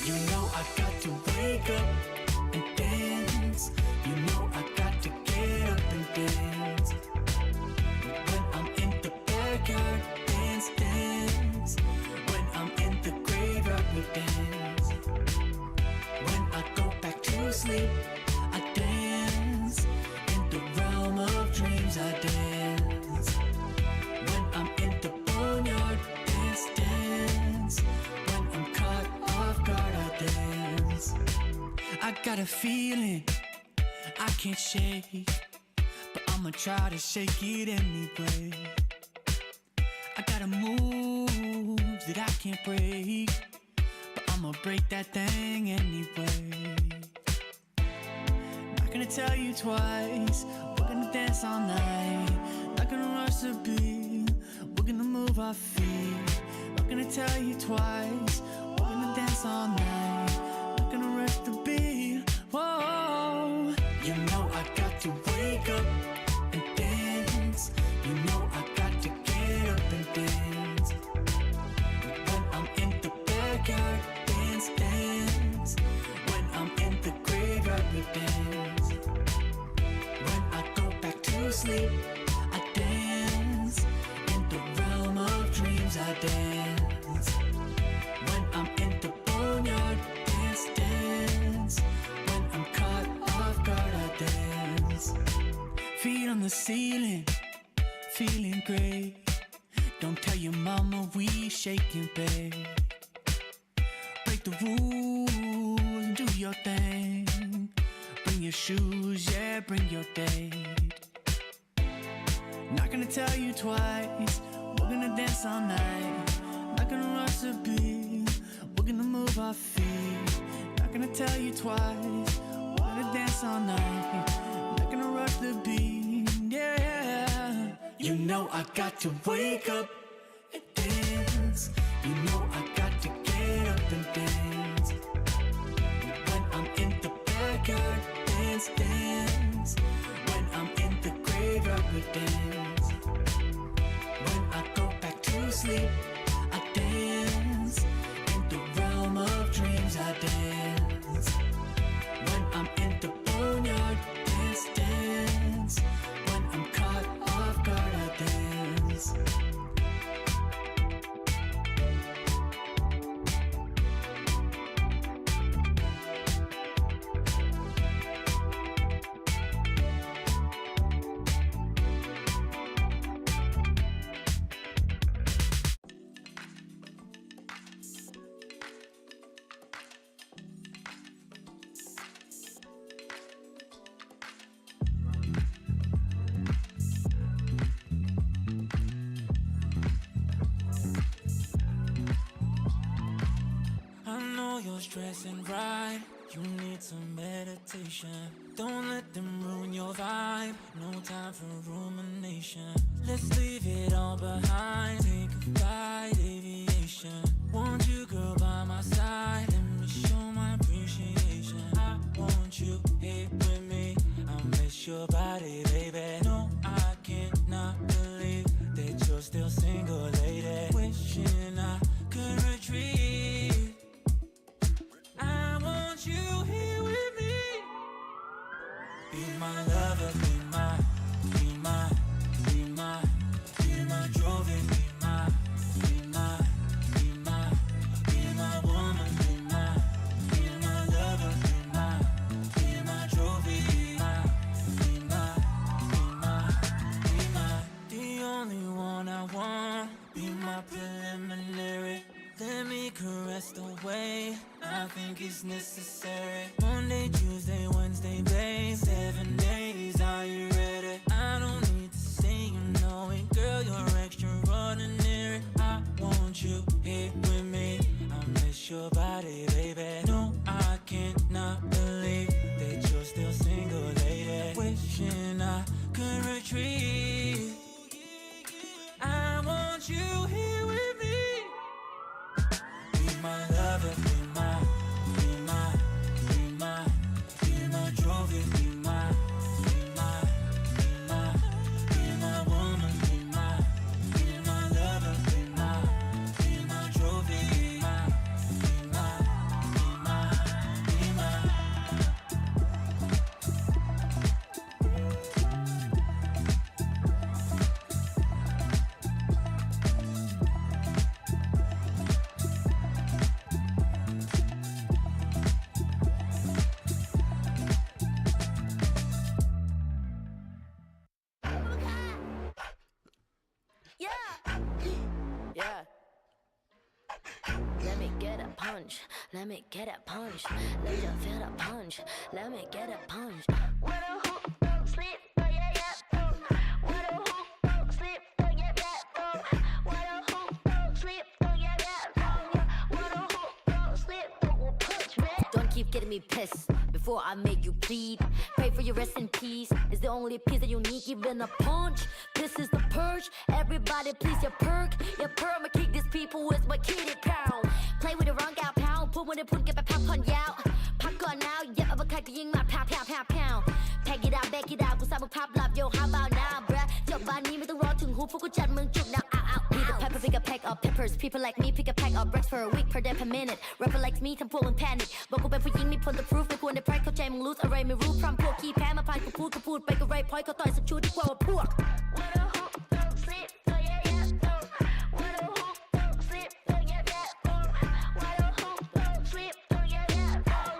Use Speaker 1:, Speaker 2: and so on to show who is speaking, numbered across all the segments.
Speaker 1: You know I got to wake up and dance. You know I got to get up and dance. When I'm in the backyard, dance, dance. When I'm in the graveyard, we dance. When I go back to sleep, I dance. In the realm of dreams, I dance. When I'm in the boneyard, dance, dance. When I'm caught off guard, I dance. I got a feeling I can't shake, but I'ma try to shake it anyway. I got a move that I can't break, but I'ma break that thing anyway. Not gonna tell you twice, we're gonna dance all night. Not gonna rush the beat, we're gonna move our feet. Not gonna tell you twice, we're gonna dance all night. Not gonna rush the beat, whoa. You know I got to wake up and dance. You know I got to get up and dance. When I'm in the backyard, dance, dance. When I'm in the graveyard, we dance. When I go back to sleep, I dance. In the realm of dreams, I dance. When I'm in the boneyard, dance, dance. When I'm caught off guard, I dance. Feet on the ceiling, feeling great. Don't tell your mama we shaking, babe. Break the rules and do your thing. Bring your shoes, yeah, bring your date. Not gonna tell you twice, we're gonna dance all night. Not gonna rush the beat, we're gonna move our feet. Not gonna tell you twice, we're gonna dance all night. Not gonna rush the beat, yeah. You know I got to wake up and dance. You know I got to get up and dance. When I'm in the backyard, dance, dance. When I'm in the graveyard, we dance. When I go back to sleep, I dance. In the realm of dreams, I dance. When I'm in the boneyard, dance, dance. When I'm caught off guard, I dance.
Speaker 2: You're stressing right, you need some meditation. Don't let them ruin your vibe, no time for rumination. Let's leave it all behind, take a flight, aviation. Want you, girl, by my side, let me show my appreciation. I want you here with me, I miss your body, baby. No, I cannot believe that you're still single, lady. Wishing I could retreat. I want you here with me. Be my lover, be my, be my, be my, be my trophy, be my, be my, be my, be my woman, be my lover, be my trophy, be my, be my, be my, be my, the only one I want. Be my preliminary. Let me caress the way I think it's necessary. Monday, Tuesday, Wednesday, babe. 7 days, are you ready? I don't need to say you know it, girl, you're extraordinary. I want you here with me, I miss your body, baby. No, I cannot believe that you're still single, lady. Wishing I could retreat. I want you here with me. Be my lover, be my, be my, be my, be my trophy, be my, be my, be my, be my woman, be my lover, be my trophy, be my, be my,
Speaker 3: punch. Let me get a punch. Let you feel the punch. Let me get a punch. What a hoop, don't sleep, oh yeah, yeah, oh. What a hoop, don't sleep, oh yeah, yeah, oh. What a hoop, don't sleep, oh yeah, yeah, oh. What a hoop, don't sleep, don't punch me. Don't keep getting me pissed before I make you bleed. Pray for your rest in peace. It's the only piece that you need, even a punch. This is the purge. Everybody please your perk. Your perma kick these people with my kitty pound. Play with the wrong gal pound. Put when they put get back pop on yao. Pop gun now, yeah, of a kite ying my pow pow pow pow. Pack it out, back it out. กูสร้างมึงภาพลับ yo how about now bruh จบบ้านนี้ไม่ต้องรอถึงหูพวกกูจัดมึงจุก now out out Need a pepper pick a pack of peppers People like me pick a pack of bricks for a week per day per minute Rapper like me ทำพวกมึง panic บอกกูเป็นผู้หญิงมี point the proof ไม่ควรได้ price เข้าใจมึง lose อะไรไม่รู้พร้อมพวกขี้แพ้มาพายกูพูดไปก็ไร point เขาต่อยสักชุดดีกว่าว่าพวก What a hoop don't sleep oh yeah yeah oh What a hoop don't sleep oh yeah yeah oh What a hoop don't sleep oh yeah yeah oh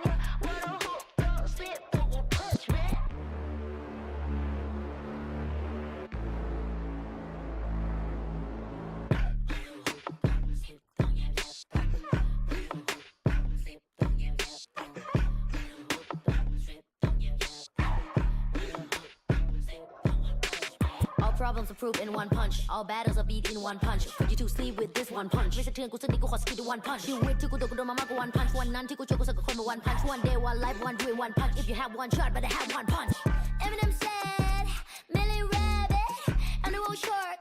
Speaker 3: What a hoop don't sleep oh punch me All problems are proved in one punch All battles are beat in one punch Put you to sleep with this one punch ไม่สะเทือนกูสักนิดกูขอสกิล one punch ชีวิตที่กูโดนมามากกว่า one punch วันนั้นที่กูเจอกูสักกับคนมา one punch One day one life one dream one punch If you have one shot better have one punch Eminem said Millie rabbit I'm the world short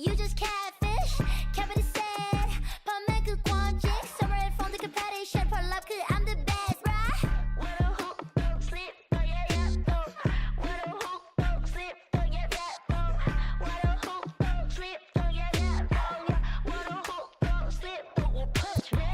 Speaker 3: You just catfish Kevin said พ่อแม่คือความจริง Summer and from the competition ผลลัพธ์คือ I'm the best bruh What a hoop don't sleep oh yeah yeah oh What a hoop don't sleep oh yeah yeah oh What a hoop don't sleep oh yeah yeah oh What a hoop don't sleep oh punch me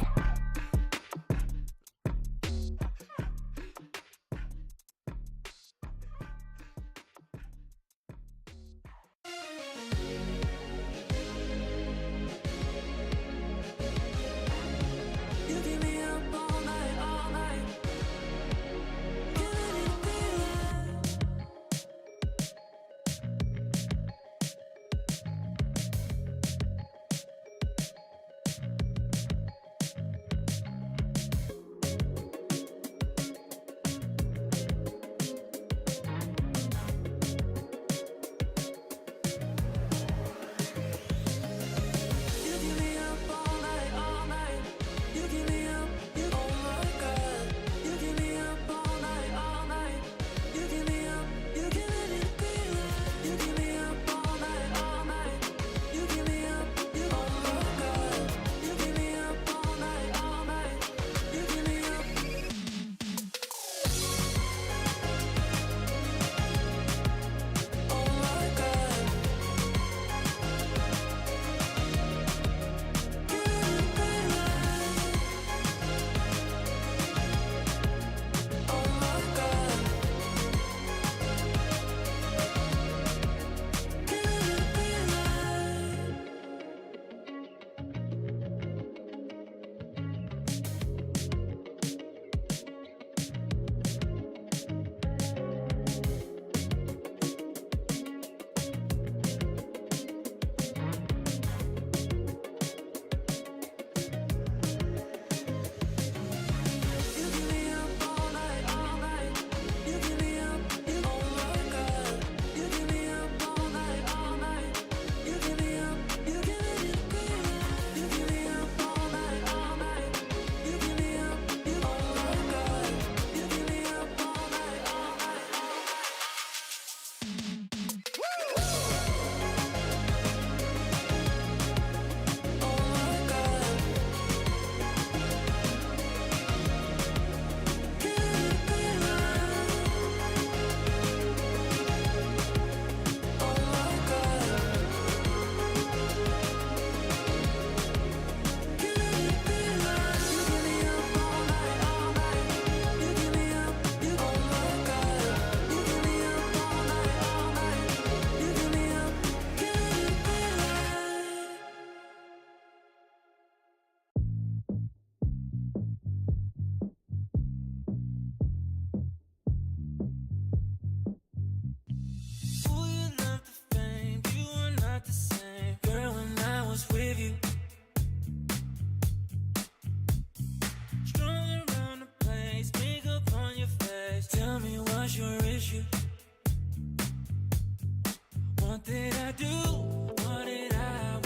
Speaker 2: did I do? What did I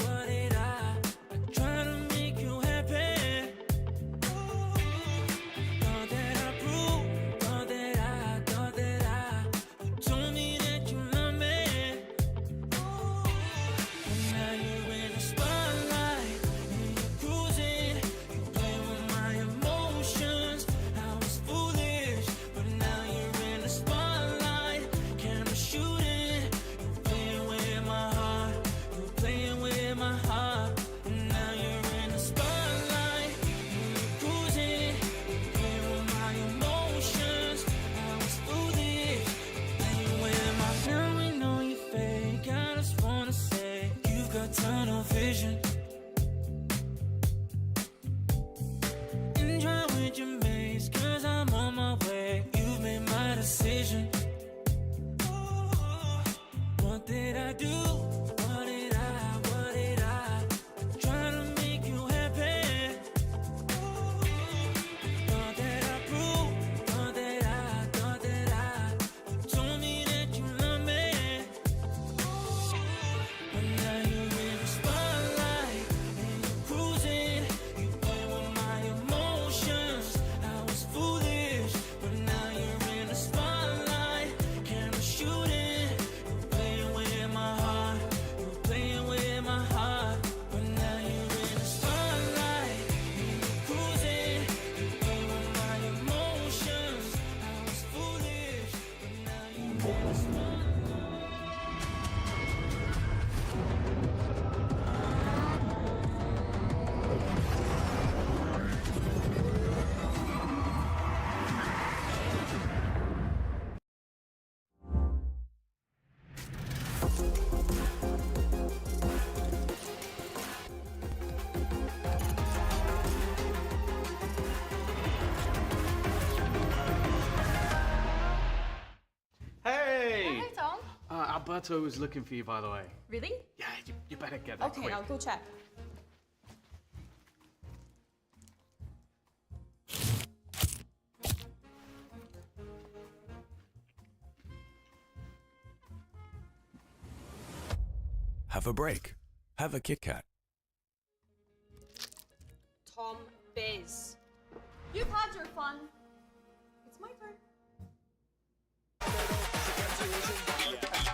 Speaker 2: try to make you happy? Thought that I proved, thought that you told me that you love me. And now you're in the spotlight, and you're cruising, you play with my emotions. I was foolish, but now you're in the spotlight, camera shooting, you're playing with my heart, you're playing with my heart. And now you're in the spotlight, and you're cruising, you play with my emotions. I was foolish, playing with my. Now we know you're fake, I just wanna say you've got tunnel vision. Enjoy with your mates, cause I'm on my way. You've made my decision. What did I do? What did I try to make you happy? Thought that I proved, thought that you told me that you love me. But now you're in the spotlight, and you're cruising, you play with my emotions. I was foolish, but now you're in the spotlight, camera shooting, you're playing with my heart, you're playing with my heart. But now you're in the spotlight, and you're cruising, you play with my emotions. I was foolish, but now you're in the spotlight.
Speaker 4: Hey!
Speaker 5: Hi, Tom.
Speaker 4: Alberto was looking for you, by the way.
Speaker 5: Really?
Speaker 4: Yeah, you better get there
Speaker 5: Okay,
Speaker 4: quick.
Speaker 5: I'll go check.
Speaker 6: Have a break. Have a Kit Kat.
Speaker 5: Tom Biz. You've had your fun. It's my turn.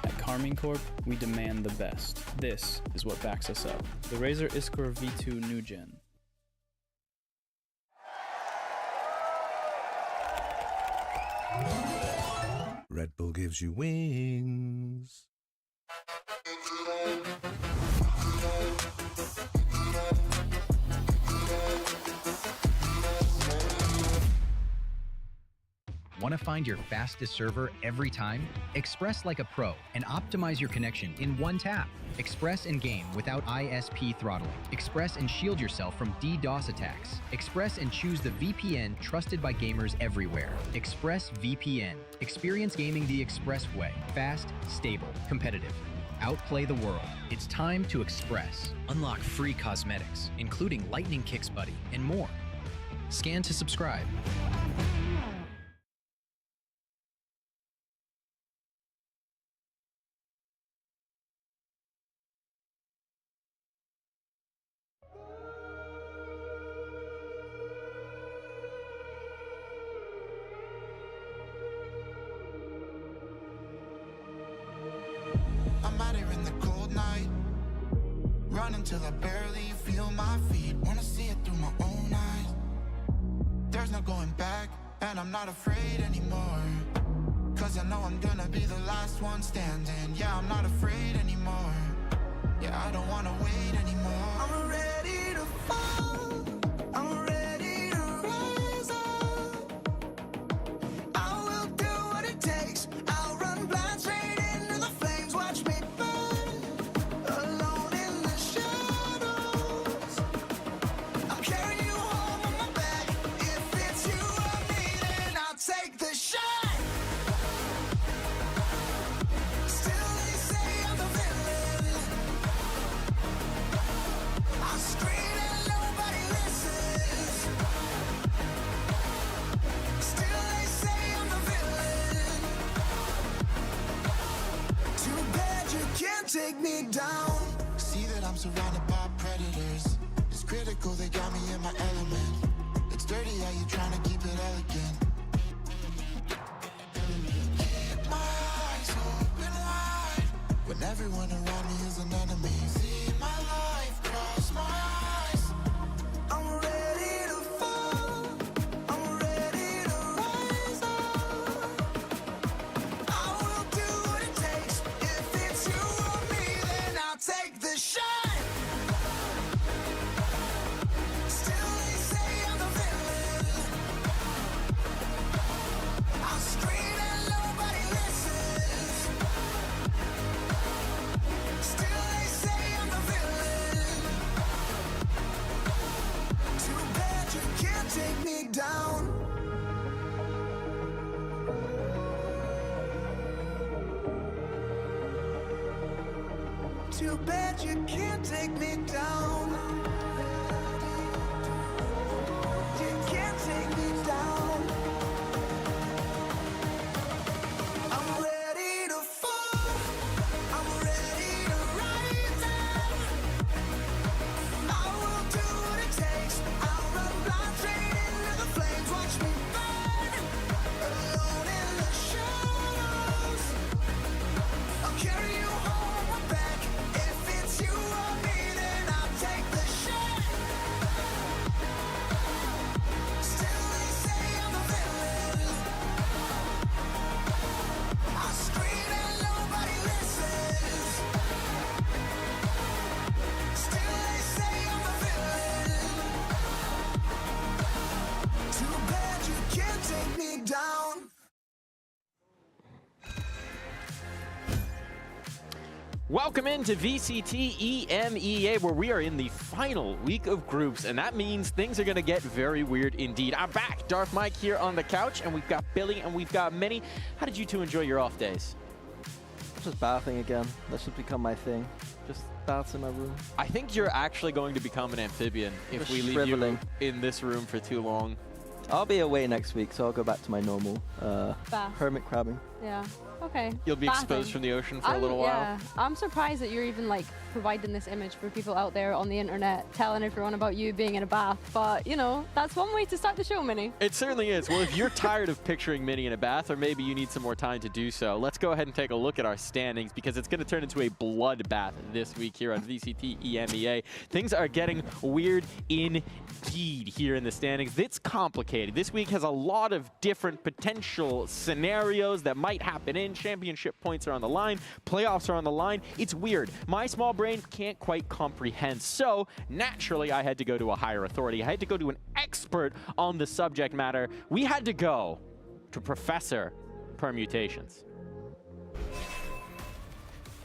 Speaker 7: At Carmine Corp, we demand the best. This is what backs us up. The Razer Iskor V2 New Gen.
Speaker 6: Red Bull gives you wings.
Speaker 8: Want to find your fastest server every time? Express like a pro and optimize your connection in one tap. Express and game without ISP throttling. Express and shield yourself from DDoS attacks. Express and choose the VPN trusted by gamers everywhere. Express VPN. Experience gaming the Express way. Fast, stable, competitive. Outplay the world. It's time to Express. Unlock free cosmetics, including Lightning Kicks Buddy and more. Scan to subscribe.
Speaker 9: I'm out here in the cold night, running till I barely feel my feet. Wanna see it through my own eyes. There's no going back, and I'm not afraid anymore. Cause I know I'm gonna be the last one standing. Yeah, I'm not afraid anymore. Yeah, I don't wanna wait anymore. I'm ready to fall, I'm ready to rise up. I will do what it takes, I'll run blind straight into the flames. Watch me burn, alone in the shadows. I'm carrying you home on my back. If it's you or me, then I'll take the shot. Still they say I'm the villain. take me down. See that I'm surrounded by predators. It's critical, they got me in my element. It's dirty how you trying to keep it elegant. Keep my eyes open wide when everyone around me is an enemy. See my life cross my eyes. I'm ready to fall. I'm ready to rise up. I will do what it takes. If it's you or me, then I'll take the shot. Still they say I'm the villain. I scream and nobody listens. Still they say I'm the villain. Too bad you can't take me down. Too bad you can't take me down. You can't take me down. I'm ready to fall. I'm ready to rise up. I will do what it takes. I'll run blind straight into the flames. Watch me burn, alone in the shadows. I'll carry you home my back. If it's you or me, then I'll take the shot. Still they say I'm the villain. I scream and nobody listens. Still they say I'm the villain. Too bad you can't take me down.
Speaker 10: Welcome into VCT EMEA, where we are in the final week of groups, and that means things are going to get very weird indeed. I'm back, Darth Mike here on the couch, and we've got Billy and we've got Minnie. How did you two enjoy your off days?
Speaker 11: Just bathing again. That should become my thing. Just baths in my room.
Speaker 10: I think you're actually going to become an amphibian if
Speaker 11: Just
Speaker 10: we leave
Speaker 11: shriveling.
Speaker 10: you in this room for too long.
Speaker 11: I'll be away next week, so I'll go back to my normal
Speaker 12: Bath.
Speaker 11: hermit crabbing.
Speaker 12: Yeah. Okay.
Speaker 10: You'll be
Speaker 12: Bathing.
Speaker 10: exposed from the ocean for a little while.
Speaker 12: Yeah. I'm surprised that you're even like providing this image for people out there on the internet, telling everyone about you being in a bath. But you know, that's one way to start the show, Minnie.
Speaker 10: It certainly is. Well, if you're tired of picturing Minnie in a bath, or maybe you need some more time to do so, let's go ahead and take a look at our standings, because it's going to turn into a bloodbath this week here on VCT EMEA. Things are getting weird indeed here in the standings. It's complicated. This week has a lot of different potential scenarios that might happen in. Championship points are on the line. Playoffs are on the line. It's weird. My small brain can't quite comprehend. So naturally, I had to go to a higher authority. I had to go to an expert on the subject matter. We had to go to Professor Permutations.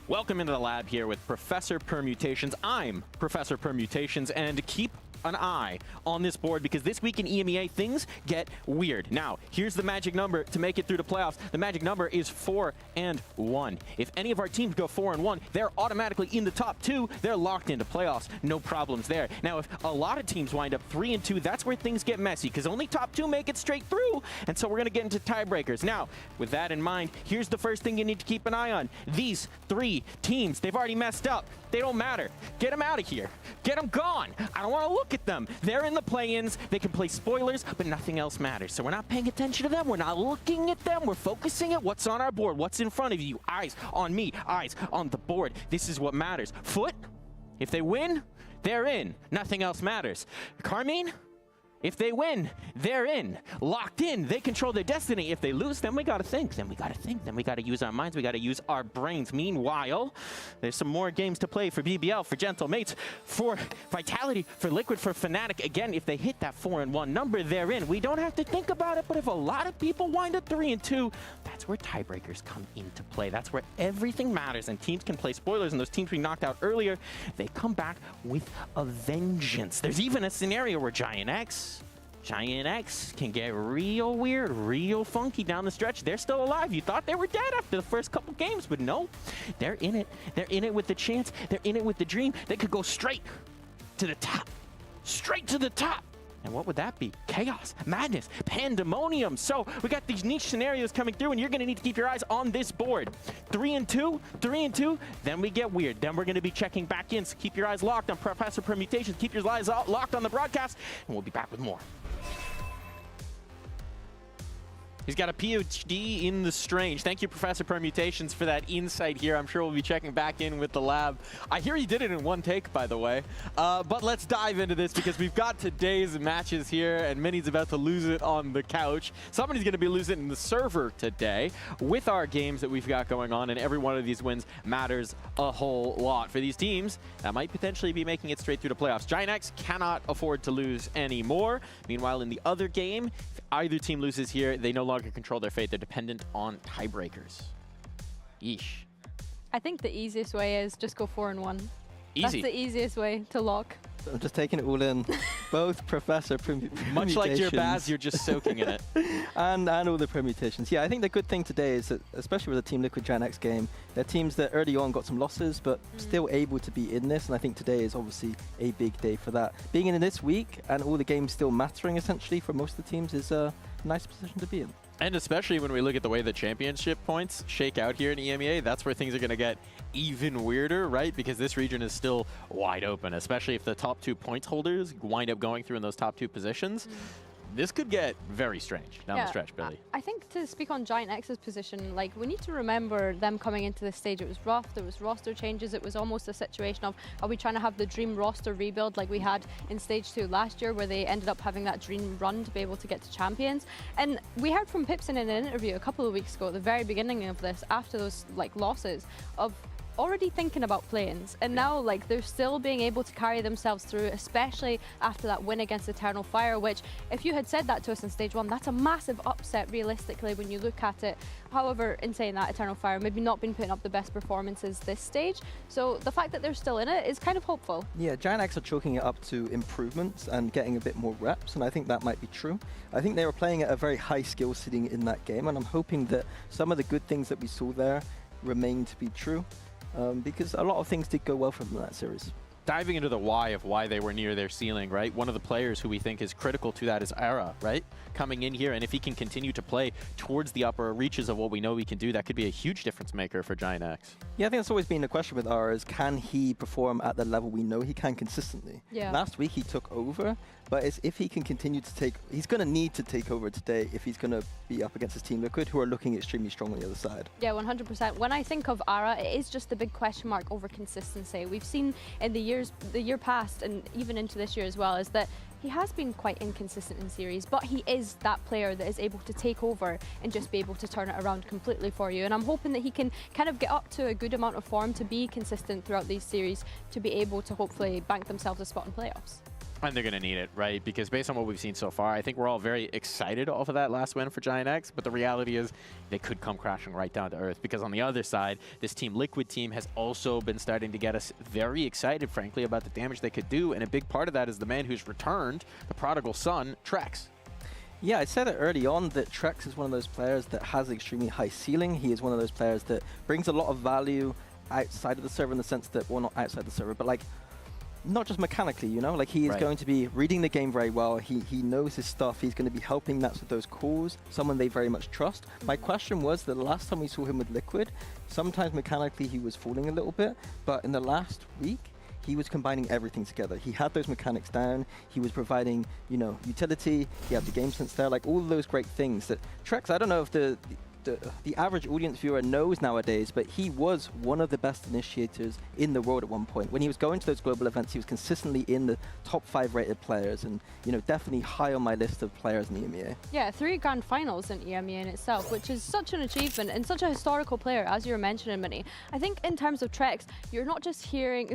Speaker 10: Welcome into the lab here with Professor Permutations. I'm Professor Permutations, and keep an eye on this board, because this week in EMEA things get weird. Now, here's the magic number to make it through the playoffs. The magic number is 4 and 1. If any of our teams go 4 and 1, they're automatically in the top 2. They're locked into playoffs. No problems there. Now, if a lot of teams wind up 3 and 2, that's where things get messy, because only top 2 make it straight through, and so we're going to get into tiebreakers. Now, with that in mind, here's the first thing you need to keep an eye on. These 3 teams, they've already messed up. They don't matter. Get them out of here. Get them gone. I don't want to look at them. They're in the play-ins. They can play spoilers, but nothing else matters. So we're not paying attention to them. We're not looking at them. We're focusing at what's on our board, what's in front of you. Eyes on me. Eyes on the board. This is what matters. Foot, if they win, they're in. Nothing else matters. Carmine, if they win, they're in. Locked in. They control their destiny. If they lose, then we got to think. Then we got to think. Then we got to use our minds. We got to use our brains. Meanwhile, there's some more games to play for BBL, for Gentle Mates, for Vitality, for Liquid, for Fnatic. Again, if they hit that 4 and 1 number, they're in. We don't have to think about it, but if a lot of people wind up 3 and 2, that's where tiebreakers come into play. That's where everything matters, and teams can play spoilers, and those teams we knocked out earlier, they come back with a vengeance. There's even a scenario where Giant X can get real weird, real funky down the stretch. They're still alive. You thought they were dead after the first couple games, but no, they're in it. They're in it with the chance. They're in it with the dream. They could go straight to the top. Straight to the top. And what would that be? Chaos, madness, pandemonium. So we got these niche scenarios coming through, and you're going to need to keep your eyes on this board. 3 and 2, 3 and 2. Then we get weird. Then we're going to be checking back in. So keep your eyes locked on Professor Permutations. Keep your eyes locked on the broadcast, and we'll be back with more. He's got a PhD in the strange. Thank you, Professor Permutations, for that insight here. I'm sure we'll be checking back in with the lab. I hear he did it in one take, by the way. But let's dive into this because we've got today's matches here, and Minnie's about to lose it on the couch. Somebody's going to be losing it in the server today with our games that we've got going on, and every one of these wins matters a whole lot for these teams that might potentially be making it straight through the playoffs. Giant X cannot afford to lose anymore. Meanwhile, in the other game, if either team loses here, they no longer control their fate. They're dependent on tiebreakers. Yeesh.
Speaker 12: I think the easiest way is just go 4-1.
Speaker 10: Easy.
Speaker 12: That's the easiest way to lock.
Speaker 11: I'm just taking it all in. Both Professor
Speaker 10: Much like your Baz, you're just soaking in it.
Speaker 11: and all the permutations. Yeah, I think the good thing today is that, especially with the Team Liquid Giant X game, they're teams that early on got some losses, but still able to be in this. And I think today is obviously a big day for that. Being in this week and all the games still mattering essentially for most of the teams is a nice position to be in.
Speaker 10: And especially when we look at the way the championship points shake out here in EMEA, that's where things are going to get even weirder, right? Because this region is still wide open, especially if the top 2 points holders wind up going through in those top 2 positions. This could get very strange down the stretch, Billy.
Speaker 12: I think to speak on Giant X's position, like, we need to remember them coming into this stage. It was rough, there was roster changes. It was almost a situation of, are we trying to have the dream roster rebuild like we had in stage 2 last year, where they ended up having that dream run to be able to get to champions? And we heard from Pipson in an interview a couple of weeks ago, at the very beginning of this, after those like losses, of already thinking about play-ins, and now like they're still being able to carry themselves through, especially after that win against Eternal Fire, which if you had said that to us in stage 1, that's a massive upset realistically when you look at it. However, in saying that, Eternal Fire maybe not been putting up the best performances this stage, so the fact that they're still in it is kind of hopeful.
Speaker 11: Yeah, Giant X are chalking it up to improvements and getting a bit more reps, and I think that might be true. I think they were playing at a very high skill sitting in that game, and I'm hoping that some of the good things that we saw there remain to be true. Because a lot of things did go well for them in that series.
Speaker 10: Diving into the why of why they were near their ceiling, right? One of the players who we think is critical to that is Ara, right? Coming in here, and if he can continue to play towards the upper reaches of what we know he can do, that could be a huge difference maker for Giant X.
Speaker 11: Yeah, I think that's always been the question with Ara, is can he perform at the level we know he can consistently?
Speaker 12: Yeah.
Speaker 11: Last week he took over, but it's if he can continue to take, he's going to need to take over today if he's going to be up against his Team Liquid, who are looking extremely strong on the other side.
Speaker 12: Yeah, 100%. When I think of Ara, it is just the big question mark over consistency. We've seen in the year past, and even into this year as well, is that he has been quite inconsistent in series, but he is that player that is able to take over and just be able to turn it around completely for you. And I'm hoping that he can kind of get up to a good amount of form to be consistent throughout these series, to be able to hopefully bank themselves a spot in playoffs.
Speaker 10: And they're going to need it, right? Because based on what we've seen so far, I think we're all very excited off of that last win for Giant X, but the reality is they could come crashing right down to earth, because on the other side, this Team Liquid team has also been starting to get us very excited, frankly, about the damage they could do, and a big part of that is the man who's returned, the prodigal son, Trex.
Speaker 11: Yeah, I said it early on that Trex is one of those players that has an extremely high ceiling. He is one of those players that brings a lot of value outside of the server, in the sense that, well, not outside the server, but like, not just mechanically, you know, like he is going to be reading the game very well. He knows his stuff. He's going to be helping Nats with those calls, someone they very much trust. My question was that the last time we saw him with Liquid, sometimes mechanically he was falling a little bit, but in the last week, he was combining everything together. He had those mechanics down. He was providing, you know, utility. He had the game sense there, like all of those great things that Trex, I don't know if the average audience viewer knows nowadays, but he was one of the best initiators in the world at one point. When he was going to those global events, he was consistently in the top 5 rated players, and, you know, definitely high on my list of players in the EMEA.
Speaker 12: Yeah, 3 grand finals in EMEA in itself, which is such an achievement and such a historical player, as you were mentioning, Minnie. I think in terms of Trex, you're not just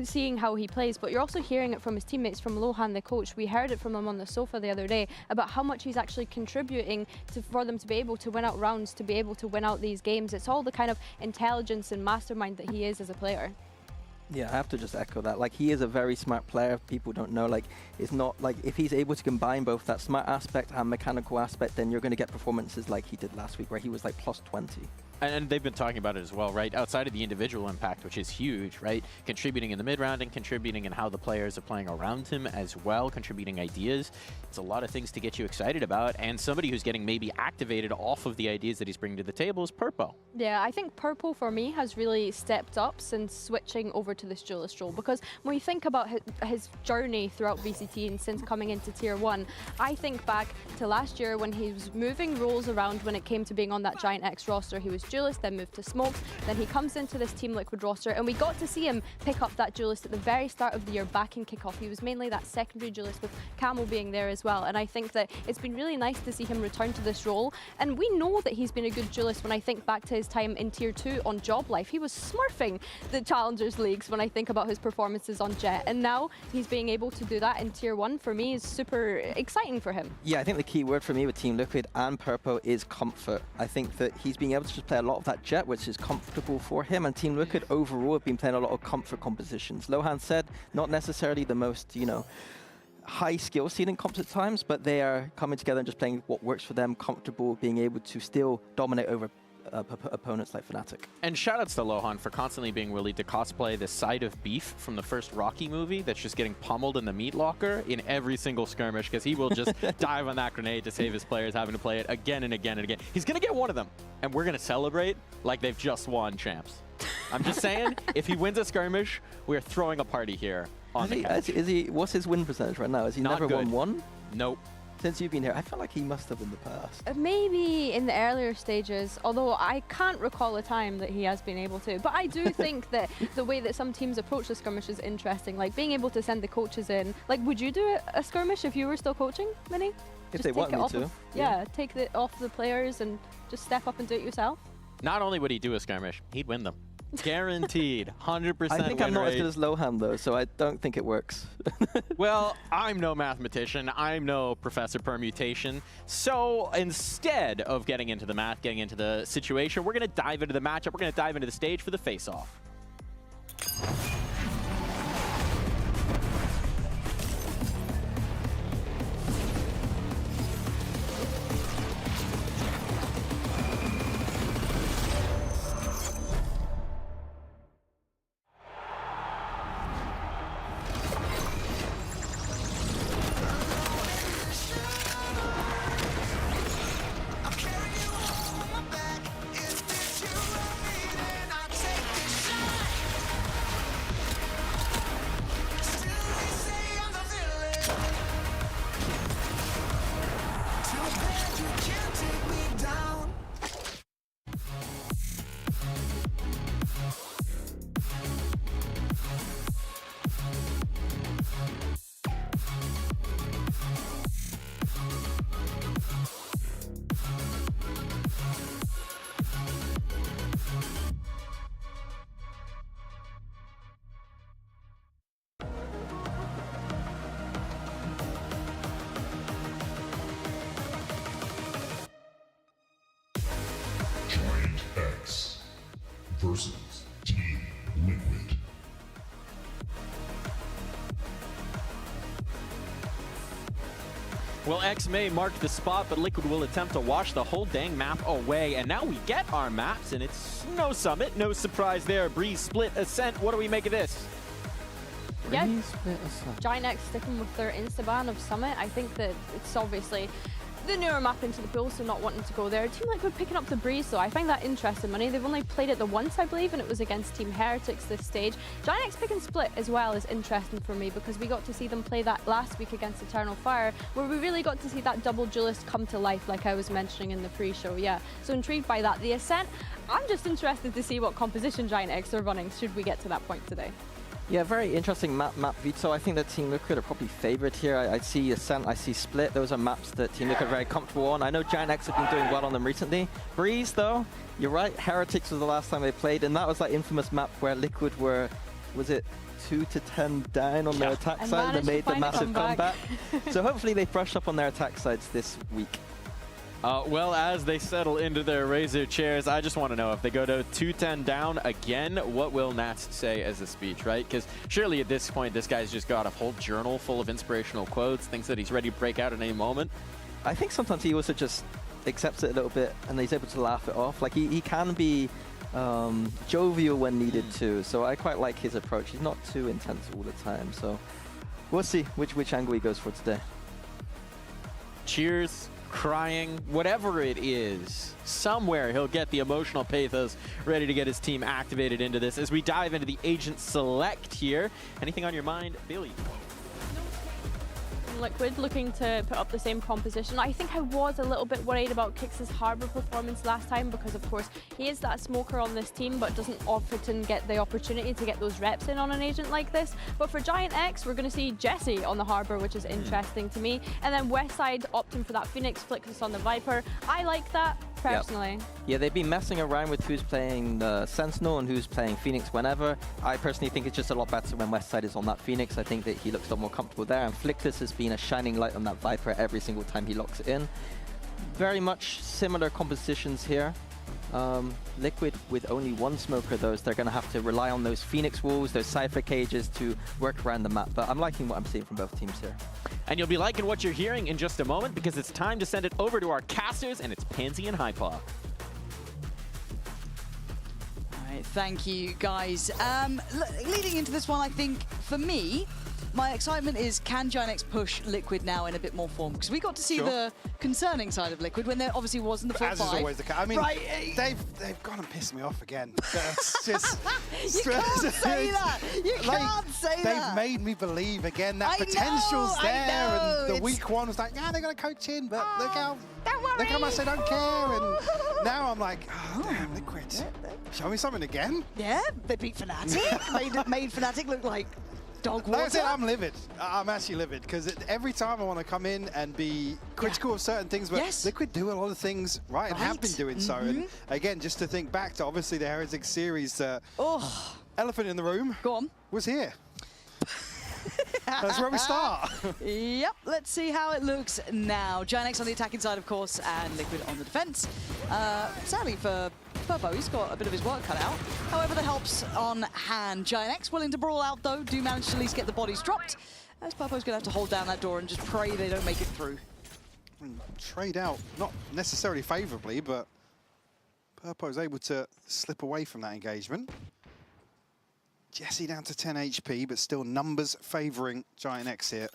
Speaker 12: seeing how he plays, but you're also hearing it from his teammates, from Lohan, the coach. We heard it from him on the sofa the other day about how much he's actually contributing for them to be able to win out rounds, to be able to win out these games. It's all the kind of intelligence and mastermind that he is as a player.
Speaker 11: Yeah, I have to just echo that. Like, he is a very smart player. People don't know, like, it's not like if he's able to combine both that smart aspect and mechanical aspect, then you're going to get performances like he did last week, where he was like +20.
Speaker 10: And they've been talking about it as well, right? Outside of the individual impact, which is huge, right? Contributing in the mid-round and contributing in how the players are playing around him as well, contributing ideas. It's a lot of things to get you excited about. And somebody who's getting maybe activated off of the ideas that he's bringing to the table is Purpo.
Speaker 12: Yeah, I think Purple for me has really stepped up since switching over to this duelist role, because when we think about his journey throughout VCT and since coming into Tier 1, I think back to last year when he was moving roles around when it came to being on that Giant X roster. He was duelist, then moved to smokes, then he comes into this Team Liquid roster, and we got to see him pick up that duelist at the very start of the year back in kickoff. He was mainly that secondary duelist with Camel being there as well, and I think that it's been really nice to see him return to this role. And we know that he's been a good duelist when I think back to his time in Tier 2 on Job Life. He was smurfing the Challengers Leagues when I think about his performances on Jet, and now he's being able to do that in Tier 1 for me is super exciting for him.
Speaker 11: Yeah, I think the key word for me with Team Liquid and Purpo is comfort. I think that he's being able to just play a lot of that Jet, which is comfortable for him, and Team Liquid overall have been playing a lot of comfort compositions. Lohan said, not necessarily the most, you know, high skill ceiling comps at times, but they are coming together and just playing what works for them, comfortable, being able to still dominate over opponents like Fnatic.
Speaker 10: And shoutouts to Lohan for constantly being willing to cosplay the side of beef from the first Rocky movie that's just getting pummeled in the meat locker in every single skirmish, because he will just dive on that grenade to save his players having to play it again and again and again. He's going to get one of them, and we're going to celebrate like they've just won champs. I'm just saying, if he wins a skirmish, we're throwing a party here on the couch.
Speaker 11: What's his win percentage right now? Has he never won one?
Speaker 10: Nope.
Speaker 11: Since you've been here, I feel like he must have in the past.
Speaker 12: Maybe in the earlier stages, although I can't recall a time that he has been able to. But I do think that the way that some teams approach the skirmish is interesting, like being able to send the coaches in. Like, would you do a skirmish if you were still coaching, Minnie?
Speaker 11: If they want me to.
Speaker 12: Yeah, take it off the players and just step up and do it yourself.
Speaker 10: Not only would he do a skirmish, he'd win them. Guaranteed. 100%
Speaker 11: I think I'm not as good as Lohan, though, so I don't think it works.
Speaker 10: Well, I'm no mathematician. I'm no Professor Permutation. So instead of getting into the math, getting into the situation, we're going to dive into the matchup. We're going to dive into the stage for the face-off.
Speaker 13: versus Team Liquid.
Speaker 10: Well, X may mark the spot, but Liquid will attempt to wash the whole dang map away. And now we get our maps, and it's no Summit, no surprise there. Breeze, Split, Ascent. What do we make of this?
Speaker 12: Yeah, Giant X sticking with their insta-ban of Summit. I think that it's obviously the newer map into the pool, so not wanting to go there. Team Liquid picking up the Breeze, though. I find that interesting. Money. They've only played it the once, I believe, and it was against Team Heretics this stage. Giant X picking Split as well is interesting for me because we got to see them play that last week against Eternal Fire, where we really got to see that double duelist come to life, like I was mentioning in the pre-show. Yeah, so intrigued by that. The Ascent, I'm just interested to see what composition Giant X are running should we get to that point today.
Speaker 11: Yeah, very interesting map, Vito. I think that Team Liquid are probably favored here. I see Ascent, I see Split. Those are maps that Team Liquid are very comfortable on. I know Giant X have been doing well on them recently. Breeze, though, you're right. Heretics was the last time they played, and that was that infamous map where Liquid were, was it 2-10 down on their attack side? They made the massive comeback. So hopefully they brush up on their attack sides this week.
Speaker 10: Well, as they settle into their Razor chairs, I just want to know if they go to 2-10 down again, what will Nats say as a speech, right? Because surely at this point, this guy's just got a whole journal full of inspirational quotes, thinks that he's ready to break out at any moment.
Speaker 11: I think sometimes he also just accepts it a little bit, and he's able to laugh it off. Like, he can be jovial when needed too, so I quite like his approach. He's not too intense all the time, so we'll see which angle he goes for today.
Speaker 10: Cheers, crying, whatever it is, somewhere he'll get the emotional pathos ready to get his team activated into this. As we dive into the agent select here, anything on your mind, Billy?
Speaker 12: Liquid looking to put up the same composition. I think I was a little bit worried about Kix's Harbor performance last time because, of course, he is that smoker on this team but doesn't often get the opportunity to get those reps in on an agent like this. But for Giant X, we're going to see Jesse on the Harbor, which is interesting to me. And then Westside opting for that Phoenix, Flickless on the Viper. I like that personally.
Speaker 11: Yep. Yeah, they've been messing around with who's playing the Sentinel and who's playing Phoenix whenever. I personally think it's just a lot better when Westside is on that Phoenix. I think that he looks a lot more comfortable there, and Flickless has been a shining light on that Viper every single time he locks it in. Very much similar compositions here. Liquid with only one smoker, though, so they're going to have to rely on those Phoenix walls, those Cypher cages to work around the map. But I'm liking what I'm seeing from both teams here.
Speaker 10: And you'll be liking what you're hearing in just a moment, because it's time to send it over to our casters, and it's Pansy and Hypaw.
Speaker 14: All right, thank you, guys. Leading into this one, I think, for me, my excitement is, can Giant X push Liquid now in a bit more form? Because we got to see the concerning side of Liquid when there obviously wasn't the full
Speaker 15: As
Speaker 14: five.
Speaker 15: is always the case. I mean,
Speaker 14: right.
Speaker 15: they've gone and pissed me off again. It's just
Speaker 14: you can't say that. You can't say that.
Speaker 15: They've made me believe again that potential's there. And the week one was like, yeah, they're going to coach in, but look how much they don't care. And now I'm like, oh, damn, Liquid. Show me something again.
Speaker 14: Yeah, they beat Fnatic. made Fnatic look like dog water.
Speaker 15: Like I said, I'm livid. I'm actually livid because every time I want to come in and be critical of certain things, but Liquid do a lot of things right and have been doing so. And again, just to think back to obviously the Heretics series, elephant in the room was here. That's where we start.
Speaker 14: Yep, let's see how it looks now. Giant X on the attacking side, of course, and Liquid on the defense. Sadly for Purpo, he's got a bit of his work cut out. However, the help's on hand. Giant X willing to brawl out, though, do manage to at least get the bodies dropped. As Purpo's going to have to hold down that door and just pray they don't make it through.
Speaker 15: Trade out, not necessarily favorably, but Purpo's able to slip away from that engagement. Jesse down to 10 HP, but still numbers favoring Giant X here.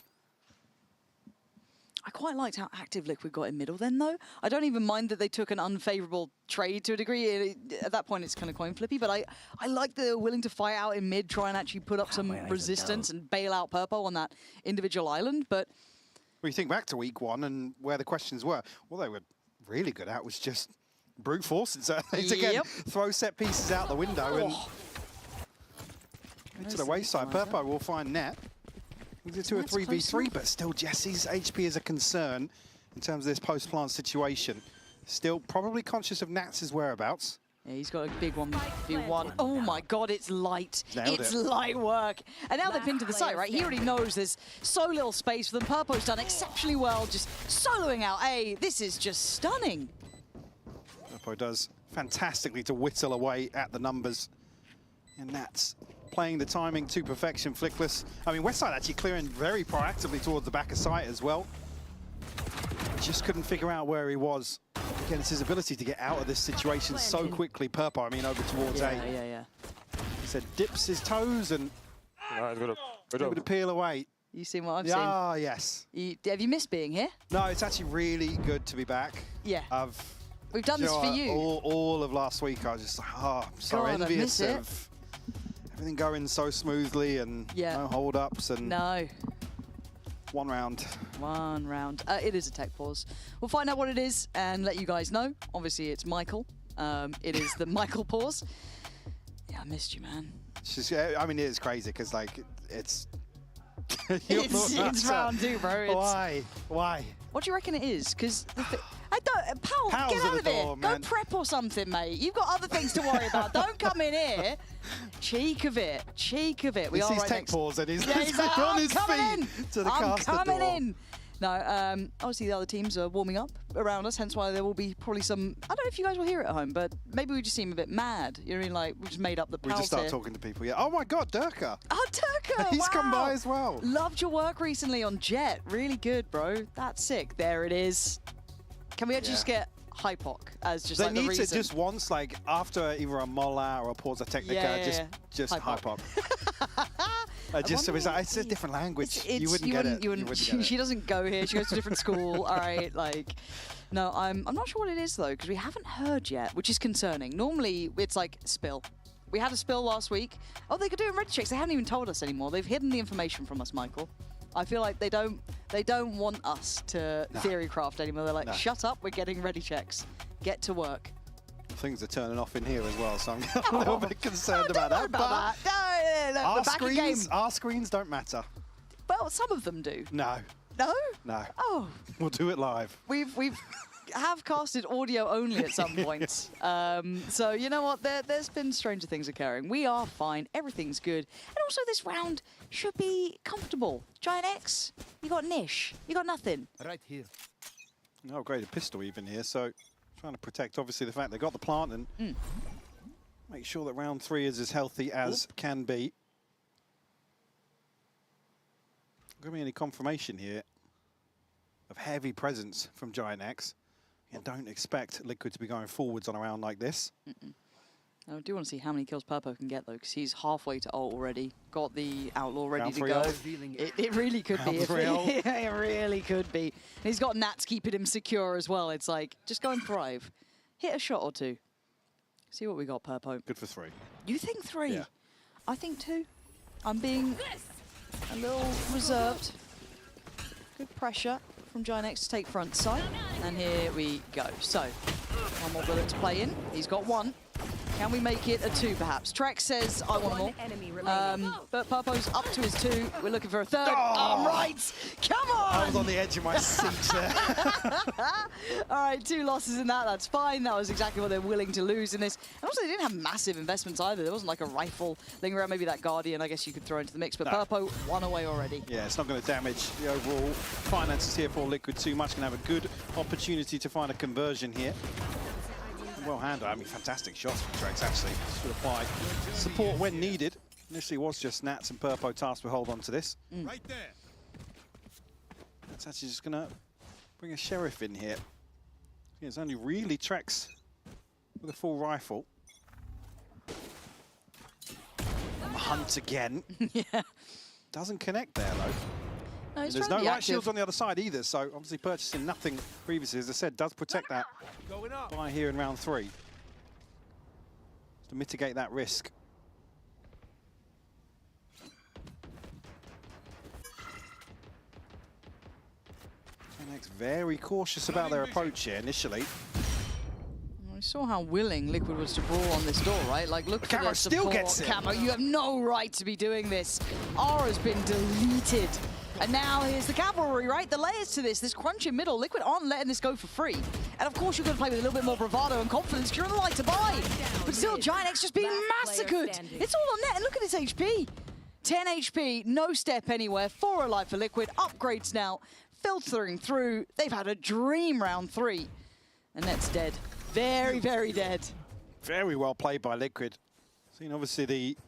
Speaker 14: I quite liked how active Liquid got in middle then, though. I don't even mind that they took an unfavorable trade to a degree. At that point, it's kind of coin flippy, but I like that they're willing to fight out in mid, try and actually put up some resistance and bail out Purpo on that individual island, but...
Speaker 15: Well, you think back to week one and where the questions were, what they were really good at was just brute force in certain things. Again, throw set pieces out the window and... To the wayside, Purpo will find net. Into a 3v3, but still Jesse's HP is a concern in terms of this post-plant situation. Still probably conscious of Nats's whereabouts.
Speaker 14: Yeah, he's got a big 1v1. Oh my god, it's light. It's light work. And now they're pinned to the site, right? He already knows there's so little space for them. Purpo's done exceptionally well, just soloing out A. This is just stunning.
Speaker 15: Purpo does fantastically to whittle away at the numbers. And Nats playing the timing to perfection. Flickless. I mean, Westside actually clearing very proactively towards the back of site as well. Just couldn't figure out where he was. Again, it's his ability to get out of this situation so quickly. Purpo, I mean, over towards A.
Speaker 14: Yeah.
Speaker 15: He said dips his toes and able to peel away.
Speaker 14: You seen what I've seen?
Speaker 15: Ah, yes.
Speaker 14: Have you missed being here?
Speaker 15: No, it's actually really good to be back.
Speaker 14: Yeah.
Speaker 15: We've
Speaker 14: done this for you.
Speaker 15: All of last week, I was just like, I'm so envious of everything going so smoothly and no hold-ups and one round.
Speaker 14: It is a tech pause. We'll find out what it is and let you guys know. Obviously, it's Michael. It is the Michael pause. Yeah, I missed you, man.
Speaker 15: It's just, I mean, it is crazy because, like, it's...
Speaker 14: it's round 2, bro.
Speaker 15: Why?
Speaker 14: What do you reckon it is? Because Powell, get out of here. Go prep or something, mate. You've got other things to worry about. Don't come in here. Cheek of it.
Speaker 15: We are right tech pause and he's like, on his feet to the caster door.
Speaker 14: I'm coming in. No, obviously the other teams are warming up around us, hence why there will be probably some... I don't know if you guys will hear it at home, but maybe we just seem a bit mad. You know what I mean? Like, we just made up the pals.
Speaker 15: We just start talking to people, yeah. Oh my God, Durka.
Speaker 14: Oh, Durka,
Speaker 15: He's come by as well.
Speaker 14: Loved your work recently on Jet. Really good, bro. That's sick. There it is. Can we actually just get Hypoc as just
Speaker 15: They
Speaker 14: like the
Speaker 15: need
Speaker 14: reason.
Speaker 15: to just once, like after either a Mola or a Pausa Technica, just Hypoc. Just so it's a different language. You wouldn't get it.
Speaker 14: She doesn't go here. She goes to a different school. All right, like. No, I'm not sure what it is though, because we haven't heard yet, which is concerning. Normally, it's like spill. We had a spill last week. Oh, they could do it in ready checks. They haven't even told us anymore. They've hidden the information from us, Michael. I feel like they don't want us to theory craft anymore. They're like, shut up, we're getting ready checks. Get to work.
Speaker 15: Things are turning off in here as well, so I'm a little bit concerned about that.
Speaker 14: No,
Speaker 15: our screens don't matter.
Speaker 14: Well, some of them do.
Speaker 15: No.
Speaker 14: No?
Speaker 15: No.
Speaker 14: Oh.
Speaker 15: We'll do it live.
Speaker 14: We've have casted audio only at some point. So you know what? There's been stranger things occurring. We are fine. Everything's good. And also this round should be comfortable. Giant X, you got Nish. You got nothing.
Speaker 15: Right here. No upgraded pistol even here, so trying to protect obviously the fact they got the plant and make sure that round 3 is as healthy as can be. Give me any confirmation here of heavy presence from Giant X. And don't expect Liquid to be going forwards on a round like this.
Speaker 14: I do want to see how many kills Purpo can get though, because he's halfway to ult already. Got the Outlaw ready to go. It really could be. It really could be. And he's got Nats keeping him secure as well. It's like, just go and thrive. Hit a shot or two. See what we got, Purpo.
Speaker 15: Good for 3.
Speaker 14: You think 3?
Speaker 15: Yeah.
Speaker 14: I think 2. I'm being a little reserved. Good pressure from Giant X to take front side. And here we go. So, one more bullet to play in. He's got 1. Can we make it a 2, perhaps? Trex says, I want more. But Purpo's up to his 2. We're looking for a 3rd. Oh, right! Come on!
Speaker 15: I was on the edge of my seat there.
Speaker 14: All right, 2 losses in that. That's fine. That was exactly what they're willing to lose in this. And also, they didn't have massive investments either. There wasn't like a rifle lingering around. Maybe that Guardian, I guess you could throw into the mix. But Purpo, 1 away already.
Speaker 15: Yeah, it's not going to damage the overall finances here for Liquid too much. Going to have a good opportunity to find a conversion here. Well handled. I mean, fantastic shots from Trex, actually. Should apply support when needed. Initially was just Nats and Purpo tasked with hold on to this.
Speaker 13: Right there.
Speaker 15: That's actually just going to bring a Sheriff in here. It's only really Trex with a full rifle. Hunt again.
Speaker 14: Yeah.
Speaker 15: Doesn't connect there, though.
Speaker 14: No,
Speaker 15: There's no light shields on the other side either, so obviously purchasing nothing previously, as I said, does protect that by here in round 3. To mitigate that risk. Next, very cautious about their approach here initially.
Speaker 14: We saw how willing Liquid was to brawl on this door, right? Like, look for the support.
Speaker 15: still gets it.
Speaker 14: Camo, you have no right to be doing this. Aura's been deleted. And now here's the cavalry, right? The layers to this crunch in middle. Liquid aren't letting this go for free. And of course, you're going to play with a little bit more bravado and confidence. You're in the light to buy. But still, Giant X just being massacred. It's all on net. And look at his HP. 10 HP, no step anywhere. 4 alive for Liquid. Upgrades now, filtering through. They've had a dream round 3. And Net's dead. Very, very dead.
Speaker 15: Very well played by Liquid. Seeing obviously the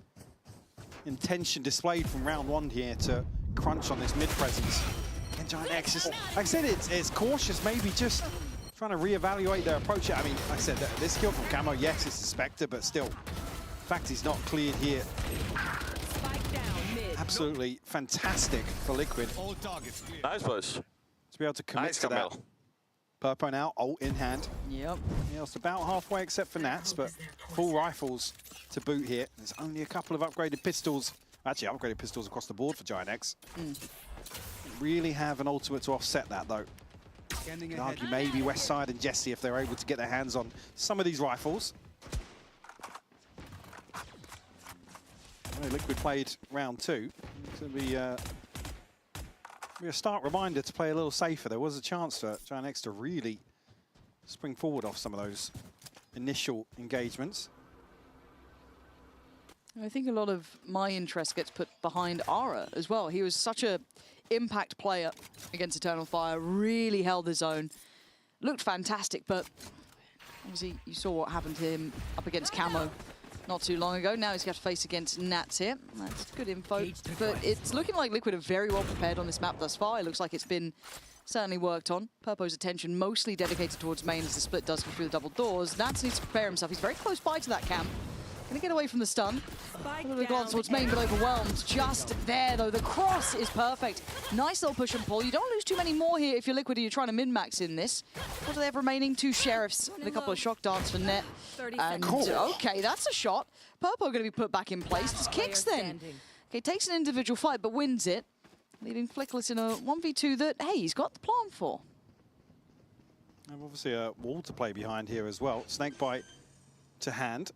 Speaker 15: intention displayed from round 1 here to crunch on this mid presence. And Giant X is, like I said, it's cautious, maybe just trying to reevaluate their approach. I mean, like I said, this kill from Camo, yes, it's a Spectre, but still, the fact he's not cleared here. Absolutely fantastic for Liquid.
Speaker 16: Nice push.
Speaker 15: To be able to commit to that. Purpo now, ult in hand.
Speaker 14: Yep.
Speaker 15: It's about halfway except for Nats, but full rifles to boot here. There's only a couple of upgraded pistols. Actually, upgraded pistols across the board for Giant X. Really have an ultimate to offset that, though. You can argue maybe Westside and Jesse if they're able to get their hands on some of these rifles. Liquid played round 2. It's going to be a stark reminder to play a little safer. There was a chance for Giant X to really spring forward off some of those initial engagements.
Speaker 14: I think a lot of my interest gets put behind Aura as well. He was such a impact player against Eternal Fire, really held his own. Looked fantastic, but obviously you saw what happened to him up against Camo not too long ago. Now he's got to face against Nats here. That's good info. But it's looking like Liquid are very well prepared on this map thus far. It looks like it's been certainly worked on. Purpo's attention mostly dedicated towards main as the split does come through the double doors. Nats needs to prepare himself. He's very close by to that camp. Gonna get away from the stun. A little bit glance towards main, but overwhelmed. Just there, though. The cross is perfect. Nice little push and pull. You don't lose too many more here if you're Liquid and you're trying to min-max in this. What do they have remaining? 2 Sheriffs and a couple of shock darts for net. And okay, that's a shot. Purpo gonna be put back in place. Just kicks then. Okay, takes an individual fight, but wins it. Leaving Flickless in a 1v2 that, hey, he's got the plan for.
Speaker 15: And obviously a wall to play behind here as well. Snakebite to hand.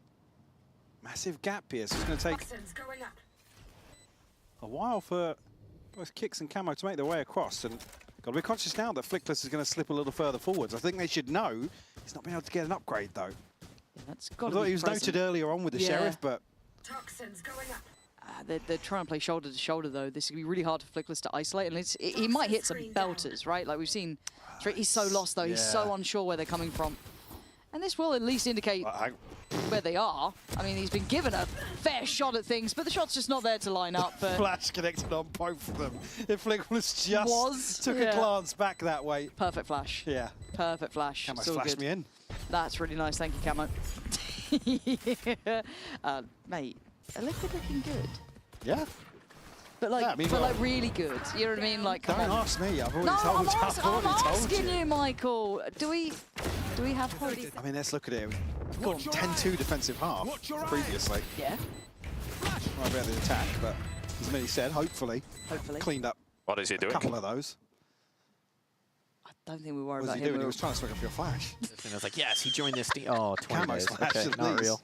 Speaker 15: Massive gap here, so it's going to take a while for both Kicks and Camo to make their way across. And got to be conscious now that Flickless is going to slip a little further forwards. I think they should know he's not been able to get an upgrade, though.
Speaker 14: Yeah, that's got
Speaker 15: to be he was noted earlier on with the Sheriff, but...
Speaker 14: Toxins going up. They're trying to play shoulder to shoulder, though. This is going to be really hard for Flickless to isolate. And he might hit some belters, right? Like we've seen. He's so lost, though. Yeah. He's so unsure where they're coming from. And this will at least indicate where they are. I mean, he's been given a fair shot at things, but the shot's just not there to line up. But
Speaker 15: Flash connected on both of them. If Flickless just took a glance back that way.
Speaker 14: Perfect flash.
Speaker 15: Yeah.
Speaker 14: Perfect flash.
Speaker 15: Camo's flashed me in.
Speaker 14: That's really nice. Thank you, Camo. Mate, a Liquid looking good.
Speaker 15: Yeah.
Speaker 14: But like, like really good. You know what I mean? Like, come
Speaker 15: don't
Speaker 14: on.
Speaker 15: ask me. I've already told you.
Speaker 14: I'm asking you, Michael. Do we have?
Speaker 15: I mean, let's look at it. We've got 10-2 defensive half previously.
Speaker 14: Yeah.
Speaker 15: Right about the attack, but as Millie said, hopefully cleaned up.
Speaker 16: What is he doing?
Speaker 15: A couple of those.
Speaker 14: I don't think we worry about
Speaker 15: him. What was he doing? He was trying to swing up your flash.
Speaker 10: I was like, yes, he joined this team. Oh, 20 days.
Speaker 15: Flash
Speaker 10: Okay, not real.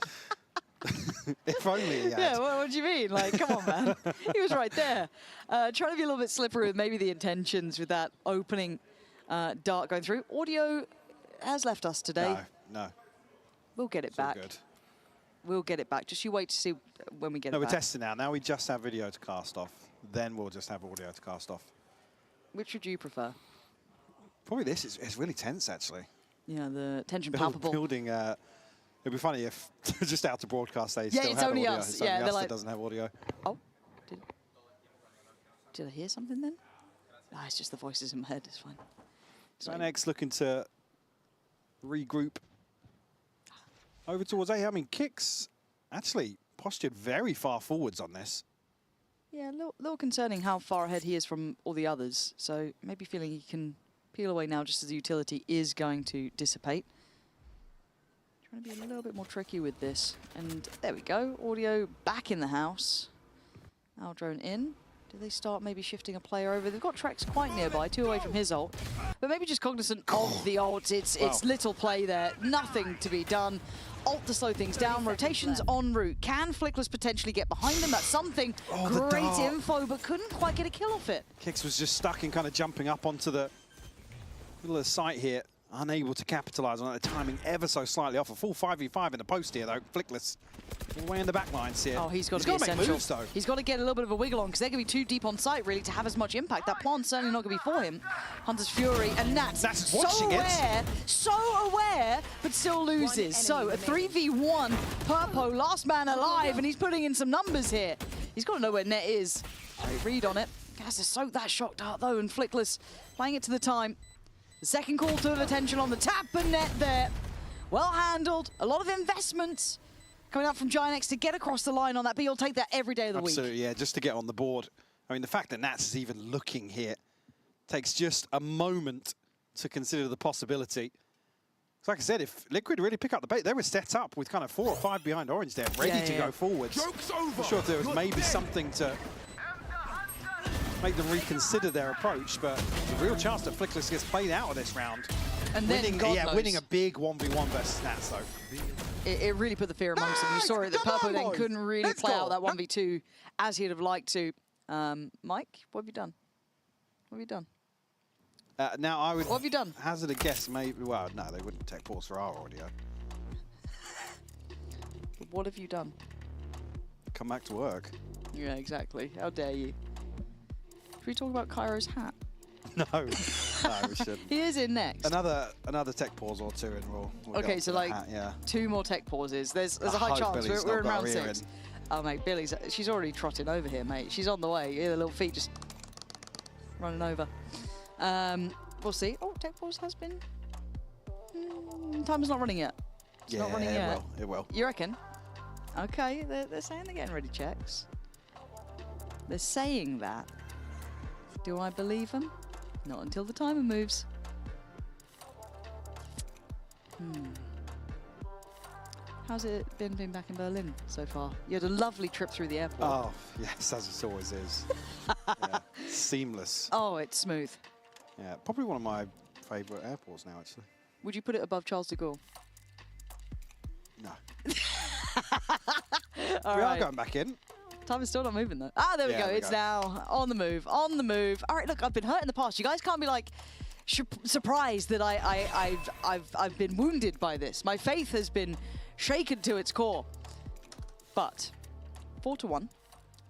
Speaker 15: If only he had.
Speaker 14: Yeah, what do you mean? Like, come on, man. He was right there. Trying to be a little bit slippery with maybe the intentions with that opening dart going through. Audio has left us today.
Speaker 15: No.
Speaker 14: We'll get it back.
Speaker 15: Good.
Speaker 14: We'll get it back. Just you wait to see when we get it back.
Speaker 15: No, we're testing now. Now we just have video to cast off. Then we'll just have audio to cast off.
Speaker 14: Which would you prefer?
Speaker 15: Probably this. It's really tense, actually.
Speaker 14: Yeah, the tension palpable.
Speaker 15: Building... It'd be funny if just out to broadcast they
Speaker 14: yeah,
Speaker 15: still
Speaker 14: it's
Speaker 15: had
Speaker 14: only
Speaker 15: audio.
Speaker 14: us.
Speaker 15: It's
Speaker 14: yeah,
Speaker 15: only us
Speaker 14: like,
Speaker 15: that doesn't have audio.
Speaker 14: Oh, did I hear something then? No, it's just the voices in my head. It's fine.
Speaker 15: Zynex looking to regroup over towards A. I mean, Kicks actually postured very far forwards on this.
Speaker 14: Yeah, a little concerning how far ahead he is from all the others. So maybe feeling he can peel away now just as the utility is going to dissipate. Trying to be a little bit more tricky with this. And there we go. Audio back in the house. Now drone in. Do they start maybe shifting a player over? They've got Trex quite nearby, 2 away from his ult. But maybe just cognizant of the ult. It's little play there. Nothing to be done. Ult to slow things down. Rotations en route. Can Flickless potentially get behind them? That's something. Great info, but couldn't quite get a kill off it.
Speaker 15: Kicks was just stuck in kind of jumping up onto the middle of the site here. Unable to capitalize on that. The timing ever so slightly off. A full 5v5 in the post here, though. Flickless all the way in the back lines here.
Speaker 14: Oh, he's got to be essential.
Speaker 15: Make moves, though.
Speaker 14: He's got to get a little bit of a wiggle on because they're going to be too deep on site, really, to have as much impact. That plant's certainly not going to be for him. Hunter's Fury and Nats so aware, but still loses. So a 3v1. Purpo, last man alive, and he's putting in some numbers here. He's got to know where Net is. Great read on it. Has to soak that shock dart, though, and Flickless playing it to the time. The second call to attention on the tap and Net there. Well handled. A lot of investments coming up from Ginex to get across the line on that, but you'll take that every day of the week.
Speaker 15: Absolutely, yeah, just to get on the board. I mean, the fact that Nats is even looking here takes just a moment to consider the possibility. Like I said, if Liquid really pick up the bait, they were set up with kind of 4 or 5 behind Orange there, ready to go forwards. I'm sure if there was maybe something to make them reconsider their approach, but the real chance that Flickless gets played out of this round.
Speaker 14: And then
Speaker 15: winning a big 1v1 versus Nats, though.
Speaker 14: It really put the fear amongst them. You saw it, that Purpo then couldn't really play out that 1v2 as he'd have liked to. Mike, what have you done? What have you done?
Speaker 15: Now, I would
Speaker 14: what have you done?
Speaker 15: hazard a guess, maybe. Well, no, they wouldn't take pause for our audio.
Speaker 14: What have you done?
Speaker 15: Come back to work.
Speaker 14: Yeah, exactly. How dare you? Should we talk about Cairo's hat?
Speaker 15: No, we shouldn't.
Speaker 14: He is in next.
Speaker 15: Another tech pause or two, and we'll
Speaker 14: okay, so like
Speaker 15: hat,
Speaker 14: 2 more tech pauses. There's a high chance we're in round 6. Oh mate, she's already trotting over here, mate. She's on the way. You hear the little feet just running over. we'll see. Oh, tech pause has been. Time is not running yet. It's not running yet.
Speaker 15: It will.
Speaker 14: You reckon? Okay, they're saying they're getting ready checks. They're saying that. Do I believe them? Not until the timer moves. How's it been being back in Berlin so far? You had a lovely trip through the airport.
Speaker 15: Oh, yes, as it always is. Yeah, seamless.
Speaker 14: Oh, it's smooth.
Speaker 15: Yeah, probably one of my favourite airports now, actually.
Speaker 14: Would you put it above Charles de Gaulle?
Speaker 15: No.
Speaker 14: All
Speaker 15: we
Speaker 14: right.
Speaker 15: are going back in.
Speaker 14: Time is still not moving though. Ah, there we go. It's now on the move. On the move. All right, look, I've been hurt in the past. You guys can't be like surprised that I've been wounded by this. My faith has been shaken to its core. But 4-1.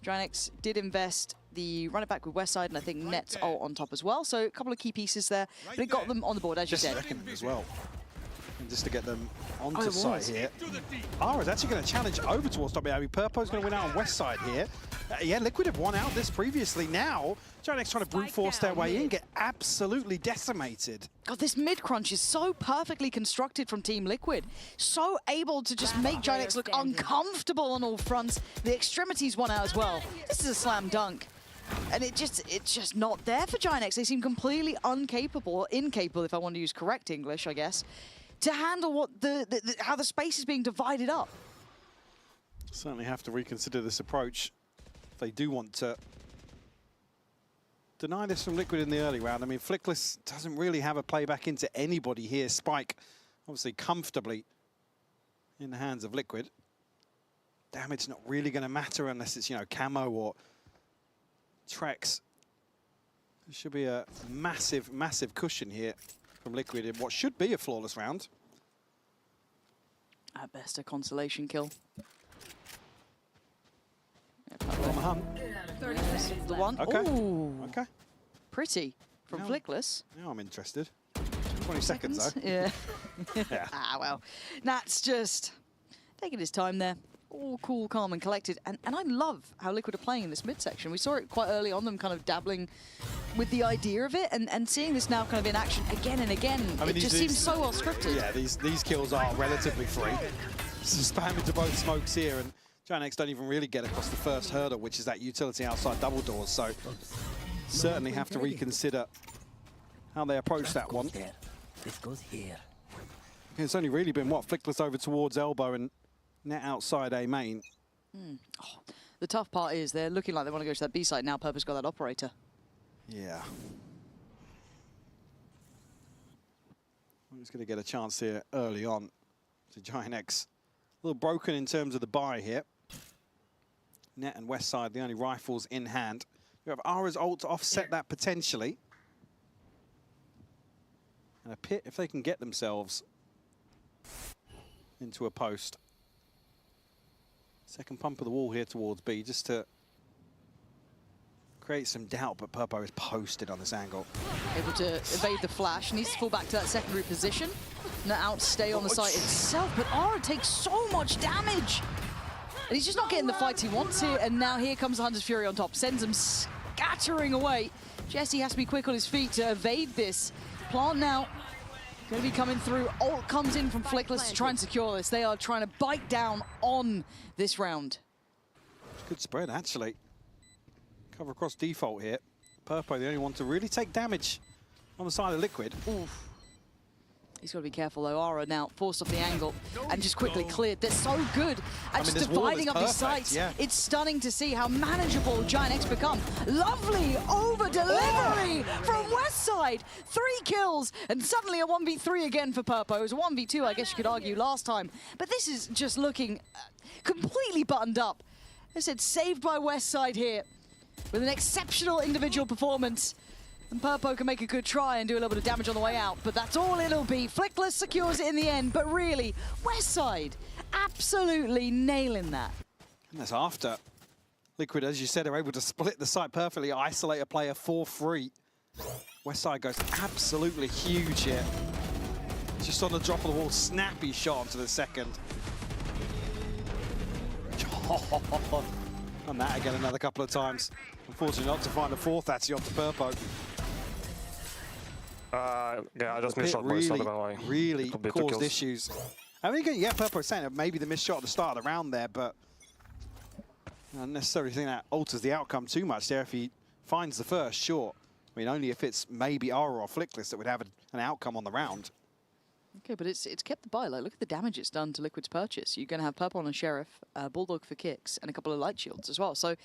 Speaker 14: Giant did invest the run it back with Westside, and I think Net's ult on top as well. So a couple of key pieces there, but it got them on the board, as you said.
Speaker 15: Second as well. And just to get them onto site here. Ara's actually going to challenge over towards top. I mean, Purpo's going to win out on West Side here. Yeah, Liquid have won out this previously. Now, Giant trying to brute force their way in, get absolutely decimated.
Speaker 14: God, this mid crunch is so perfectly constructed from Team Liquid. So able to just make Giant look uncomfortable on all fronts. The extremities won out as well. This is a slam dunk. And it's just not there for Giant. They seem completely incapable, if I want to use correct English, I guess, to handle what how the space is being divided up.
Speaker 15: Certainly have to reconsider this approach if they do want to deny this from Liquid in the early round. I mean, Flickless doesn't really have a playback into anybody here. Spike, obviously comfortably in the hands of Liquid. Damage not really going to matter unless it's, you know, camo or Trex. There should be a massive, massive cushion here from Liquid in what should be a flawless round.
Speaker 14: At best, a consolation kill.
Speaker 15: On the hunt.
Speaker 14: The one.
Speaker 15: Okay.
Speaker 14: Ooh.
Speaker 15: Okay.
Speaker 14: Pretty from
Speaker 15: Now-
Speaker 14: Flickless.
Speaker 15: Now I'm interested. 20 seconds though.
Speaker 14: Yeah.
Speaker 15: Yeah.
Speaker 14: Ah, well. Nat's just taking his time there. All cool, calm, and collected. And I love how Liquid are playing in this midsection. We saw it quite early on, them kind of dabbling with the idea of it, and seeing this now kind of in action again and again.
Speaker 15: I mean,
Speaker 14: it just seems so well scripted.
Speaker 15: Yeah, these kills are relatively free. So spam into both smokes here, and Giant don't even really get across the first hurdle, which is that utility outside double doors. So certainly have to reconsider how they approach that one.
Speaker 17: This goes here.
Speaker 15: It's only really been, what, Flickless over towards elbow and Net outside A main.
Speaker 14: Oh, the tough part is they're looking like they want to go to that B side now. Purpose got that operator.
Speaker 15: Yeah. I'm just going to get a chance here early on to Giant X. A little broken in terms of the buy here. Net and West Side, the only rifles in hand. You have Ara's ult to offset that potentially. And a pit if they can get themselves into a post. Second pump of the wall here towards B, just to create some doubt, but Purpo is posted on this angle.
Speaker 14: Able to evade the flash, needs to fall back to that secondary position. Not outstay on the site itself, but Ara takes so much damage. And he's just not getting the fights he wants here, and now here comes the Hunter's Fury on top. Sends him scattering away. Jesse has to be quick on his feet to evade this. Plant now going to be coming through. Ult comes in from Flickless to try and secure this. They are trying to bite down on this round.
Speaker 15: Good spread, actually. Cover across default here. Purpo, the only one to really take damage on the side of Liquid.
Speaker 14: Oof. He's got to be careful though. Ara now forced off the angle and just quickly cleared. They're so good at just dividing up these sites.
Speaker 15: Yeah.
Speaker 14: It's stunning to see how manageable Giant X become. Lovely over delivery from Westside. 3 kills and suddenly a 1v3 again for Purpo. It was a 1v2, I guess you could argue, last time. But this is just looking completely buttoned up. As I said, saved by Westside here with an exceptional individual performance. And Purpo can make a good try and do a little bit of damage on the way out, but that's all it'll be. Flickless secures it in the end, but really, Westside absolutely nailing that.
Speaker 15: And that's after Liquid, as you said, are able to split the site perfectly, isolate a player for free. Westside goes absolutely huge here. Just on the drop of the wall, snappy shot onto the second. On that again another couple of times. Unfortunately not to find a fourth, actually, off to Purpo.
Speaker 16: Yeah, I just
Speaker 15: The
Speaker 16: missed
Speaker 15: pit
Speaker 16: shot, boys. Not gonna lie.
Speaker 15: really
Speaker 16: Could be two
Speaker 15: caused
Speaker 16: kills.
Speaker 15: issues. I mean, yeah, Purple was saying that maybe the missed shot at the start of the round there, but I don't necessarily think that alters the outcome too much there. If he finds the first, sure. I mean, only if it's maybe Aura or Flickless that would have an outcome on the round.
Speaker 14: Okay, but it's kept the buy. Like, look at the damage it's done to Liquid's purchase. You're going to have Purple on a Sheriff, Bulldog for kicks, and a couple of light shields as well. So,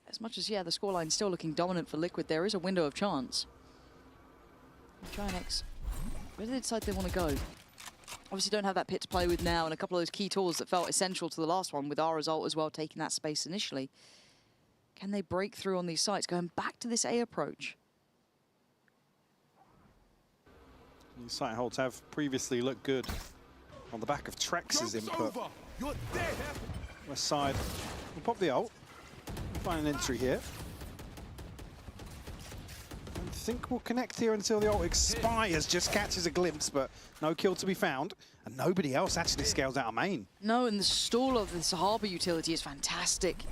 Speaker 14: as much as, yeah, the scoreline's still looking dominant for Liquid, there is a window of chance. Giant where do they decide they want to go? Obviously don't have that pit to play with now, and a couple of those key tools that felt essential to the last one, with Aura's ult as well, taking that space initially. Can they break through on these sites, going back to this A approach?
Speaker 15: These site holds have previously looked good on the back of Trex's input. West side will pop the ult. Find an entry here. I think we'll connect here until the ult expires. Just catches a glimpse, but no kill to be found. And nobody else actually scales out a main.
Speaker 14: No, and the stall of this Harbor utility is fantastic.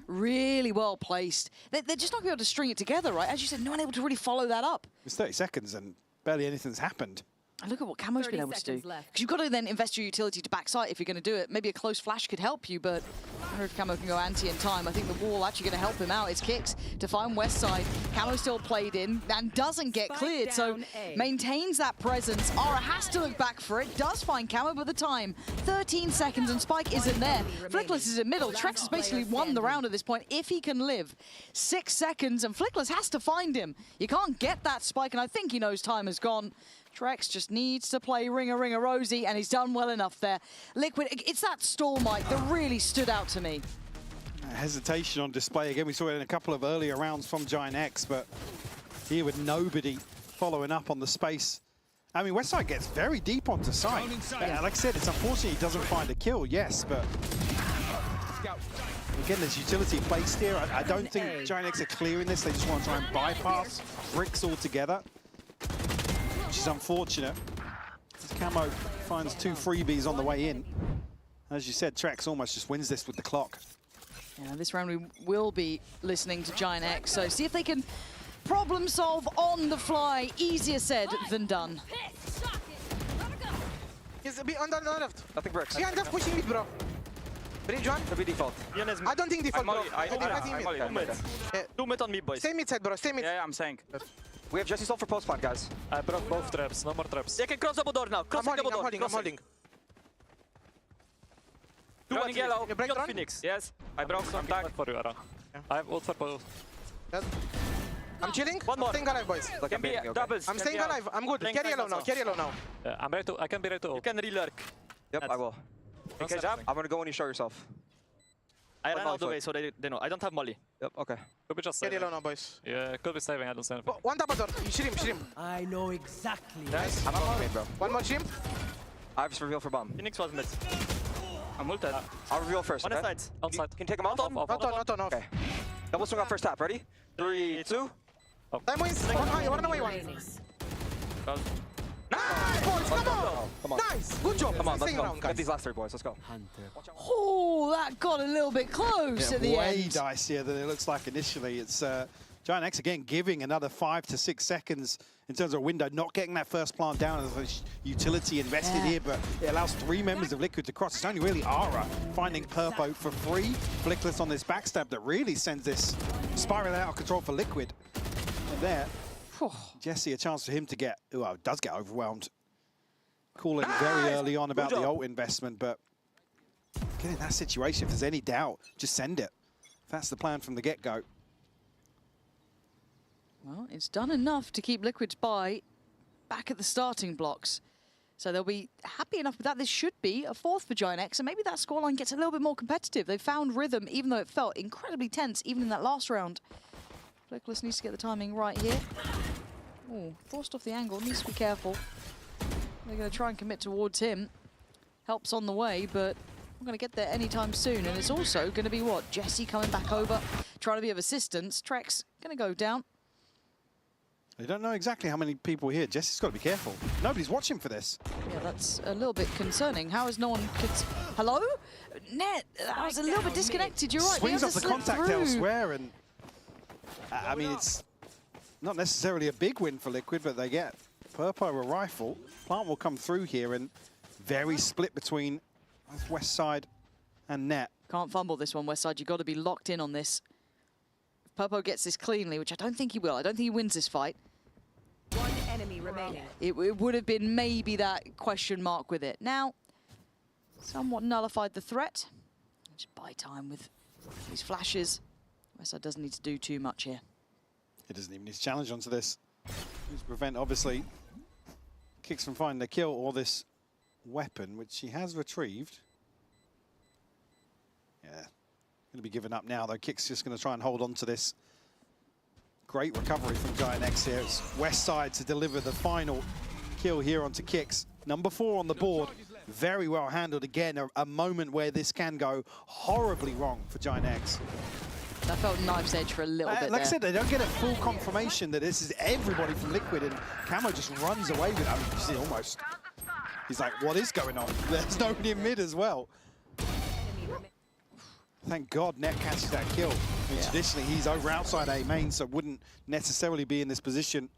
Speaker 14: Really well placed. They're just not going to be able to string it together, right? As you said, no one able to really follow that up.
Speaker 15: It's 30 seconds and barely anything's happened.
Speaker 14: And look at what Camo's been able to do. Because you've got to then invest your utility to backside if you're going to do it. Maybe a close flash could help you, but I don't know if Camo can go anti in time. I think the wall actually going to help him out. It's kicks to find West side. Camo still played in and doesn't get cleared, so maintains that presence. Aura has to look back for it. Does find Camo, but the time, 13 seconds, and Spike isn't there. Flickless is in middle. Trex has basically won the round at this point if he can live. 6 seconds, and Flickless has to find him. You can't get that Spike, and I think he knows time has gone. Trex just needs to play Ringer Ringer Rosie, and he's done well enough there. Liquid, it's that stall, Mike, that really stood out to me.
Speaker 15: Hesitation on display again. We saw it in a couple of earlier rounds from Giant X, but here with nobody following up on the space. I mean, Westside gets very deep onto site. Like I said, it's unfortunate he doesn't find a kill, yes, but again, there's utility placed here. I don't think Giant X are clearing this. They just want to try and bypass bricks altogether, which is unfortunate. As Camo finds 2 freebies on the way in. As you said, Trex almost just wins this with the clock.
Speaker 14: Yeah, this round we will be listening to Giant X, so see if they can problem solve on the fly. Easier said than done.
Speaker 17: He's on the left.
Speaker 16: Nothing breaks.
Speaker 17: Yeah, just pushing mid, bro. Bridge one.
Speaker 16: Maybe default.
Speaker 17: I don't think default, bro. I think mid.
Speaker 16: 2 mid on me, boys.
Speaker 17: Stay mid side, bro. Stay mid.
Speaker 16: Yeah, I'm saying. We have Jesse Sol for post plant, guys. I broke both traps. No more traps. They can cross double door now. Cross double door.
Speaker 17: I'm holding.
Speaker 16: Running yellow. Beyond Phoenix. Yes. I broke some tag for you, Ara. I have ult for both.
Speaker 17: I'm chilling.
Speaker 16: One more.
Speaker 17: I'm staying alive, boys.
Speaker 16: Can be doubles.
Speaker 17: I'm staying alive. I'm good. Carry yellow now. Carry yellow now.
Speaker 16: I'm ready to. I can be ready to. You can re-lurk.
Speaker 18: Yep, I will.
Speaker 16: Okay, jab.
Speaker 18: I'm gonna go when you show yourself.
Speaker 16: I ran out the way so they know. I don't have molly.
Speaker 18: Yep, okay.
Speaker 16: Could be just
Speaker 17: Carry
Speaker 16: saving.
Speaker 17: yellow now, boys.
Speaker 16: Yeah, could be saving. I don't say anything.
Speaker 17: One double door. You shoot him.
Speaker 19: I know exactly.
Speaker 17: Nice.
Speaker 18: I'm not mid, bro.
Speaker 17: One more shrimp.
Speaker 18: I have reveal for bomb.
Speaker 16: Phoenix was mid. I'm ulted.
Speaker 18: I'll reveal first,
Speaker 16: On
Speaker 18: okay?
Speaker 16: the sides. Outside.
Speaker 18: Can you take him off?
Speaker 17: Not on.
Speaker 18: Okay. Double swing on first tap. Ready? 3, 2.
Speaker 17: Time wins. One away one. Nice, boys. Come on. Nice. Good job.
Speaker 18: Come on, let's
Speaker 17: Staying
Speaker 18: go.
Speaker 17: around,
Speaker 18: Get
Speaker 17: guys.
Speaker 18: these last 3, boys. Let's go.
Speaker 14: Oh, that got a little bit close at the
Speaker 15: way
Speaker 14: end.
Speaker 15: dicier than it looks like initially. It's Giant X again giving another 5 to 6 seconds in terms of window, not getting that first plant down as a utility invested here, but it allows 3 members of Liquid to cross. It's only really Aura finding Purpo for free. Flickless on this backstab that really sends this spiraling out of control for Liquid. And there, Jesse, a chance for him to get, well, does get overwhelmed. Calling very early on about the ult investment, but again, in that situation, if there's any doubt, just send it. That's the plan from the get-go.
Speaker 14: Well, it's done enough to keep Liquid's buy back at the starting blocks. So they'll be happy enough with that. This should be a 4th for Giant X, and maybe that scoreline gets a little bit more competitive. They found rhythm, even though it felt incredibly tense, even in that last round. Flickless needs to get the timing right here. Oh, forced off the angle, needs to be careful. They're going to try and commit towards him. Help's on the way, but I'm going to get there anytime soon. And it's also going to be what? Jesse coming back over, trying to be of assistance. Trex going to go down.
Speaker 15: They don't know exactly how many people here. Jesse's got to be careful. Nobody's watching for this.
Speaker 14: Yeah, that's a little bit concerning. How is no one... Hello? Net, that was a little bit disconnected. You're right.
Speaker 15: Swings off the contact elsewhere, and I mean, it's not necessarily a big win for Liquid, but they get Purpo a rifle. Plant will come through here and very split between West Side and Net.
Speaker 14: Can't fumble this one, West Side. You've got to be locked in on this. If Purpo gets this cleanly, which I don't think he will. I don't think he wins this fight.
Speaker 19: One enemy remaining.
Speaker 14: It would have been maybe that question mark with it. Now, somewhat nullified the threat. Just buy time with these flashes. West Side doesn't need to do too much here.
Speaker 15: He doesn't even need to challenge onto this. Just prevent, obviously, Kicks from finding a kill or this weapon, which he has retrieved. Yeah, going to be given up now, though. Kicks just going to try and hold on to this. Great recovery from Giant X here. It's West Side to deliver the final kill here onto Kicks. Number 4 on the board. Very well handled again. A moment where this can go horribly wrong for Giant X.
Speaker 14: That felt knife's edge for a little bit
Speaker 15: Like
Speaker 14: there.
Speaker 15: I said, they don't get a full confirmation that this is everybody from Liquid, and Camo just runs away with it. I mean, you see almost. He's like, what is going on? There's nobody in mid as well. Thank God Net catches that kill. I mean, traditionally, he's over outside A main, so wouldn't necessarily be in this position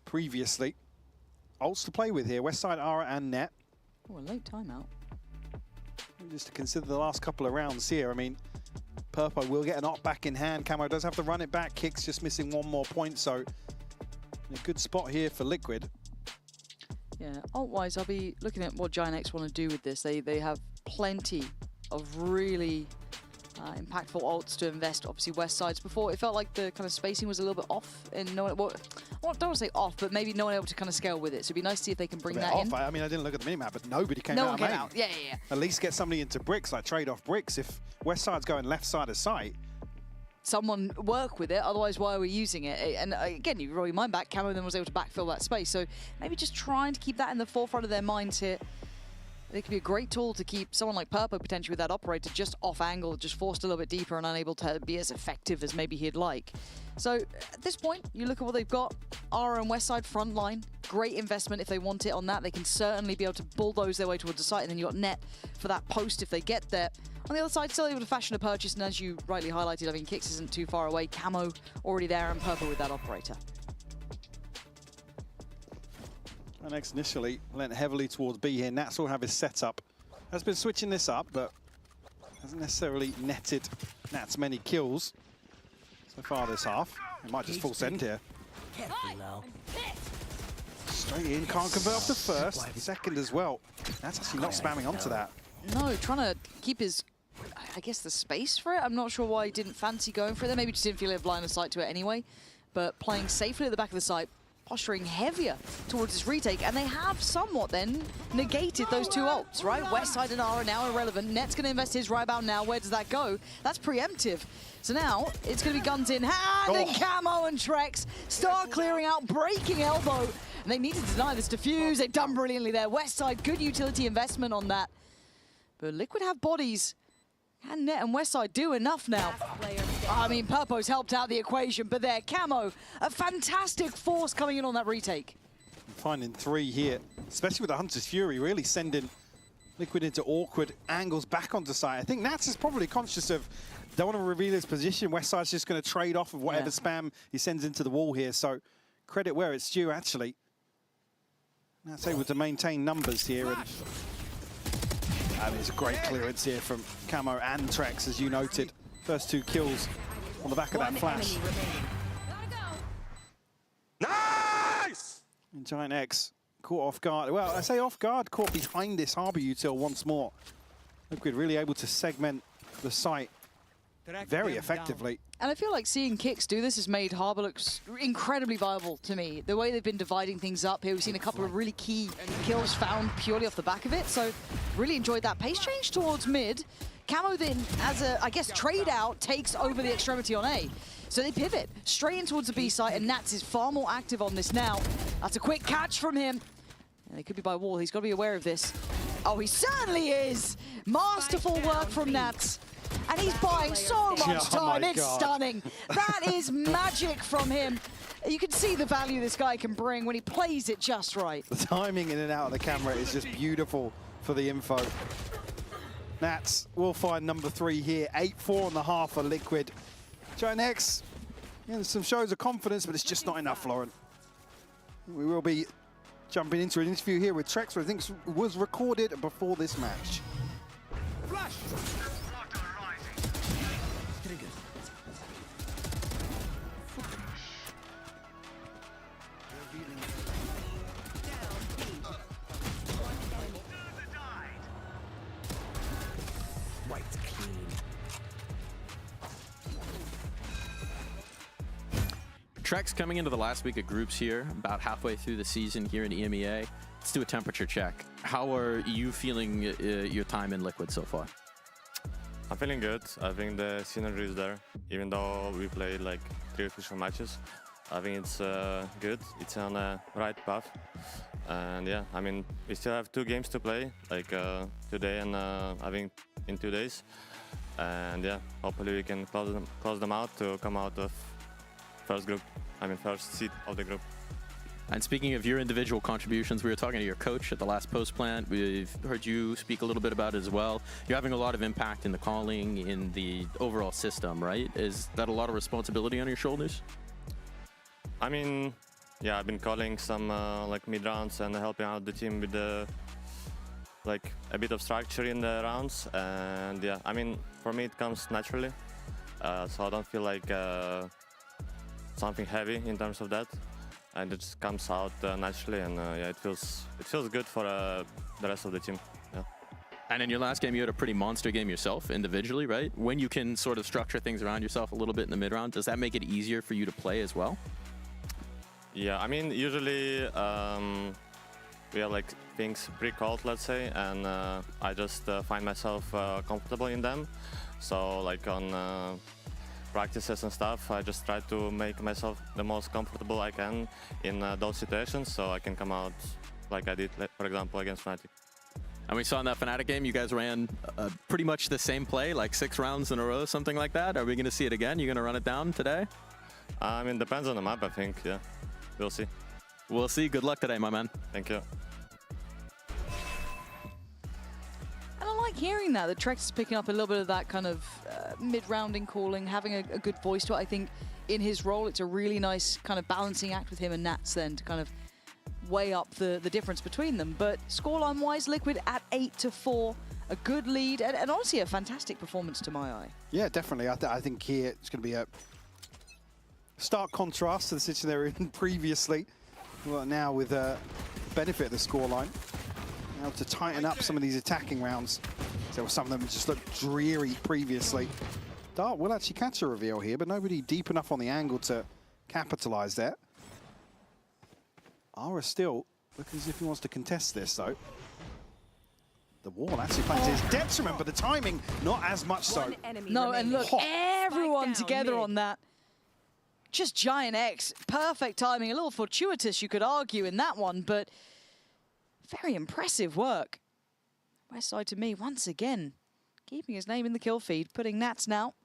Speaker 15: previously. Ults to play with here. Westside, Ara, and Net.
Speaker 14: Oh, a late timeout.
Speaker 15: Just to consider the last couple of rounds here. I mean, Purpo will get an op back in hand. Camo does have to run it back. Kicks just missing one more point, so a good spot here for Liquid.
Speaker 14: Yeah, ult-wise, I'll be looking at what Giant X want to do with this. They have plenty of really impactful ults to invest. Obviously, West Side's before. It felt like the kind of spacing was a little bit off, and no one, well, I don't want to say off, but maybe no one able to kind of scale with it. So it'd be nice to see if they can bring that in.
Speaker 15: I mean, I didn't look at the minimap, but nobody came
Speaker 14: No
Speaker 15: out
Speaker 14: one
Speaker 15: of
Speaker 14: came
Speaker 15: main.
Speaker 14: out. Yeah, yeah, yeah.
Speaker 15: At least get somebody into bricks, like trade off bricks. If West Side's going left side of sight,
Speaker 14: someone work with it, otherwise why are we using it? And again, you roll your mind back, Camo then was able to backfill that space. So maybe just trying to keep that in the forefront of their minds here. It could be a great tool to keep someone like Purpo potentially with that operator just off angle, just forced a little bit deeper and unable to be as effective as maybe he'd like. So at this point, you look at what they've got. Ara and Westside front line, great investment if they want it on that. They can certainly be able to bulldoze their way towards the site, and then you've got Net for that post if they get there. On the other side, still able to fashion a purchase, and as you rightly highlighted, I mean, Kicks isn't too far away. Camo already there, and Purpo with that operator.
Speaker 15: and X initially lent heavily towards B here. Nats will have his setup. Has been switching this up, but hasn't necessarily netted Nats many kills so far this half. He might just full send here.
Speaker 19: Careful now.
Speaker 15: Straight in, can't convert off the first, second as well. That's actually not spamming onto that.
Speaker 14: No, trying to keep his, I guess, the space for it. I'm not sure why he didn't fancy going for it there. Maybe just didn't feel it line of sight to it anyway. But playing safely at the back of the site, posturing heavier towards his retake, and they have somewhat then negated those two ults, right? Westside and Ara now irrelevant. Net's going to invest his rebound now. Where does that go? That's preemptive. So now it's going to be guns in hand, and Camo and Trex start clearing out, breaking elbow. And they need to deny this defuse. They've done brilliantly there. Westside, good utility investment on that. But Liquid have bodies. And Net and Westside do enough now. I mean, Purpo's helped out the equation, but there, Camo, a fantastic force coming in on that retake.
Speaker 15: Finding three here, especially with the Hunter's Fury, really sending Liquid into awkward angles back onto site. I think Nats is probably conscious of, don't want to reveal his position. Westside's just going to trade off of whatever spam he sends into the wall here. So credit where it's due, actually. Nats able to maintain numbers here. And it's a great clearance here from Camo and Trex, as you noted. First two kills on the back of that flash.
Speaker 17: Nice!
Speaker 15: And Giant X caught off guard. Well, I say off guard, caught behind this Harbor Util once more. Liquid really able to segment the site very effectively.
Speaker 14: And I feel like seeing Kicks do this has made Harbor look incredibly viable to me. The way they've been dividing things up here, we've seen a couple of really key kills found purely off the back of it. So really enjoyed that pace change towards mid. Camo then, as a, I guess, trade out, takes over the extremity on A. So they pivot straight in towards the B site, and Nats is far more active on this now. That's a quick catch from him. And it could be by wall. He's got to be aware of this. Oh, he certainly is. Masterful work from Nats. And he's buying so much time. It's stunning. That is magic from him. You can see the value this guy can bring when he plays it just right.
Speaker 15: The timing in and out of the camera is just beautiful for the info. Nats will find number 3 here. 8-4 on the half for Liquid. Giant X Yeah, there's some shows of confidence, but it's just not enough, Lauren. We will be jumping into an interview here with Trex, who I think was recorded before this match.
Speaker 1: Flash!
Speaker 19: White's clean.
Speaker 10: Trex coming into the last week of groups here, about halfway through the season here in EMEA. Let's do a temperature check. How are you feeling your time in Liquid so far?
Speaker 20: I'm feeling good. I think the synergy is there. Even though we played like 3 official matches, I think it's good. It's on the right path. And yeah, I mean, we still have 2 games to play, like today and I think in 2 days. And yeah, hopefully we can close them out to come out of first seat of the group.
Speaker 10: And speaking of your individual contributions, we were talking to your coach at the last post plant. We've heard you speak a little bit about it as well. You're having a lot of impact in the calling, in the overall system, right? Is that a lot of responsibility on your shoulders?
Speaker 20: I mean, yeah, I've been calling some like mid rounds and helping out the team with the like a bit of structure in the rounds. And yeah, I mean, for me it comes naturally, so I don't feel like something heavy in terms of that, and it just comes out naturally, and yeah, it feels good for the rest of the team. Yeah.
Speaker 10: And in your last game, you had a pretty monster game yourself, individually, right? When you can sort of structure things around yourself a little bit in the mid round, does that make it easier for you to play as well?
Speaker 20: Yeah, I mean, usually we have like things pre-called, let's say, and I just find myself comfortable in them. So like on practices and stuff, I just try to make myself the most comfortable I can in those situations, so I can come out like I did, for example, against Fnatic.
Speaker 10: And we saw in that Fnatic game, you guys ran pretty much the same play, like 6 rounds in a row, something like that. Are we going to see it again? You're going to run it down today?
Speaker 20: I mean, depends on the map, I think, yeah. We'll see.
Speaker 10: We'll see. Good luck today, my man.
Speaker 20: Thank you.
Speaker 14: And I like hearing that Trex is picking up a little bit of that kind of mid-rounding calling, having a good voice to it. I think in his role, it's a really nice kind of balancing act with him and Nats then to kind of weigh up the difference between them. But scoreline-wise, Liquid at 8-4, a good lead, and honestly a fantastic performance to my eye.
Speaker 15: Yeah, definitely. I think here it's going to be a stark contrast to the situation they were in previously. Well, now with benefit of the scoreline. Now to tighten up some of these attacking rounds. So some of them just looked dreary previously. Dart will actually catch a reveal here, but nobody deep enough on the angle to capitalize that. Ara still looking as if he wants to contest this, though. The wall actually finds his detriment, but the timing not as much so.
Speaker 14: No, and look, everyone together on that. Just Giant X, perfect timing, a little fortuitous, you could argue, in that one, but very impressive work. Westside to me, once again, keeping his name in the kill feed, putting Nats now.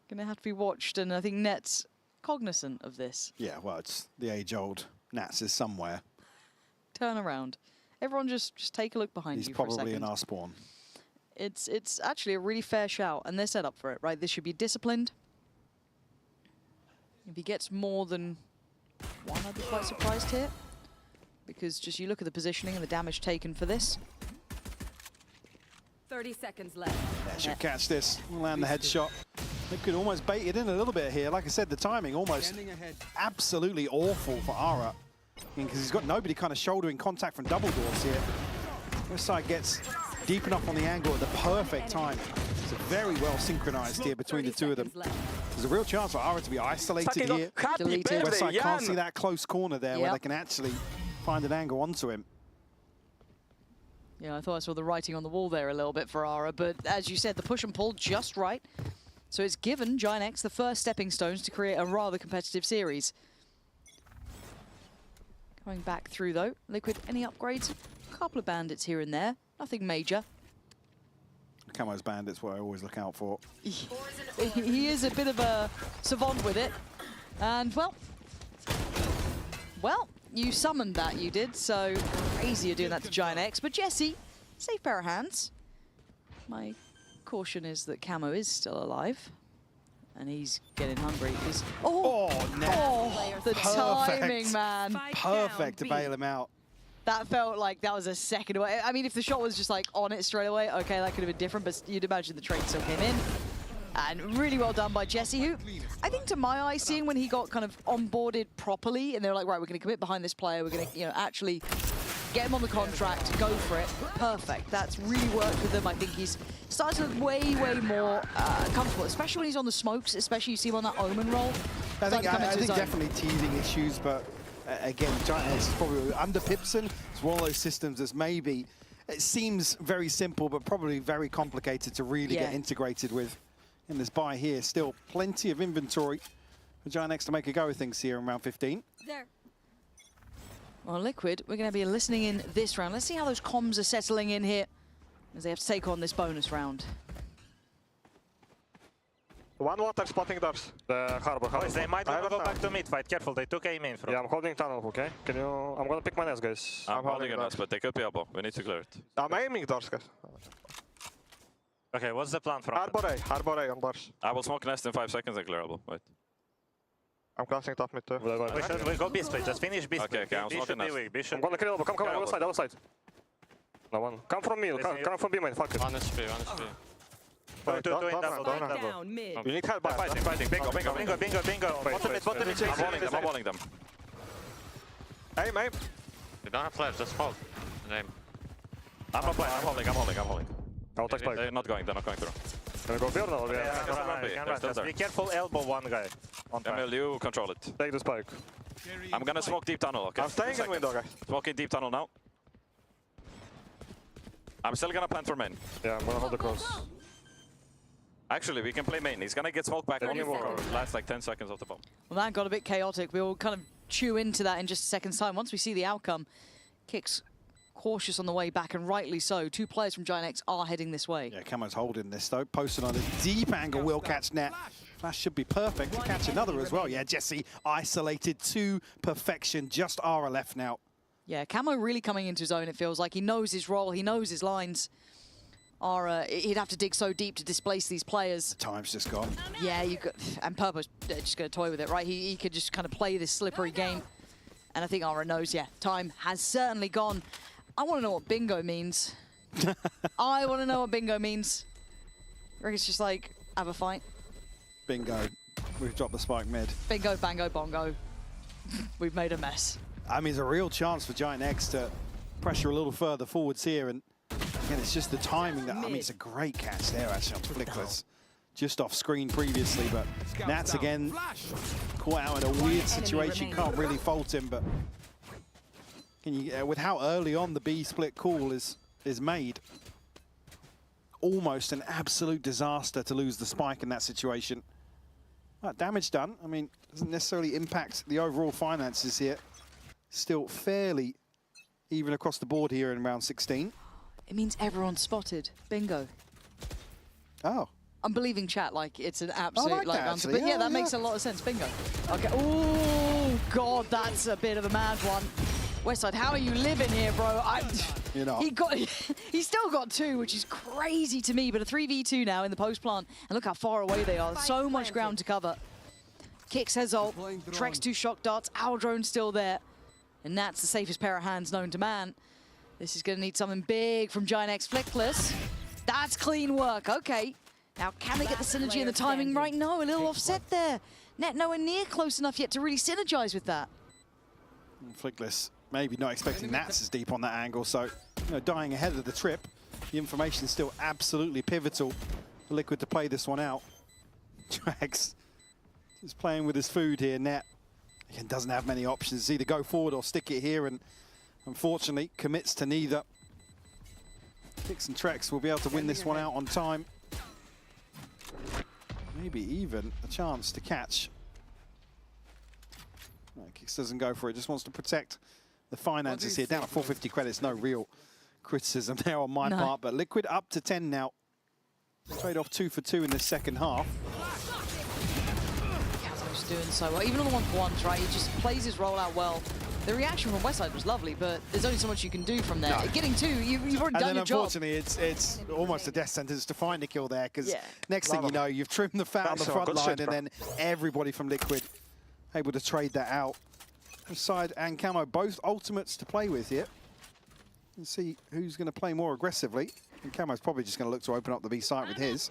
Speaker 14: Gonna have to be watched, and I think Net's cognizant of this.
Speaker 15: Yeah, well, it's the age-old Nats is somewhere.
Speaker 14: Turn around. Everyone just take a look behind you for a second.
Speaker 15: He's probably in our spawn.
Speaker 14: It's actually a really fair shout, and they're set up for it, right? This should be disciplined. If he gets more than one, I'd be quite surprised here. Because just you look at the positioning and the damage taken for this.
Speaker 19: 30 seconds left.
Speaker 15: Yeah, should catch this. Land the headshot. They could almost bait it in a little bit here. Like I said, the timing almost absolutely awful for Ara. Because he's got nobody kind of shouldering contact from double doors here. Westside gets deep enough on the angle at the perfect time. It's very well synchronized here between the two of them. There's a real chance for Ara to be isolated here. Westside can't see that close corner there where they can actually find an angle onto him.
Speaker 14: Yeah, I thought I saw the writing on the wall there a little bit for Ara, but as you said, the push and pull just right. So it's given Giant X the first stepping stones to create a rather competitive series. Going back through though, Liquid, any upgrades? A couple of bandits here and there, nothing major.
Speaker 15: Camo's bandits, what I always look out for.
Speaker 14: He is a bit of a savant with it. And well, you summoned that, you did, so crazy you're doing that to Giant X. But Jesse, safe pair of hands. My caution is that Camo is still alive. And he's getting hungry. The timing, man.
Speaker 15: Perfect to bail him out.
Speaker 14: That felt like that was a second away. I mean, if the shot was just like on it straight away, okay, that could have been different, but you'd imagine the trade still came in. And really well done by Jesse, who I think to my eye, seeing when he got kind of onboarded properly, and they were like, right, we're going to commit behind this player, we're going to, you know, actually get him on the contract, go for it. Perfect. That's really worked with him. I think he's started to look way, way more comfortable, especially when he's on the smokes, especially you see him on that Omen roll.
Speaker 15: I think definitely teething issues, but again, Giant X is probably under Pipson. It's one of those systems that's maybe, it seems very simple, but probably very complicated to really get integrated with. In this buy here, still plenty of inventory for Giant X to make a go of things here in round 15.
Speaker 14: There. Well, Liquid, we're going to be listening in this round. Let's see how those comms are settling in here as they have to take on this bonus round.
Speaker 17: One water spotting doors. The harbor.
Speaker 16: Boys, they might want to go back to mid fight. Careful, they took aim in from.
Speaker 17: Yeah, I'm holding tunnel, okay? Can you... I'm gonna pick my nest, guys.
Speaker 21: I'm holding a nest, but they could be elbow. We need to clear it.
Speaker 17: I'm aiming doors, guys.
Speaker 16: Okay, what's the plan from
Speaker 17: Harbor A on doors.
Speaker 21: I will smoke nest in 5 seconds and clear elbow. Wait.
Speaker 17: I'm crossing top mid too.
Speaker 16: We go B split, just finish B split.
Speaker 21: Okay, I'm smoking nest.
Speaker 17: I'm gonna kill elbow. Come, other side. No one. Come from me, come from B, man. Fuck it.
Speaker 21: One HP.
Speaker 17: Don't. You need help.
Speaker 21: Fighting. Bingo.
Speaker 16: Bottom mid.
Speaker 21: I'm walling them.
Speaker 17: Aim.
Speaker 21: You don't have flash, just hold. Aim. I'm not playing, I'm holding.
Speaker 17: I'll take spike.
Speaker 21: They're not going through.
Speaker 17: Gonna go Bjorn or
Speaker 16: Just be careful, elbow one guy.
Speaker 21: Emil, you control it.
Speaker 17: Take the spike.
Speaker 21: I'm gonna smoke deep tunnel, okay?
Speaker 17: I'm staying in window, guys.
Speaker 21: Smoking deep tunnel now. I'm still gonna plant for main.
Speaker 17: Yeah, I'm gonna hold the cross.
Speaker 21: Actually, we can play main. He's gonna get smoked back on you for last like 10 seconds of the bomb.
Speaker 14: Well, that got a bit chaotic. We'll kind of chew into that in just a second's time. Once we see the outcome, Kicks cautious on the way back, and rightly so. Two players from Giant X are heading this way.
Speaker 15: Yeah, Camo's holding this though. Posted on a deep angle, will catch net. Flash should be perfect to catch another as well. Yeah, Jesse isolated to perfection. Just Ara left now.
Speaker 14: Yeah, Camo really coming into his own, it feels like. He knows his role, he knows his lines. Ara, he'd have to dig so deep to displace these players.
Speaker 15: The time's just gone.
Speaker 14: Yeah, and Purpo's just going to toy with it, right? He could just kind of play this slippery game. And I think Ara knows, yeah, time has certainly gone. I want to know what bingo means. I want to know what bingo means. I think it's just like, have a fight.
Speaker 15: Bingo. We've dropped the spike mid.
Speaker 14: Bingo, bango, bongo. We've made a mess.
Speaker 15: I mean, it's a real chance for Giant X to pressure a little further forwards here. And again, it's just the timing that, I mean, it's a great catch there actually on Flickless. Just off screen previously, but Nats again caught out in a weird situation. Can't really fault him, but can you, with how early on the B split call is made, almost an absolute disaster to lose the spike in that situation. Damage done. I mean, doesn't necessarily impact the overall finances here. Still fairly even across the board here in round 16.
Speaker 14: It means everyone's spotted. Bingo.
Speaker 15: Oh.
Speaker 14: I'm believing chat like it's an absolute answer. But yeah, that makes a lot of sense. Bingo. Okay. Oh God, that's a bit of a mad one. Westside, how are you living here, bro?
Speaker 15: You know.
Speaker 14: He still got 2, which is crazy to me. But a 3v2 now in the post plant, and look how far away they are. So much ground to cover. Kicks has ult. Trex 2 shock darts. Our drone's still there, and that's the safest pair of hands known to man. This is going to need something big from Giant X Flickless. That's clean work. Okay. Now, can they get the synergy and the timing right? No, a little offset there. Net nowhere near close enough yet to really synergize with that.
Speaker 15: Flickless maybe not expecting Nats as deep on that angle, so dying ahead of the trip. The information is still absolutely pivotal for Liquid to play this one out. Drags is playing with his food here. Net again doesn't have many options. It's either go forward or stick it here, and unfortunately commits to neither. Kicks and Trex will be able to win this one out on time. Maybe even a chance to catch. No, Kicks doesn't go for it, just wants to protect the finances here. Down at 450 credits, no real criticism there on my part, but Liquid up to 10 now. Trade off 2 for 2 in the second half.
Speaker 14: Kazo's doing so well, even on the 1-for-1s, right? He just plays his role out well. The reaction from Westside was lovely, but there's only so much you can do from there.
Speaker 15: No.
Speaker 14: Getting 2, you've already done your job.
Speaker 15: Unfortunately, it's almost a death sentence to find a kill there, because
Speaker 14: Yeah.
Speaker 15: next thing you know, you've trimmed the fat on the front line, and then everybody from Liquid able to trade that out. Side and Camo, both ultimates to play with here. And see who's going to play more aggressively. And Camo's probably just going to look to open up the B site with his.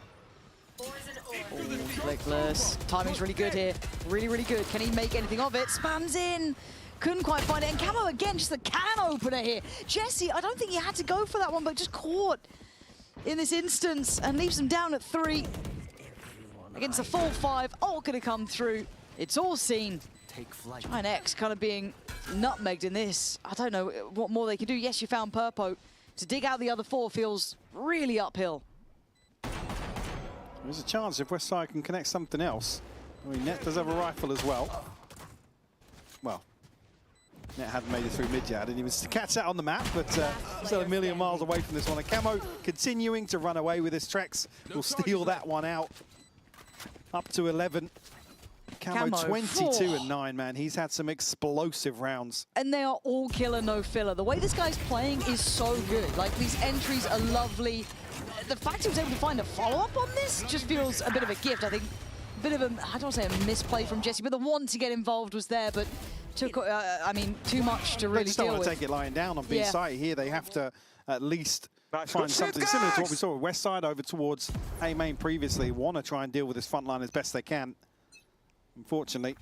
Speaker 14: Flickless. Timing's really good here. Really, really good. Can he make anything of it? Spams in. Couldn't quite find it. And Camo again, just the can opener here. Jesse, I don't think he had to go for that one, but just caught in this instance and leaves him down at 3. Against a full 5. All going to come through. It's all seen. Giant X kind of being nutmegged in this. I don't know what more they can do. Yes, you found Purpo. To dig out the other 4 feels really uphill.
Speaker 15: There's a chance if Westside can connect something else. I mean, Net does have a rifle as well. Well, Net hadn't made it through mid yet. Didn't even catch that on the map, but still a million miles away from this one. And Camo continuing to run away with this. Trex will steal that one out. Up to 11. Camo 22 and 9, man. He's had some explosive rounds.
Speaker 14: And they are all killer, no filler. The way this guy's playing is so good. Like, these entries are lovely. The fact he was able to find a follow-up on this just feels a bit of a gift. I think a bit of a, I don't want to say a misplay from Jesse, but the want to get involved was there, but took, I mean, too much to really deal with.
Speaker 15: They don't want to take it lying down on B site here. They have to at least find something similar to what we saw with Westside over towards A main previously. Want to try and deal with this front line as best they can. Unfortunately,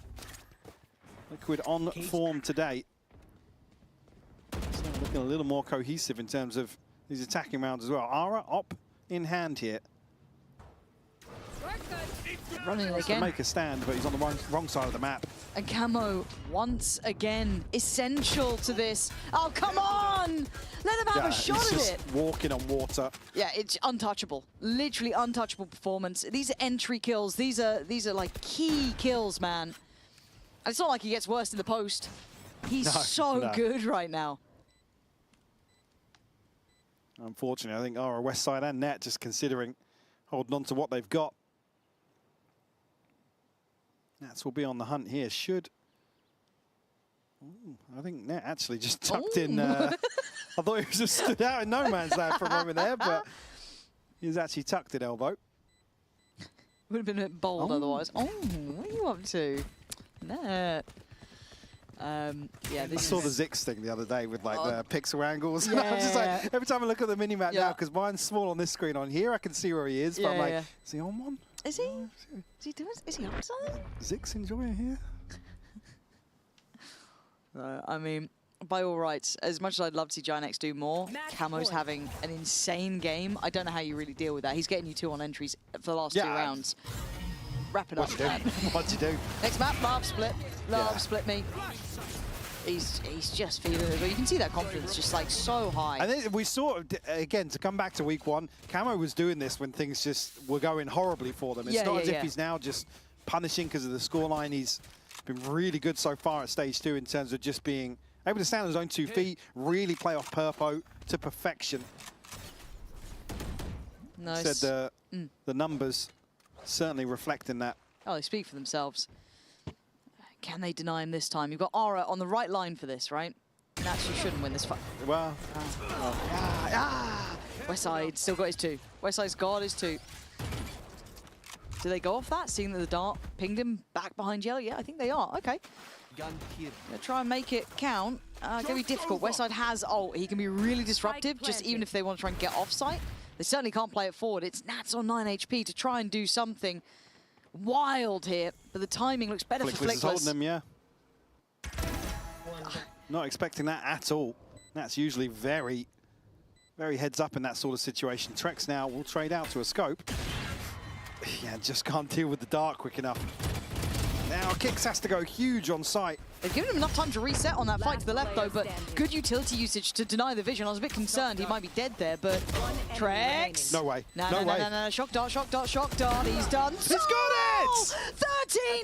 Speaker 15: Liquid on form today. So looking a little more cohesive in terms of these attacking rounds as well. Ara op in hand here.
Speaker 14: Running
Speaker 15: Wants to
Speaker 14: again.
Speaker 15: make a stand, but he's on the wrong side of the map.
Speaker 14: And Camo, once again, essential to this. Oh, come on! Let him have a shot
Speaker 15: he's
Speaker 14: at
Speaker 15: just
Speaker 14: it.
Speaker 15: walking on water.
Speaker 14: Yeah, it's untouchable. Literally untouchable performance. These are entry kills. These are like key kills, man. And it's not like he gets worse in the post. He's so good right now.
Speaker 15: Unfortunately, I think Ara Westside and Net just considering holding on to what they've got. Nats will be on the hunt here. Should. Ooh, I think Net actually just tucked in. I thought he was just stood out in no man's land for a moment there, but he was actually tucked in elbow.
Speaker 14: Would have been a bit bold otherwise. Oh, what are you up to? Net. Yeah,
Speaker 15: I saw the Zix thing the other day with like the pixel angles.
Speaker 14: Yeah,
Speaker 15: I'm just like, every time I look at the mini-map now, because mine's small on this screen, on here I can see where he is, but I'm like, is he on one?
Speaker 14: Is he? Is he doing? Is he up to something?
Speaker 15: Zix enjoying here?
Speaker 14: I mean, by all rights, as much as I'd love to see Giant X do more, Camo's having an insane game. I don't know how you really deal with that. He's getting you 2 on entries for the last 2 rounds. Wrap it up, man.
Speaker 15: What'd you do?
Speaker 14: Next map, Love Split. Love Split me. He's just feeling it. But you can see that confidence just like so high.
Speaker 15: I think we saw, again, to come back to week 1, Camo was doing this when things just were going horribly for them. It's not as if he's now just punishing because of the scoreline. He's been really good so far at stage 2 in terms of just being able to stand on his own 2 feet, really play off Purpo to perfection.
Speaker 14: Nice.
Speaker 15: Said the numbers certainly reflecting that.
Speaker 14: Oh, they speak for themselves. Can they deny him this time? You've got Ara on the right line for this, right? Naturally shouldn't win this fight.
Speaker 15: Well,
Speaker 14: Westside still got his 2. Westside's got his 2. Do they go off that? Seeing that the dart pinged him back behind yellow? Yeah, I think they are. Okay. Gonna try and make it count. Gonna be difficult. Westside has ult. He can be really disruptive, just even if they want to try and get off site. They certainly can't play it forward. It's Nats on 9 HP to try and do something wild here, but the timing looks better for Flickless.
Speaker 15: Is holding them, yeah. Not expecting that at all. That's usually very, very heads up in that sort of situation. Trex now will trade out to a scope. Yeah, just can't deal with the dart quick enough. Now Kicks has to go huge on site.
Speaker 14: They've given him enough time to reset on that fight to the left, though, but good utility usage to deny the vision. I was a bit concerned he might be dead there, but Trex.
Speaker 15: No way.
Speaker 14: No,
Speaker 15: no way.
Speaker 14: No. Shock dart, shock dart, shock dart. He's done.
Speaker 15: He's got it!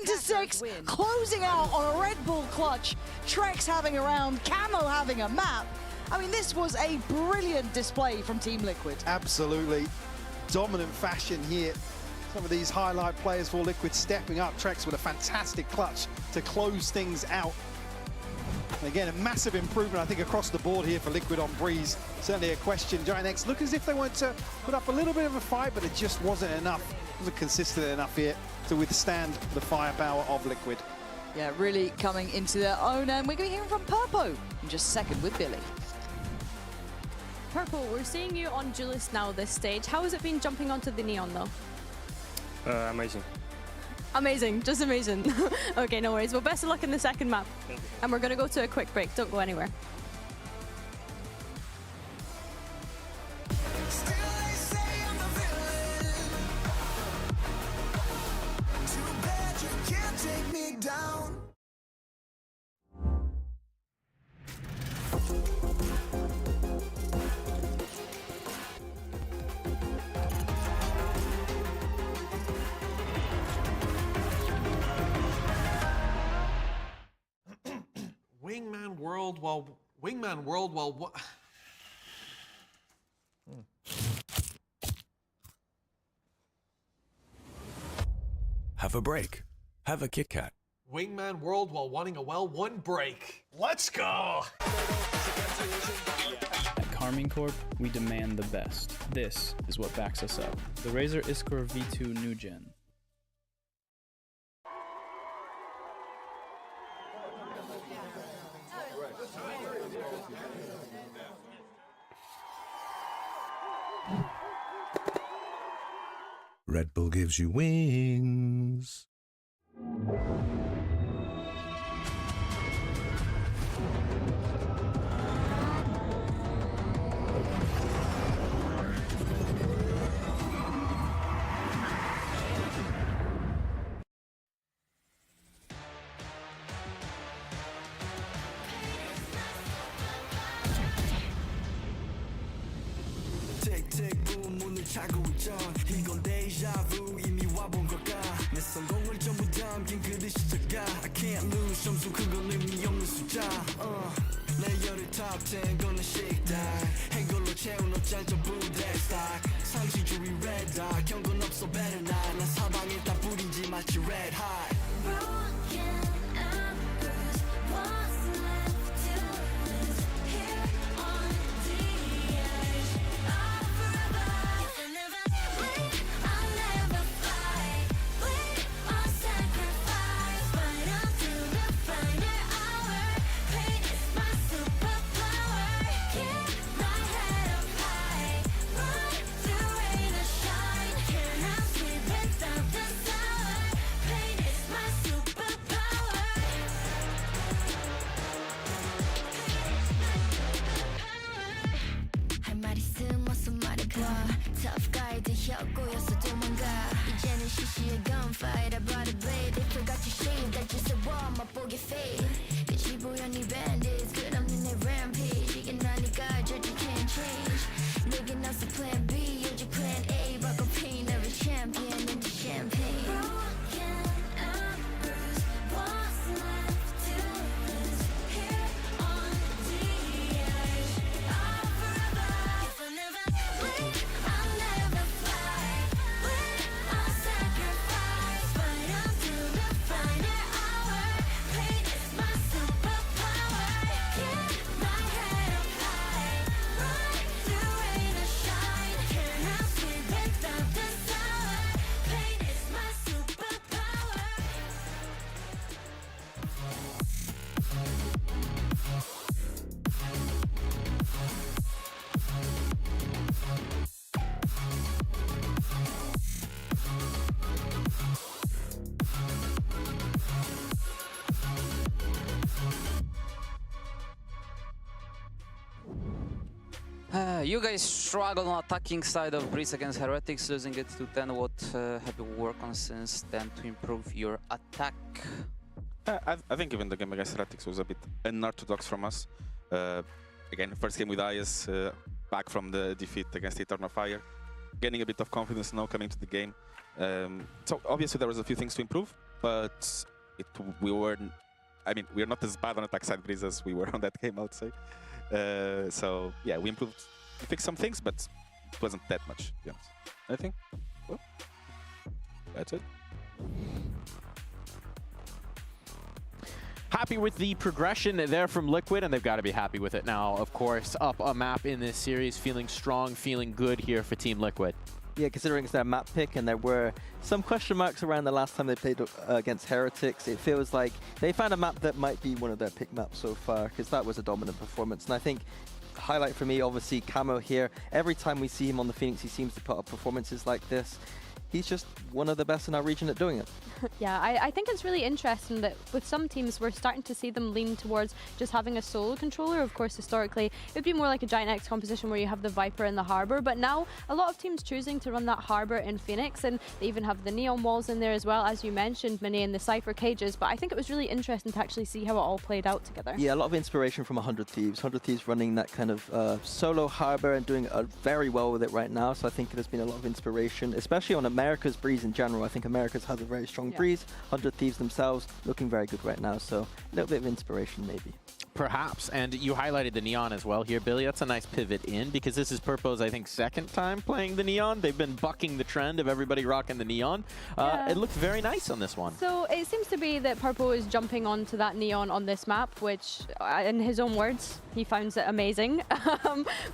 Speaker 14: 13-6, closing out on a Red Bull clutch. Trex having a round, Camo having a map. I mean, this was a brilliant display from Team Liquid.
Speaker 15: Absolutely. Dominant fashion here. Some of these highlight players for Liquid stepping up. Trex with a fantastic clutch to close things out. Again, a massive improvement, I think, across the board here for Liquid on Breeze. Certainly a question. Giant X look as if they want to put up a little bit of a fight, but it just wasn't enough. It wasn't consistent enough here to withstand the firepower of Liquid.
Speaker 14: Yeah, really coming into their own, and we're going to hear from Purpo in just a second with Billy.
Speaker 12: Purple, we're seeing you on Julius now this stage. How has it been jumping onto the Neon though?
Speaker 17: Amazing.
Speaker 12: Amazing, just amazing. Okay, no worries. Well, best of luck in the second map. And we're going to go to a quick break. Don't go anywhere.
Speaker 3: Wingman World while what?
Speaker 6: Have a break. Have a Kit Kat.
Speaker 3: Wingman World while wanting a well-won break. Let's go!
Speaker 7: At Carmine Corp, we demand the best. This is what backs us up. The Razer Iskor V2 New Gen.
Speaker 6: Red Bull gives you wings.
Speaker 1: 차고 있죠. 이건 데자부 이미 와본 걸까. 내 성공을 전부 담긴 그릇이 작아. I can't lose 점수 그건 의미 없는 숫자. 내 열의 top 10 거는 식당. 행걸로 채운 옷장 전부 대스탁. 상식주의 red dot 경고는 없어 better not. 난 사방에 다 뿌린지 마치 red hot.
Speaker 22: Tough guy 된 혀꼬여서 도망가 이제는 시시해 gunfight I brought a blade They forgot to shave that just a wall 맛보게 fade 빛이 보여 네 bandits 끝없는 내 rampage 이게 나니까 저지 can't change 내겐 없어 plan B 오직 plan A 바꿔 pain every champion into champagne Broken and bruised What's left to lose Here on the edge of forever If I never leave I'll never fly. I'll sacrifice, fight until the final hour. Pain is my superpower. Keep my head up high, run through rain or shine. Cannot sleep without the sun. Pain is my superpower.
Speaker 23: You guys struggle on attacking side of Breeze against Heretics, losing it to 10. What have you worked on since then to improve your attack?
Speaker 24: I think even the game against Heretics was a bit unorthodox from us. Again, first game with IS, back from the defeat against Eternal Fire, gaining a bit of confidence now coming to the game. So obviously there was a few things to improve, but we're not as bad on attack side Breeze as we were on that game, I would say. So yeah, we improved. We fixed some things, but it wasn't that much, to be honest. I think, well, that's it.
Speaker 10: Happy with the progression there from Liquid, and they've got to be happy with it now, of course. Up a map in this series, feeling strong, feeling good here for Team Liquid.
Speaker 11: Yeah, considering it's their map pick, and there were some question marks around the last time they played against Heretics, it feels like they found a map that might be one of their pick maps so far, because that was a dominant performance. And I think highlight for me, obviously, Camo here. Every time we see him on the Phoenix, he seems to put up performances like this. He's just one of the best in our region at doing it.
Speaker 12: Yeah, I think it's really interesting that with some teams, we're starting to see them lean towards just having a solo controller. Of course, historically, it would be more like a Giant X composition where you have the Viper and the Harbor, but now a lot of teams choosing to run that Harbor in Phoenix, and they even have the Neon Walls in there as well, as you mentioned, Mini, and the Cypher Cages, but I think it was really interesting to actually see how it all played out together.
Speaker 11: Yeah, a lot of inspiration from 100 Thieves. 100 Thieves running that kind of solo Harbor and doing very well with it right now, so I think there's been a lot of inspiration, especially on America's Breeze in general. I think America's has a very strong breeze. 100 Thieves themselves looking very good right now, so a little bit of inspiration maybe.
Speaker 10: Perhaps, and you highlighted the Neon as well here, Billy. That's a nice pivot in, because this is Purpo's, I think, second time playing the Neon. They've been bucking the trend of everybody rocking the Neon. It looked very nice on this one.
Speaker 12: So it seems to be that Purpo is jumping onto that Neon on this map, which, in his own words, he finds it amazing.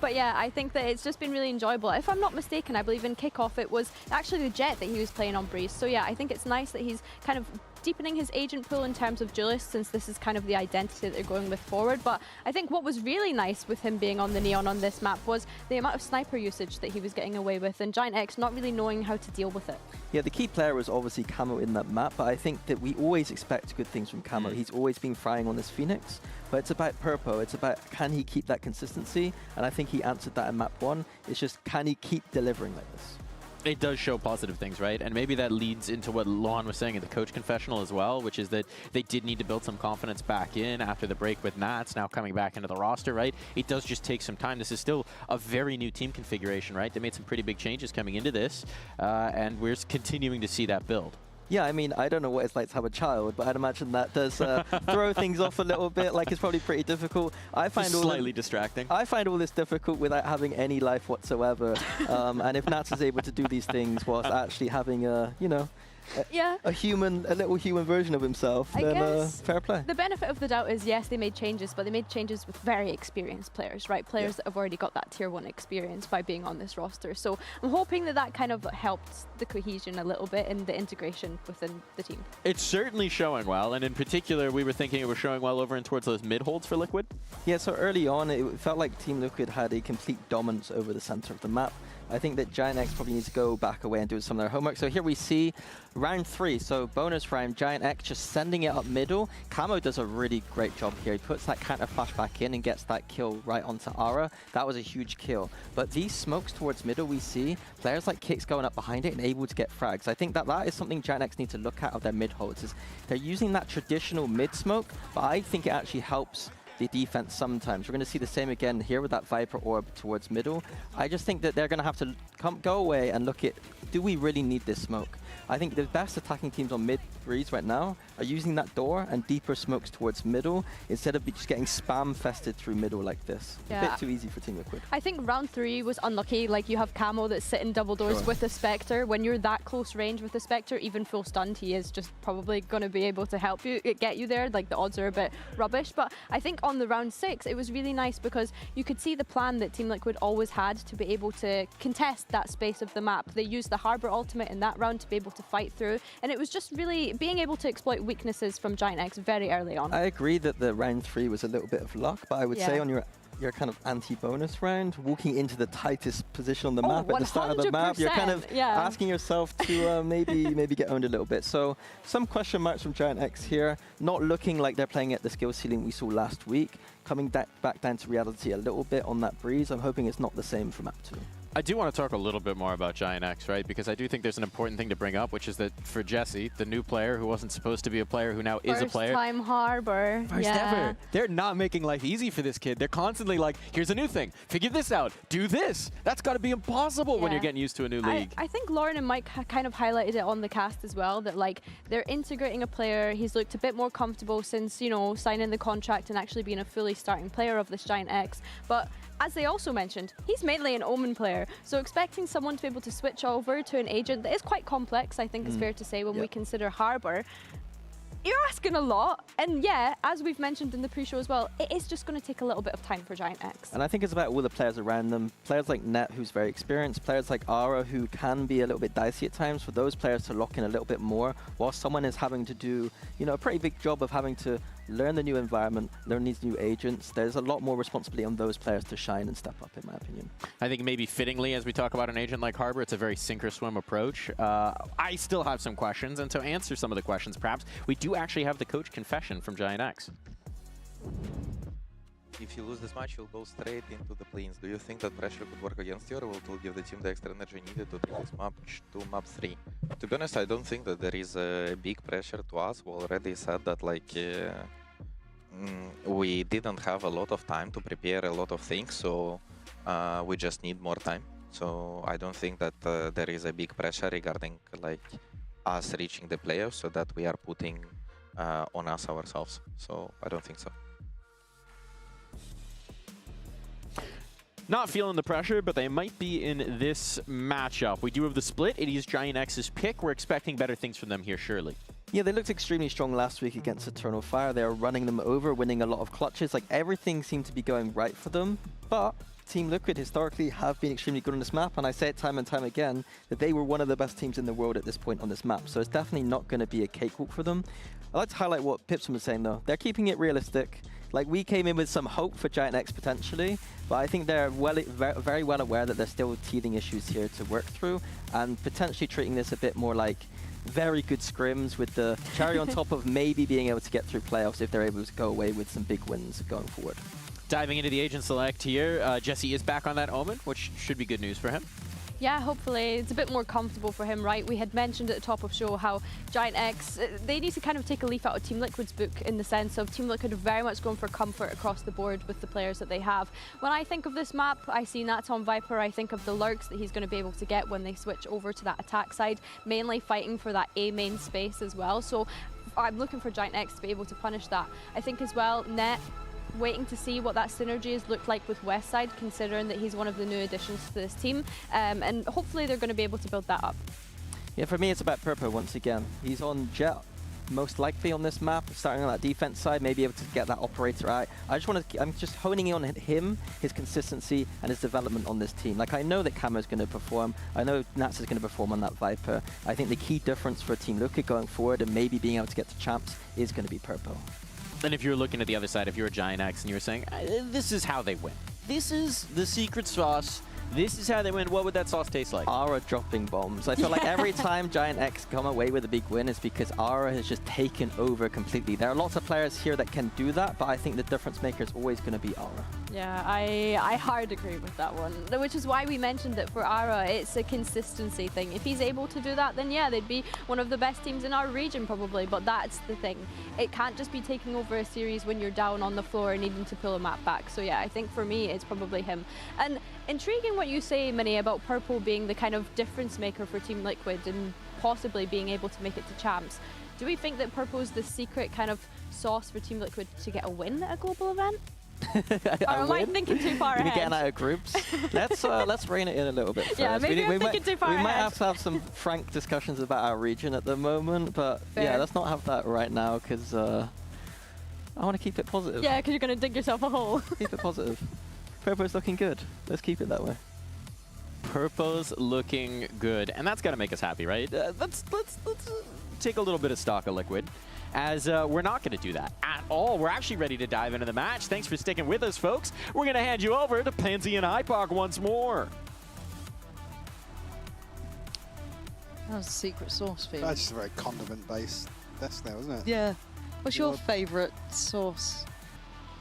Speaker 12: But yeah, I think that it's just been really enjoyable. If I'm not mistaken, I believe in kickoff it was actually the Jet that he was playing on Breeze. So yeah, I think it's nice that he's kind of deepening his agent pool in terms of duelists, since this is kind of the identity that they're going with forward. But I think what was really nice with him being on the Neon on this map was the amount of sniper usage that he was getting away with, and Giant X not really knowing how to deal with it.
Speaker 11: Yeah, the key player was obviously Camo in that map, but I think that we always expect good things from Camo. He's always been frying on this Phoenix, but it's about Purpo. It's about, can he keep that consistency? And I think he answered that in map 1. It's just, can he keep delivering like this?
Speaker 10: It does show positive things, right? And maybe that leads into what Lohan was saying in the coach confessional as well, which is that they did need to build some confidence back in after the break with Nats now coming back into the roster, right? It does just take some time. This is still a very new team configuration, right? They made some pretty big changes coming into this, and we're continuing to see that build.
Speaker 11: Yeah, I mean, I don't know what it's like to have a child, but I'd imagine that does throw things off a little bit. Like, it's probably pretty difficult. I find
Speaker 10: slightly distracting.
Speaker 11: I find all this difficult without having any life whatsoever. And if Nats is able to do these things whilst actually having a, you know, a little human version of himself, then fair play.
Speaker 12: The benefit of the doubt is, yes, they made changes, but they made changes with very experienced players, right? Players that have already got that tier 1 experience by being on this roster. So I'm hoping that that kind of helped the cohesion a little bit and the integration within the team.
Speaker 10: It's certainly showing well, and in particular, we were thinking it was showing well over and towards those mid-holds for Liquid.
Speaker 11: Yeah, so early on, it felt like Team Liquid had a complete dominance over the center of the map. I think that Giant X probably needs to go back away and do some of their homework. So here we see round 3, so bonus round, Giant X just sending it up middle. Camo does a really great job here. He puts that counter flash back in and gets that kill right onto Ara. That was a huge kill. But these smokes towards middle, we see players like Kicks going up behind it and able to get frags. I think that that is something Giant X need to look at of their mid holds, is they're using that traditional mid smoke, but I think it actually helps the defense sometimes. We're going to see the same again here with that Viper orb towards middle. I just think that they're going to have to go away and look at, do we really need this smoke? I think the best attacking teams on mid Breeze right now are using that door and deeper smokes towards middle instead of just getting spam fested through middle like this.
Speaker 12: Yeah.
Speaker 11: A bit too easy for Team Liquid.
Speaker 12: I think round 3 was unlucky. Like, you have Camo that's sitting double doors with a Spectre. When you're that close range with the Spectre, even full stunned, he is just probably going to be able to help you, get you there. Like, the odds are a bit rubbish. But I think on the round 6, it was really nice because you could see the plan that Team Liquid always had to be able to contest that space of the map. They used the Harbor ultimate in that round to be able to fight through. And it was just really being able to exploit weaknesses from Giant X very early on.
Speaker 11: I agree that the round 3 was a little bit of luck, but I would say on your kind of anti-bonus round, walking into the tightest position on the map at the start of the map, you're kind of asking yourself to maybe get owned a little bit. So some question marks from Giant X here, not looking like they're playing at the skill ceiling we saw last week, coming back down to reality a little bit on that Breeze. I'm hoping it's not the same for map 2.
Speaker 10: I do want to talk a little bit more about Giant X, right? Because I do think there's an important thing to bring up, which is that for Jesse, the new player who wasn't supposed to be a player who now is a player.
Speaker 12: First time Harbor.
Speaker 10: First ever. They're not making life easy for this kid. They're constantly like, here's a new thing. Figure this out. Do this. That's got to be impossible when you're getting used to a new league.
Speaker 12: I think Lauren and Mike kind of highlighted it on the cast as well, that like they're integrating a player. He's looked a bit more comfortable since, you know, signing the contract and actually being a fully starting player of this Giant X. But as they also mentioned, he's mainly an Omen player, so expecting someone to be able to switch over to an agent that is quite complex, I think is fair to say, when we consider Harbor. You're asking a lot, and yeah, as we've mentioned in the pre-show as well, it is just going to take a little bit of time for Giant X.
Speaker 11: And I think it's about all the players around them. Players like Net, who's very experienced. Players like Ara, who can be a little bit dicey at times. For those players to lock in a little bit more, while someone is having to do, you know, a pretty big job of having to learn the new environment, learn these new agents. There's a lot more responsibility on those players to shine and step up, in my opinion.
Speaker 10: I think maybe fittingly, as we talk about an agent like Harbor, it's a very sink or swim approach. I still have some questions, and to answer some of the questions, perhaps, we do actually have the coach confession from Giant X.
Speaker 2: If you lose this match, you'll go straight into the play-ins. Do you think that pressure could work against you, or will it give the team the extra energy needed to take this match to map 3? To be honest, I don't think that there is a big pressure to us. We already said that, like, we didn't have a lot of time to prepare a lot of things, so we just need more time. So I don't think that there is a big pressure regarding, like, us reaching the playoffs, so that we are putting on us ourselves. So I don't think so.
Speaker 10: Not feeling the pressure, but they might be in this matchup. We do have the split. It is Giant X's pick. We're expecting better things from them here, surely.
Speaker 11: Yeah, they looked extremely strong last week against Eternal Fire. They are running them over, winning a lot of clutches. Like, everything seemed to be going right for them. But Team Liquid historically have been extremely good on this map, and I say it time and time again that they were one of the best teams in the world at this point on this map. So it's definitely not going to be a cakewalk for them. I'd like to highlight what Pipson was saying, though. They're keeping it realistic. Like, we came in with some hope for Giant X potentially, but I think they're very well aware that there's still teething issues here to work through, and potentially treating this a bit more like very good scrims with the cherry on top of maybe being able to get through playoffs if they're able to go away with some big wins going forward.
Speaker 10: Diving into the agent select here, Jesse is back on that Omen, which should be good news for him.
Speaker 12: Yeah, hopefully it's a bit more comfortable for him, right? We had mentioned at the top of the show how Giant X, they need to kind of take a leaf out of Team Liquid's book in the sense of Team Liquid are very much going for comfort across the board with the players that they have. When I think of this map, I see Nats on Viper, I think of the lurks that he's going to be able to get when they switch over to that attack side, mainly fighting for that A main space as well. So I'm looking for Giant X to be able to punish that. I think as well, Net, waiting to see what that synergy has looked like with Westside, considering that he's one of the new additions to this team, and hopefully they're going to be able to build that up.
Speaker 11: Yeah, for me it's about Purpo once again. He's on Jet, most likely on this map, starting on that defense side, maybe able to get that operator out. I'm just honing in on him, his consistency, and his development on this team. Like, I know that Camo's going to perform. I know Nats is going to perform on that Viper. I think the key difference for Team Liquid going forward and maybe being able to get to champs is going to be Purpo.
Speaker 10: And if you're looking at the other side, if you're a Giant X and you're saying, this is how they win. This is the secret sauce. This is how they win. What would that sauce taste like?
Speaker 11: Ara dropping bombs. I feel like every time Giant X come away with a big win is because Ara has just taken over completely. There are lots of players here that can do that, but I think the difference maker is always going to be Ara.
Speaker 12: Yeah, I hard agree with that one, which is why we mentioned that for Ara, it's a consistency thing. If he's able to do that, then yeah, they'd be one of the best teams in our region probably, but that's the thing. It can't just be taking over a series when you're down on the floor and needing to pull a map back. So yeah, I think for me, it's probably him. And intriguing what you say, Minnie, about Purple being the kind of difference maker for Team Liquid and possibly being able to make it to champs. Do we think that Purple's the secret kind of sauce for Team Liquid to get a win at a global event? Or am I thinking too far ahead?
Speaker 11: Getting out of groups. Let's rein it in a little bit first.
Speaker 12: Yeah, maybe I'm thinking too far ahead.
Speaker 11: We might have to have some frank discussions about our region at the moment, but yeah, let's not have that right now because I want to keep it positive.
Speaker 12: Yeah, because you're going to dig yourself a hole.
Speaker 11: Keep it positive. Purpo's looking good. Let's keep it that way.
Speaker 10: Purpo's looking good, and that's got to make us happy, right? Let's take a little bit of stock of Liquid, as we're not going to do that at all. We're actually ready to dive into the match. Thanks for sticking with us, folks. We're going to hand you over to Pansy and IPOC once more.
Speaker 14: That was a secret sauce for you.
Speaker 15: That's just a very condiment-based desk there, wasn't it?
Speaker 14: Yeah. What's your favourite sauce?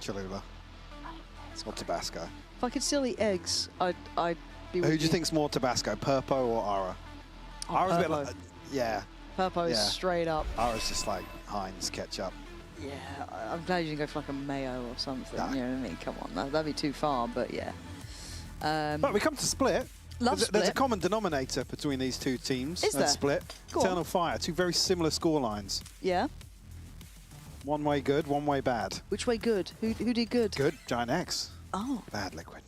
Speaker 15: Cholula. It's not Tabasco.
Speaker 14: If I could still eat eggs, I'd be with
Speaker 15: Who do you think's more Tabasco, Purpo or Ara?
Speaker 14: Oh,
Speaker 15: Ara's a bit
Speaker 14: Purpo.
Speaker 15: like, yeah.
Speaker 14: Purpo is straight up.
Speaker 15: Ara's just like Heinz ketchup.
Speaker 14: Yeah, I'm glad you didn't go for like a mayo or something.
Speaker 15: No.
Speaker 14: You know what I mean? Come on, that'd be too far, but yeah.
Speaker 15: But we come to Split. There's a common denominator between these two teams.
Speaker 14: Is there?
Speaker 15: Split.
Speaker 14: Go on.
Speaker 15: Eternal Fire, two very similar score lines.
Speaker 14: Yeah.
Speaker 15: One way good, one way bad.
Speaker 14: Which way good? Who did good?
Speaker 15: Good, Giant X.
Speaker 14: Oh.
Speaker 15: Bad Liquid.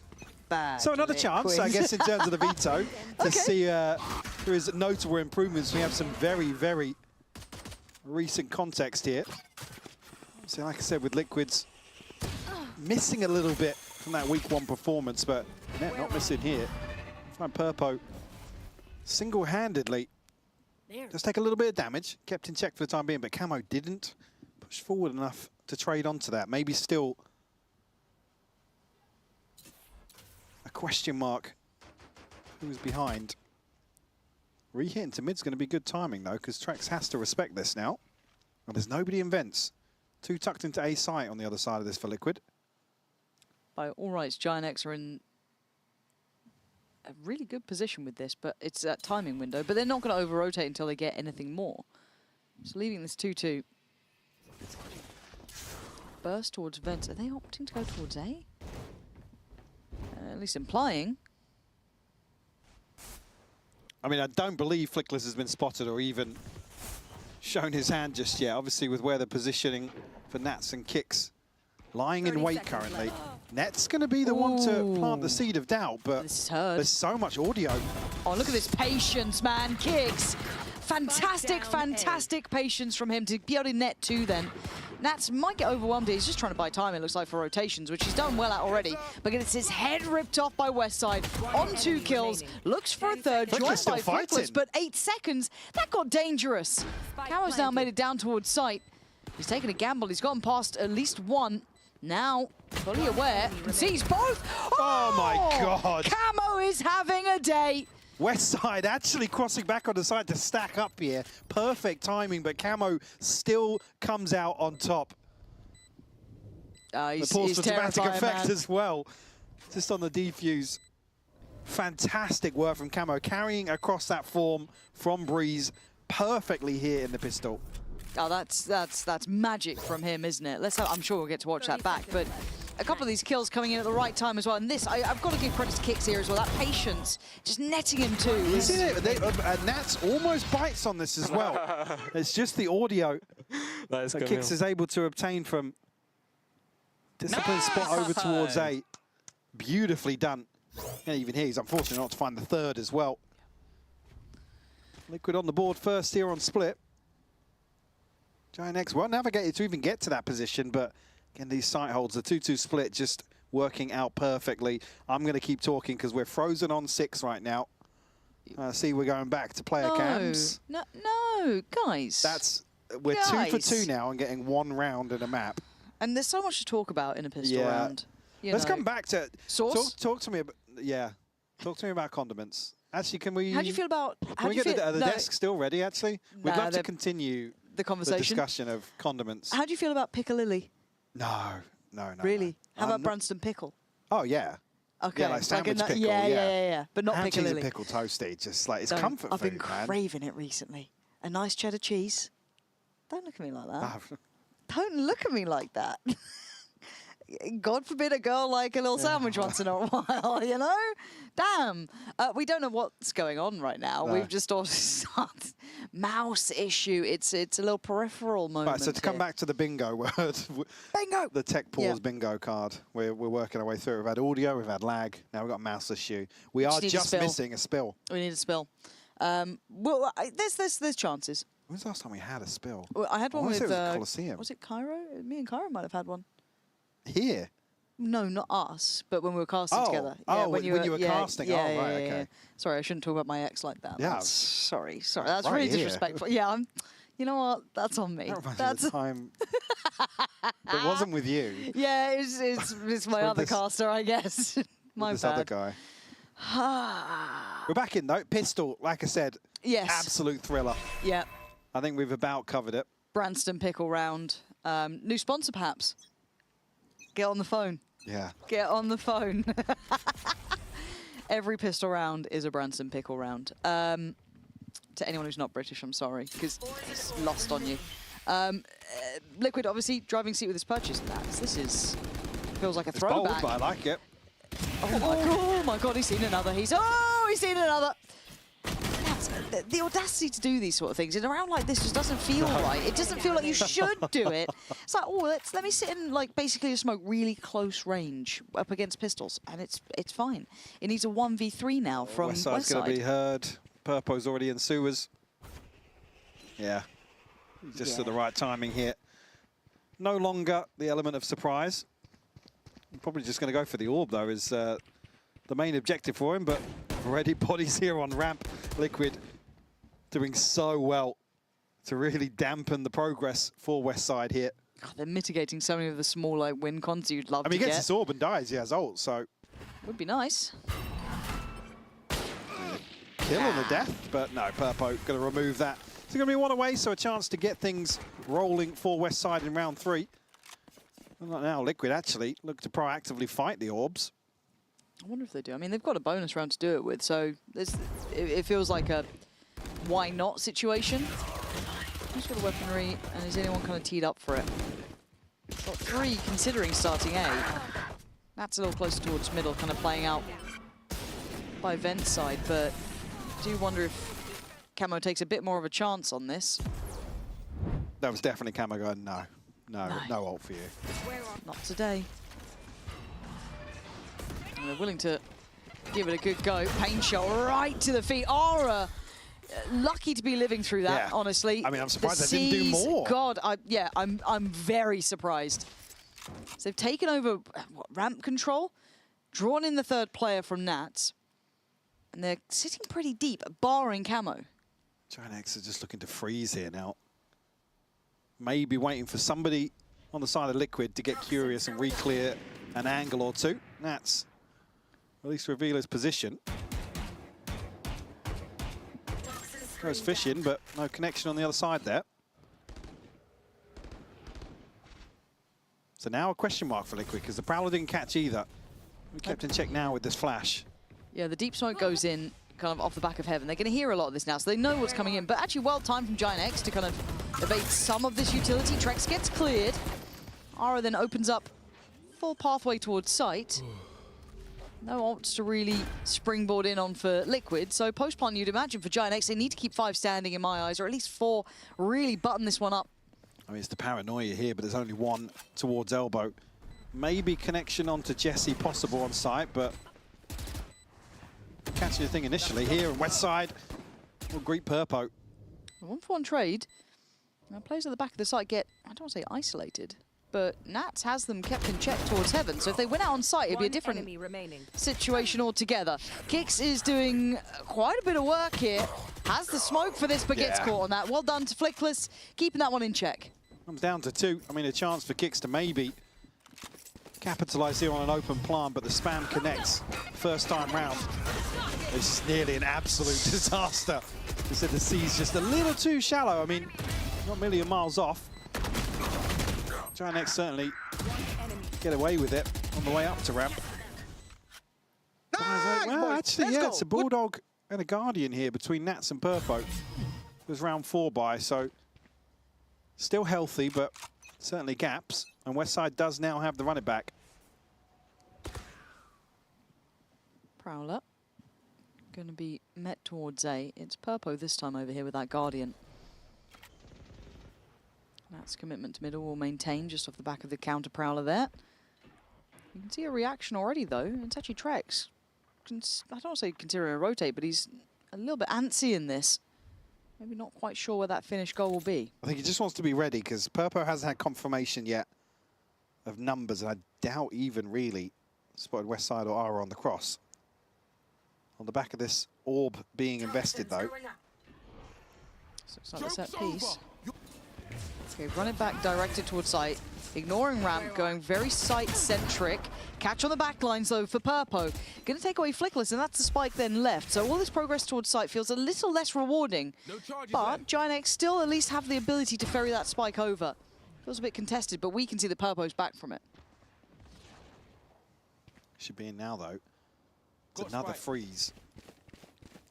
Speaker 14: Bad.
Speaker 15: So another chance, I guess, in terms of the veto, to
Speaker 14: Okay.
Speaker 15: see there is notable improvements. We have some very, very recent context here. So like I said, with Liquids missing a little bit from that week 1 performance, but Net not missing here. Find Purpo single-handedly just take a little bit of damage, kept in check for the time being, but Camo didn't push forward enough to trade onto that. Maybe still a question mark who's behind. Re-hit into mid's going to be good timing though, because Trex has to respect this now. And there's nobody in vents. 2 tucked into A site on the other side of this for Liquid.
Speaker 14: By all rights, Giant X are in a really good position with this, but it's that timing window. But they're not going to over-rotate until they get anything more. So leaving this 2-2. Burst towards vents. Are they opting to go towards A? At least implying.
Speaker 15: I mean, I don't believe Flickless has been spotted or even shown his hand just yet. Obviously, with where they're positioning for Nats and Kicks lying in wait currently. Net's going to be the one to plant the seed of doubt, but there's so much audio.
Speaker 14: Oh, look at this patience, man. Kicks. Fantastic, fantastic patience from him to be able to net 2 then. Nats might get overwhelmed. He's just trying to buy time, it looks like, for rotations, which he's done well at already. But it's his head ripped off by Westside on 2 kills. Looks for a third, joined by Flickless, but 8 seconds. That got dangerous. Camo's now made it down towards site. He's taken a gamble. He's gotten past at least 1. Now, fully aware, sees both.
Speaker 15: Oh my God.
Speaker 14: Camo is having a day.
Speaker 15: Westside actually crossing back on the side to stack up here. Perfect timing, but Camo still comes out on top.
Speaker 14: He's
Speaker 15: the pause for dramatic effect
Speaker 14: man.
Speaker 15: as well. Just on the defuse. Fantastic work from Camo, carrying across that form from Breeze perfectly here in the pistol.
Speaker 14: Oh, that's magic from him, isn't it? I'm sure we'll get to watch that back, but a couple of these kills coming in at the right time as well. And this, I've got to give credit to Kicks here as well. That patience, just netting him too.
Speaker 15: You see it? Nats almost bites on this as well. It's just the audio that Kicks is able to obtain from disciplined spot over towards A. Beautifully done. And even here, he's unfortunate not to find the third as well. Liquid on the board first here on split. Giant X well navigated to even get to that position, but again, these sight holds, the 2-2 split just working out perfectly. I'm going to keep talking because we're frozen on 6 right now. See, we're going back to player cams.
Speaker 14: No, guys.
Speaker 15: We're 2 for 2 now and getting 1 round in a map.
Speaker 14: And there's so much to talk about in a pistol round.
Speaker 15: Let's come back to
Speaker 14: Source.
Speaker 15: Talk to me about Talk to me about condiments. Actually, can we?
Speaker 14: How do you feel about?
Speaker 15: Can we get the desk still ready? Actually, we'd love to continue
Speaker 14: the conversation,
Speaker 15: the discussion of condiments.
Speaker 14: How do you feel about Piccalilli?
Speaker 15: No.
Speaker 14: Really? How about Branston pickle?
Speaker 15: Oh yeah.
Speaker 14: Okay.
Speaker 15: Yeah, like sandwich pickle.
Speaker 14: Yeah. But not
Speaker 15: ham,
Speaker 14: Piccalilli.
Speaker 15: cheese and pickle toasty, just like it's comfort
Speaker 14: I've
Speaker 15: food,
Speaker 14: been craving it recently. A nice cheddar cheese. Don't look at me like that. Don't look at me like that. God forbid a girl like a little sandwich once in a while, you know? Damn. We don't know what's going on right now. No. We've just also mouse issue. It's a little peripheral moment.
Speaker 15: Right, so to come back to the bingo word.
Speaker 14: Bingo!
Speaker 15: The tech pause bingo card. We're working our way through it. We've had audio, we've had lag, now we've got mouse issue. We are just missing a spill.
Speaker 14: We need a spill. Well, there's chances.
Speaker 15: When's the last time we had a spill?
Speaker 14: Well, I had one with
Speaker 15: Coliseum.
Speaker 14: Was it Cairo? Me and Cairo might have had one.
Speaker 15: Here?
Speaker 14: No, not us, but when we were casting together.
Speaker 15: Yeah, when you were casting.
Speaker 14: Yeah,
Speaker 15: oh, right, okay.
Speaker 14: Sorry, I shouldn't talk about my ex like that.
Speaker 15: Yeah.
Speaker 14: Sorry. That's really disrespectful. Yeah, you know what? That's on me.
Speaker 15: That's the time. It wasn't with you.
Speaker 14: Yeah, it's my other caster, I guess. My
Speaker 15: this
Speaker 14: bad.
Speaker 15: other guy. We're back in though. Pistol, like I said.
Speaker 14: Yes.
Speaker 15: Absolute thriller.
Speaker 14: Yeah.
Speaker 15: I think we've about covered it.
Speaker 14: Branston Pickle round. New sponsor, perhaps. Get on the phone.
Speaker 15: Yeah.
Speaker 14: Get on the phone. Every pistol round is a Branston Pickle round. To anyone who's not British, I'm sorry, because it's lost on you. Liquid, obviously, driving seat with his purchase. This feels like a throwback.
Speaker 15: Bold, but I like it.
Speaker 14: Oh my God, he's seen another. He's seen another. The audacity to do these sort of things in a round like this just doesn't feel right. It doesn't feel like you should do it. It's like, let me sit in like basically a smoke really close range up against pistols, and it's fine. It needs a 1v3 now from Westside.
Speaker 15: Westside's going to be heard. Purpo's already in sewers. Yeah. Just at the right timing here. No longer the element of surprise. I'm probably just going to go for the orb, though, is the main objective for him. But already bodies here on ramp. Liquid doing so well to really dampen the progress for Westside here.
Speaker 14: God, they're mitigating so many of the small like win cons you'd love to get.
Speaker 15: I mean, he gets this orb and dies. He has ult, so...
Speaker 14: Would be nice.
Speaker 15: Kill on the death, but no, Purpo going to remove that. It's going to be one away, so a chance to get things rolling for Westside in round 3. And now Liquid actually look to proactively fight the orbs.
Speaker 14: I wonder if they do. I mean, they've got a bonus round to do it with, so it feels like a why not situation. Who's got the weaponry, and is anyone kind of teed up for it? Got 3 considering starting A. That's a little closer towards middle, kind of playing out by Vent's side, but I do wonder if Camo takes a bit more of a chance on this.
Speaker 15: That was definitely Camo going, no ult for you.
Speaker 14: Not today. And they're willing to give it a good go. Pain shot right to the feet. Aura, lucky to be living through that, honestly.
Speaker 15: I mean, I'm surprised they didn't do more.
Speaker 14: God, I'm very surprised. So they've taken over ramp control, drawn in the 3rd player from Nats, and they're sitting pretty deep, barring Camo.
Speaker 15: Giant-X are just looking to freeze here now. Maybe waiting for somebody on the side of Liquid to get curious and re-clear an angle or two. Nats at least reveal his position. Goes fishing, but no connection on the other side there. So now a question mark for Liquid, because the Prowler didn't catch either. We kept in check now with this flash.
Speaker 14: Yeah, the deep smoke goes in kind of off the back of Heaven. They're going to hear a lot of this now, so they know what's coming in. But actually well timed from Giant-X to kind of evade some of this utility. Trex gets cleared. Ara then opens up full pathway towards site. No ults to really springboard in on for Liquid. So post-plant, you'd imagine for Giant-X, they need to keep 5 standing in my eyes, or at least 4, really button this one up.
Speaker 15: I mean, it's the paranoia here, but there's only one towards elbow. Maybe connection onto Jesse possible on site, but catching the thing initially here on Westside will greet Purpo.
Speaker 14: A 1-for-1 trade. Now players at the back of the site get, I don't want to say isolated, but Nats has them kept in check towards Heaven. So if they went out on site, it'd be a different situation altogether. Kix is doing quite a bit of work here. Has the smoke for this, but gets caught on that. Well done to Flickless, keeping that one in check.
Speaker 15: Comes down to 2. I mean, a chance for Kix to maybe capitalize here on an open plant, but the spam connects first time round. It's nearly an absolute disaster. They said the C's just a little too shallow. I mean, not a million miles off. Giant-X certainly get away with it on the way up to ramp. Well, actually, yeah, it's a Bulldog and a Guardian here between Nats and Purpo. It was round 4 by, so still healthy, but certainly gaps. And Westside does now have the run it back.
Speaker 14: Prowler going to be met towards A. It's Purpo this time over here with that Guardian. That's commitment to middle will maintain just off the back of the counter Prowler there. You can see a reaction already though. It's actually Trex. I don't want to say considering a rotate, but he's a little bit antsy in this. Maybe not quite sure where that finish goal will be.
Speaker 15: I think he just wants to be ready because Purpo hasn't had confirmation yet of numbers, and I doubt even really spotted Westside or Ara on the cross. On the back of this orb being invested though.
Speaker 14: So it's like a set piece. Okay, run it back, directed towards site. Ignoring ramp, going very site-centric. Catch on the back lines, though, for Purpo. Going to take away Flickless, and that's the spike then left. So all this progress towards site feels a little less rewarding. But Giant-X still at least have the ability to ferry that spike over. Feels a bit contested, but we can see that Purpo's back from it.
Speaker 15: Should be in now, though. It's another freeze.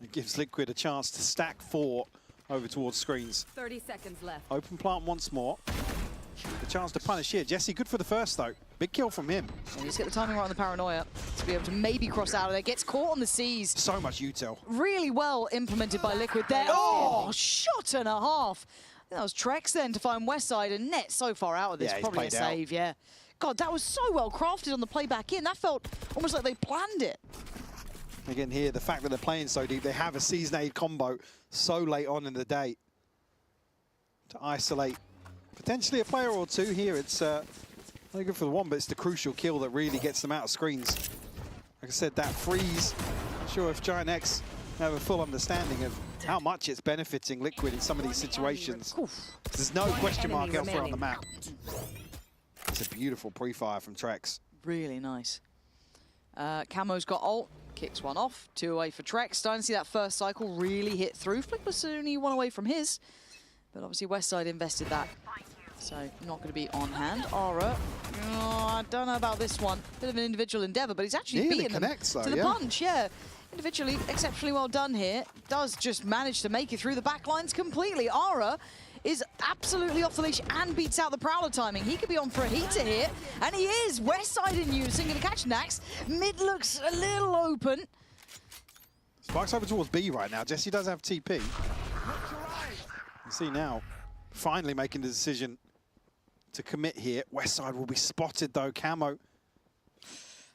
Speaker 15: It gives Liquid a chance to stack 4 over towards screens.
Speaker 19: 30 seconds left.
Speaker 15: Open plant once more. The chance to punish here. Jesse, good for the first, though. Big kill from him.
Speaker 14: And he's got the timing right on the paranoia to be able to maybe cross out of there. Gets caught on the C's.
Speaker 15: So much util.
Speaker 14: Really well implemented by Liquid there. Oh, shot and a half. I think that was Trex then to find Westside, and Net so far out of this.
Speaker 15: Yeah,
Speaker 14: probably a save, yeah. God, that was so well crafted on the play back in. That felt almost like they planned it.
Speaker 15: Again here, the fact that they're playing so deep, they have a Season 8 combo so late on in the day. to isolate potentially a player or two here. It's only good for the one, but it's the crucial kill that really gets them out of screens. Like I said, that freeze, I'm sure if Giant X have a full understanding of how much it's benefiting Liquid in some of these situations. There's no question mark elsewhere on the map. It's a beautiful pre-fire from Trex.
Speaker 14: Really nice. Camo's got ult, kicks one off, 2 away for Trex. Starting to see that first cycle really hit through. Flickless only 1 away from his, but obviously Westside invested that. So not going to be on hand. Aura, I don't know about this one. Bit of an individual endeavor, but he's actually beaten them to the punch. Yeah, individually exceptionally well done here. Does just manage to make it through the back lines completely. Aura is absolutely off the leash and beats out the Prowler timing. He could be on for a heater here, and he is. Westside in using, going to catch Nax. Mid looks a little open.
Speaker 15: Sparks over towards B right now. Jesse does have TP. You see now, finally making the decision to commit here. Westside will be spotted though. Camo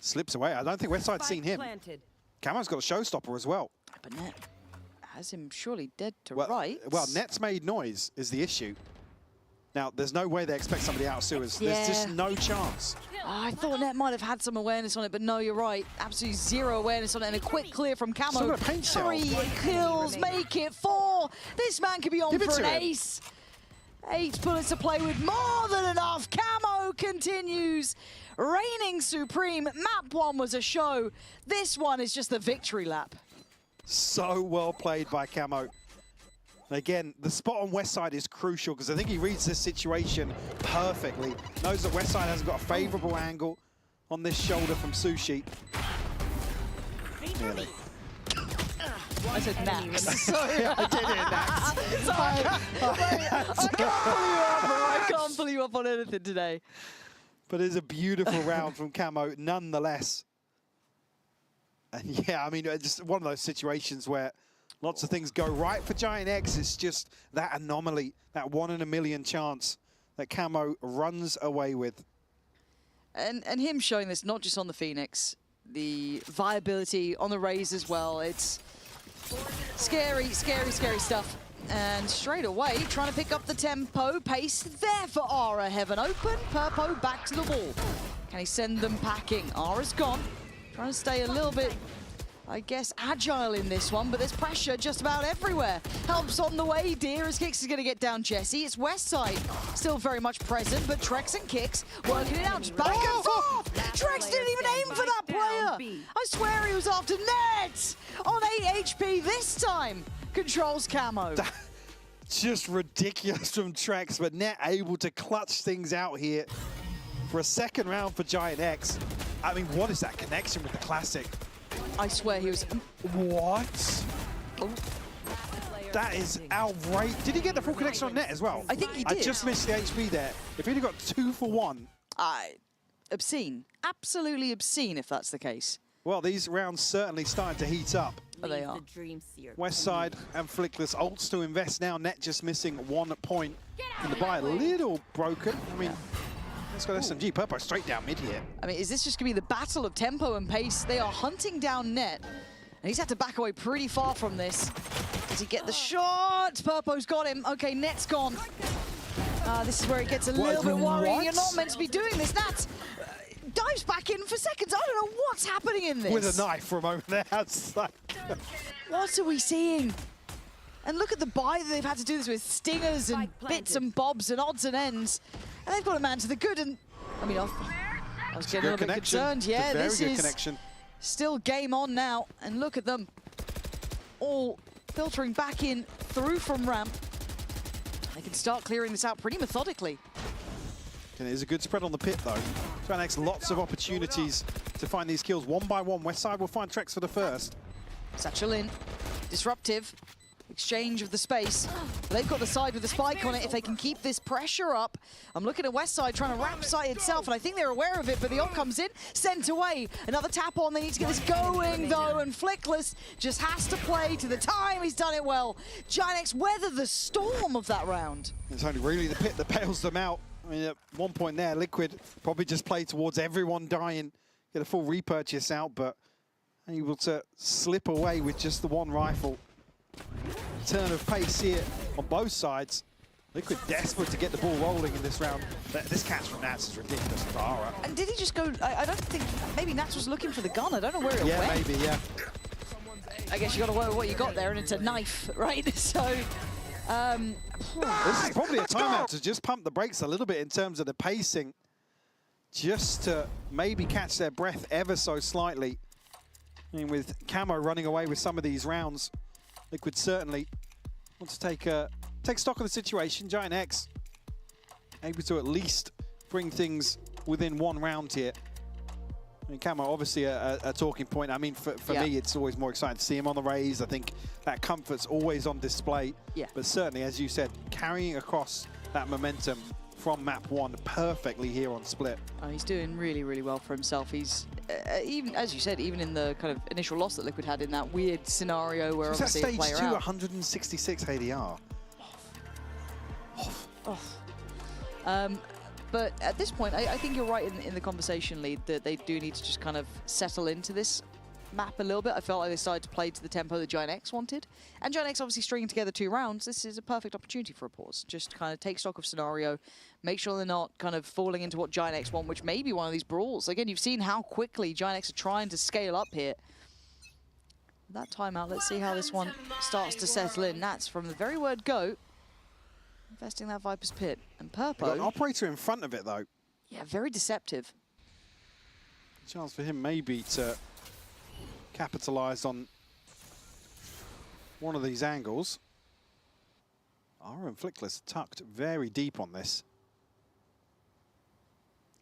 Speaker 15: slips away. I don't think Westside's seen him. Camo's got a showstopper as well.
Speaker 14: But Net has him surely dead to rights.
Speaker 15: Well, Net's made noise is the issue. Now, there's no way they expect somebody out of sewers.
Speaker 14: Yeah.
Speaker 15: There's just no chance.
Speaker 14: Oh, I thought Net might have had some awareness on it, but no, you're right. Absolutely zero awareness on it, and a quick clear from Camo.
Speaker 15: Still got a paint shell.
Speaker 14: 3 kills, make it 4. This man could be on for an ace. 8 bullets to play with, more than enough. Camo continues, reigning supreme. Map 1 was a show. This one is just the victory lap.
Speaker 15: So well played by Camo. Again, the spot on Westside is crucial because I think he reads this situation perfectly. Knows that Westside hasn't got a favorable angle on this shoulder from Sushi. Nearly.
Speaker 14: I said Nax.
Speaker 15: Sorry, I did it, Nax.
Speaker 14: I can't pull you up on anything today.
Speaker 15: But it's a beautiful round from Camo, nonetheless. And yeah, I mean, it's just one of those situations where lots of things go right for Giant X. It's just that anomaly, that 1 in a million chance that Camo runs away with.
Speaker 14: And him showing this not just on the Phoenix, the viability on the Raze as well. It's scary, scary, scary stuff. And straight away, trying to pick up the tempo, pace there for Aura. Heaven open, Purpo back to the wall. Can he send them packing? Aura's gone. Trying to stay a little bit, I guess, agile in this one, but there's pressure just about everywhere. Helps on the way. Deer Kicks is going to get down Jesse. It's Westside still very much present, but Trex and Kicks working it out. Just back and forth. Trex didn't even aim for that player. I swear he was after Net on 8 HP this time. Controls Camo.
Speaker 15: Just ridiculous from Trex, but Net able to clutch things out here for a second round for Giant X. I mean, what is that connection with the Classic?
Speaker 14: I swear he was...
Speaker 15: What? Oh. That is outrageous. Did he get the full connection on Net as well?
Speaker 14: I think he did.
Speaker 15: I just missed the HP there. If he'd have got 2 for 1.
Speaker 14: Obscene. Absolutely obscene if that's the case.
Speaker 15: Well, these rounds certainly starting to heat up.
Speaker 14: Oh, they are.
Speaker 15: Westside and Flickless ults to invest now. Net just missing 1 point. And the buy a little broken. I mean... Let's go SMG. Purpo straight down mid here.
Speaker 14: I mean, is this just going to be the battle of tempo and pace? They are hunting down Net. And he's had to back away pretty far from this. Does he get the shot? Purpo's got him. Okay, Net's gone. This is where it gets a little bit worrying. You're not meant to be doing this. Nat dives back in for seconds. I don't know what's happening in this.
Speaker 15: With a knife for a moment there. Like
Speaker 14: what are we seeing? And look at the buy that they've had to do this with. Stingers and bits and bobs and odds and ends. And they've got a man to the good, and I mean, I was getting a little bit concerned. Yeah, this is still game on now, and look at them all filtering back in through from ramp. They can start clearing this out pretty methodically.
Speaker 15: There's a good spread on the pit though. Giant X lots of opportunities to find these kills 1 by 1. Westside will find Trex for the first.
Speaker 14: Satchel in, disruptive. Exchange of the space. They've got the side with the spike on it. If they can keep this pressure up, I'm looking at Westside trying to wrap site itself, and I think they're aware of it, but the ult comes in, sent away. Another tap on, they need to get this going though, and Flickless just has to play to the time. He's done it well. Giant X weather the storm of that round.
Speaker 15: It's only really the pit that bails them out. I mean, at one point there, Liquid probably just played towards everyone dying, get a full repurchase out, but able to slip away with just the 1 rifle. Turn of pace here on both sides. Liquid desperate to get the ball rolling in this round. This catch from Nats is ridiculous. Vara.
Speaker 14: And did he just go? I don't think. Maybe Nats was looking for the gun. I don't know where it went.
Speaker 15: Yeah, maybe. Yeah.
Speaker 14: I guess you got to work with what you got there, and it's a knife, right? So.
Speaker 15: This is probably a timeout to just pump the brakes a little bit in terms of the pacing, just to maybe catch their breath ever so slightly. I mean, with Camo running away with some of these rounds, Liquid certainly wants to take stock of the situation. Giant X able to at least bring things within one round here. I mean, Camo, obviously a talking point. I mean, for me, it's always more exciting to see him on the raise. I think that comfort's always on display.
Speaker 14: Yeah.
Speaker 15: But certainly, as you said, carrying across that momentum from map 1 perfectly here on Split.
Speaker 14: Oh, he's doing really, really well for himself. He's, even as you said, even in the kind of initial loss that Liquid had in that weird scenario where
Speaker 15: So
Speaker 14: obviously
Speaker 15: that stage 2,
Speaker 14: out.
Speaker 15: 166 ADR.
Speaker 14: But at this point, I think you're right in the conversation lead that they do need to just kind of settle into this map a little bit. I felt like they started to play to the tempo that Giant X wanted. And Giant X obviously stringing together 2 rounds. This is a perfect opportunity for a pause. Just kind of take stock of scenario, make sure they're not kind of falling into what Giant X want, which may be one of these brawls. Again, you've seen how quickly Giant X are trying to scale up here. That timeout, let's see how this one starts to settle in. Nats, from the very word go, investing that Viper's Pit. And Purpo...
Speaker 15: Got an operator in front of it, though.
Speaker 14: Yeah, very deceptive.
Speaker 15: Chance for him maybe to capitalize on one of these angles. Ara and Flickless tucked very deep on this.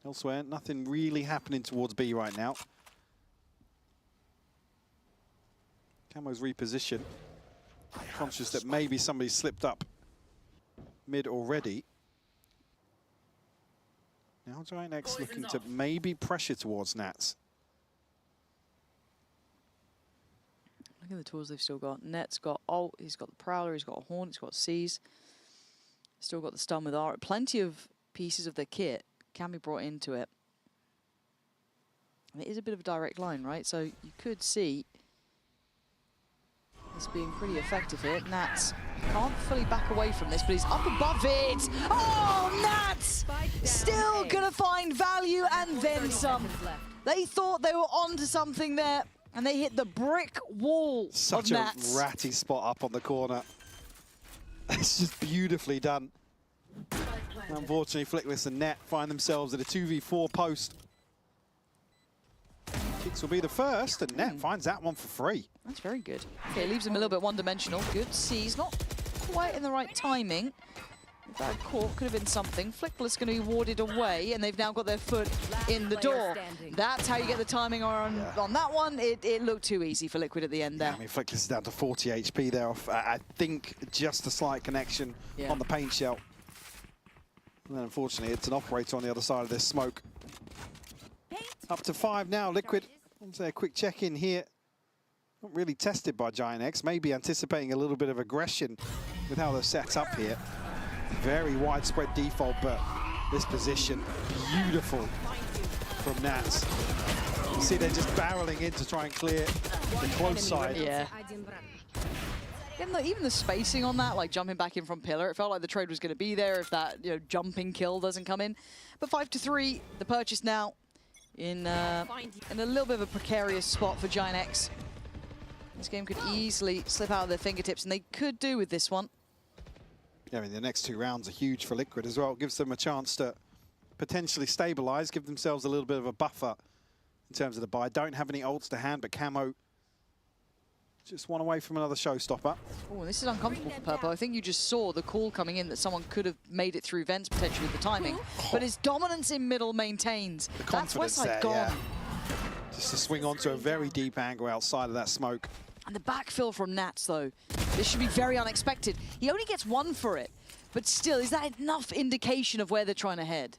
Speaker 15: Elsewhere, nothing really happening towards B right now. Camo's reposition. Conscious that maybe somebody slipped up mid already. Now Giant X looking to maybe pressure towards Nats.
Speaker 14: Look at the tools they've still got. Net's got ult, he's got the Prowler, he's got a Horn, he's got Seize. Still got the stun with Ara. Plenty of pieces of the kit can be brought into it. And it is a bit of a direct line, right? So you could see this being pretty effective here. Nats can't fully back away from this, but he's up above it. Oh, Nats! Still gonna find value and then some. They thought they were onto something there, and they hit the brick wall
Speaker 15: Such
Speaker 14: of
Speaker 15: a
Speaker 14: Nats.
Speaker 15: ratty spot up on the corner. It's just beautifully done. Unfortunately, Flickless and Net find themselves at a 2v4 post. Kicks will be the first, and Net finds that one for free.
Speaker 14: That's very good. Okay, leaves him a little bit one-dimensional. Good. Seize, not quite in the right timing. If that caught, could have been something. Flickless going to be warded away, and they've now got their foot in the door. That's how you get the timing on that one. It looked too easy for Liquid at the end there.
Speaker 15: Yeah, I mean, Flickless is down to 40 HP there off, I think, just a slight connection on the paint shell. And then, unfortunately, it's an operator on the other side of this smoke. Up to 5 now, Liquid. Let's say a quick check-in here. Not really tested by Giant X, maybe anticipating a little bit of aggression with how they're set up here. Very widespread default, but this position, beautiful from Nats. You see they're just barreling in to try and clear the close side.
Speaker 14: Yeah. Even the spacing on that, like jumping back in from pillar, it felt like the trade was going to be there if that jumping kill doesn't come in. But 5-3, the purchase now in a little bit of a precarious spot for Giant X. This game could easily slip out of their fingertips, and they could do with this one.
Speaker 15: Yeah, I mean, the next 2 rounds are huge for Liquid as well. It gives them a chance to potentially stabilize, give themselves a little bit of a buffer in terms of the buy. Don't have any ults to hand, but Camo just one away from another showstopper.
Speaker 14: Oh, this is uncomfortable for Purple. I think you just saw the call coming in that someone could have made it through vents potentially with the timing. But his dominance in middle maintains.
Speaker 15: The
Speaker 14: That's
Speaker 15: confidence
Speaker 14: Westside
Speaker 15: there,
Speaker 14: gone.
Speaker 15: yeah. Just to swing onto a very deep angle outside of that smoke.
Speaker 14: And the backfill from Nats, though. This should be very unexpected. He only gets 1 for it. But still, is that enough indication of where they're trying to head?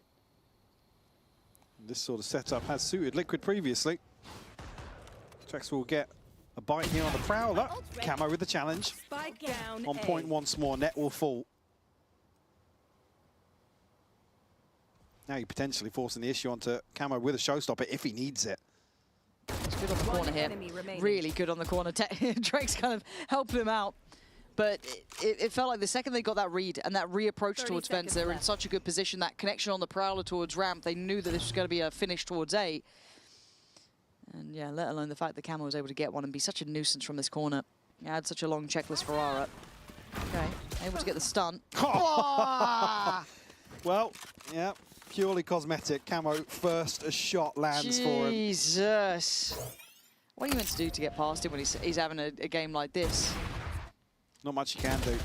Speaker 15: This sort of setup has suited Liquid previously. Trex will get a bite here on the Prowler. Camo with the challenge. On point once more, Net will fall. Now you're potentially forcing the issue onto Camo with a showstopper if he needs it.
Speaker 14: It's good on the corner here. Really good on the corner. Drake's kind of helping him out. But it felt like the second they got that read and that reapproach towards fence, they were in such a good position. That connection on the Prowler towards ramp, they knew that this was going to be a finish towards A. And yeah, let alone the fact that Camo was able to get one and be such a nuisance from this corner. He had such a long checklist for Ara. Okay, able to get the stun.
Speaker 15: Well, yeah, purely cosmetic. Camo first shot lands for him.
Speaker 14: Jesus. What are you meant to do to get past him when he's having a game like this?
Speaker 15: Not much you can do.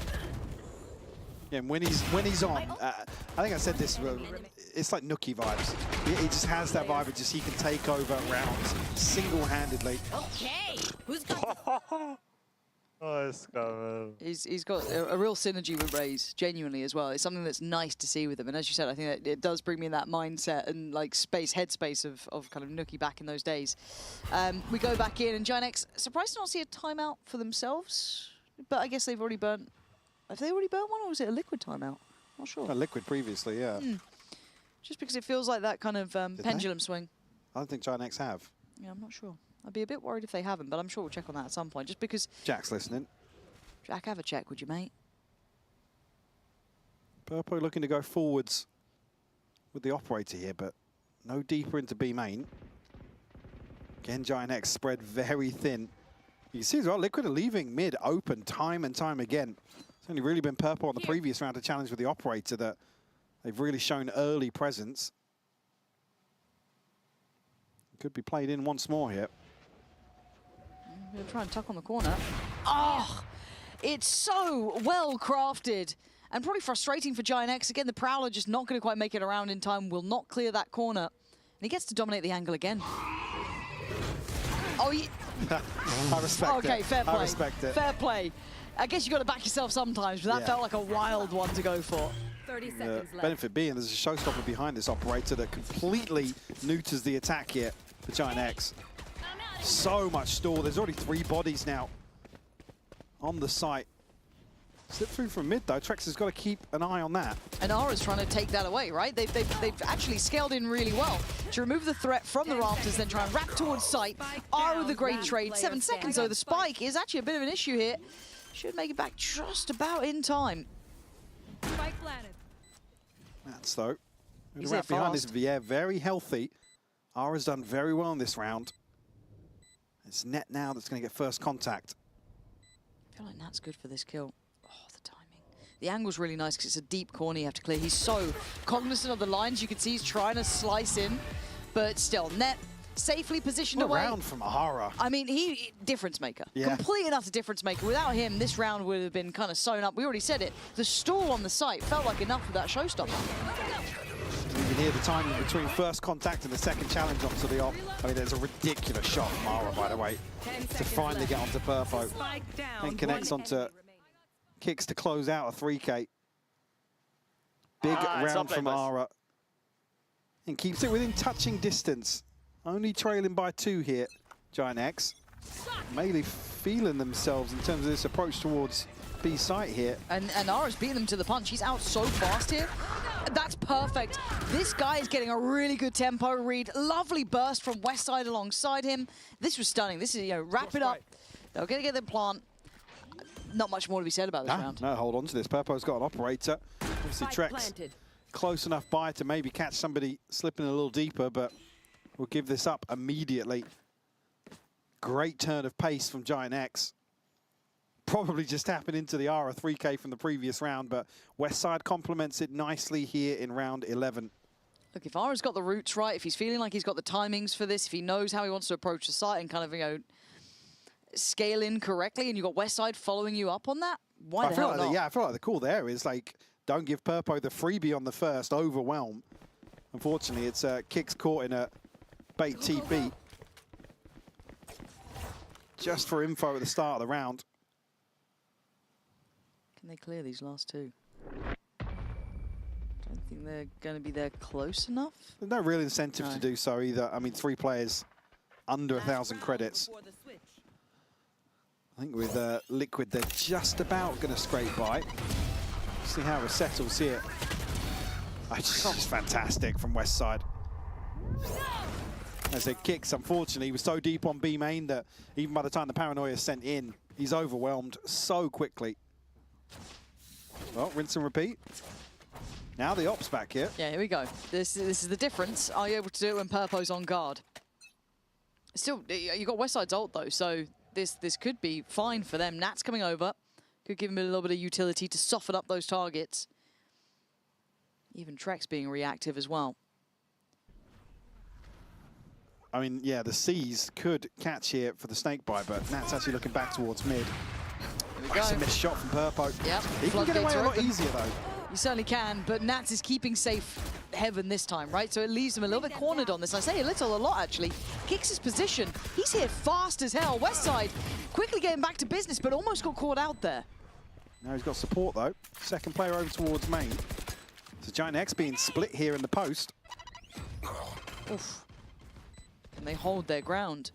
Speaker 15: Yeah, and when he's on, I think I said this. It's like Nookie vibes. He just has that vibe. It just he can take over rounds single-handedly.
Speaker 19: Okay, who's got?
Speaker 14: He's got a real synergy with Raze, genuinely as well. It's something that's nice to see with him. And as you said, I think that it does bring me in that mindset and like headspace of kind of Nookie back in those days. We go back in, and Giant surprised to not see a timeout for themselves. But I guess they've already burnt. Have they already burnt one, or was it a Liquid timeout? Not sure.
Speaker 15: A Liquid previously, yeah.
Speaker 14: Just because it feels like that kind of pendulum swing.
Speaker 15: I don't think Giant have.
Speaker 14: Yeah, I'm not sure. I'd be a bit worried if they haven't, but I'm sure we'll check on that at some point. Just because.
Speaker 15: Jack's listening.
Speaker 14: Jack, have a check, would you, mate?
Speaker 15: Purpo looking to go forwards with the operator here, but no deeper into B main. Again, Giant spread very thin. You can see as well, Liquid are leaving mid open time and time again. It's only really been Purple on the previous round to challenge with the operator that they've really shown early presence. Could be played in once more here.
Speaker 14: I'm going to try and tuck on the corner. Oh, it's so well crafted and probably frustrating for Giant X. Again, the Prowler just not going to quite make it around in time, will not clear that corner. And he gets to dominate the angle again. Oh,
Speaker 15: I respect it.
Speaker 14: Okay, fair play.
Speaker 15: I respect it.
Speaker 14: Fair play. I guess you got to back yourself sometimes, but that felt like a wild one to go for.
Speaker 19: 30 seconds left.
Speaker 15: Benefit being there's a showstopper behind this operator that completely neuters the attack here for Giant X. So much stall. There's already 3 bodies now on the site. Slip through from mid though. Trex has got to keep an eye on that.
Speaker 14: And Ara's trying to take that away, right? They've actually scaled in really well to remove the threat from the rafters, then try and wrap towards site. Ara with a great trade. 7 seconds though. The spike is actually a bit of an issue here. Should make it back just about in time.
Speaker 19: Spike planted.
Speaker 15: That's though.
Speaker 14: He's
Speaker 15: Wrap behind
Speaker 14: fast.
Speaker 15: this VR, very healthy. Ara's done very well in this round. It's Net now that's going to get first contact.
Speaker 14: I feel like Nat's good for this kill. Oh, the timing. The angle's really nice because it's a deep corner you have to clear. He's so cognizant of the lines. You can see he's trying to slice in, but still, Net safely positioned
Speaker 15: What a
Speaker 14: away.
Speaker 15: round from Ara.
Speaker 14: I mean, difference maker.
Speaker 15: Yeah.
Speaker 14: Complete and utter difference maker. Without him, this round would have been kind of sewn up. We already said it. The stall on the site felt like enough for that showstopper.
Speaker 15: You can hear the timing between first contact and the second challenge onto the op. I mean, there's a ridiculous shot from Ara, by the way, to finally get onto Purpo. And connects onto kicks to close out a 3K. Big round from Ara. And keeps it within touching distance. Only trailing by 2 here, Giant X. Melee feeling themselves in terms of this approach towards B site here.
Speaker 14: And Ara's beating them to the punch. He's out so fast here. That's perfect. This guy is getting a really good tempo read. Lovely burst from Westside alongside him. This was stunning. This is, wrap it up. They're going to get the plant. Not much more to be said about this round.
Speaker 15: No, hold on to this. Purpo's got an operator. Obviously, Trex close enough by to maybe catch somebody slipping a little deeper, but we'll give this up immediately. Great turn of pace from Giant X. Probably just tapping into the Ara 3K from the previous round, but Westside complements it nicely here in round 11.
Speaker 14: Look, if Ara's got the roots right, if he's feeling like he's got the timings for this, if he knows how he wants to approach the site and kind of, scale in correctly, and you've got Westside following you up on that, why the hell not?
Speaker 15: Yeah, I feel like the call there is like, don't give Purpo the freebie on the first, overwhelm. Unfortunately, it's kicks caught in a bait TP. Just for info at the start of the round.
Speaker 14: Can they clear these last 2? Don't think they're going to be there close enough.
Speaker 15: There's no real incentive to do so either. I mean, 3 players under 1,000 credits. I think with Liquid, they're just about going to scrape by. See how it settles here. It's just fantastic from Westside. As it kicks, unfortunately, he was so deep on B main that even by the time the Paranoia sent in, he's overwhelmed so quickly. Well, rinse and repeat. Now the op's back here.
Speaker 14: Yeah, here we go. This is the difference. Are you able to do it when Purpo's on guard? Still, you got Westside's ult though, so this could be fine for them. Nat's coming over. Could give him a little bit of utility to soften up those targets. Even Trex being reactive as well.
Speaker 15: I mean, yeah, the C's could catch here for the snake bite, but Nat's actually looking back towards mid. That's a missed shot from Purpo.
Speaker 14: Yep.
Speaker 15: He can get away a lot easier though.
Speaker 14: You certainly can, but Nats is keeping safe Heaven this time, right? So it leaves him a little bit cornered on this. I say a lot actually. Kicks his position. He's here fast as hell. Westside quickly getting back to business, but almost got caught out there.
Speaker 15: Now he's got support though. Second player over towards main. So Giant X being split here in the post.
Speaker 14: Oof. Can they hold their ground?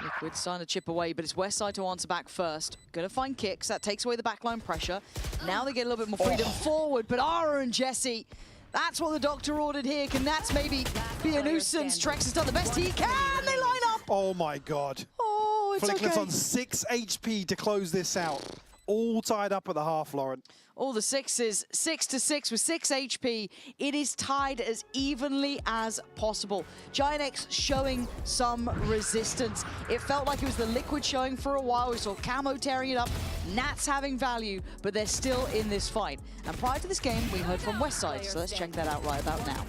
Speaker 14: Liquid starting to chip away, but it's Westside to answer back first. Gonna find kicks, that takes away the backline pressure. Now they get a little bit more freedom forward, but Ara and Jesse, that's what the doctor ordered here. Can Nats maybe be a nuisance? Trex has done the best he can, they line up!
Speaker 15: Oh my god.
Speaker 14: Oh, it's
Speaker 15: Flickless
Speaker 14: okay.
Speaker 15: on 6 HP to close this out. All tied up at the half, Lauren.
Speaker 14: All the sixes, 6-6 with 6 HP. It is tied as evenly as possible. Giant X showing some resistance. It felt like it was the Liquid showing for a while. We saw Camo tearing it up, Nats having value, but they're still in this fight. And prior to this game, we heard from Westside, so let's check that out right about now.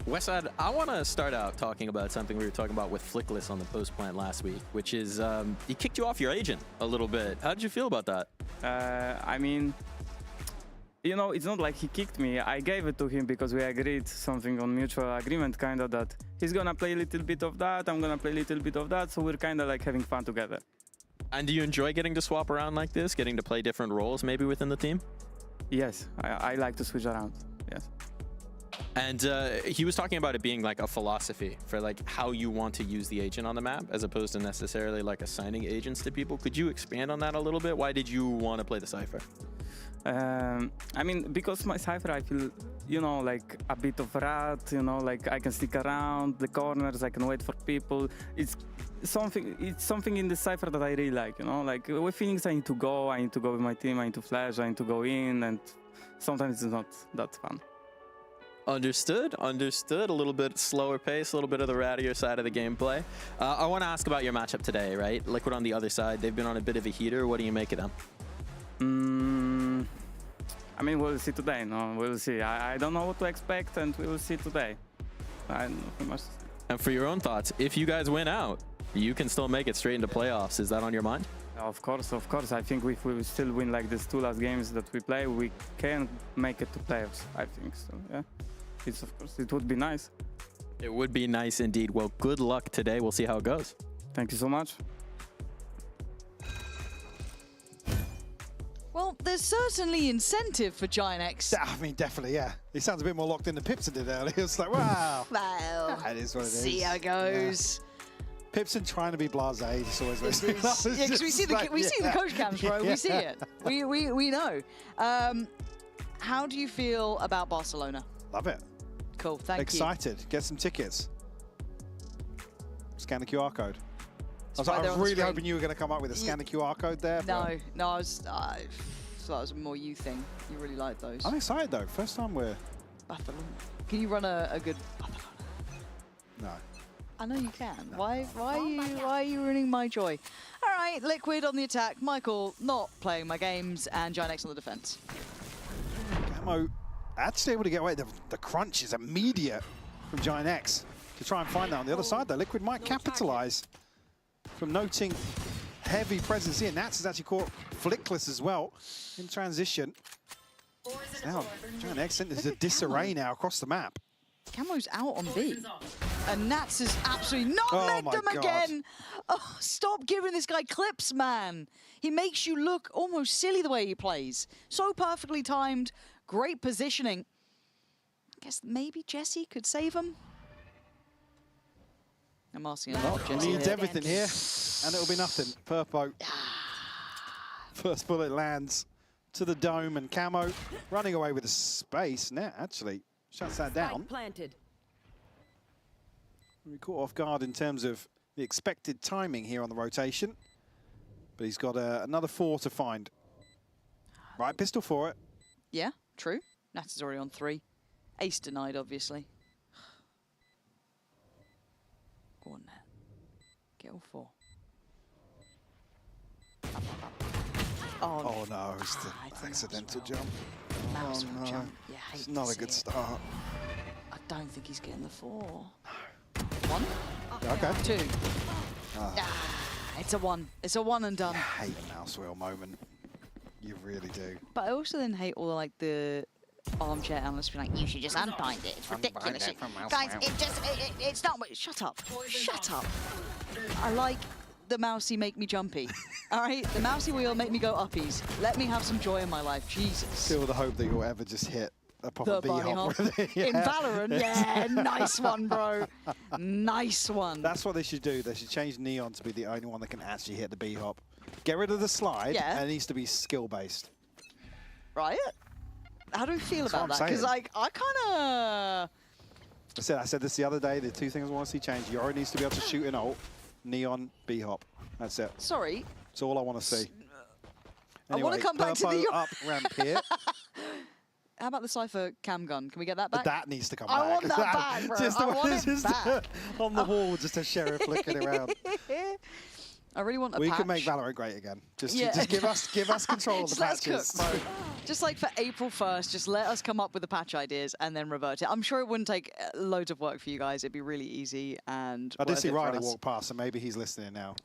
Speaker 10: Westside, I want to start out talking about something we were talking about with Flickless on the post plant last week, which is he kicked you off your agent a little bit. How did you feel about that?
Speaker 4: I mean, you know, it's not like he kicked me. I gave it to him because we agreed something on mutual agreement, kind of that he's gonna play a little bit of that, I'm gonna play a little bit of that, so we're kind of like having fun together.
Speaker 10: And do you enjoy getting to swap around like this, getting to play different roles maybe within the team?
Speaker 4: Yes, I like to switch around, yes.
Speaker 10: And he was talking about it being like a philosophy for like how you want to use the agent on the map as opposed to necessarily like assigning agents to people. Could you expand on that a little bit? Why did you want to play the Cypher?
Speaker 4: I mean, because my Cypher, I feel, you know, like a bit of rat, you know, like I can stick around the corners, I can wait for people. It's something in the Cypher that I really like, you know, like with Phoenix I need to go with my team, I need to flash, I need to go in, and sometimes it's not that fun.
Speaker 10: Understood. A little bit slower pace, a little bit of the rattier side of the gameplay. I want to ask about your matchup today, right? Liquid on the other side, they've been on a bit of a heater. What do you make of them?
Speaker 4: I mean, we'll see today, no? We'll see. I don't know what to expect, and we will see today. I don't know much.
Speaker 10: And for your own thoughts, if you guys win out, you can still make it straight into playoffs. Is that on your mind?
Speaker 4: Of course. I think if we still win like these 2 last games that we play, we can make it to playoffs, I think. So, yeah. Of course, it would be nice.
Speaker 10: It would be nice indeed. Well, good luck today. We'll see how it goes.
Speaker 4: Thank you so much.
Speaker 14: Well, there's certainly incentive for Giant X.
Speaker 15: I mean, definitely, yeah. He sounds a bit more locked in than Pipson did earlier. It's like, wow.
Speaker 14: Well,
Speaker 15: that is what it is.
Speaker 14: See how it goes.
Speaker 15: Yeah. Pipson trying to be blasé. It's always very
Speaker 14: yeah, because we see the coach cams, bro.
Speaker 15: Yeah.
Speaker 14: We see it. We know. How do you feel about Barcelona?
Speaker 15: Love it.
Speaker 14: Cool, thank you.
Speaker 15: Excited. Get some tickets. Scan the QR code. I was really hoping you were going to come up with a scan the QR code there.
Speaker 14: No, I thought it was a more you thing. You really like those.
Speaker 15: I'm excited though. First time we're...
Speaker 14: Barcelona. Can you run a good Barcelona?
Speaker 15: No.
Speaker 14: I know you can. No. Why are you ruining my joy? All right, Liquid on the attack. Michael not playing my games, and Giant X on the defense.
Speaker 15: Camo actually able to get away. The crunch is immediate from Giant X to try and find that on the other side though. Liquid might capitalize from noting heavy presence here. Nats has actually caught Flickless as well in transition. Now, Giant X enters a disarray now across the map.
Speaker 14: Camo's out on B. And Nats has absolutely not legged him again. Oh, stop giving this guy clips, man. He makes you look almost silly the way he plays. So perfectly timed, great positioning. I guess maybe Jesse could save him. I'm asking a lot.
Speaker 15: He needs everything here, and it'll be nothing. Purpo. First bullet lands to the dome, and Camo running away with the space. Net actually shuts that down.
Speaker 19: Planted.
Speaker 15: We caught off guard in terms of the expected timing here on the rotation. But he's got another 4 to find. Right pistol for it.
Speaker 14: Yeah, true. Nat is already on 3. Ace denied, obviously. Go on, Nat. Get all 4.
Speaker 15: Oh no, it's the accidental jump.
Speaker 14: Mouse
Speaker 15: no.
Speaker 14: jump. Yeah, hate
Speaker 15: It's not
Speaker 14: to
Speaker 15: a good
Speaker 14: see it.
Speaker 15: start.
Speaker 14: I don't think he's getting the 4. 1?
Speaker 15: Okay.
Speaker 14: 2.
Speaker 15: Ah.
Speaker 14: It's a 1. It's a 1 and done.
Speaker 15: I hate the mouse wheel moment. You really do.
Speaker 14: But I also then hate all the armchair analysts being like, you should just unbind it. It's ridiculous. Guys, it's not. Shut up. Shut up. I like the mousey make me jumpy. All right? The mousey wheel make me go uppies. Let me have some joy in my life. Jesus.
Speaker 15: Still the hope that you'll ever just hit a proper
Speaker 14: The bunny
Speaker 15: B-hop
Speaker 14: hop.
Speaker 15: with it.
Speaker 14: In Valorant, yeah, nice one, bro. Nice one.
Speaker 15: That's what they should do. They should change Neon to be the only one that can actually hit the B-hop. Get rid of the slide,
Speaker 14: Yeah.
Speaker 15: and it needs to be skill-based.
Speaker 14: Right? How do we feel
Speaker 15: That's
Speaker 14: about
Speaker 15: what
Speaker 14: that?
Speaker 15: I'm
Speaker 14: Because,
Speaker 15: saying.
Speaker 14: I kind of...
Speaker 15: I said this the other day, the 2 things I want to see change. Yoro needs to be able to shoot an ult, Neon, B-hop. That's it.
Speaker 14: Sorry.
Speaker 15: That's all I want to see.
Speaker 14: I want to come back to
Speaker 15: Purpo
Speaker 14: the...
Speaker 15: up ramp here.
Speaker 14: How about the Cypher cam gun? Can we get that back?
Speaker 15: That needs to come
Speaker 14: I
Speaker 15: back.
Speaker 14: want that back, bro.
Speaker 15: Just
Speaker 14: I want it
Speaker 15: just
Speaker 14: back.
Speaker 15: on the wall, just a sheriff flicking around.
Speaker 14: I really want a
Speaker 15: We
Speaker 14: patch.
Speaker 15: can make Valorant great again. Just
Speaker 14: Yeah.
Speaker 15: give us control of the
Speaker 14: Just let us
Speaker 15: patches.
Speaker 14: cook, bro. Just like for April 1st, just let us come up with the patch ideas and then revert it. I'm sure it wouldn't take loads of work for you guys. It'd be really easy and
Speaker 15: I did
Speaker 14: worth
Speaker 15: see
Speaker 14: it for
Speaker 15: Riley
Speaker 14: us.
Speaker 15: walk past, so maybe he's listening now.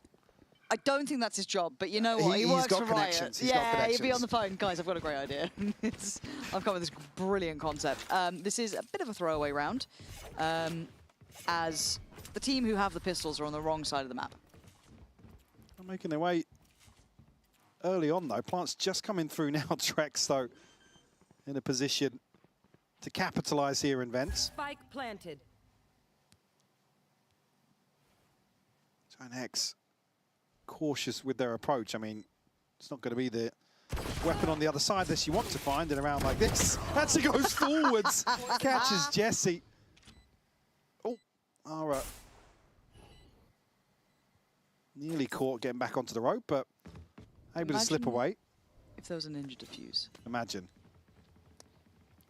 Speaker 14: I don't think that's his job, but you know what? He
Speaker 15: He's
Speaker 14: works
Speaker 15: got
Speaker 14: for Riot.
Speaker 15: connections. He's got
Speaker 14: Yeah, he'd be
Speaker 15: connections.
Speaker 14: on the phone. Guys, I've got a great idea. I've come up with this brilliant concept. This is a bit of a throwaway round, as the team who have the pistols are on the wrong side of the map.
Speaker 15: They're making their way early on, though. Plant's just coming through now. Trex, though, in a position to capitalize here in Vents.
Speaker 19: Spike planted.
Speaker 15: Giant cautious with their approach. I mean, it's not going to be the weapon on the other side that you want to find in a round like this. Actually goes forwards, catches Jesse. Oh, Ara nearly caught getting back onto the rope, but able to slip
Speaker 14: Imagine
Speaker 15: away.
Speaker 14: If there was a ninja defuse.
Speaker 15: Imagine.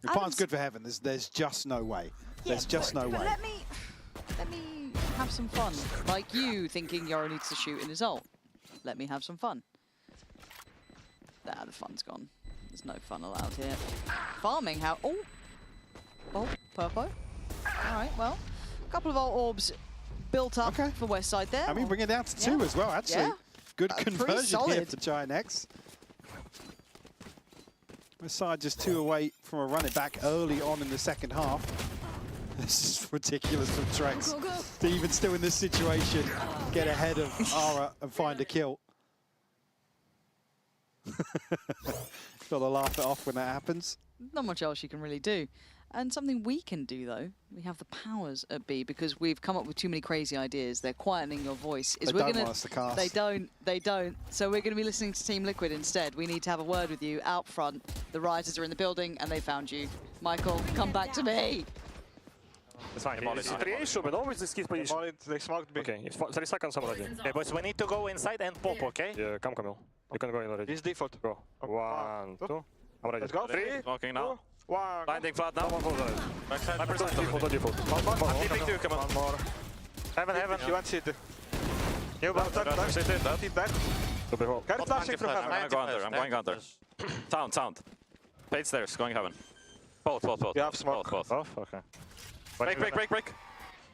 Speaker 15: The plan's good for heaven. There's just no way. There's just no way.
Speaker 14: But let me have some fun. Like you thinking Yoro needs to shoot in his ult. Let me have some fun. The fun's gone. There's no fun allowed here. Farming, how... Oh, Purpo. All right, well, a couple of ult orbs built up for West Side there.
Speaker 15: I mean, bring it down to 2 as well, actually.
Speaker 14: Yeah.
Speaker 15: Good
Speaker 14: Pretty
Speaker 15: conversion here
Speaker 14: solid.
Speaker 15: for Giant X. West Side just 2 away from a run it back early on in the second half. This is ridiculous from Trex to even still in this situation get ahead of Ara and find a kill. Got to laugh it off when that happens.
Speaker 14: Not much else you can really do. And something we can do, though, we have the powers at B, because we've come up with too many crazy ideas. They're quietening your voice.
Speaker 15: They don't want us to cast.
Speaker 14: They don't. So we're going to be listening to Team Liquid instead. We need to have a word with you out front. The rioters are in the building, and they found you. Michael, come back to me.
Speaker 17: It's fine. Is it 3 should be always this key position? They smoked B. Okay, it's 30 seconds already.
Speaker 21: Okay, boys, we need to go inside and pop, okay?
Speaker 17: Yeah, come Camille. You can go in already.
Speaker 18: This default.
Speaker 17: Go. 1, 2. I'm ready.
Speaker 18: Let's go.
Speaker 17: 3.
Speaker 21: Smoking now.
Speaker 17: 1.
Speaker 21: Landing flat now. Backside.
Speaker 17: Default.
Speaker 21: One more. I'm TP too, come on.
Speaker 17: One more.
Speaker 18: Heaven. You want city. You want that.
Speaker 21: City, dead.
Speaker 18: Deep back. Card flashing from
Speaker 21: I'm
Speaker 18: heaven.
Speaker 21: gonna go under. I'm going under. Sound. Fade stairs, going heaven. Both.
Speaker 18: You have smoke.
Speaker 21: Both.
Speaker 17: Okay.
Speaker 21: Break.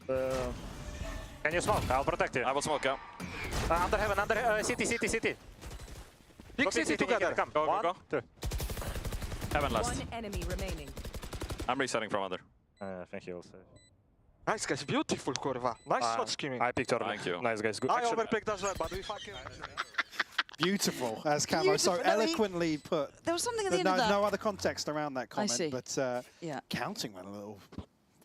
Speaker 17: Can you smoke? I'll protect you.
Speaker 21: I will smoke, yeah.
Speaker 17: Under heaven, under city.
Speaker 18: Big city together.
Speaker 17: Come.
Speaker 21: Go.
Speaker 17: 1, 2.
Speaker 21: Heaven last.
Speaker 19: One enemy remaining.
Speaker 21: I'm resetting from under.
Speaker 17: I think he will save.
Speaker 18: Nice guys, beautiful kurwa. Nice shot skimming.
Speaker 17: I picked early.
Speaker 21: Thank you.
Speaker 17: Nice guys, good.
Speaker 18: I overpicked as well, but we fucking...
Speaker 15: Beautiful, as Camo so
Speaker 14: Beautiful.
Speaker 15: eloquently put.
Speaker 14: There was something at the end
Speaker 15: no,
Speaker 14: of that.
Speaker 15: no other context around that comment,
Speaker 14: see.
Speaker 15: but
Speaker 14: Yeah.
Speaker 15: counting went a little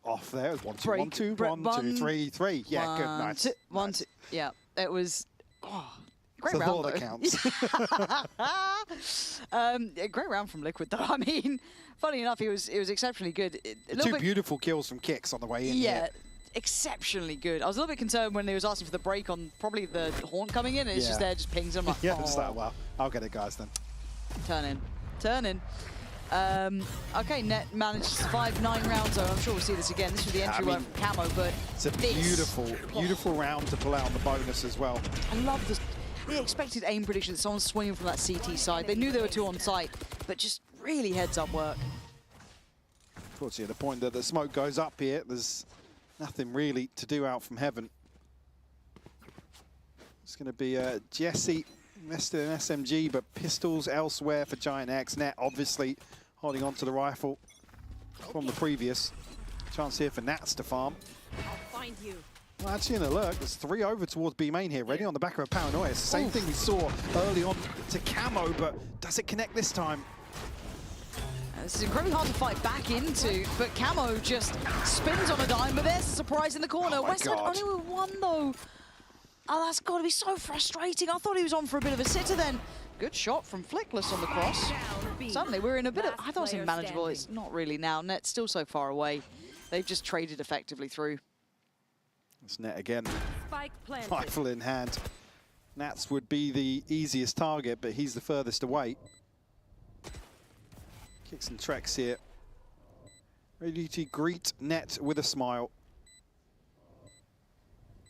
Speaker 15: off there. It was 1, 2,
Speaker 14: Break.
Speaker 15: 1, 2,
Speaker 14: Break.
Speaker 15: 1, 2, 3, 3. Yeah, good, nice.
Speaker 14: 1, 2. Yeah, it was... Oh, great
Speaker 15: It's the
Speaker 14: round,
Speaker 15: thought
Speaker 14: though.
Speaker 15: that counts.
Speaker 14: A great round from Liquid, though. I mean, funny enough, it was exceptionally good. A little
Speaker 15: Two
Speaker 14: bit,
Speaker 15: beautiful kills from Kicks on the way in.
Speaker 14: yeah,
Speaker 15: here.
Speaker 14: exceptionally good. I was a little bit concerned when he was asking for the break on probably the Haunt coming in, and it's just there, just pings him. Like,
Speaker 15: yeah, just like, well, I'll get it, guys, then.
Speaker 14: Turn in. Turn in. Okay, Net managed to survive 9 rounds, so I'm sure we'll see this again. This was the entry work from Camo, but
Speaker 15: it's a beautiful round to pull out on the bonus as well.
Speaker 14: I love this. The expected aim prediction, someone's swinging from that CT side. They knew there were 2 on site, but just really heads-up work.
Speaker 15: Unfortunately, at the point that the smoke goes up here, there's nothing really to do out from heaven. It's going to be Jesse invested in SMG, but pistols elsewhere for Giant X. Net obviously holding on to the rifle from the previous. Chance here for Nats to farm.
Speaker 19: I'll find you.
Speaker 15: Well, actually, in a lurk, there's 3 over towards B main here, ready on the back of a Paranoia. It's the same thing we saw early on to Camo, but does it connect this time?
Speaker 14: This is incredibly hard to fight back into, but Camo just spins on a dime, but there's a surprise in the corner.
Speaker 15: Oh
Speaker 14: Westside only with 1, though. Oh, that's got to be so frustrating. I thought he was on for a bit of a sitter then. Good shot from Flickless on the cross. Suddenly, we're in a bit of... I thought it was manageable. It's not really now. Net's still so far away. They've just traded effectively through.
Speaker 15: It's Net again. Rifle in hand. Nats would be the easiest target, but he's the furthest away. Kicks and treks here. Ready to greet Net with a smile.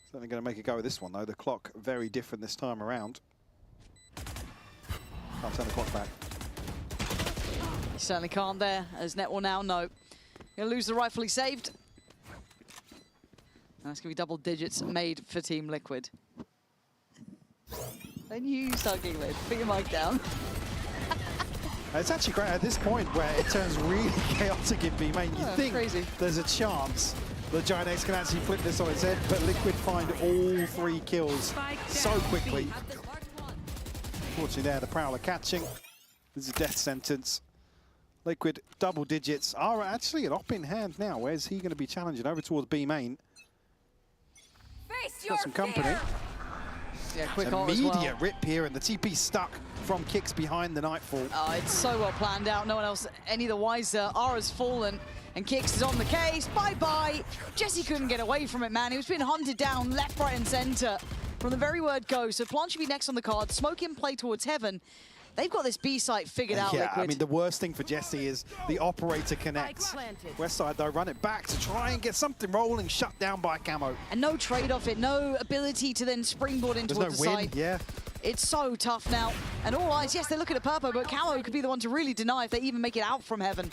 Speaker 15: Certainly going to make a go of this one, though. The clock very different this time around. Can't turn the clock back.
Speaker 14: He certainly can't there, as Net will now know. He'll lose the rifle he saved. That's going to be double digits made for Team Liquid. Then you start giggling. Put your mic down.
Speaker 15: It's actually great at this point where it turns really chaotic in B main. You think there's a chance that Giant X can actually flip this on its head, but Liquid find all 3 kills so quickly. Unfortunately there, the Prowler catching. This is a death sentence. Liquid double digits are actually an op in hand now. Where's he going to be challenging? Over towards B main. Got some company.
Speaker 14: Yeah, quick ult as well.
Speaker 15: Immediate rip here, and the TP stuck from Kicks behind the Nightfall.
Speaker 14: Oh, it's so well planned out. No one else any the wiser. Ara's fallen, and Kicks is on the case. Bye-bye. Jesse couldn't get away from it, man. He was being hunted down left, right, and center from the very word go. So Plant should be next on the card. Smoke in play towards heaven. They've got this B site figured out,
Speaker 15: yeah,
Speaker 14: Liquid.
Speaker 15: I mean, the worst thing for Jesse is the operator connects. Westside, though, run it back to try and get something rolling, shut down by Camo.
Speaker 14: And no trade-off it, no ability to then springboard in towards the side.
Speaker 15: Yeah.
Speaker 14: It's so tough now. And all eyes, yes, they're looking at Purpo, but Camo could be the one to really deny if they even make it out from heaven.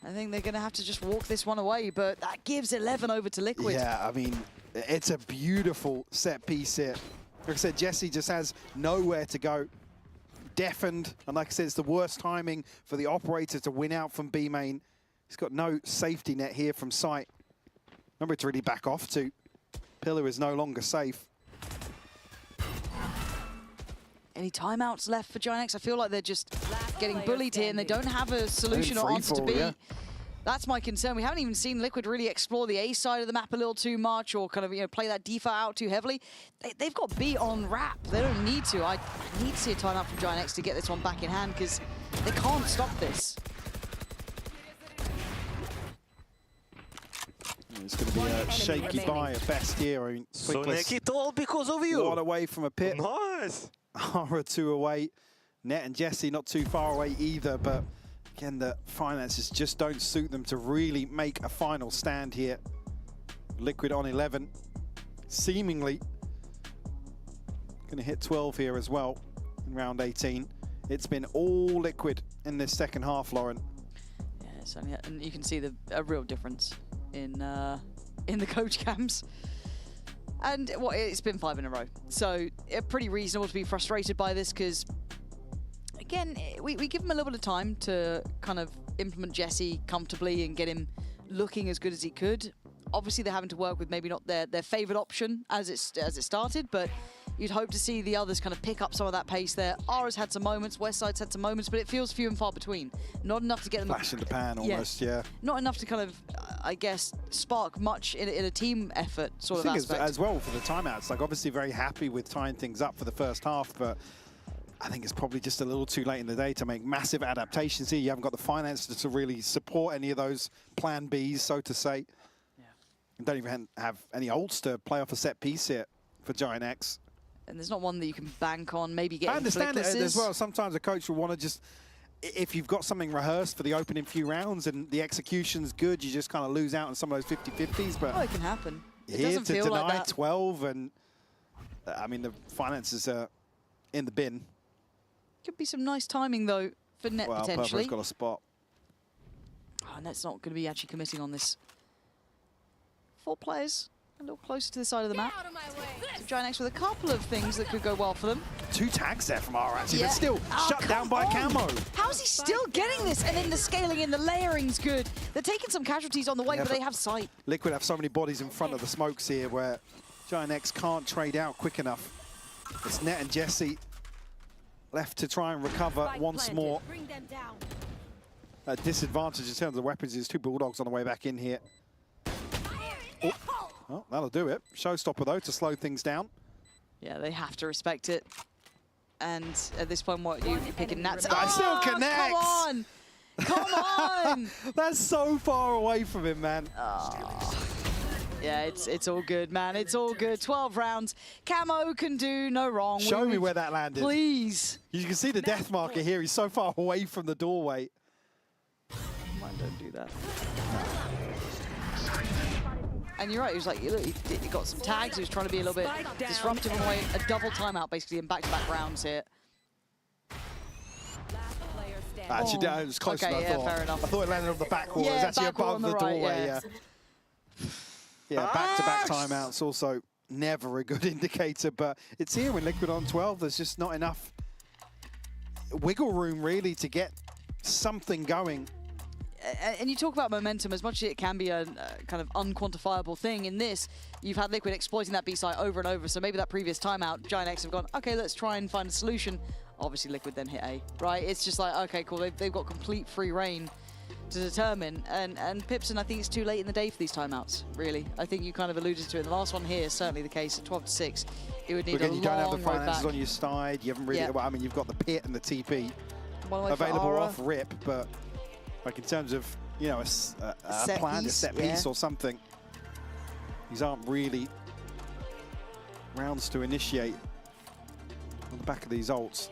Speaker 14: I think they're going to have to just walk this one away, but that gives 11 over to Liquid.
Speaker 15: Yeah, I mean, it's a beautiful set piece here. Like I said, Jesse just has nowhere to go. Deafened, and like I said, it's the worst timing for the operator to win out from B main. He's got no safety net here from site. Number to really back off to. Pillar is no longer safe.
Speaker 14: Any timeouts left for Giant X? I feel like they're just getting bullied here, and they don't have a solution or answer to B.
Speaker 15: Yeah.
Speaker 14: That's my concern. We haven't even seen Liquid really explore the A side of the map a little too much, or kind of, you know, play that default out too heavily. They've got B on wrap. They don't need to. I need to see a timeout from Giant X to get this one back in hand, because they can't stop this.
Speaker 15: It's going to be a shaky buy at best here. I mean,
Speaker 18: So Nick it all because of you.
Speaker 15: 1 away from a pit.
Speaker 18: Nice.
Speaker 15: Ara 2 away. Net and Jesse not too far away either, but again, the finances just don't suit them to really make a final stand here. Liquid on 11, seemingly going to hit 12 here as well in round 18. It's been all Liquid in this second half, Lauren.
Speaker 14: Yes, and you can see a real difference in the coach cams. And it's been 5 in a row, so pretty reasonable to be frustrated by this, because again, we give him a little bit of time to kind of implement Jesse comfortably and get him looking as good as he could. Obviously, they're having to work with maybe not their favoured option as it started, but you'd hope to see the others kind of pick up some of that pace there. Ara's had some moments, Westside's had some moments, but it feels few and far between. Not enough to get them...
Speaker 15: Flash in the pan almost, yeah.
Speaker 14: Not enough to kind of, I guess, spark much in a team effort sort of aspect.
Speaker 15: As well for the timeouts, like obviously very happy with tying things up for the first half, but I think it's probably just a little too late in the day to make massive adaptations here. You haven't got the finances to really support any of those plan Bs, so to say. Don't even have any ults to play off a set piece here for Giant X.
Speaker 14: And there's not one that you can bank on, maybe get.
Speaker 15: I understand it as well. Sometimes a coach will want to just, if you've got something rehearsed for the opening few rounds and the execution's good, you just kind of lose out on some of those 50-50s. But
Speaker 14: it can happen. It
Speaker 15: here
Speaker 14: doesn't
Speaker 15: to
Speaker 14: feel
Speaker 15: deny
Speaker 14: like that.
Speaker 15: 12, and I mean, the finances are in the bin.
Speaker 14: Could be some nice timing, though, for Net
Speaker 15: Well,
Speaker 14: potentially.
Speaker 15: Purple's got a spot.
Speaker 14: Oh, Net's not going to be actually committing on this. 4 players, a little closer to the side of the map. So Giant X with a couple of things that could go well for them.
Speaker 15: 2 tags there from R, actually,
Speaker 14: Yeah.
Speaker 15: but still shut down by Camo.
Speaker 14: How's he still getting this? And then the scaling and the layering's good. They're taking some casualties on the way,
Speaker 15: Yeah,
Speaker 14: but they have sight.
Speaker 15: Liquid have so many bodies in front of the smokes here where Giant X can't trade out quick enough. It's Net and Jesse left to try and recover once more. A disadvantage in terms of weapons is 2 Bulldogs on the way back in here. Oh, well, that'll do it. Showstopper, though, to slow things down.
Speaker 14: Yeah, they have to respect it. And at this point, what you're picking Nats.
Speaker 15: That still connects!
Speaker 14: Come on! Come on!
Speaker 15: That's so far away from him, man.
Speaker 14: Yeah, it's all good, man. It's all good. 12 rounds. Camo can do no wrong.
Speaker 15: Show me where that landed.
Speaker 14: Please.
Speaker 15: You can see the death marker here. He's so far away from the doorway.
Speaker 14: Mine don't do that. And you're right, he was like, look, he got some tags, he was trying to be a little bit disruptive on the way, a double timeout basically in back-to-back rounds here.
Speaker 15: Actually, it was closer than I thought.
Speaker 14: Fair enough.
Speaker 15: I thought it landed on the back wall.
Speaker 14: Yeah,
Speaker 15: it was actually
Speaker 14: back wall
Speaker 15: above
Speaker 14: on
Speaker 15: the
Speaker 14: the right,
Speaker 15: doorway.
Speaker 14: yeah.
Speaker 15: Yeah, back-to-back timeouts also never a good indicator, but it's here in Liquid on 12. There's just not enough wiggle room, really, to get something going.
Speaker 14: And you talk about momentum, as much as it can be a kind of unquantifiable thing, in this, you've had Liquid exploiting that B-side over and over, so maybe that previous timeout, Giant X have gone, okay, let's try and find a solution. Obviously, Liquid then hit A, right? It's just like, okay, cool, they've got complete free reign to determine, and Pipson, I think it's too late in the day for these timeouts, really. I think you kind of alluded to it. The last one here is certainly the case, at 12-6. It would need
Speaker 15: Again,
Speaker 14: a
Speaker 15: you don't have the
Speaker 14: long road
Speaker 15: finances
Speaker 14: back.
Speaker 15: on your side. You haven't really,
Speaker 14: Yeah.
Speaker 15: well, I mean, you've got the pit and the TP
Speaker 14: One way for
Speaker 15: available
Speaker 14: Aura.
Speaker 15: off rip, but like in terms of, you know, a
Speaker 14: set
Speaker 15: plan,
Speaker 14: piece,
Speaker 15: a set
Speaker 14: yeah.
Speaker 15: piece or something, these aren't really rounds to initiate on the back of these ults.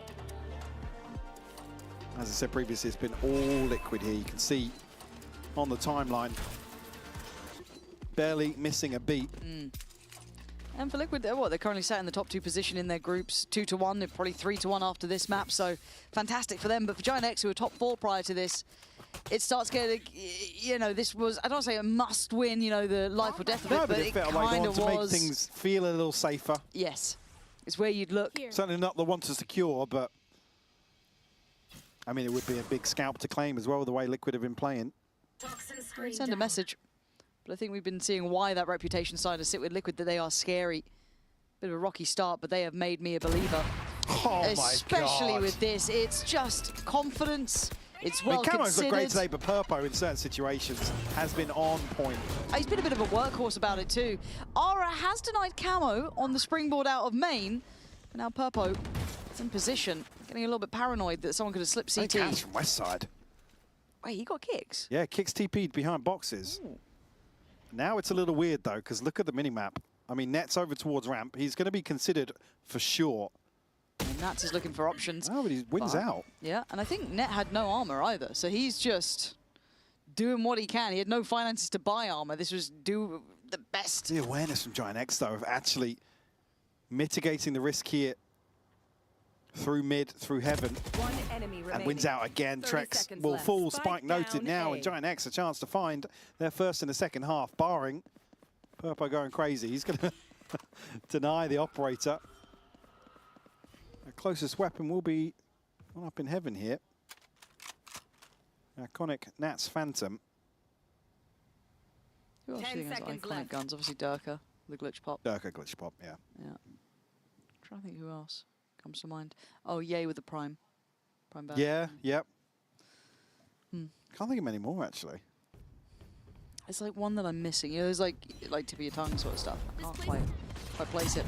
Speaker 15: As I said previously, it's been all Liquid here. You can see on the timeline, barely missing a beat.
Speaker 14: And for Liquid, they're currently sat in the top 2 position in their groups, 2-1. They're probably 3-1 after this map, so fantastic for them. But for Giant X, who were top 4 prior to this, it starts getting, you know, this was, I don't want to say a must win, you know, the life or death of it,
Speaker 15: No,
Speaker 14: but
Speaker 15: it
Speaker 14: it
Speaker 15: felt like they
Speaker 14: kind
Speaker 15: wanted
Speaker 14: of
Speaker 15: to make
Speaker 14: was.
Speaker 15: things feel a little safer.
Speaker 14: Yes, it's where you'd look.
Speaker 15: Certainly not the one to secure, but I mean, it would be a big scalp to claim as well, the way Liquid have been playing.
Speaker 14: Send a message. But I think we've been seeing why that reputation started to sit with Liquid, that they are scary. Bit of a rocky start, but they have made me a believer.
Speaker 15: Oh
Speaker 14: Especially
Speaker 15: my God.
Speaker 14: with this, it's just confidence. It's
Speaker 15: I mean,
Speaker 14: well
Speaker 15: Camo's looked great
Speaker 14: considered.
Speaker 15: today, but Purpo in certain situations has been on point.
Speaker 14: He's been a bit of a workhorse about it too. Aura has denied Camo on the springboard out of main. But now Purpo is in position, getting a little bit paranoid that someone could have slipped CT.
Speaker 15: Cass from West Side.
Speaker 14: Wait, he got kicks?
Speaker 15: Yeah, kicks TP'd behind boxes.
Speaker 14: Ooh.
Speaker 15: Now it's a little weird though, because look at the minimap. I mean, Net's over towards ramp. He's going to be considered for sure.
Speaker 14: And Nats is looking for options.
Speaker 15: Oh, but he wins out.
Speaker 14: Yeah, and I think Net had no armor either, so he's just doing what he can. He had no finances to buy armor. This was do the best.
Speaker 15: The awareness from Giant X, though, of actually mitigating the risk here through mid, through heaven,
Speaker 19: One enemy
Speaker 15: and wins out again.
Speaker 19: 30
Speaker 15: Trex
Speaker 19: seconds
Speaker 15: will
Speaker 19: left.
Speaker 15: fall.
Speaker 19: Spike
Speaker 15: Spike noted
Speaker 19: down
Speaker 15: now,
Speaker 19: A.
Speaker 15: and Giant X a chance to find their first in the second half, barring Purpo going crazy. He's going to deny the operator. Our closest weapon will be one up in heaven here. Iconic Nats Phantom.
Speaker 14: Who else do you think has iconic guns? Obviously Durka, the glitch pop.
Speaker 15: Durka glitch pop, yeah.
Speaker 14: Yeah. Trying to think who else comes to mind. Oh, Yay with the Prime. Prime Band.
Speaker 15: Yeah, yep. Can't think of many more, actually.
Speaker 14: It's like one that I'm missing. You know, there's like tip of your tongue sort of stuff. I can't quite place it.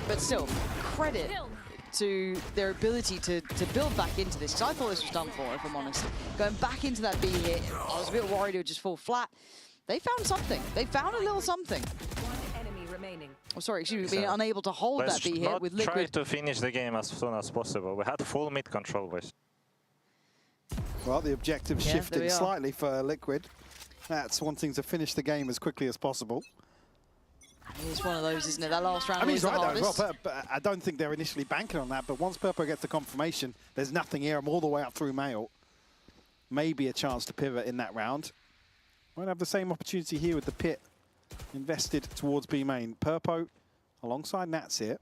Speaker 14: But still, credit to their ability to build back into this. Because I thought this was done for, if I'm honest. Going back into that B hit, I was a bit worried it would just fall flat. they found something. They found a little something.
Speaker 19: Enemy remaining.
Speaker 14: Oh, sorry, excuse me, being unable to hold
Speaker 17: Let's
Speaker 14: that B hit with
Speaker 17: try
Speaker 14: Liquid.
Speaker 17: to finish the game as soon as possible. We had full mid control, boys.
Speaker 15: Well, the objective's
Speaker 14: Yeah, there
Speaker 15: shifting
Speaker 14: we are.
Speaker 15: slightly for Liquid. That's wanting to finish the game as quickly as possible.
Speaker 14: It's one of those, isn't it? That last round
Speaker 15: I mean,
Speaker 14: was
Speaker 15: he's
Speaker 14: the
Speaker 15: right there
Speaker 14: hardest.
Speaker 15: as well, but I don't think they're initially banking on that. But once Purpo gets the confirmation, there's nothing here. I'm all the way up through Mail. Maybe a chance to pivot in that round. Won't have the same opportunity here with the pit invested towards B main. Purpo alongside Nats here.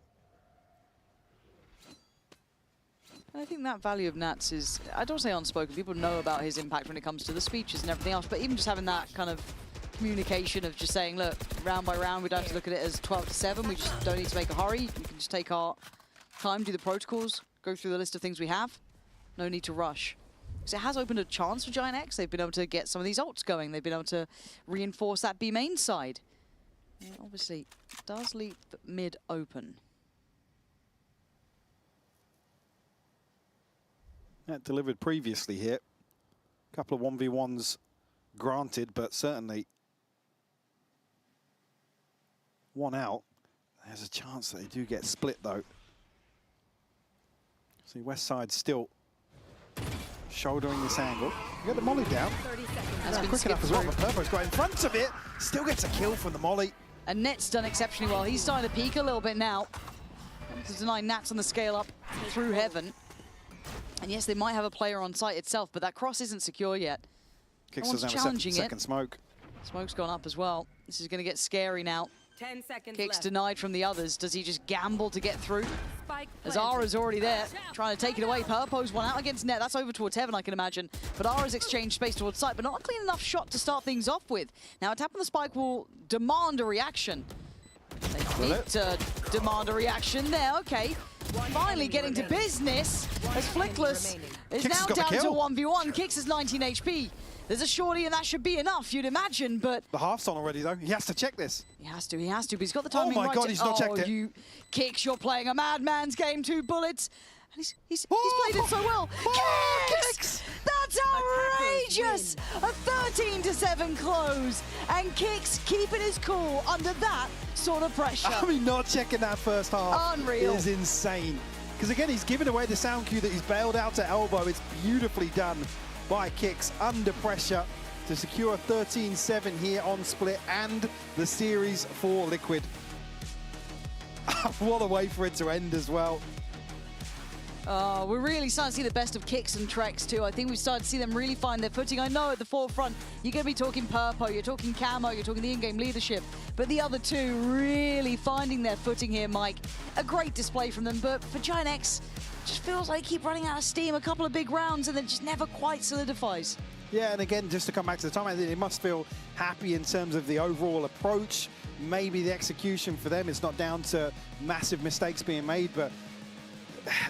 Speaker 14: I think that value of Nats is, I don't say unspoken, people know about his impact when it comes to the speeches and everything else, but even just having that kind of communication of just saying, look, round by round, we don't have to look at it as 12-7, we just don't need to make a hurry, we can just take our time, do the protocols, go through the list of things we have, no need to rush. Because it has opened a chance for Giant X, they've been able to get some of these ults going, they've been able to reinforce that B main side. And obviously, does leave mid open.
Speaker 15: That delivered previously here. A couple of 1v1s granted, but certainly one out. There's a chance that they do get split, though. See, West Side still shouldering this angle. You get the molly down.
Speaker 14: Has been
Speaker 15: Quick enough as well, but Purpo's got in front of it. Still gets a kill from the molly.
Speaker 14: And Net's done exceptionally well. He's starting to peak a little bit now. To deny Nats on the scale up through heaven. And yes, they might have a player on site itself, but that cross isn't secure yet.
Speaker 15: Kicks
Speaker 14: No one's
Speaker 15: does have a
Speaker 14: challenging
Speaker 15: second smoke.
Speaker 14: Smoke's gone up as well. This is going to get scary now.
Speaker 19: 10 seconds
Speaker 14: Kicks
Speaker 19: left.
Speaker 14: denied from the others. Does he just gamble to get through?
Speaker 19: Spike
Speaker 14: As
Speaker 19: planted.
Speaker 14: Ara's already there, trying to take it away. Purpo's one out against Net. That's over towards heaven, I can imagine. But Ara's exchanged space towards site, but not a clean enough shot to start things off with. Now, a tap on the spike will demand a reaction. They need to demand a reaction there. Okay. Finally getting to business as Flickless is
Speaker 15: Kix
Speaker 14: now
Speaker 15: has got the
Speaker 14: down to
Speaker 15: kill.
Speaker 14: 1v1. Kix is 19 HP. There's a shorty and that should be enough, you'd imagine, but...
Speaker 15: The half's on already, though. He has to check this.
Speaker 14: He has to, but he's got the timing right.
Speaker 15: Oh my God, he's not checked it.
Speaker 14: You Kix, you're playing a madman's game, 2 bullets. And he's played it so well. Kix! That's outrageous! A 13-7 close. And Kix keeping his cool under that sort of pressure.
Speaker 15: I mean, not checking that first half
Speaker 14: Unreal.
Speaker 15: is insane. Because again, he's given away the sound cue that he's bailed out to elbow. It's beautifully done by Kix under pressure to secure 13-7 here on split and the series for Liquid. What a way for it to end as well.
Speaker 14: We're really starting to see the best of Kix and Trex too. I think we've started to see them really find their footing. I know at the forefront, you're going to be talking Purpo, you're talking Camo, you're talking the in-game leadership, but the other two really finding their footing here, Mike. A great display from them, but for Giant X, just feels like they keep running out of steam, a couple of big rounds, and then just never quite solidifies.
Speaker 15: Yeah, and again, just to come back to the time, I think they must feel happy in terms of the overall approach. Maybe the execution for them, it's not down to massive mistakes being made, but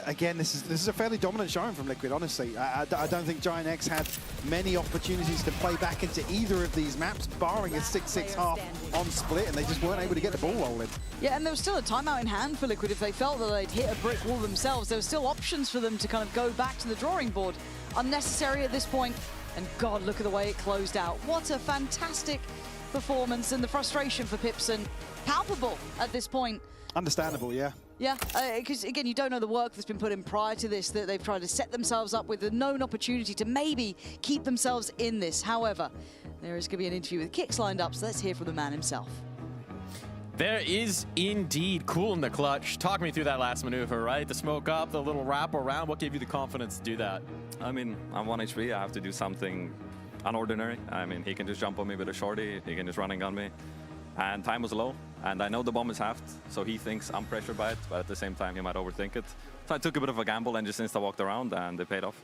Speaker 15: again, this is a fairly dominant showing from Liquid, honestly. I don't think Giant X had many opportunities to play back into either of these maps, barring a 6-6 half on split, and they just weren't able to get the ball rolling.
Speaker 14: Yeah, and there was still a timeout in hand for Liquid. If they felt that they'd hit a brick wall themselves, there were still options for them to kind of go back to the drawing board. Unnecessary at this point, and God, look at the way it closed out. What a fantastic performance, and the frustration for Pipson palpable at this point.
Speaker 15: Understandable, yeah.
Speaker 14: Yeah, because again, you don't know the work that's been put in prior to this, that they've tried to set themselves up with a known opportunity to maybe keep themselves in this. However, there is going to be an interview with Kix lined up, so let's hear from the man himself.
Speaker 10: There is indeed cool in the clutch. Talk me through that last maneuver, right? The smoke up, the little wrap around. What gave you the confidence to do that?
Speaker 5: I mean, I'm 1 HP. I have to do something unordinary. I mean, he can just jump on me with a shorty. He can just run and gun me. And time was low, and I know the bomb is halved, so he thinks I'm pressured by it, but at the same time, he might overthink it. So I took a bit of a gamble and just insta-walked around, and it paid off.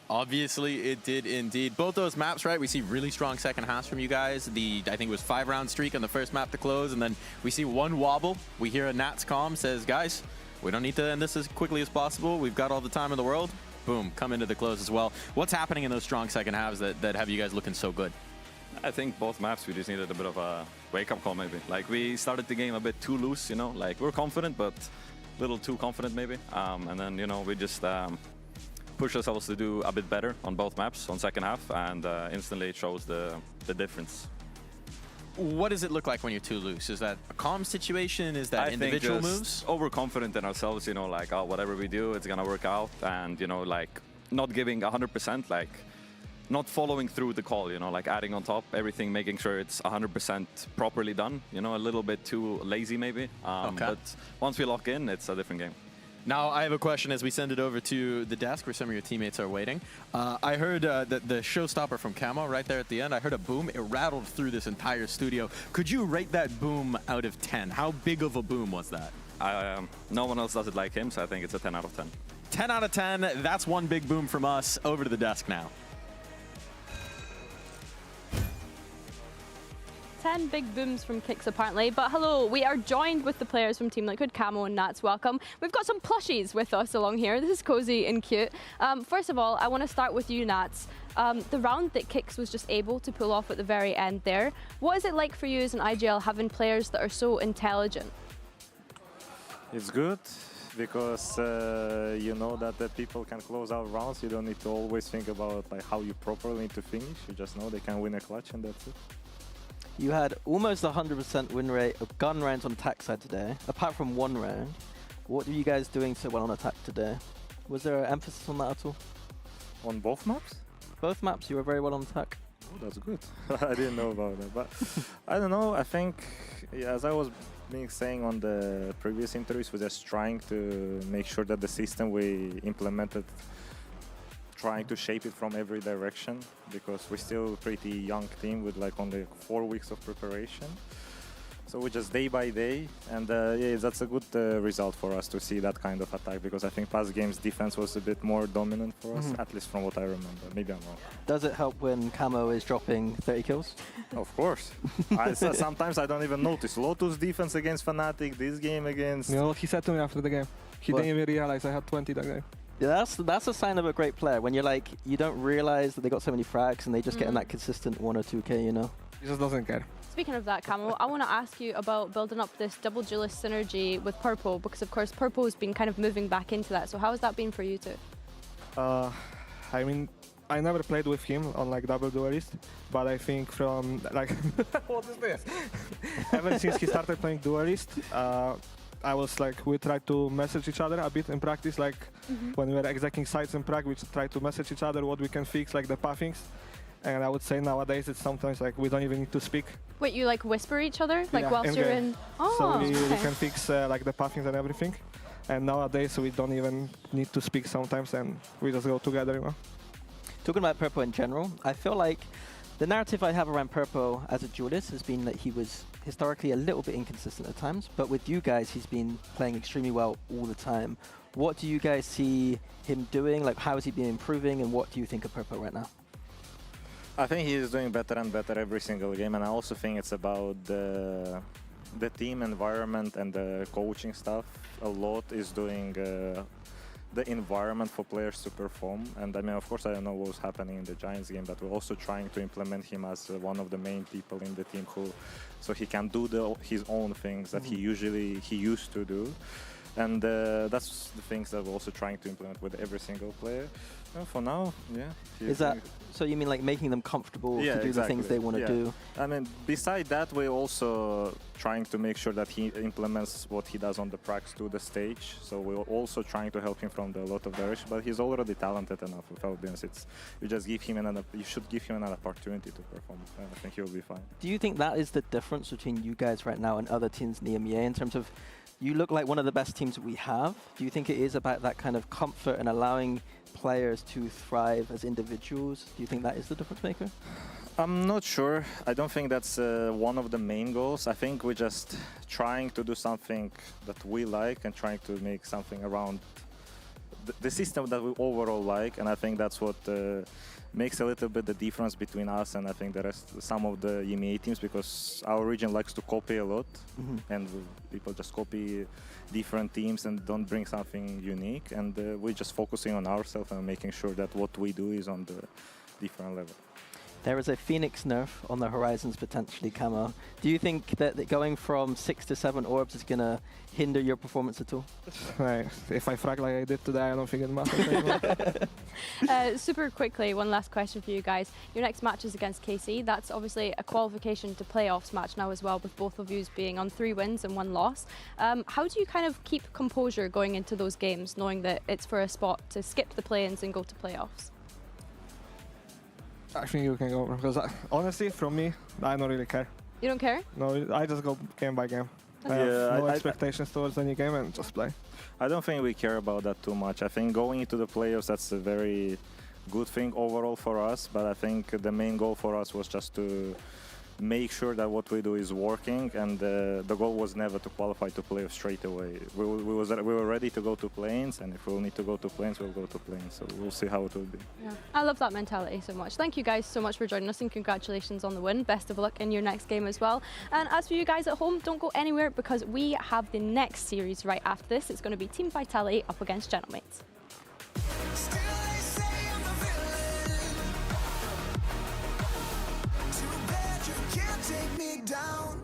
Speaker 10: Obviously, it did indeed. Both those maps, right? We see really strong second halves from you guys. I think it was 5-round streak on the first map to close, and then we see one wobble. We hear a Nats comm says, guys, we don't need to end this as quickly as possible. We've got all the time in the world. Boom, come into the close as well. What's happening in those strong second halves that have you guys looking so good?
Speaker 5: I think both maps, we just needed a bit of a wake-up call, maybe. Like, we started the game a bit too loose, you know? Like, we're confident, but a little too confident, maybe. And then, you know, we just push ourselves to do a bit better on both maps on second half, and instantly it shows the difference.
Speaker 10: what does it look like when you're too loose? Is that a calm situation? Is that individual moves?
Speaker 5: Overconfident in ourselves, you know, like, oh, whatever we do, it's gonna work out, and you know, like, not giving 100%, like, not following through the call, you know, like adding on top everything, making sure it's 100% properly done. You know, a little bit too lazy maybe. But once we lock in, it's a different game.
Speaker 10: Now, I have a question as we send it over to the desk where some of your teammates are waiting. I heard the showstopper from Camo right there at the end. I heard a boom. It rattled through this entire studio. Could you rate that boom out of 10? How big of a boom was that?
Speaker 5: No one else does it like him, so I think it's a 10 out of 10.
Speaker 10: 10 out of 10. That's one big boom from us. Over to the desk now.
Speaker 12: 10 big booms from Kicks apparently, but hello, we are joined with the players from Team Liquid, Camo and Nats, welcome. We've got some plushies with us along here. This is cozy and cute. First of all, I want to start with you, Nats. The round that Kicks was just able to pull off at the very end there, what is it like for you as an IGL having players that are so intelligent?
Speaker 8: It's good because you know that the people can close out rounds. You don't need to always think about like how you properly need to finish. You just know they can win a clutch and that's it.
Speaker 11: You had almost 100% win rate of gun rounds on attack side today, apart from one round. What are you guys doing so well on attack today? Was there an emphasis on that at all?
Speaker 8: On both maps?
Speaker 11: Both maps, you were very well on attack.
Speaker 8: Oh, that's good. I didn't know about that, but I don't know. I think, yeah, as I was saying on the previous interviews, we're just trying to make sure that the system we implemented, trying to shape it from every direction, because we're still a pretty young team with like only 4 weeks of preparation. So we just day by day, and yeah, that's a good result for us to see that kind of attack, because I think past games defense was a bit more dominant for us, at least from what I remember. Maybe I'm wrong.
Speaker 11: Does it help when Camo is dropping 30 kills?
Speaker 8: Of course. Sometimes I don't even notice. Lotus defense against Fnatic, this game against...
Speaker 9: You know what he said to me after the game? He didn't even realize I had 20 that game.
Speaker 11: Yeah, that's a sign of a great player, when you're like, you don't realize that they got so many frags and they just get in that consistent 1 or 2k, you know?
Speaker 9: He just doesn't care.
Speaker 12: Speaking of that, Camo, I want to ask you about building up this double duelist synergy with Purple, because of course Purple has been kind of moving back into that. So how has that been for you two?
Speaker 9: I mean, I never played with him on like double duelist, but I think from like, what is this? Ever since he started playing duelist, I was like, we tried to message each other a bit in practice, like when we were executing sites in Prague, we tried to message each other what we can fix, like the pathings. And I would say nowadays it's sometimes like we don't even need to speak.
Speaker 12: Wait, you like whisper each other? Like whilst you're in... Oh,
Speaker 9: so we can fix like the pathings and everything. And nowadays we don't even need to speak sometimes and we just go together, you know.
Speaker 11: Talking about Purple in general, I feel like the narrative I have around Purple as a duelist has been that he was historically a little bit inconsistent at times, but with you guys, he's been playing extremely well all the time. What do you guys see him doing? Like, how has he been improving, and what do you think of Purple right now?
Speaker 8: I think he is doing better and better every single game, and I also think it's about the team environment and the coaching stuff. A lot is doing the environment for players to perform. And I mean, of course, I don't know what was happening in the Giants game, but we're also trying to implement him as one of the main people in the team, so he can do his own things that he used to do. And that's the things that we're also trying to implement with every single player. For now, yeah.
Speaker 11: Is that, so you mean like making them comfortable to do the things they want to do?
Speaker 8: I mean, beside that, we're also trying to make sure that he implements what he does on the pracs to the stage. So we're also trying to help him from a lot of direction, but he's already talented enough without this. You should give him another opportunity to perform. I think he'll be fine.
Speaker 11: Do you think that is the difference between you guys right now and other teams in the EMEA in terms of, you look like one of the best teams that we have. Do you think it is about that kind of comfort and allowing players to thrive as individuals? Do you think that is the difference maker?
Speaker 8: I'm not sure. I don't think that's one of the main goals. I think we're just trying to do something that we like and trying to make something around the system that we overall like. And I think that's what makes a little bit the difference between us and I think the rest, some of the EMEA teams, because our region likes to copy a lot, and people just copy different teams and don't bring something unique. And we're just focusing on ourselves and making sure that what we do is on the different level.
Speaker 11: There is a Phoenix nerf on the horizons potentially, Camo. Do you think that going from 6 to 7 orbs is going to hinder your performance at all?
Speaker 9: Right. If I frag like I did today, I don't think it matters anymore.
Speaker 12: Super quickly, one last question for you guys. Your next match is against KC. That's obviously a qualification to playoffs match now as well, with both of you being on 3 wins and 1 loss. How do you kind of keep composure going into those games, knowing that it's for a spot to skip the play-ins and go to playoffs?
Speaker 9: I think you can go, because honestly, from me, I don't really care.
Speaker 12: You don't care?
Speaker 9: No, I just go game by game. I have no expectations towards any game and just play.
Speaker 8: I don't think we care about that too much. I think going into the playoffs, that's a very good thing overall for us, but I think the main goal for us was just to make sure that what we do is working, and the goal was never to qualify to playoffs straight away. We were ready to go to planes, and if we'll need to go to planes, we'll go to planes. So we'll see how it will be.
Speaker 12: Yeah. I love that mentality so much. Thank you guys so much for joining us, and congratulations on the win. Best of luck in your next game as well. And as for you guys at home, don't go anywhere, because we have the next series right after this. It's going to be Team Vitality up against Gentlemates.
Speaker 1: Take me down.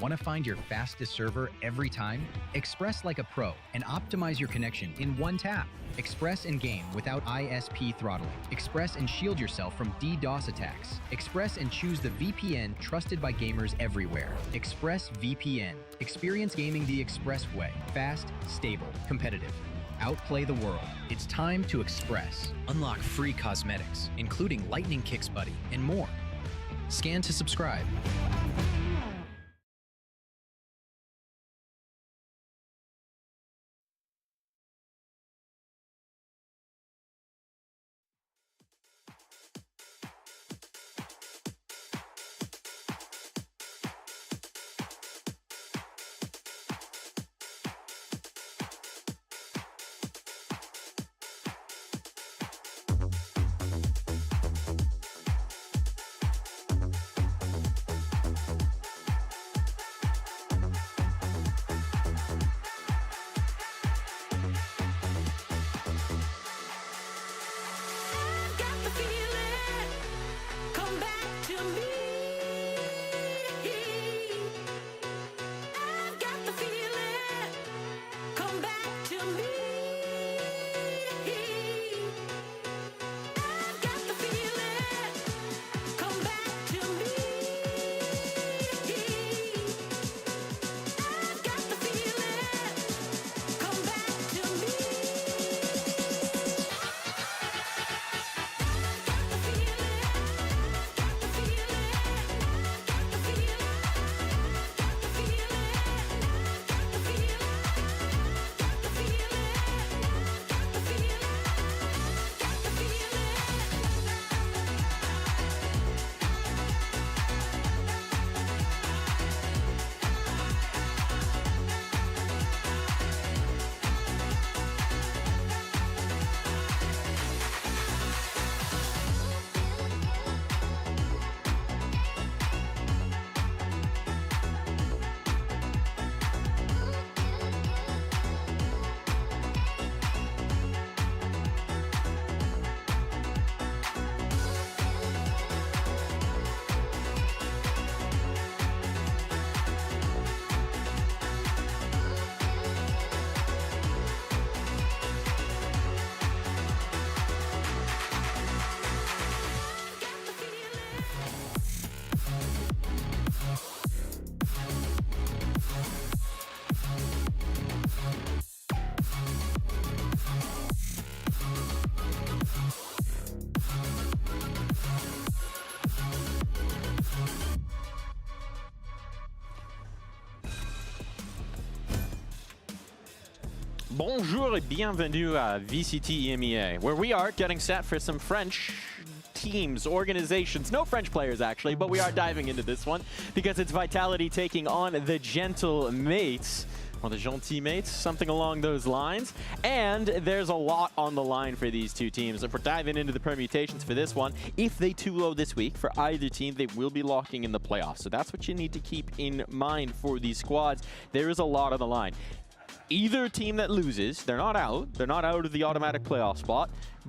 Speaker 3: Want to find your fastest server every time? Express like a pro and optimize your connection in one tap. Express and game without ISP throttling. Express and shield yourself from DDoS attacks. Express and choose the VPN trusted by gamers everywhere. Express VPN. Experience gaming the Express way. Fast, stable, competitive. Outplay the world. It's time to Express. Unlock free cosmetics, including Lightning Kicks Buddy and more. Scan to subscribe.
Speaker 10: Bonjour et bienvenue à VCT EMEA, where we are getting set for some French teams, organizations, no French players actually, but we are diving into this one because it's Vitality taking on the Gentle Mates. Or the Gentil Mates, something along those lines. And there's a lot on the line for these two teams. If we're diving into the permutations for this one, if they 2-0 this week, for either team, they will be locking in the playoffs. So that's what you need to keep in mind for these squads. There is a lot on the line. Either team that loses, they're not out. They're not out of the automatic playoff spot,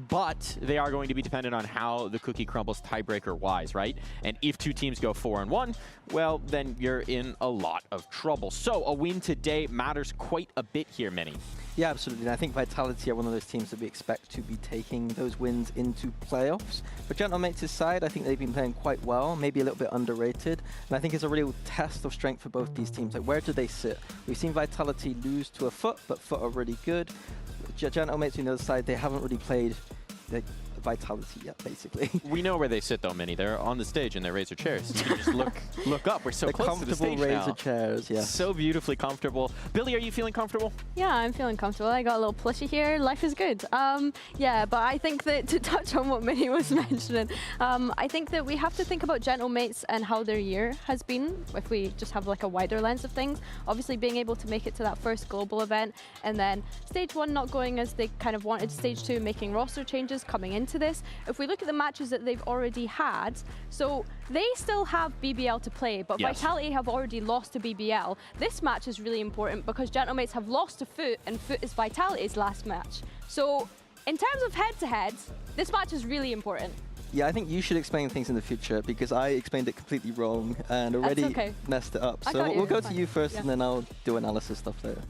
Speaker 10: but they are going to be dependent on how the cookie crumbles tiebreaker-wise, right? And if two teams go 4-1, well, then you're in a lot of trouble. So a win today matters quite a bit here, Mini.
Speaker 11: Yeah, absolutely. And I think Vitality are one of those teams that we expect to be taking those wins into playoffs. For Gentle Mates' side, I think they've been playing quite well, maybe a little bit underrated. And I think it's a real test of strength for both these teams. Like, where do they sit? We've seen Vitality lose to a Foot, but Foot are really good. Gentle Mates on the other side, they haven't really played like Vitality yet, basically.
Speaker 10: We know where they sit though, Minnie. They're on the stage in their Razor chairs. You can just look up. We're so
Speaker 11: the
Speaker 10: close to the stage
Speaker 11: Razor
Speaker 10: now.
Speaker 11: chairs, yeah.
Speaker 10: So beautifully comfortable. Billy, are you feeling comfortable?
Speaker 12: Yeah, I'm feeling comfortable. I got a little plushie here. Life is good. Yeah, but I think that to touch on what Minnie was mentioning, I think that we have to think about Gentle Mates and how their year has been, if we just have like a wider lens of things. Obviously being able to make it to that first global event, and then Stage 1 not going as they kind of wanted, Stage 2 making roster changes coming into this. If we look at the matches that they've already had, so they still have BBL to play, but
Speaker 10: yes.
Speaker 12: Vitality have already lost to BBL. This match is really important because Gentle Mates have lost to Foot, and Foot is Vitality's last match. So in terms of head-to-head, this match is really important.
Speaker 11: Yeah, I think you should explain things in the future because I explained it completely wrong and already messed it up. So we'll go to you first, and then I'll do analysis stuff later.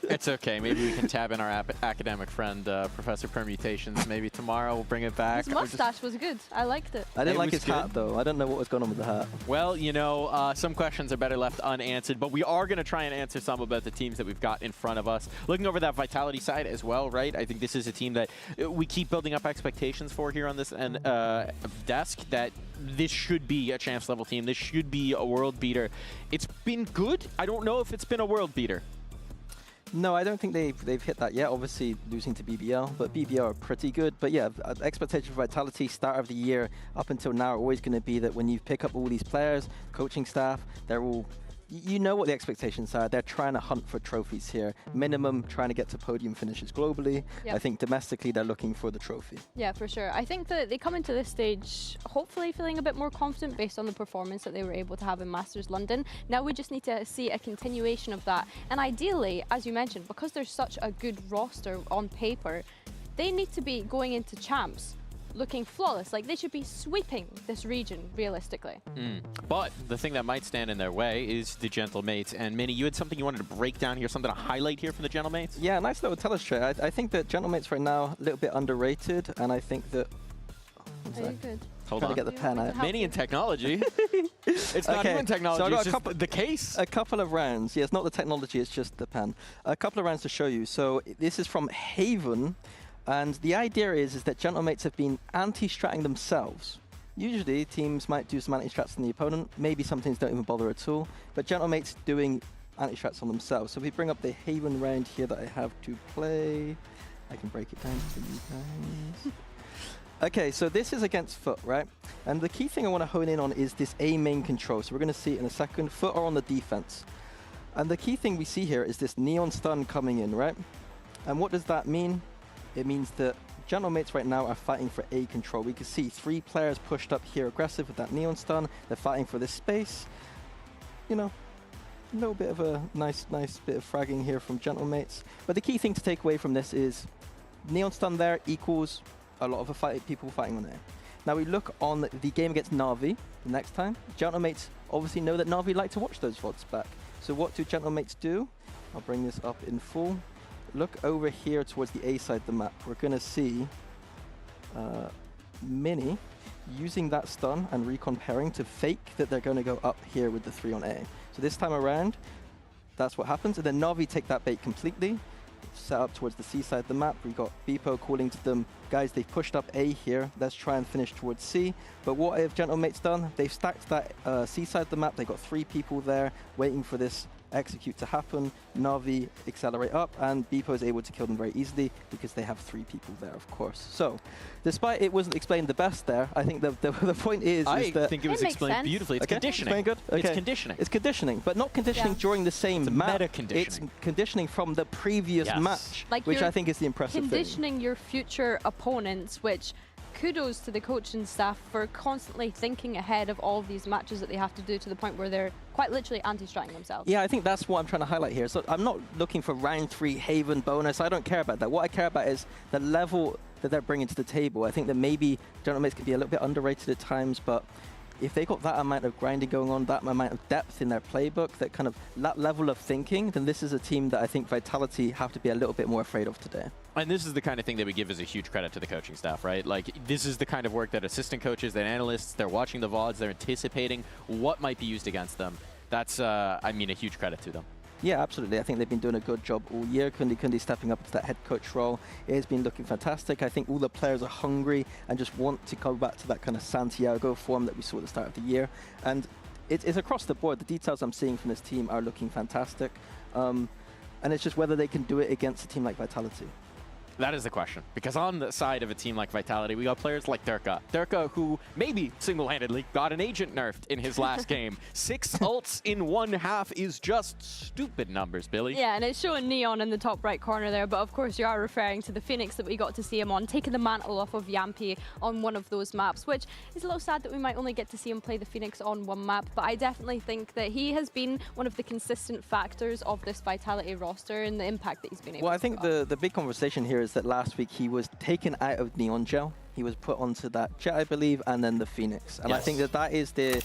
Speaker 10: It's okay. Maybe we can tab in our academic friend, Professor Permutations. Maybe tomorrow we'll bring it back.
Speaker 12: His mustache was good. I liked it.
Speaker 11: I didn't like his hat, though. I don't know what was going on with the hat.
Speaker 10: Well, you know, some questions are better left unanswered, but we are going to try and answer some about the teams that we've got in front of us. Looking over that Vitality side as well, right? I think this is a team that we keep building up expectations for here on this desk, that this should be a champs level team. This should be a world beater. It's been good. I don't know if it's been a world beater.
Speaker 11: No, I don't think they've hit that yet. Obviously losing to BBL, but BBL are pretty good. But yeah, expectation for Vitality start of the year up until now are always going to be that when you pick up all these players, coaching staff, they're all, you know what the expectations are. They're trying to hunt for trophies here. Minimum trying to get to podium finishes globally.
Speaker 12: Yep.
Speaker 11: I think domestically they're looking for the trophy.
Speaker 12: Yeah, for sure. I think that they come into this stage hopefully feeling a bit more confident based on the performance that they were able to have in Masters London. Now we just need to see a continuation of that. And ideally, as you mentioned, because there's such a good roster on paper, they need to be going into champs looking flawless. Like, they should be sweeping this region realistically.
Speaker 10: But the thing that might stand in their way is the Gentle Mates. And Minnie, you had something you wanted to break down here, something to highlight here from the Gentle Mates?
Speaker 11: Yeah, nice little telestrate. I think that Gentle Mates right now a little bit underrated, and I think that...
Speaker 12: Are you good?
Speaker 10: Hold
Speaker 11: on.
Speaker 10: on.
Speaker 11: To get the pen out.
Speaker 10: Minnie and technology. It's not even technology,
Speaker 11: so I got
Speaker 10: it's just the case.
Speaker 11: A couple of rounds. Yeah, it's not the technology, it's just the pen. A couple of rounds to show you. So this is from Haven. And the idea is that Gentle Mates have been anti-stratting themselves. Usually, teams might do some anti-strats on the opponent. Maybe some teams don't even bother at all. But Gentle Mates doing anti-strats on themselves. So if we bring up the Haven round here that I have to play, I can break it down for you guys. Okay, so this is against Foot, right? And the key thing I want to hone in on is this A main control. So we're going to see it in a second. Foot are on the defense. And the key thing we see here is this neon stun coming in, right? And what does that mean? It means that Gentle Mates right now are fighting for A control. We can see 3 players pushed up here aggressive with that neon stun. They're fighting for this space. You know, a little bit of a nice bit of fragging here from Gentle Mates. But the key thing to take away from this is neon stun there equals a lot of people fighting on A. Now we look on the game against Na'Vi the next time. Gentle Mates obviously know that Na'Vi like to watch those VODs back. So what do Gentle Mates do? I'll bring this up in full. Look over here towards the A side of the map. We're going to see Mini using that stun and recon pairing to fake that they're going to go up here with the 3 on A. So this time around, that's what happens. And then Na'Vi take that bait completely, set up towards the C side of the map. We got Beepo calling to them, guys, they've pushed up A here. Let's try and finish towards C. But what have Gentle Mates done? They've stacked that C side of the map. They've got 3 people there waiting for this execute to happen, Na'Vi accelerate up, and Beepo is able to kill them very easily because they have 3 people there, of course. So, despite it wasn't explained the best there, I think the point is that...
Speaker 10: I think it was explained beautifully. It's conditioning.
Speaker 11: Explained good? Okay.
Speaker 10: It's conditioning.
Speaker 11: It's conditioning, but not conditioning during the same match.
Speaker 10: Meta conditioning.
Speaker 11: It's conditioning from the previous match,
Speaker 12: Like
Speaker 11: which I think is the impressive thing.
Speaker 12: Conditioning your future opponents, which kudos to the coaching staff for constantly thinking ahead of all of these matches that they have to do to the point where they're quite literally anti-stratting themselves.
Speaker 11: Yeah, I think that's what I'm trying to highlight here. So I'm not looking for round 3 Haven bonus. I don't care about that. What I care about is the level that they're bringing to the table. I think that maybe General Mates can be a little bit underrated at times, but if they got that amount of grinding going on, that amount of depth in their playbook, that level of thinking, then this is a team that I think Vitality have to be a little bit more afraid of today.
Speaker 10: And this is the kind of thing that we give as a huge credit to the coaching staff, right? Like, this is the kind of work that assistant coaches, that analysts, they're watching the VODs, they're anticipating what might be used against them. That's, I mean, a huge credit to them.
Speaker 11: Yeah, absolutely. I think they've been doing a good job all year. Kundi stepping up into that head coach role. It has been looking fantastic. I think all the players are hungry and just want to go back to that kind of Santiago form that we saw at the start of the year. And it's across the board. The details I'm seeing from this team are looking fantastic. And it's just whether they can do it against a team like Vitality.
Speaker 10: That is the question. Because on the side of a team like Vitality, we got players like Durka. Durka, who maybe single-handedly got an agent nerfed in his last game. 6 ults in 1 half is just stupid numbers, Billy.
Speaker 12: Yeah, and it's showing Neon in the top right corner there, but of course you are referring to the Phoenix that we got to see him on, taking the mantle off of Yampi on one of those maps, which is a little sad that we might only get to see him play the Phoenix on 1 map, but I definitely think that he has been one of the consistent factors of this Vitality roster and the impact that he's been able to
Speaker 11: Well, I think the big conversation here is that last week he was taken out of Neon Gel. He was put onto that Jet, I believe, and then the Phoenix. And I think that is the...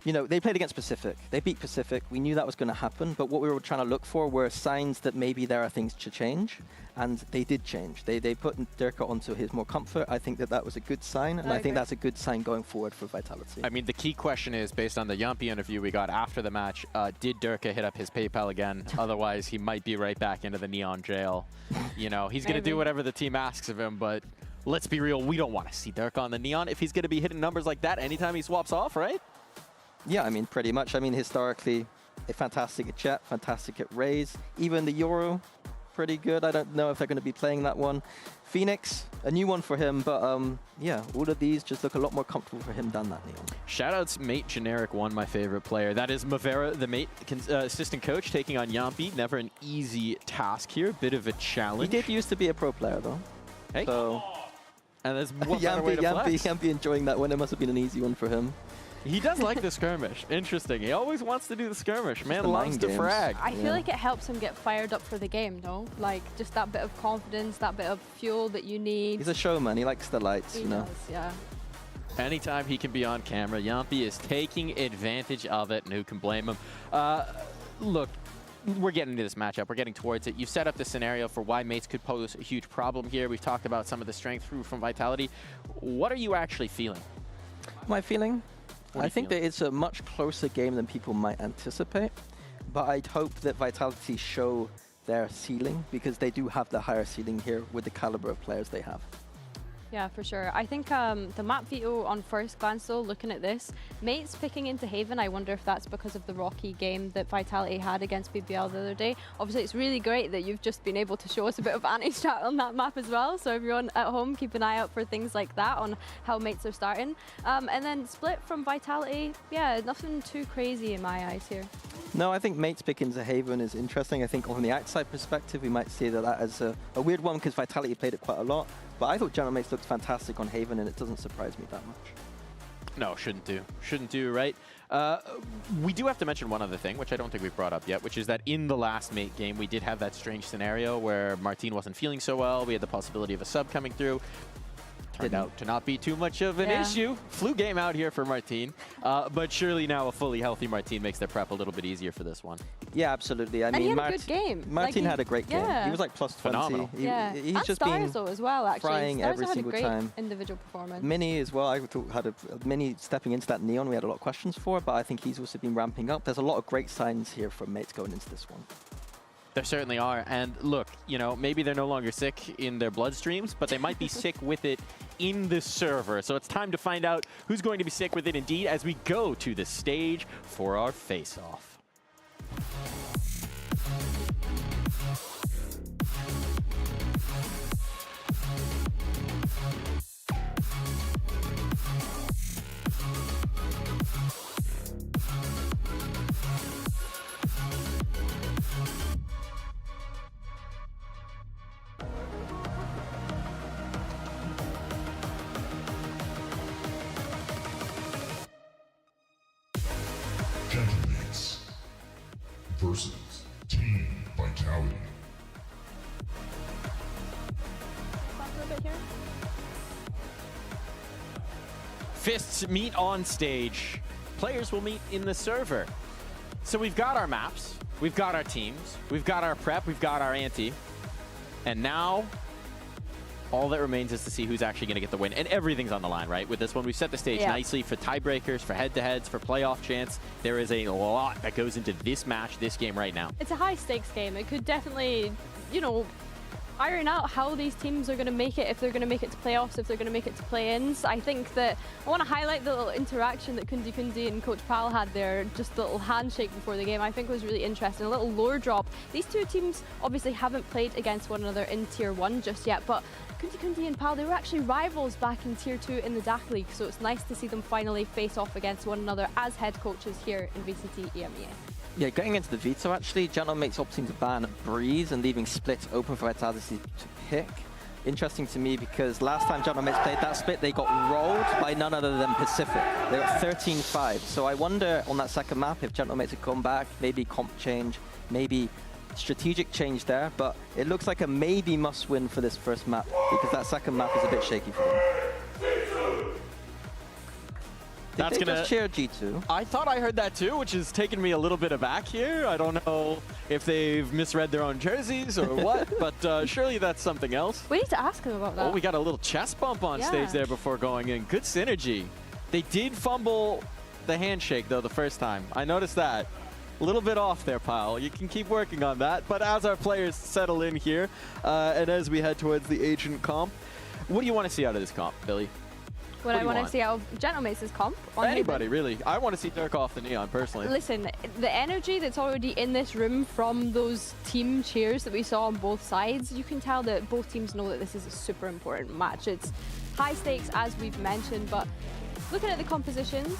Speaker 11: You know, they played against Pacific. They beat Pacific. We knew that was going to happen, but what we were trying to look for were signs that maybe there are things to change, and they did change. They put Durka onto his more comfort. I think that was a good sign, and I think that's a good sign going forward for Vitality.
Speaker 10: I mean, the key question is, based on the Yampi interview we got after the match, did Durka hit up his PayPal again? Otherwise, he might be right back into the Neon jail. You know, he's going to do whatever the team asks of him, but let's be real, we don't want to see Durka on the Neon if he's going to be hitting numbers like that anytime he swaps off, right?
Speaker 11: Yeah, I mean, pretty much. I mean, historically, fantastic at Jet, fantastic at Raze. Even the Euro, pretty good. I don't know if they're going to be playing that one. Phoenix, a new one for him, but yeah, all of these just look a lot more comfortable for him than that Neon.
Speaker 10: Shoutouts Mate Generic 1, my favorite player. That is Mavera, the Mate assistant coach, taking on Yampi. Never an easy task here, bit of a challenge.
Speaker 11: He did used to be a pro player, though.
Speaker 10: Hey.
Speaker 11: So,
Speaker 10: and there's one better way to flex.
Speaker 11: Yampi enjoying that one. It must have been an easy one for him.
Speaker 10: He does like the skirmish. Interesting. He always wants to do the skirmish. Man loves to frag.
Speaker 12: I feel like it helps him get fired up for the game, though. Like, just that bit of confidence, that bit of fuel that you need.
Speaker 11: He's a showman. He likes the lights, you know.
Speaker 12: Does, yeah.
Speaker 10: Anytime he can be on camera, Yampi is taking advantage of it, and who can blame him? Look, we're getting into this matchup. We're getting towards it. You set up the scenario for why Mates could pose a huge problem here. We've talked about some of the strength from Vitality. What are you actually feeling?
Speaker 11: My feeling? I think that it's a much closer game than people might anticipate, but I'd hope that Vitality show their ceiling, because they do have the higher ceiling here with the caliber of players they have.
Speaker 12: Yeah, for sure. I think the map veto on first glance, though, looking at this, Mates picking into Haven, I wonder if that's because of the rocky game that Vitality had against BBL the other day. Obviously, it's really great that you've just been able to show us a bit of anti-strat on that map as well. So everyone at home, keep an eye out for things like that on how Mates are starting. And then split from Vitality, yeah, nothing too crazy in my eyes here.
Speaker 11: No, I think Mates picking into Haven is interesting. I think from the outside perspective, we might see that as a weird one, because Vitality played it quite a lot. But I thought General Mates looked fantastic on Haven, and it doesn't surprise me that much.
Speaker 10: No, shouldn't do. Shouldn't do, right? We do have to mention one other thing, which I don't think we've brought up yet, which is that in the last Mate game, we did have that strange scenario where Martin wasn't feeling so well. We had the possibility of a sub coming through. Turned out to not be too much of an issue. Flu game out here for Martin. But surely now a fully healthy Martin makes their prep a little bit easier for this one.
Speaker 11: Yeah, absolutely. I mean,
Speaker 12: he had a good game.
Speaker 11: Martin had a great game.
Speaker 12: Yeah.
Speaker 11: He was like plus 20.
Speaker 10: Phenomenal.
Speaker 11: He's
Speaker 12: and
Speaker 11: just
Speaker 12: Stars,
Speaker 11: been
Speaker 12: though, as well, actually.
Speaker 11: frying
Speaker 12: Stars
Speaker 11: every
Speaker 12: had
Speaker 11: single
Speaker 12: a great
Speaker 11: time.
Speaker 12: individual performance.
Speaker 11: Mini as well. I thought had a Mini stepping into that Neon. We had a lot of questions for, but I think he's also been ramping up. There's a lot of great signs here from Mates going into this one.
Speaker 10: There certainly are. And look, you know, maybe they're no longer sick in their bloodstreams, but they might be sick with it in the server. So it's time to find out who's going to be sick with it indeed as we go to the stage for our face-off.
Speaker 12: here.
Speaker 10: Fists meet on stage. Players will meet in the server. So we've got our maps, we've got our teams, we've got our prep, we've got our ante. And now, all that remains is to see who's actually going to get the win. And everything's on the line, right? With this one, we've set the stage nicely for tiebreakers, for head-to-heads, for playoff chance. There is a lot that goes into this match, this game right now.
Speaker 12: It's a high-stakes game. It could definitely, you know, iron out how these teams are going to make it, if they're going to make it to playoffs, if they're going to make it to play-ins. I think that I want to highlight the little interaction that Kundi Kundi and Coach Pal had there, just the little handshake before the game, I think was really interesting. A little lore drop. These two teams obviously haven't played against one another in Tier 1 just yet, but Kundi Kundi and Pal, they were actually rivals back in Tier 2 in the DAC League, so it's nice to see them finally face off against one another as head coaches here in VCT EMEA.
Speaker 11: Yeah, going into the veto actually, Gentlemates opting to ban Breeze and leaving Split open for Vitality to pick. Interesting to me because last time Gentlemates played that split, they got rolled by none other than Pacific. They got 13-5. So I wonder on that second map if Gentlemates had come back, maybe comp change, maybe strategic change there, but it looks like a maybe must win for this first map because that second map is a bit shaky for them.
Speaker 10: That's
Speaker 11: Did they just cheer G2?
Speaker 10: I thought I heard that too, which is taking me a little bit aback here. I don't know if they've misread their own jerseys or what, but surely that's something else.
Speaker 12: We need to ask them about that.
Speaker 10: Oh, we got a little chest bump on stage there before going in. Good synergy. They did fumble the handshake though the first time. I noticed that. A little bit off there, Pal. You can keep working on that. But as our players settle in here, and as we head towards the Agent comp, what do you want to see out of this comp, Billy?
Speaker 12: What I want to see out of Gentlemates' comp. On
Speaker 10: Anybody, really. I want to see Dirk off the Neon, personally.
Speaker 12: Listen, the energy that's already in this room from those team cheers that we saw on both sides, you can tell that both teams know that this is a super important match. It's high stakes, as we've mentioned, but looking at the compositions,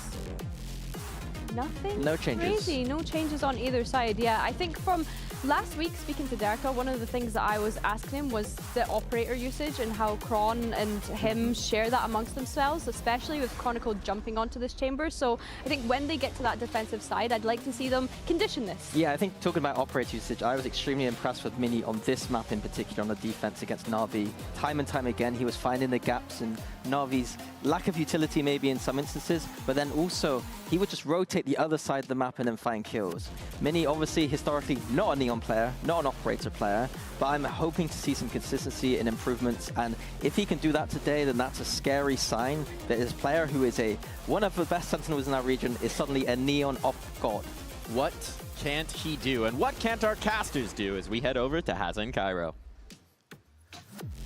Speaker 12: nothing
Speaker 11: no changes.
Speaker 12: crazy. No changes on either side. Yeah, I think from last week, speaking to Derka, one of the things that I was asking him was the operator usage and how Kron and him share that amongst themselves, especially with Chronicle jumping onto this chamber. So I think when they get to that defensive side, I'd like to see them condition this.
Speaker 11: Yeah, I think talking about operator usage, I was extremely impressed with Mini on this map in particular on the defense against Na'Vi. Time and time again, he was finding the gaps in Na'Vi's lack of utility maybe in some instances, but then also he would just rotate the other side of the map and then find kills. Mini, obviously, historically not a Neon player, not an operator player, but I'm hoping to see some consistency and improvements, and if he can do that today, then that's a scary sign that his player who is one of the best Sentinels in that region is suddenly a Neon off god.
Speaker 10: What can't he do, and what can't our casters do as we head over to Hazen Cairo?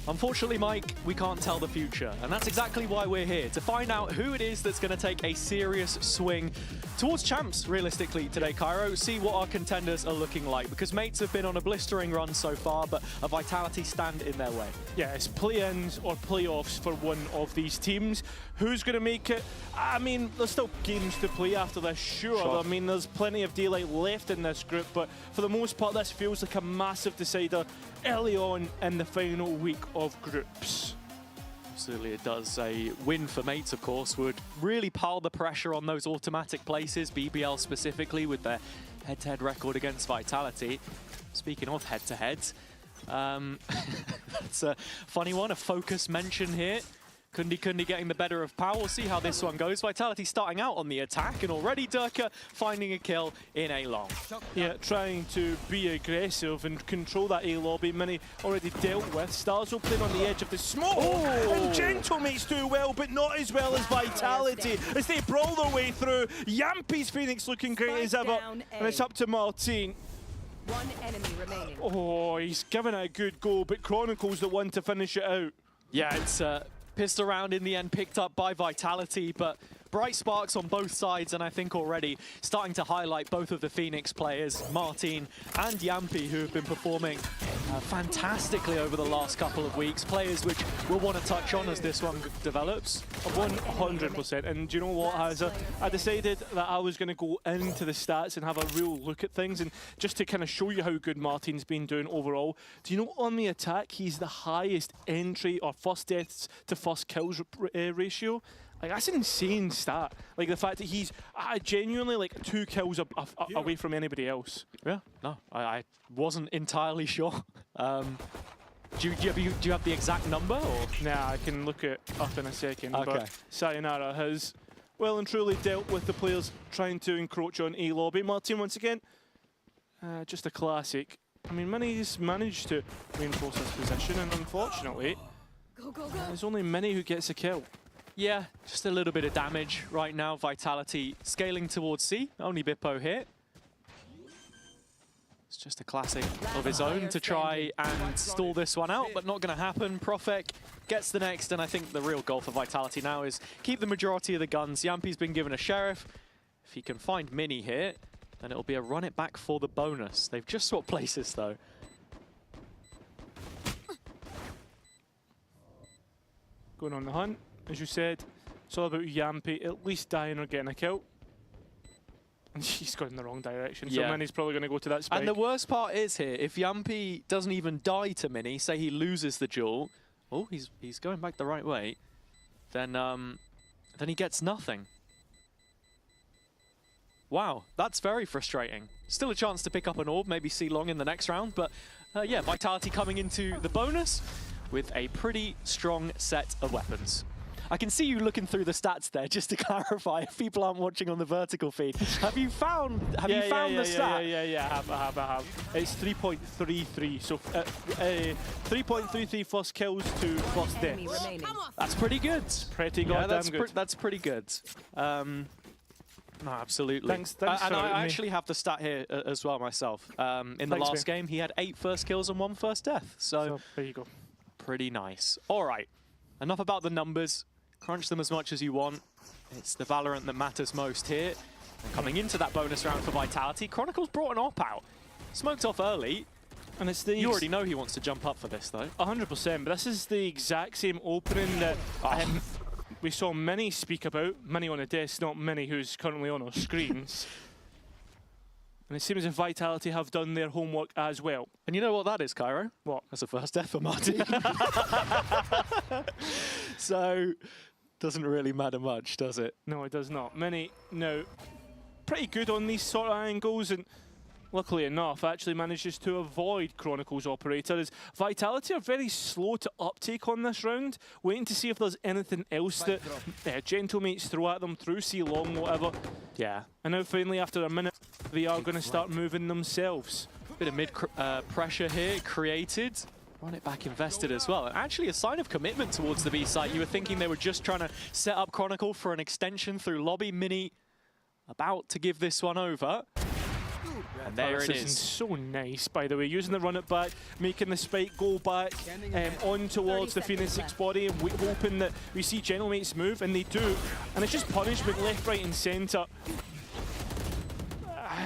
Speaker 7: Unfortunately, Mike, we can't tell the future, and that's exactly why we're here, to find out who it is that's going to take a serious swing towards champs, realistically, today, Cairo. See what our contenders are looking like, because mates have been on a blistering run so far, but a Vitality stand in their way.
Speaker 13: Yeah, it's play-ins or playoffs for one of these teams. Who's going to make it? I mean, there's still games to play after this, sure. I mean, there's plenty of daylight left in this group, but for the most part, this feels like a massive decider early on in the final week of groups.
Speaker 7: Absolutely it does. A win for mates, of course, would really pile the pressure on those automatic places, BBL specifically, with their head-to-head record against Vitality. Speaking of head-to-heads, that's a funny one, a focus mention here. Kundi Kundi getting the better of Pal. We'll see how this one goes. Vitality starting out on the attack, and already Durka finding a kill in A long.
Speaker 13: Yeah, trying to be aggressive and control that A lobby. Many already dealt with. Stars opening on the edge of the smoke. And Gentlemates do well, but not as well as Vitality as they brawl their way through. Yampy's Phoenix looking great as ever. And it's up to Martin.
Speaker 19: One enemy remaining.
Speaker 13: Oh, he's given it a good go, but Chronicle's the one to finish it out.
Speaker 7: Yeah, it's pissed around in the end, picked up by Vitality, but bright sparks on both sides, and I think already starting to highlight both of the Phoenix players, Martin and Yampy, who have been performing fantastically over the last couple of weeks. Players which we'll want to touch on as this one develops.
Speaker 13: 100%. And do you know what, Hazza? I decided that I was going to go into the stats and have a real look at things, and just to kind of show you how good Martin's been doing overall. Do you know on the attack, he's the highest entry or first deaths to first kills ratio? Like, that's an insane stat. Like, the fact that he's genuinely like 2 kills away from anybody else.
Speaker 7: Yeah, no, I wasn't entirely sure. Do you have the exact number? Or?
Speaker 13: Nah, I can look it up in a second.
Speaker 7: Okay.
Speaker 13: But Sayonara has well and truly dealt with the players trying to encroach on A lobby. Martin, once again, just a classic. I mean, Mini's managed to reinforce his position, and unfortunately, there's only Mini who gets a kill.
Speaker 7: Yeah, just a little bit of damage right now. Vitality scaling towards C. Only Bippo here. It's just a classic of his own to try and stall this one out, but not going to happen. Profek gets the next, and I think the real goal for Vitality now is keep the majority of the guns. Yampi's been given a Sheriff. If he can find Mini here, then it'll be a run it back for the bonus. They've just swapped places, though.
Speaker 13: Going on the hunt, as you said. It's all about Yampi at least dying or getting a kill. And she's gone in the wrong direction, so Mini's probably going to go to that spike.
Speaker 7: And the worst part is here, if Yampi doesn't even die to Mini, say he loses the duel, oh, he's going back the right way, then he gets nothing. Wow, that's very frustrating. Still a chance to pick up an orb, maybe see long in the next round, but yeah, Vitality coming into the bonus with a pretty strong set of weapons. I can see you looking through the stats there, just to clarify, if people aren't watching on the vertical feed. Have you found the stat?
Speaker 13: Yeah, I have. It's 3.33, so 3.33 first kills to first deaths.
Speaker 7: That's pretty good.
Speaker 13: Pretty goddamn good.
Speaker 7: That's pretty good. No, absolutely.
Speaker 13: Thanks
Speaker 7: and I actually have the stat here as well myself. In the last game, he had 8 first kills and 1 first death. So
Speaker 13: there you go.
Speaker 7: Pretty nice. All right, enough about the numbers. Crunch them as much as you want. It's the Valorant that matters most here. And coming into that bonus round for Vitality, Chronicles brought an op out. Smoked off early.
Speaker 13: And it's the
Speaker 7: you already know he wants to jump up for this, though.
Speaker 13: 100%, but this is the exact same opening that we saw Mini speak about. Mini on a desk, not Mini who's currently on our screens. And it seems as if Vitality have done their homework as well.
Speaker 7: And you know what that is, Cairo?
Speaker 13: What?
Speaker 7: That's a first death for Martin. So, doesn't really matter much, does it?
Speaker 13: No, it does not. Mini, no, pretty good on these sort of angles, and luckily enough, actually manages to avoid Chronicles Operator, as Vitality are very slow to uptake on this round, waiting to see if there's anything else that Gentlemates throw at them through C long, whatever.
Speaker 7: Yeah.
Speaker 13: And now finally, after a minute, they are going to start moving themselves.
Speaker 7: Bit of mid pressure here created. Run it back invested as well. And actually a sign of commitment towards the B site. You were thinking they were just trying to set up Chronicle for an extension through lobby. Mini about to give this one over. And there it is.
Speaker 13: So nice, by the way, using the run it back, making the spike go back on towards the Phoenix 6 body, and hoping that we see Gentlemates move, and they do. And it's just punishment left, right and centre.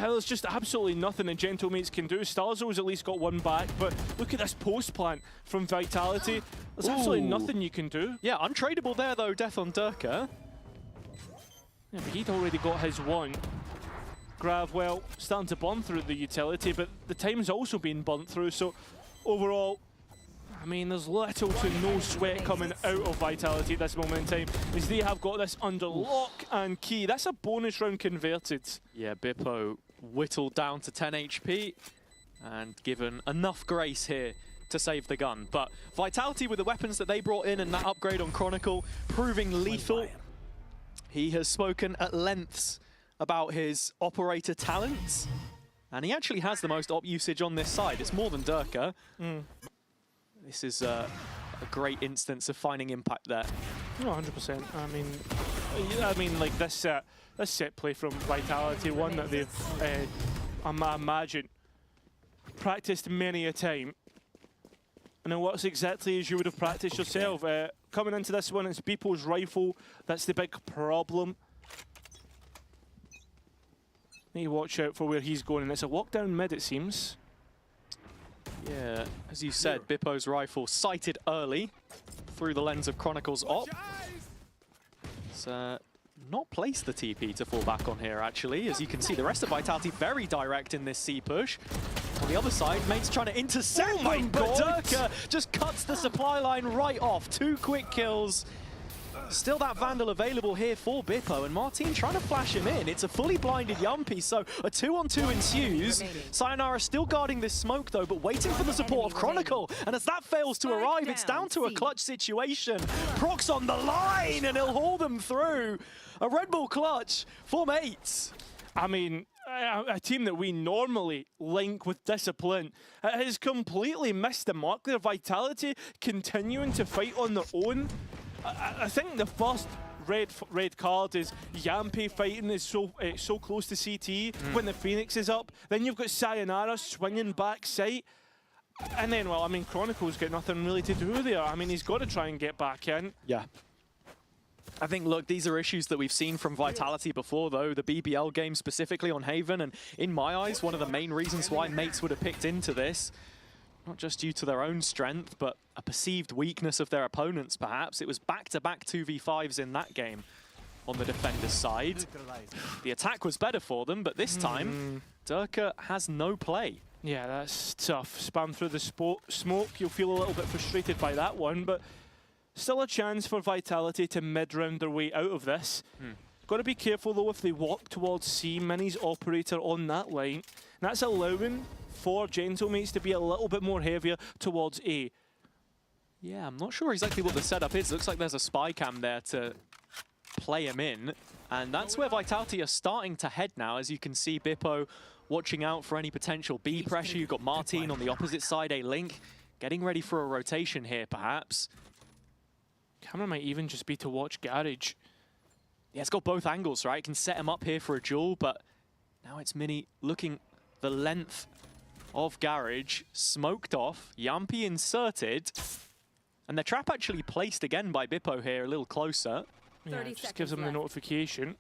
Speaker 13: There's just absolutely nothing that Gentlemates can do. Starzo's at least got one back, but look at this post plant from Vitality. There's absolutely nothing you can do.
Speaker 7: Yeah, untradeable there though, death on Durka.
Speaker 13: Yeah, but he'd already got his one. Grav, well, starting to burn through the utility, but the time's also been burnt through, so overall, I mean, there's little to no sweat coming out of Vitality at this moment in time, as they have got this under lock and key. That's a bonus round converted.
Speaker 7: Yeah, Bippo whittled down to 10 HP and given enough grace here to save the gun. But Vitality, with the weapons that they brought in and that upgrade on Chronicle, proving lethal. He has spoken at lengths about his operator talents, and he actually has the most op usage on this side. It's more than Durka. This is a great instance of finding impact there.
Speaker 13: No, 100%. I mean, like this set play from Vitality, one that they've, I imagine, practiced many a time. And it works exactly as you would have practiced yourself. Coming into this one, it's Bippo's rifle. That's the big problem. Need to watch out for where he's going, and it's a walk down mid, it seems.
Speaker 7: Yeah, as you said, Bippo's rifle sighted early through the lens of Chronicle's op. It's not placed the TP to fall back on here, actually. As you can see, the rest of Vitality very direct in this C push. On the other side, Mate's trying to intercept them, but Durka just cuts the supply line right off. 2 quick kills. Still that Vandal available here for Bippo, and Martin trying to flash him in. It's a fully blinded Yumpy, so a 2-on-2 ensues. Sayonara still guarding this smoke though, but waiting for the support of Chronicle. And as that fails to arrive, it's down to a clutch situation. Proc's on the line, and he'll haul them through. A Red Bull clutch for mates.
Speaker 13: I mean, a team that we normally link with discipline has completely missed the mark there. Vitality continuing to fight on their own. I think the first red card is Yampy fighting is so close to CT when the Phoenix is up. Then you've got Sayonara swinging back sight. And then, well, I mean, Chronicle's got nothing really to do there. I mean, he's got to try and get back in.
Speaker 7: Yeah. I think, look, these are issues that we've seen from Vitality before, though. The BBL game specifically on Haven, and in my eyes, one of the main reasons why mates would have picked into this, not just due to their own strength, but a perceived weakness of their opponents, perhaps. It was back-to-back 2v5s in that game on the defender's side. The attack was better for them, but this time, Durka has no play.
Speaker 13: Yeah, that's tough. Spam through the smoke. You'll feel a little bit frustrated by that one, but still a chance for Vitality to mid-round their way out of this. Got to be careful, though, if they walk towards C. Mini's operator on that line. And that's allowing for Gentlemates to be a little bit more heavier towards A.
Speaker 7: Yeah, I'm not sure exactly what the setup is. Looks like there's a spy cam there to play him in. And that's where Vitality are starting to head now. As you can see, Bippo watching out for any potential B pressure. You've got Martin on the opposite side, a Link getting ready for a rotation here, perhaps.
Speaker 13: Camera might even just be to watch Garage.
Speaker 7: Yeah, it's got both angles, right? It can set him up here for a duel, but now it's Mini looking the length of Garage, smoked off, Yampy inserted, and the trap actually placed again by Bippo here, a little closer.
Speaker 13: Yeah, it just gives him the notification.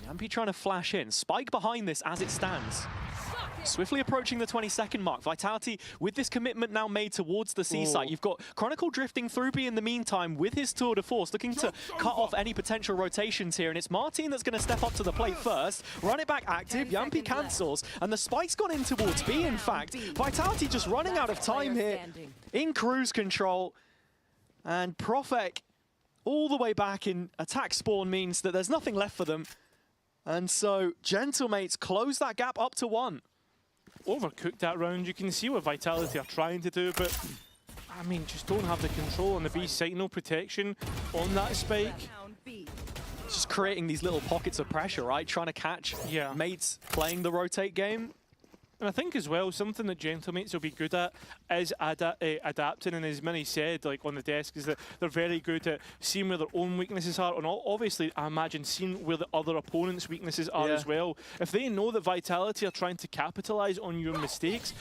Speaker 7: Yampy trying to flash in. Spike behind this as it stands. Swiftly approaching the 20-second mark. Vitality with this commitment now made towards the C site. You've got Chronicle drifting through B in the meantime with his tour de force, looking to cut off any potential rotations here. And it's Martin that's going to step up to the plate first. Run it back active. Yampy cancels. And the spike's gone in towards B, in fact. Vitality just running out of time here in cruise control. And Profek all the way back in attack spawn means that there's nothing left for them. And so Gentlemates close that gap up to 1.
Speaker 13: Overcooked that round. You can see what Vitality are trying to do, but I mean, just don't have the control on the B site, no protection on that spike.
Speaker 7: Just creating these little pockets of pressure, right? Trying to catch mates playing the rotate game.
Speaker 13: And I think as well, something that Gentlemates will be good at is adapting, and as Mini said, like on the desk, is that they're very good at seeing where their own weaknesses are, and obviously, I imagine, seeing where the other opponent's weaknesses are as well. If they know that Vitality are trying to capitalize on your mistakes,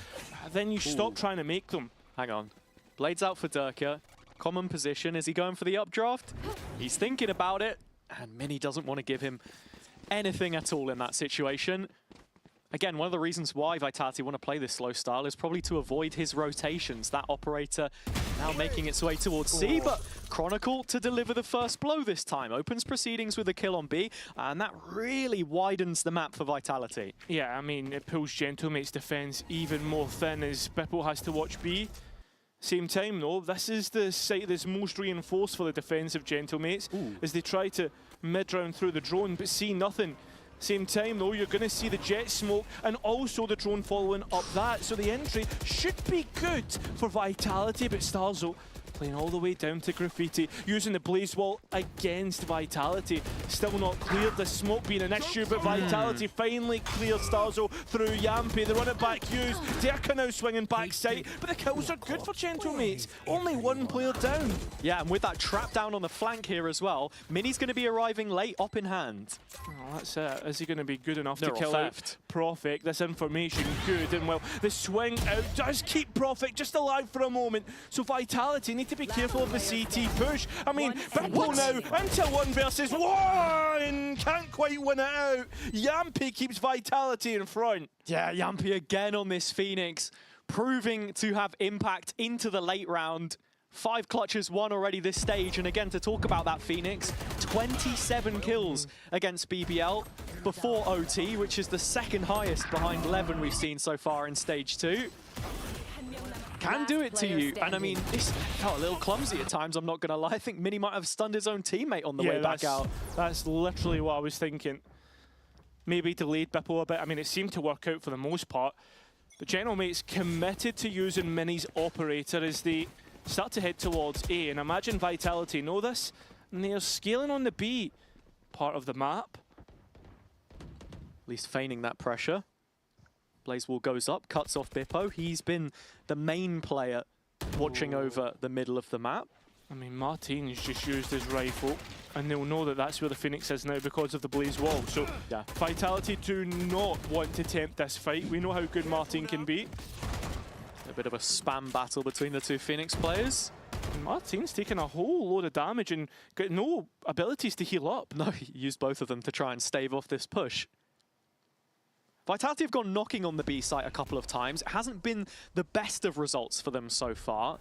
Speaker 13: then you stop trying to make them.
Speaker 7: Hang on. Blades out for Durka. Common position. Is he going for the updraft? He's thinking about it, and Mini doesn't want to give him anything at all in that situation. Again, one of the reasons why Vitality want to play this slow style is probably to avoid his rotations. That operator now making its way towards C, but Chronicle to deliver the first blow this time. Opens proceedings with a kill on B, and that really widens the map for Vitality.
Speaker 13: Yeah, I mean, it pulls Gentlemate's defense even more thin as Bippo has to watch B. Same time, though, this is the site that's most reinforced for the defense of Gentlemates as they try to mid-round through the drone, but see nothing. Same time, though, you're going to see the jet smoke and also the drone following up that. So the entry should be good for Vitality, but Starzo playing all the way down to Graffiti, using the blaze wall against Vitality. Still not cleared, the smoke being an issue, but Vitality finally cleared Starzo through Yampy. They run it back, Hughes. Durka now swinging back sight, but the kills are good for Gentlemates. Only one player down.
Speaker 7: Yeah, and with that trap down on the flank here as well, Mini's going to be arriving late, up in hand.
Speaker 13: Oh, that's it. Is he going to be good enough to kill out Profek? This information good, and well, the swing out does keep Profek just alive for a moment. So Vitality need to be careful of the CT push. I mean, Bippo now into 1 versus 1! Can't quite win it out. Yampy keeps Vitality in front.
Speaker 7: Yeah, Yampy again on this Phoenix, proving to have impact into the late round. 5 clutches won already this stage, and again, to talk about that Phoenix, 27 kills against BBL before OT, which is the second highest behind 11 we've seen so far in Stage 2. can do it to you. And I mean, this felt a little clumsy at times, I'm not going to lie. I think Mini might have stunned his own teammate on the way back out.
Speaker 13: That's literally what I was thinking. Maybe delayed Bippo a bit. I mean, it seemed to work out for the most part. But Gentlemate's committed to using Mini's operator as they start to head towards A. And imagine Vitality know this, and they're scaling on the B part of the map.
Speaker 7: At least feigning that pressure. Blazewall goes up, cuts off Bippo. He's been the main player watching over the middle of the map.
Speaker 13: I mean, Martin's just used his rifle, and they'll know that that's where the Phoenix is now because of the Blaze wall. So, yeah, Vitality do not want to tempt this fight. We know how good Martin can be.
Speaker 7: A bit of a spam battle between the two Phoenix players.
Speaker 13: And Martin's taken a whole load of damage and got no abilities to heal up.
Speaker 7: No, he used both of them to try and stave off this push. Vitality have gone knocking on the B site a couple of times. It hasn't been the best of results for them so far.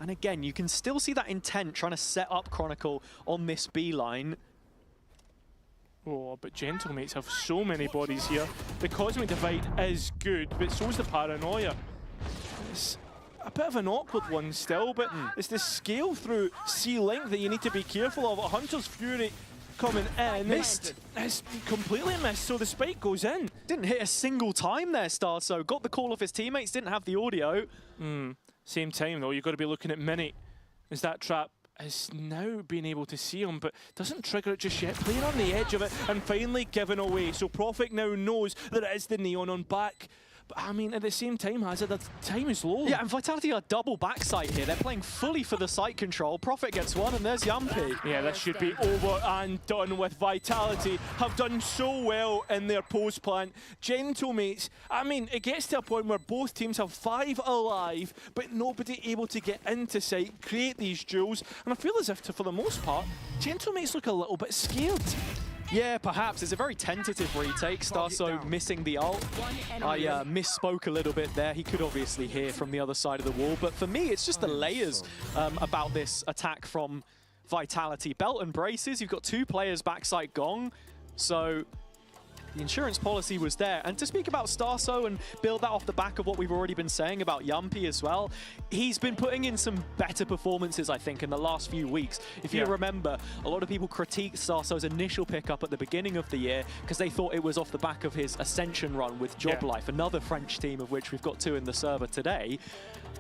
Speaker 7: And again, you can still see that intent trying to set up Chronicle on this B line.
Speaker 13: Oh, but Gentlemates have so many bodies here. The Cosmic Divide is good, but so is the Paranoia. It's a bit of an awkward one still, but it's the scale through C-Link that you need to be careful of. A Hunter's Fury coming in.
Speaker 7: Missed.
Speaker 13: It's completely missed, so the spike goes in.
Speaker 7: Didn't hit a single time there, Starso. Got the call of his teammates, didn't have the audio.
Speaker 13: Same time, though, you've got to be looking at Mini, as that trap is now being able to see him, but doesn't trigger it just yet. Playing on the edge of it and finally giving away. So Prophet now knows that it is the Neon on back. But I mean, at the same time, Hazard, the time is low.
Speaker 7: Yeah, and Vitality are double backside here. They're playing fully for the site control. Prophet gets one, and there's Yumpy.
Speaker 13: Yeah, this should be over and done with. Vitality have done so well in their post plant. Gentlemates, I mean, it gets to a point where both teams have 5 alive, but nobody able to get into site, create these duels. And I feel as if, for the most part, Gentlemates look a little bit scared.
Speaker 7: Yeah, perhaps. It's a very tentative retake. Starso missing the ult. I misspoke a little bit there. He could obviously hear from the other side of the wall. But for me, it's just the layers about this attack from Vitality. Belt and braces. You've got 2 players backside gong. So the insurance policy was there. And to speak about Starso and build that off the back of what we've already been saying about Yumpy as well, he's been putting in some better performances, I think, in the last few weeks. If you remember, a lot of people critiqued Starso's initial pickup at the beginning of the year because they thought it was off the back of his Ascension run with Job Life, another French team of which we've got 2 in the server today.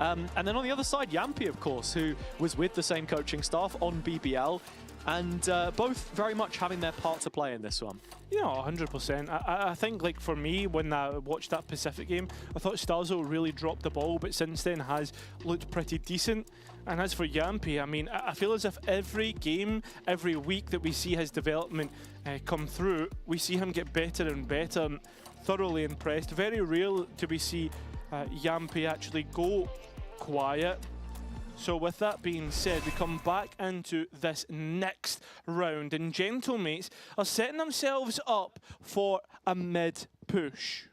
Speaker 7: And then on the other side, Yumpy, of course, who was with the same coaching staff on BBL, and both very much having their part to play in this one.
Speaker 13: Yeah, 100%. I think, like, for me, when I watched that Pacific game, I thought Starzo really dropped the ball, but since then has looked pretty decent. And as for Yumpy, I mean, I feel as if every game, every week that we see his development come through, we see him get better and better. I'm thoroughly impressed. Very rare to we see Yumpy actually go quiet. So with that being said, we come back into this next round, and Gentlemates are setting themselves up for a mid push.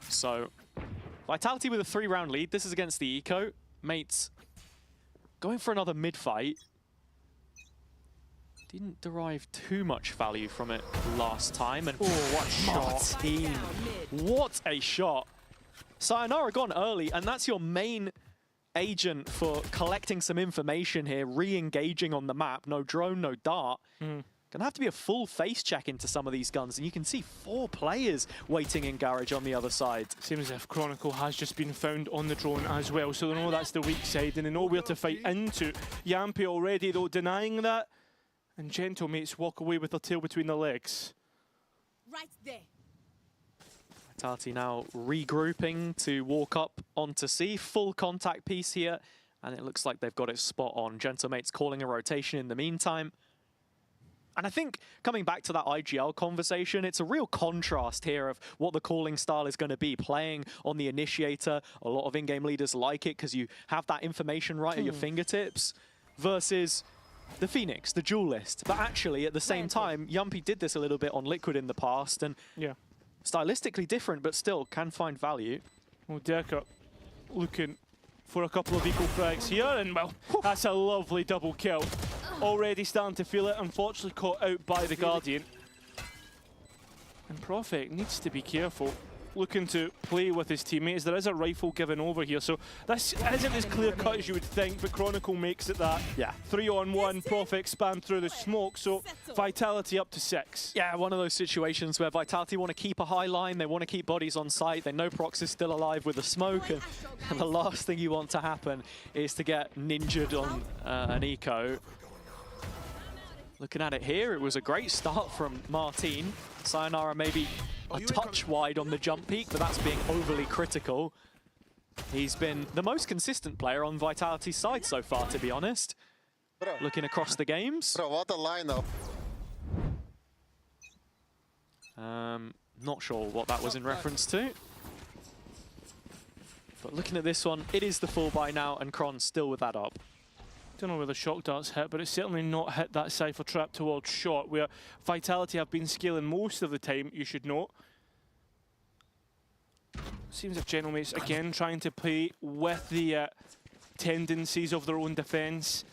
Speaker 7: So Vitality with a 3-round lead. This is against the Eco. Mates going for another mid fight. Didn't derive too much value from it last time. And
Speaker 13: what a shot.
Speaker 7: Martin, what a shot. Sayonara gone early, and that's your main agent for collecting some information here, re-engaging on the map. No drone, no dart. Gonna have to be a full face check into some of these guns, and you can see 4 players waiting in garage on the other side.
Speaker 13: Seems as if Chronicle has just been found on the drone as well, so they know that's the weak side, and they know where to fight into. Yumpy already, though, denying that. And Gentlemates walk away with their tail between their legs.
Speaker 19: Right there.
Speaker 7: Vitality now regrouping to walk up onto C. Full contact piece here, and it looks like they've got it spot on. Gentlemates calling a rotation in the meantime. And I think coming back to that IGL conversation, it's a real contrast here of what the calling style is going to be. Playing on the initiator, a lot of in-game leaders like it because you have that information right at your fingertips, versus the Phoenix, the duelist. But actually, at the same time, Yumpy did this a little bit on Liquid in the past, and stylistically different, but still can find value.
Speaker 13: Well, Derka looking for a couple of equal frags here, and well, that's a lovely double kill. Already starting to feel it, unfortunately caught out by the Guardian. And Profek needs to be careful, looking to play with his teammates. There is a rifle given over here, so this isn't as clear cut as you would think, but Chronicle makes it that.
Speaker 7: Yeah.
Speaker 13: 3-on-1, Profek spam through the smoke, so Vitality up to 6.
Speaker 7: Yeah, one of those situations where Vitality want to keep a high line, they want to keep bodies on site, they know Prox is still alive with the smoke, and the last thing you want to happen is to get ninjaed on an eco. Looking at it here, it was a great start from Martin. Sayonara maybe a touch wide on the jump peak, but that's being overly critical. He's been the most consistent player on Vitality's side so far, to be honest. Looking across the games.
Speaker 6: Bro, what a lineup.
Speaker 7: Not sure what that was in reference to. But looking at this one, it is the full buy now, and Kron still with that up.
Speaker 13: Don't know where the shock darts hit, but it's certainly not hit that Cypher trap towards shot, where Vitality have been scaling most of the time, you should note. Seems like Gentlemates again trying to play with the tendencies of their own defense.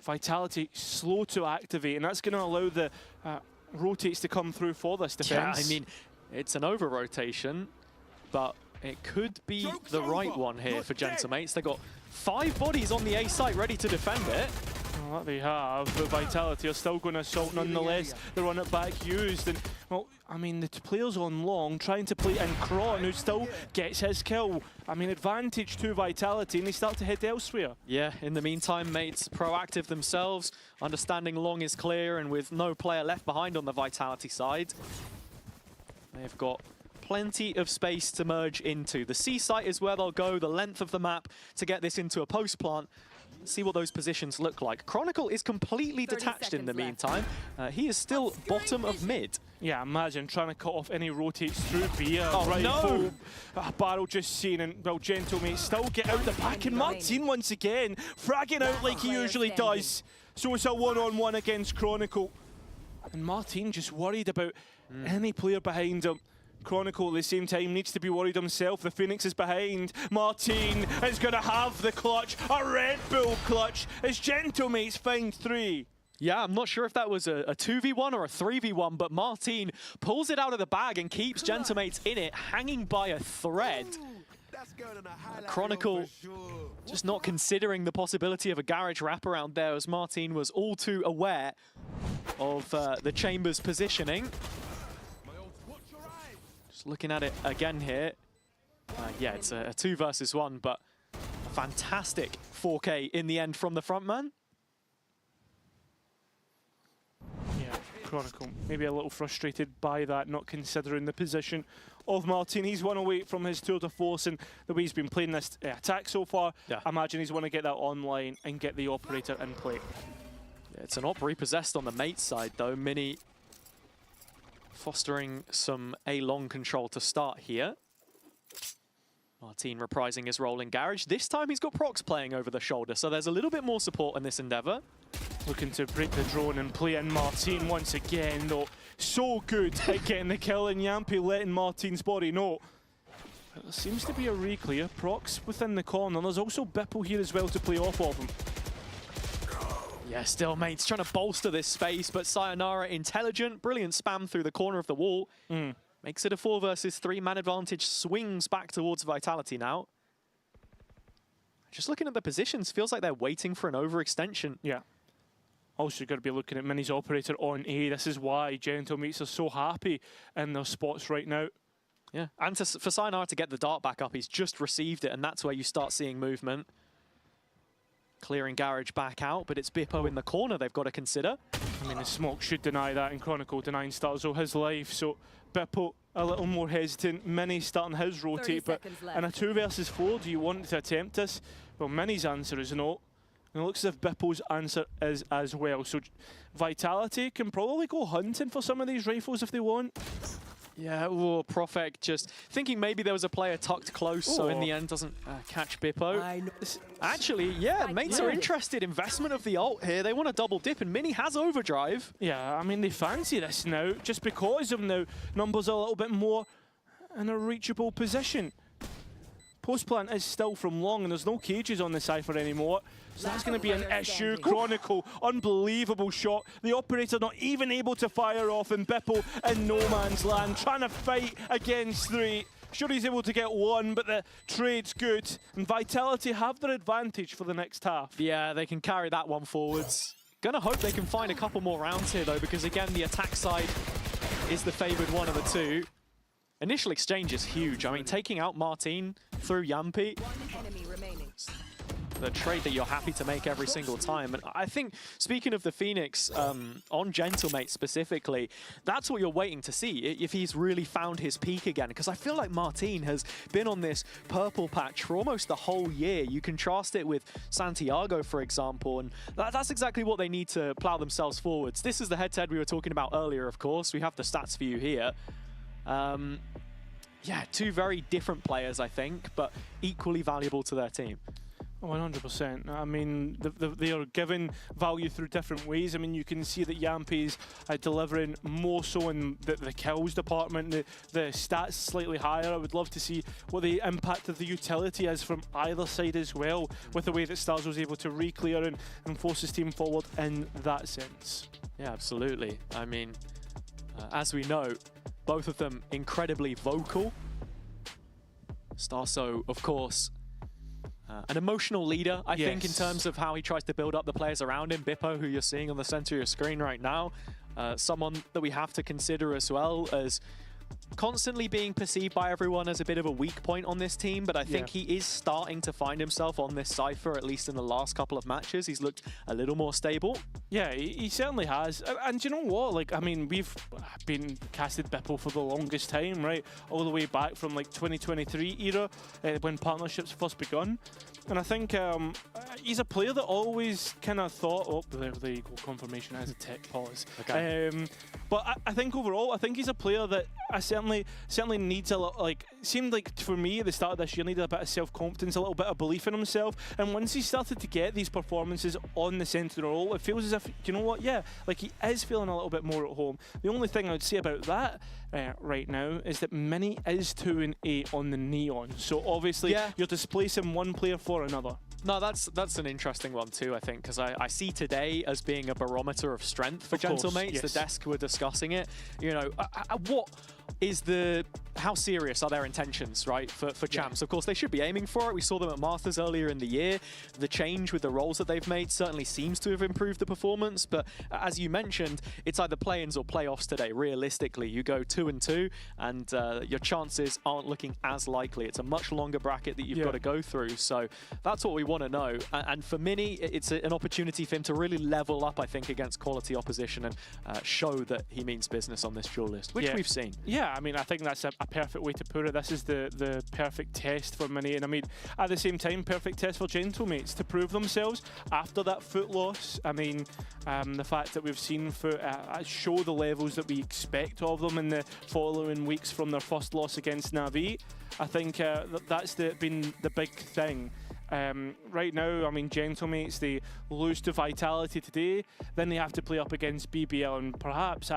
Speaker 13: Vitality slow to activate, and that's going to allow the rotates to come through for this defense.
Speaker 7: Yeah, I mean, it's an over-rotation, but it could be the right one here for Gentlemates. They got 5 bodies on the A site ready to defend it.
Speaker 13: Well, that they have, but Vitality are still going to assault nonetheless. They run it back used, and well, I mean, the players on long trying to play in Kron, who still gets his kill. I mean, advantage to Vitality, and they start to head elsewhere.
Speaker 7: Yeah, in the meantime, mates proactive themselves, understanding long is clear, and with no player left behind on the Vitality side, they've got plenty of space to merge into. The C site is where they'll go the length of the map to get this into a post plant. See what those positions look like. Chronicle is completely detached in the meantime. He is still bottom of mid.
Speaker 13: Yeah, imagine trying to cut off any rotates through via
Speaker 7: no!
Speaker 13: Barrel just seen, and well, Gentlemates still get out the back, and Martin once again fragging out like he usually does. So it's a one-on-one against Chronicle. And Martin just worried about any player behind him. Chronicle at the same time needs to be worried himself. The Phoenix is behind. Martin is going to have the clutch. A Red Bull clutch as Gentlemates find 3.
Speaker 7: Yeah, I'm not sure if that was a 2v1 or a 3v1, but Martin pulls it out of the bag and keeps Gentlemates in it, hanging by a thread. Chronicle just not considering the possibility of a garage wraparound there, as Martin was all too aware of the chamber's positioning. Looking at it again here. Yeah, it's a 2 versus 1, but a fantastic 4K in the end from the front man.
Speaker 13: Yeah, Chronicle maybe a little frustrated by that, not considering the position of Martin. He's 1 away from his tour de force, and the way he's been playing this attack so far, I imagine he's want to get that online and get the operator in play.
Speaker 7: Yeah, it's an op repossessed on the mate side though. Mini fostering some A-long control to start here. Martin reprising his role in garage. This time he's got Prox playing over the shoulder, so there's a little bit more support in this endeavor.
Speaker 13: Looking to break the drone and play in Martin once again, though. So good at getting the kill, and Yampi letting Martin's body know. There seems to be a re-clear. Prox within the corner. There's also Bipple here as well to play off of him.
Speaker 7: Yeah, still, mates trying to bolster this space, but Sayonara intelligent, brilliant spam through the corner of the wall. Makes it a 4 versus 3 man advantage, swings back towards Vitality now. Just looking at the positions, feels like they're waiting for an overextension.
Speaker 13: Yeah. Also, you've got to be looking at Mini's operator on A. This is why Gentlemates are so happy in their spots right now.
Speaker 7: Yeah, and for Sayonara to get the dart back up, he's just received it, and that's where you start seeing movement. Clearing garage back out, but it's Bippo in the corner they've got to consider.
Speaker 13: I mean, the smoke should deny that, and Chronicle denying Starzo his life, so Bippo a little more hesitant. Mini starting his rotate, but in a 2 versus 4, do you want to attempt this? Well, Mini's answer is no, and it looks as if Bippo's answer is as well. So Vitality can probably go hunting for some of these rifles if they want.
Speaker 7: Yeah, Profek just thinking maybe there was a player tucked close, so in the end doesn't catch Bippo. Actually, yeah, mates are interested. Investment of the ult here. They want to double dip, and Mini has overdrive.
Speaker 13: Yeah, I mean, they fancy this now, just because of now numbers are a little bit more in a reachable position. post plant is still from long, and there's no cages on the Cypher anymore. So that's going to be an issue. Chronicle, unbelievable shot. The operator not even able to fire off, and Bipple in no man's land, trying to fight against 3. Sure, he's able to get 1, but the trade's good. And Vitality have their advantage for the next half.
Speaker 7: Yeah, they can carry that one forwards. Gonna hope they can find a couple more rounds here, though, because again, the attack side is the favored one of the two. Initial exchange is huge. I mean, taking out Martin through Yampi.
Speaker 19: One enemy remaining.
Speaker 7: The trade that you're happy to make every single time. And I think, speaking of the Phoenix, on Gentlemate specifically, that's what you're waiting to see, if he's really found his peak again. Because I feel like Martin has been on this purple patch for almost the whole year. You contrast it with Santiago, for example, and that's exactly what they need to plow themselves forwards. This is the head-to-head we were talking about earlier, of course. We have the stats for you here. Yeah, two very different players, I think, but equally valuable to their team.
Speaker 13: 100%. I mean, they are given value through different ways. I mean, you can see that Yampi's delivering more so in the kills department. The stats slightly higher. I would love to see what the impact of the utility is from either side as well, with the way that Stars was able to re-clear and force his team forward in that sense.
Speaker 7: Yeah, absolutely. I mean, as we know, both of them incredibly vocal. Starso, of course, an emotional leader, I think, in terms of how he tries to build up the players around him. Bippo, who you're seeing on the center of your screen right now, someone that we have to consider as well as constantly being perceived by everyone as a bit of a weak point on this team, but I think he is starting to find himself on this Cypher, at least in the last couple of matches. He's looked a little more stable.
Speaker 13: Yeah, he certainly has. And you know what? Like, I mean, we've been casted Bippo for the longest time, right? All the way back from like 2023 era, when partnerships first begun. And I think he's a player that always kind of thought, oh, there you go, confirmation as a tech pause. Okay. But I think overall, I think he's a player that I certainly needs a lot, like, seemed like for me at the start of this year, needed a bit of self-confidence, a little bit of belief in himself. And once he started to get these performances on the central role, it feels as if, you know what, yeah, like he is feeling a little bit more at home. The only thing I would say about that right now is that Mini is 2 and 8 on the Neon. So obviously you're displacing one player for another.
Speaker 7: No, that's an interesting one too, I think, because I see today as being a barometer of strength for Gentlemates. The desk were discussing it. You know, what is how serious are their intentions, right, for champs? Of course, they should be aiming for it. We saw them at Masters earlier in the year. The change with the roles that they've made certainly seems to have improved the performance, but as you mentioned, it's either play-ins or playoffs today. Realistically, you go 2 and 2, and your chances aren't looking as likely. It's a much longer bracket that you've got to go through, so that's what we want to know. And for Mini, it's an opportunity for him to really level up, I think, against quality opposition and show that he means business on this duel list, which we've seen.
Speaker 13: Yeah, I mean, I think that's a perfect way to put it. This is the perfect test for Mini, and I mean, at the same time, perfect test for Gentlemates to prove themselves after that foot loss. I mean, the fact that we've seen Foot show the levels that we expect of them in the following weeks from their first loss against Na'Vi, I think that's been the big thing. Right now, I mean, Gentlemates, they lose to Vitality today, then they have to play up against BBL, and perhaps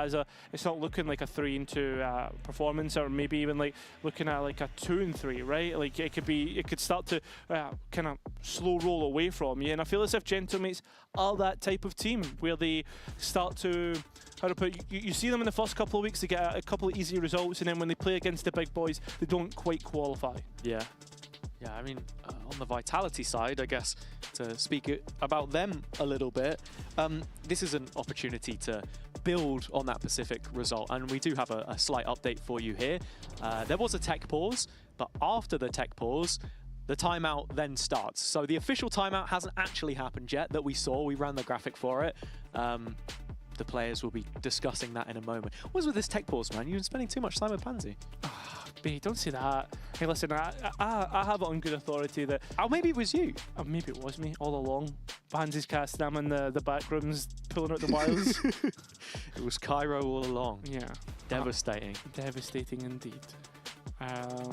Speaker 13: it's not looking like a 3 and 2 performance, or maybe even like looking at like a 2 and 3, right? Like it could start to kind of slow roll away from you, and I feel as if Gentlemates are that type of team where they start to, how to put it, you see them in the first couple of weeks, they get a couple of easy results, and then when they play against the big boys, they don't quite qualify.
Speaker 7: Yeah, I mean, on the Vitality side, I guess, to speak about them a little bit, this is an opportunity to build on that Pacific result, and we do have a slight update for you here. There was a tech pause, but after the tech pause, the timeout then starts. So the official timeout hasn't actually happened yet that we saw. We ran the graphic for it. The players will be discussing that in a moment. What's with this tech pause, man? You've been spending too much time with Pansy.
Speaker 13: B, don't say that. Hey, listen, I have it on good authority that...
Speaker 7: Oh, maybe it was you.
Speaker 13: Maybe it was me all along. Pansy's casting, I'm in the back rooms pulling out the wires.
Speaker 7: It was Cairo all along.
Speaker 13: Yeah.
Speaker 7: Devastating.
Speaker 13: Devastating indeed.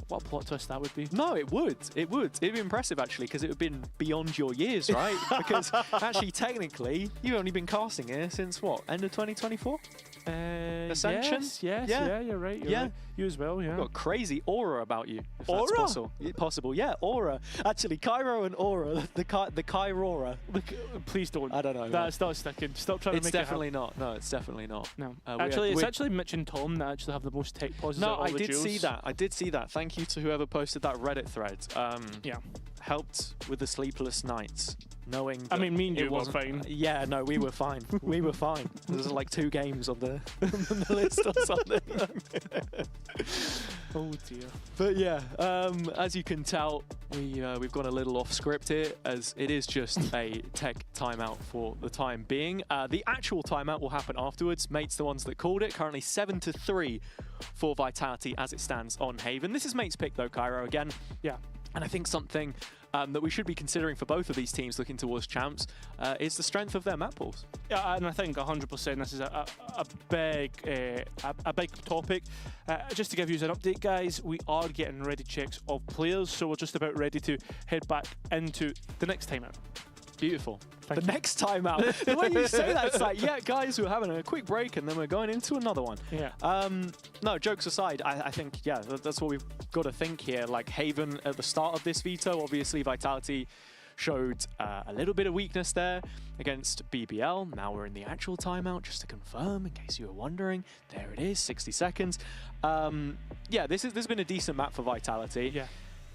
Speaker 13: What a plot twist that would be.
Speaker 7: No, it would. It'd be impressive, actually, because it would have been beyond your years, right? Because actually, technically, you've only been casting here since, what, end of 2024? Ascension?
Speaker 13: Yes, yeah, you're right. You're right. You as well, yeah.
Speaker 7: You've got crazy aura about you, if
Speaker 13: Aura?
Speaker 7: that's possible. Yeah, aura. Actually, Cairo and aura, the Kairora.
Speaker 13: Please don't.
Speaker 7: I don't know.
Speaker 13: That's not sticking. Stop trying to make it happen.
Speaker 7: It's definitely not. No, it's definitely not.
Speaker 13: No. It's actually Mitch and Tom that actually have the most tech pauses.
Speaker 7: No, I did see that. I did see that. Thank you to whoever posted that Reddit thread.
Speaker 13: Yeah.
Speaker 7: Helped with the sleepless nights. Knowing
Speaker 13: I mean, me and you
Speaker 7: were
Speaker 13: fine.
Speaker 7: Yeah, no, we were fine. We were fine. There's like 2 games on the, on the list or something.
Speaker 13: Oh dear.
Speaker 7: But yeah, as you can tell, we've gone a little off script here, as it is just a tech timeout for the time being. The actual timeout will happen afterwards. Mate's the ones that called it. Currently 7-3 for Vitality as it stands on Haven. This is Mate's pick though, Cairo, again.
Speaker 13: Yeah.
Speaker 7: And I think something that we should be considering for both of these teams looking towards champs is the strength of their map pools.
Speaker 13: Yeah, and I think 100% this is a big topic. Just to give you an update, guys, we are getting ready checks of players, so we're just about ready to head back into the next timeout.
Speaker 7: Beautiful. The next time out. The way you say that, it's like, yeah, guys, we're having a quick break and then we're going into another one.
Speaker 13: Yeah.
Speaker 7: No, jokes aside, I think, yeah, that's what we've got to think here. Like Haven at the start of this veto, obviously Vitality showed a little bit of weakness there against BBL. Now we're in the actual timeout, just to confirm, in case you were wondering. There it is, 60 seconds. Yeah, this has been a decent map for Vitality.
Speaker 13: Yeah.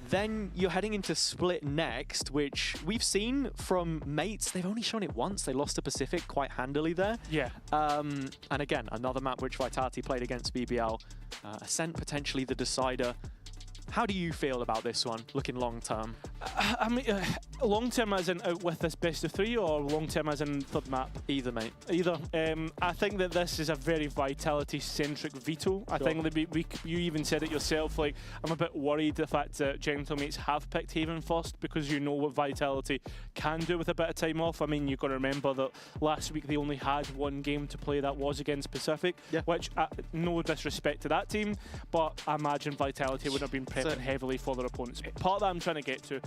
Speaker 7: Then you're heading into Split next, which we've seen from Mates. They've only shown it once. They lost to Pacific quite handily there.
Speaker 13: Yeah.
Speaker 7: And again, another map which Vitality played against BBL. Ascent potentially the decider. How do you feel about this one, looking long term?
Speaker 13: I mean, long term as in out with this best of 3, or long term as in third map?
Speaker 7: Either, mate.
Speaker 13: Either. I think that this is a very Vitality-centric veto. I think that you even said it yourself. Like, I'm a bit worried the fact that Gentlemates have picked Haven first, because you know what Vitality can do with a bit of time off. I mean, you've got to remember that last week they only had 1 game to play. That was against Pacific, which no disrespect to that team, but I imagine Vitality would have been prepping heavily for their opponents. Part that I'm trying to get to,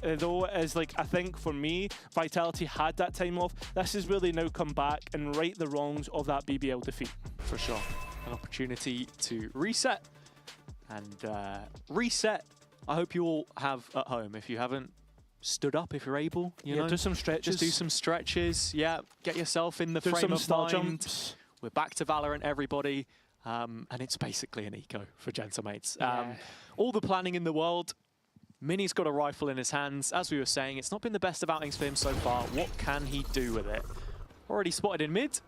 Speaker 13: though, is like, I think for me, Vitality had that time off. This is where they now come back and right the wrongs of that BBL defeat.
Speaker 7: For sure. An opportunity to reset. And reset, I hope you all have at home. If you haven't, stood up if you're able. You know,
Speaker 13: do some stretches.
Speaker 7: Just do some stretches. Yeah, get yourself in the frame of mind. Jumps. We're back to Valorant, everybody. And it's basically an eco for Gentlemates. All the planning in the world. Mini's got a rifle in his hands. As we were saying, it's not been the best of outings for him so far. What can he do with it? Already spotted in mid.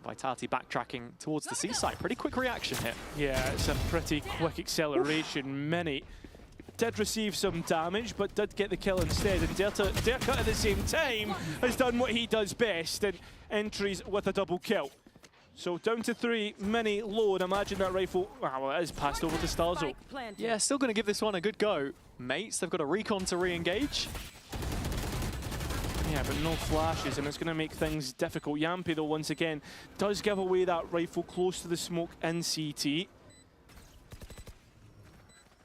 Speaker 7: Vitality backtracking towards the seaside. Pretty quick reaction here.
Speaker 13: Yeah, it's a pretty quick acceleration. Mini did receive some damage, but did get the kill instead. And Derka at the same time has done what he does best and entries with a double kill. So down to 3, Mini low, and imagine that rifle, well, it is passed over to Starzo.
Speaker 7: Yeah, still going to give this one a good go. Mates, they've got a recon to re-engage.
Speaker 13: Yeah, but no flashes, and it's going to make things difficult. Yampy, though, once again, does give away that rifle close to the smoke in CT.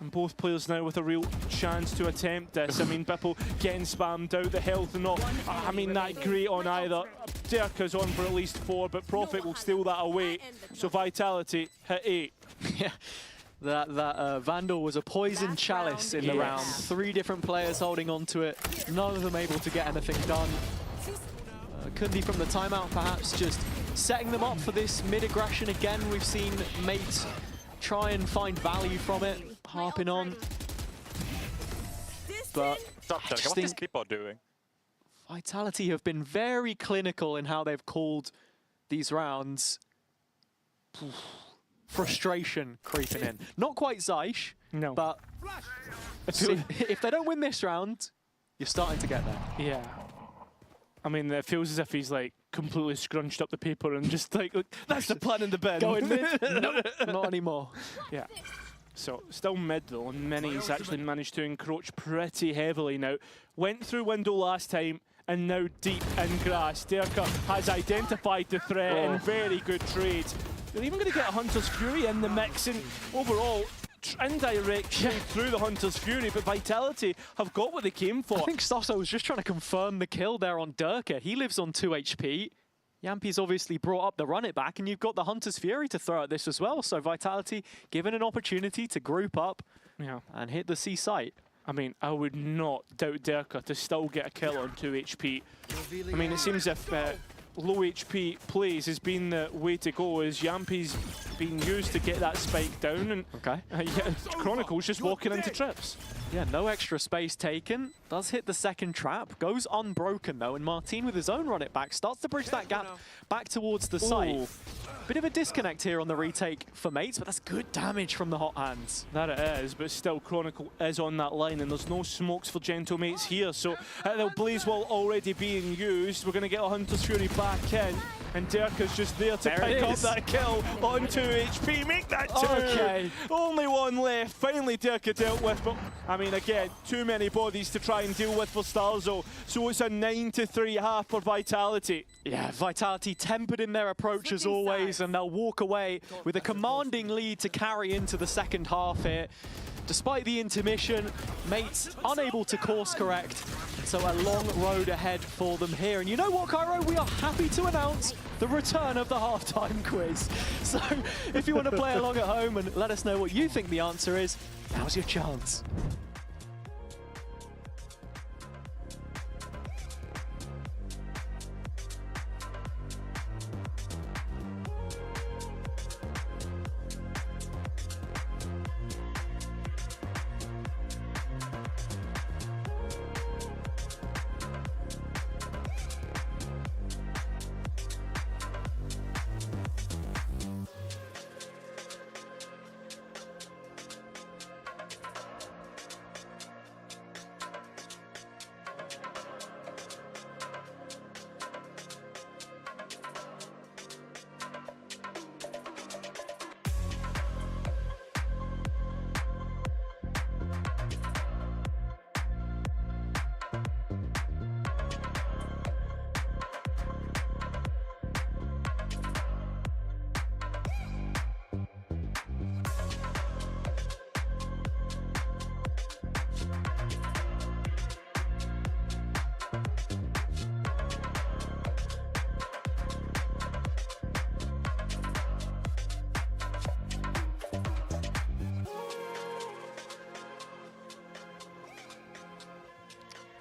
Speaker 13: And both players now with a real chance to attempt this. I mean, Bipple getting spammed out, the health not, I mean, that great on either. Derka's on for at least 4, but Profit will steal that away. So Vitality hit 8.
Speaker 7: Yeah, that Vandal was a poison chalice in the round. 3 different players holding on to it. None of them able to get anything done. Could be from the timeout, perhaps, just setting them up for this mid-aggression again. We've seen Mate try and find value from it, harping on. But
Speaker 21: what is Clipper doing?
Speaker 7: Vitality have been very clinical in how they've called these rounds. Frustration creeping in. Not quite Zeish,
Speaker 13: no,
Speaker 7: but if they don't win this round, you're starting to get there.
Speaker 13: Yeah. I mean, it feels as if he's like completely scrunched up the paper and just like, look, that's the plan in the bin.
Speaker 7: Going mid? No, not anymore.
Speaker 13: Yeah. So still mid though, and Mini's actually managed to encroach pretty heavily now. Went through window last time, and now deep in grass. Derka has identified the threat and very good trade. They're even going to get a Hunter's Fury in the mix, and overall, indirect through the Hunter's Fury, but Vitality have got what they came for.
Speaker 7: I think Stosso was just trying to confirm the kill there on Derka. He lives on 2 HP. Yampi's obviously brought up the run it back, and you've got the Hunter's Fury to throw at this as well. So Vitality given an opportunity to group up and hit the C site.
Speaker 13: I mean, I would not doubt Derka to still get a kill on 2 HP. I mean, it seems if low HP plays has been the way to go, as Yampi's being used to get that spike down, and Chronicle's just walking into trips.
Speaker 7: Yeah, no extra space taken. Does hit the second trap. Goes unbroken, though, and Martin, with his own run it back, starts to bridge that gap back towards the site. Bit of a disconnect here on the retake for Mates, but that's good damage from the hot hands.
Speaker 13: That it is, but still Chronicle is on that line, and there's no smokes for Gentle Mates here, so the Blaze Wall already being used. We're going to get a Hunter's Fury back in, and Derka's just there to pick up that kill on 2 HP. Make that 2!
Speaker 7: Okay.
Speaker 13: Only one left. Finally Derka dealt with, but I mean, again, too many bodies to try and deal with for Starzo, so it's a 9-3 half for Vitality.
Speaker 7: Yeah, Vitality tempered in their approach as always, and they'll walk away with a commanding lead to carry into the second half here. Despite the intermission, Mates unable to course correct, so a long road ahead for them here. And you know what, Cairo? We are happy to announce the return of the halftime quiz. So if you want to play along at home and let us know what you think the answer is, now's your chance.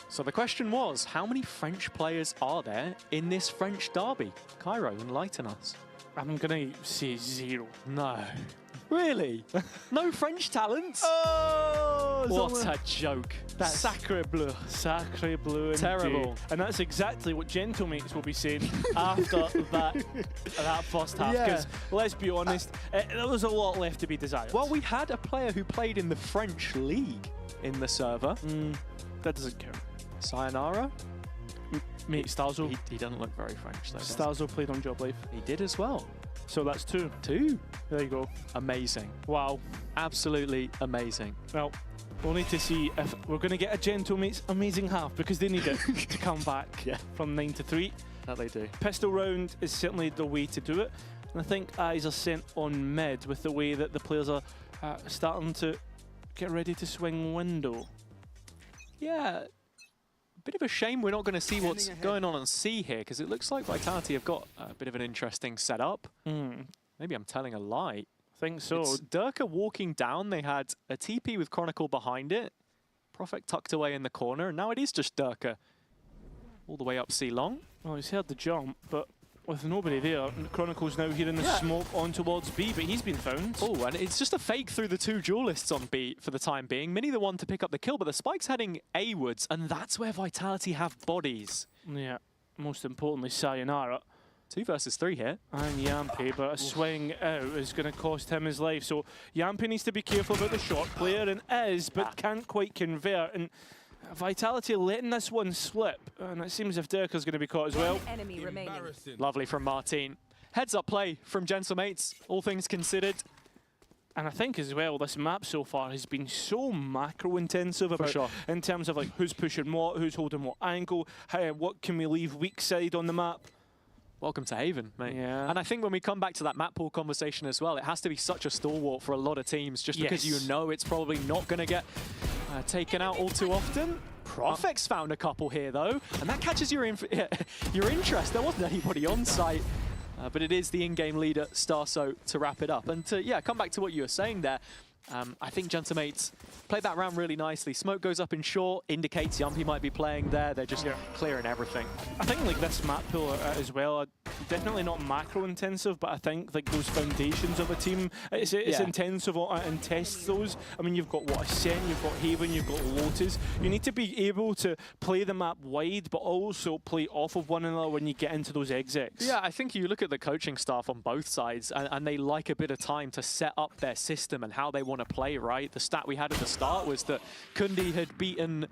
Speaker 7: So the question was, how many French players are there in this French derby? Cairo, enlighten us.
Speaker 13: I'm going to say 0.
Speaker 7: No. Really? No French talents?
Speaker 13: Oh!
Speaker 7: What a joke.
Speaker 13: That's Sacre Bleu. Sacre Bleu.
Speaker 7: Terrible.
Speaker 13: Indeed. And that's exactly what Gentlemates will be saying after that first half. Because let's be honest, there was a lot left to be desired.
Speaker 7: Well, we had a player who played in the French league in the server.
Speaker 13: That doesn't count.
Speaker 7: Sayonara?
Speaker 13: Mate, Starzo.
Speaker 7: He doesn't look very French, though.
Speaker 13: Starzo played on Job Life.
Speaker 7: He did as well.
Speaker 13: So that's 2.
Speaker 7: 2.
Speaker 13: There you go.
Speaker 7: Amazing.
Speaker 13: Wow.
Speaker 7: Absolutely amazing.
Speaker 13: Well, we'll need to see if we're going to get a Gentlemates amazing half, because they need it to come back from 9-3.
Speaker 7: That they do.
Speaker 13: Pistol round is certainly the way to do it. And I think eyes are sent on mid with the way that the players are starting to get ready to swing window.
Speaker 7: Yeah. Bit of a shame we're not going to see what's going on C here, because it looks like Vitality have got a bit of an interesting setup. Maybe I'm telling a lie.
Speaker 13: I think so.
Speaker 7: It's Derka walking down. They had a TP with Chronicle behind it. Prophet tucked away in the corner, and now it is just Derka all the way up C long.
Speaker 13: Well, he's heard the jump, but with nobody there, Chronicle's now here in the smoke on towards B, but he's been found.
Speaker 7: Oh, and it's just a fake through the 2 duelists on B for the time being. Mini the one to pick up the kill, but the spike's heading A-wards, and that's where Vitality have bodies.
Speaker 13: Yeah, most importantly, Sayonara.
Speaker 7: 2 versus 3 here.
Speaker 13: And Yampi, but a swing out is going to cost him his life. So Yampi needs to be careful about the short player, and is, but can't quite convert. And Vitality letting this one slip, and it seems if Derka's going to be caught as well.
Speaker 19: Enemy remaining.
Speaker 7: Lovely from Martin. Heads up play from Gentlemates, all things considered.
Speaker 13: And I think as well, this map so far has been so macro intensive about, in terms of like who's pushing what, who's holding what angle, what can we leave weak side on the map.
Speaker 7: Welcome to Haven, mate.
Speaker 13: Yeah.
Speaker 7: And I think when we come back to that map pool conversation as well, it has to be such a stalwart for a lot of teams, just because you know it's probably not going to get taken out all too often. Profex found a couple here, though, and that catches your interest. There wasn't anybody on site, but it is the in-game leader, Starso, to wrap it up. And to, yeah, come back to what you were saying there, I think Gentamates played that round really nicely. Smoke goes up in short, indicates Yumpy might be playing there. They're just clearing everything.
Speaker 13: I think like this map pool as well, definitely not macro intensive, but I think like those foundations of a team, it's intensive and tests those. I mean, you've got what, Ascent, you've got Haven, you've got Lotus. You need to be able to play the map wide, but also play off of one another when you get into those exits.
Speaker 7: Yeah, I think you look at the coaching staff on both sides, and they like a bit of time to set up their system and how they want to play, right? The stat we had at the start was that Kundi had beaten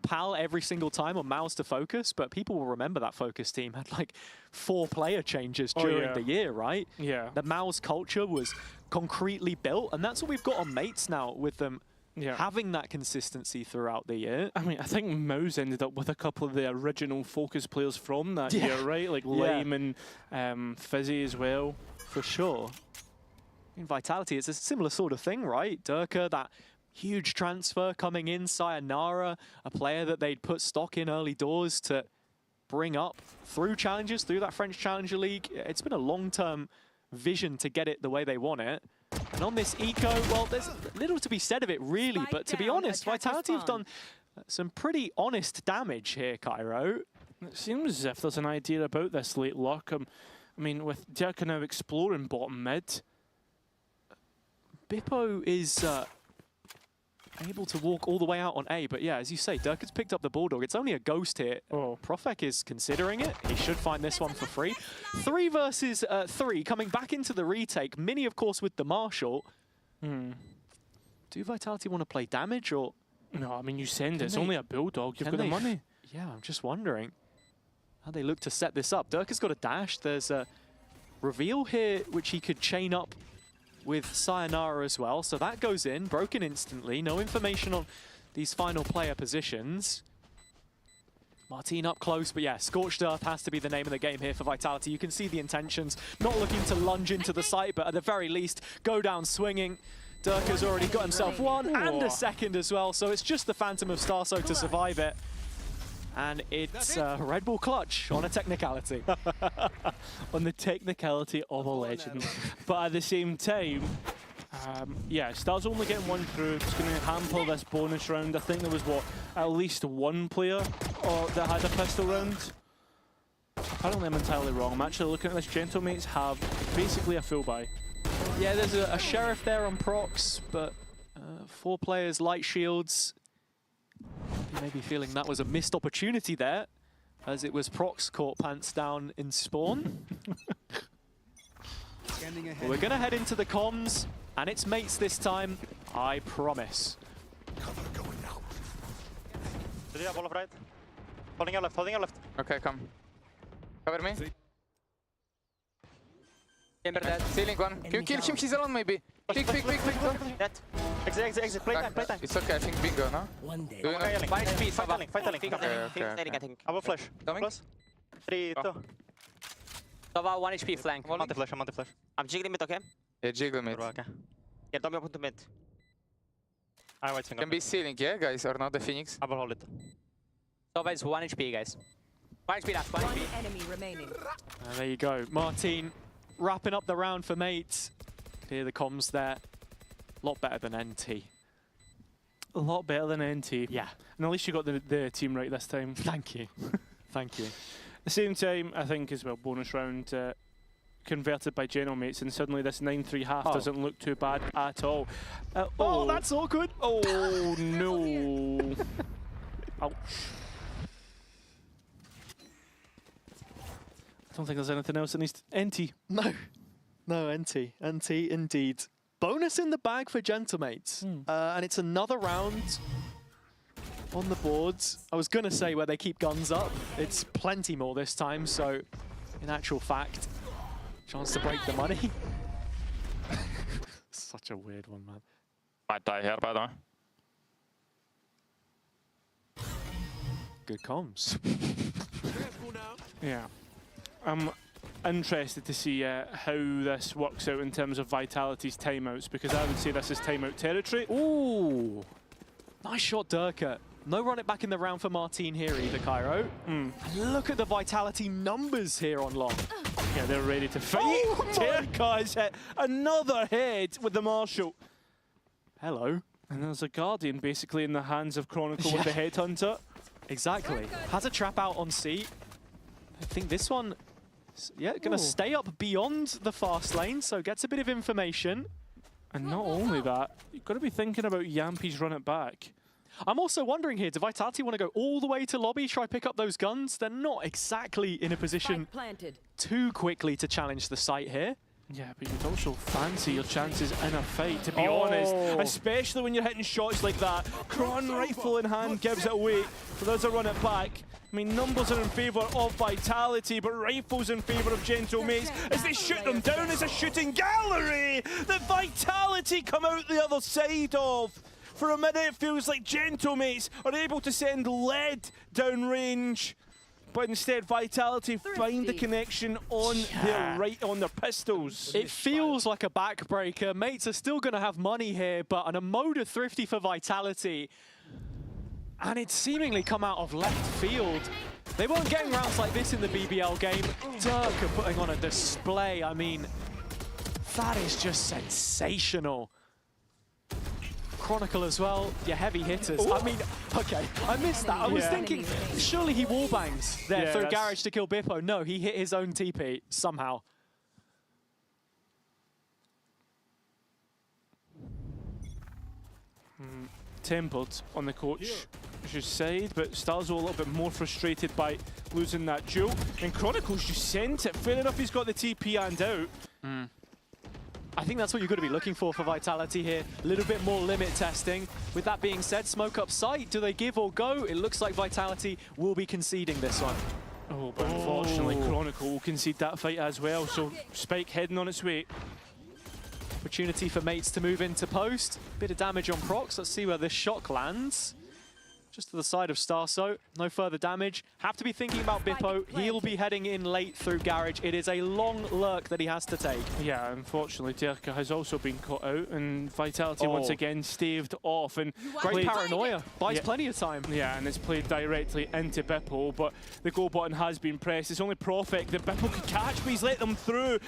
Speaker 7: PAL every single time on Mouse to focus, but people will remember that focus team had like 4 player changes during the year, right?
Speaker 13: Yeah.
Speaker 7: The Mouse culture was concretely built, and that's what we've got on Mates now with them having that consistency throughout the year.
Speaker 13: I mean, I think Mouse ended up with a couple of the original focus players from that year, right? Like Lame and Fizzy as well.
Speaker 7: For sure. In Vitality, it's a similar sort of thing, right? Durka, that huge transfer coming in, Sayonara, a player that they'd put stock in early doors to bring up through challenges, through that French Challenger League. It's been a long-term vision to get it the way they want it. And on this eco, well, there's little to be said of it, really. But to be honest, Vitality have done some pretty honest damage here, Cairo.
Speaker 13: It seems as if there's an idea about this late luck. I mean, with Durka now exploring bottom mid,
Speaker 7: Bippo is able to walk all the way out on A, but yeah, as you say, Durka's picked up the Bulldog. It's only a ghost here. Profek is considering it. He should find this one for free. 3 versus 3, coming back into the retake. Mini, of course, with the Marshall. Do Vitality want to play damage, or...?
Speaker 13: No, I mean, you send it. It's only a Bulldog. You've got the money.
Speaker 7: Yeah, I'm just wondering how they look to set this up. Durka's got a dash. There's a reveal here, which he could chain up with Sayonara as well. So that goes in, broken instantly. No information on these final player positions. Martin up close, but yeah, Scorched Earth has to be the name of the game here for Vitality. You can see the intentions, not looking to lunge into the site, but at the very least, go down swinging. Durka's already got himself 1 and a second as well, so it's just the Phantom of Starso to survive it. And it's Red Bull clutch on a technicality.
Speaker 13: On the technicality of a legend. But at the same time, yeah, Star's only getting 1 through. It's going to hamper this bonus round. I think there was, what, at least 1 player that had a pistol round. Apparently I'm entirely wrong. I'm actually looking at this. Gentlemates have basically a full buy.
Speaker 7: Yeah, there's a Sheriff there on procs, but 4 players, light shields. Maybe feeling that was a missed opportunity there, as it was Prox caught pants down in spawn. Well, we're going to head into the comms, and it's Mates this time, I promise.
Speaker 18: Cover going out. Wall of right. Holding your left, holding your left.
Speaker 6: Okay, come. Cover me. Chamber dead. Ceiling 1. Kill him, he's alone maybe. Pick.
Speaker 18: Dead. Exit. Play time.
Speaker 6: It's okay, I think bingo, no?
Speaker 18: One day. Fight
Speaker 6: Okay.
Speaker 18: I will flash.
Speaker 6: Coming?
Speaker 18: 3, 2.
Speaker 16: Sova 1 HP flank.
Speaker 18: I'm anti-flash.
Speaker 16: I'm jiggling mid, okay?
Speaker 6: Yeah, jiggle mid.
Speaker 18: Okay.
Speaker 16: Yeah, don't be open to mid.
Speaker 18: I wait finger.
Speaker 6: Can be ceiling, yeah, guys, or not the Phoenix?
Speaker 18: I will hold it.
Speaker 16: Sova is 1 HP, guys. 1 HP left, 1 HP.
Speaker 19: One enemy remaining.
Speaker 7: There you go. Martin wrapping up the round for Mates. Hear the comms there. A lot better than NT.
Speaker 13: A lot better than NT.
Speaker 7: Yeah.
Speaker 13: And at least you got the team right this time.
Speaker 7: Thank you. Thank you.
Speaker 13: At the same time, I think as well, bonus round converted by Gentlemates, and suddenly this 9-3 half doesn't look too bad at all.
Speaker 7: Oh, that's awkward.
Speaker 13: Oh, no. Ouch. I don't think there's anything else that needs to... NT.
Speaker 7: No, NT. NT indeed. Bonus in the bag for Gentlemates. And it's another round on the boards. I was going to say where they keep guns up. It's plenty more this time, so in actual fact, chance to break the money. Such a weird one, man.
Speaker 21: Might die here, by the way.
Speaker 7: Good comms.
Speaker 13: Yeah. I'm interested to see how this works out in terms of Vitality's timeouts, because I would say this is timeout territory.
Speaker 7: Ooh, nice shot, Durka. No run it back in the round for Martin here either, Cairo. And look at the Vitality numbers here on long.
Speaker 13: Yeah, they're ready to fight.
Speaker 7: Oh,
Speaker 13: Terka has hit another head with the Marshall.
Speaker 7: Hello.
Speaker 13: And there's a Guardian basically in the hands of Chronicle with the Headhunter.
Speaker 7: Exactly. Has a trap out on C. I think this one, yeah, gonna stay up beyond the fast lane, so gets a bit of information.
Speaker 13: And not only that, you've got to be thinking about Yampi's run it back.
Speaker 7: I'm also wondering here, do Vitality want to go all the way to lobby, try pick up those guns? They're not exactly in a position too quickly to challenge the site here.
Speaker 13: Yeah, but you'd also fancy your chances in a fight, to be honest. Especially when you're hitting shots like that. Cron, rifle in hand, gives it away. So there's a run it back. I mean, numbers are in favour of Vitality, but rifles in favour of Gentle Mates as they shoot them down as a shooting gallery that Vitality come out the other side of. For a minute, it feels like Gentle Mates are able to send lead down range. But instead, Vitality find the connection on their on their pistols.
Speaker 7: It feels like a backbreaker. Mates are still going to have money here, but an Emoda thrifty for Vitality. And it's seemingly come out of left field. They weren't getting rounds like this in the BBL game. Dirk are putting on a display. I mean, that is just sensational. Chronicle as well, your heavy hitters. I mean, okay, I missed that. I was thinking, surely he wallbangs there through Garage to kill Bippo. No, he hit his own TP somehow.
Speaker 13: Tempered on the coach's side, but Starzo a little bit more frustrated by losing that duel. And Chronicle's just sent it. Fair enough, he's got the TP and out.
Speaker 7: I think that's what you've got to be looking for Vitality here. A little bit more limit testing. With that being said, smoke up sight. Do they give or go? It looks like Vitality will be conceding this one.
Speaker 13: Oh, but unfortunately, Chronicle will concede that fight as well. So Spike heading on its way.
Speaker 7: Opportunity for Mates to move into post. Bit of damage on Prox. Let's see where this shock lands. Just to the side of Starso. No further damage. Have to be thinking about Bippo. He'll be heading in late through Garage. It is a long lurk that he has to take.
Speaker 13: Yeah, unfortunately, Terka has also been caught out, and Vitality once again staved off. And
Speaker 7: great paranoia. Buys plenty of time.
Speaker 13: Yeah, and it's played directly into Bippo, but the go button has been pressed. It's only Prophet that Bippo could catch, but he's let them through.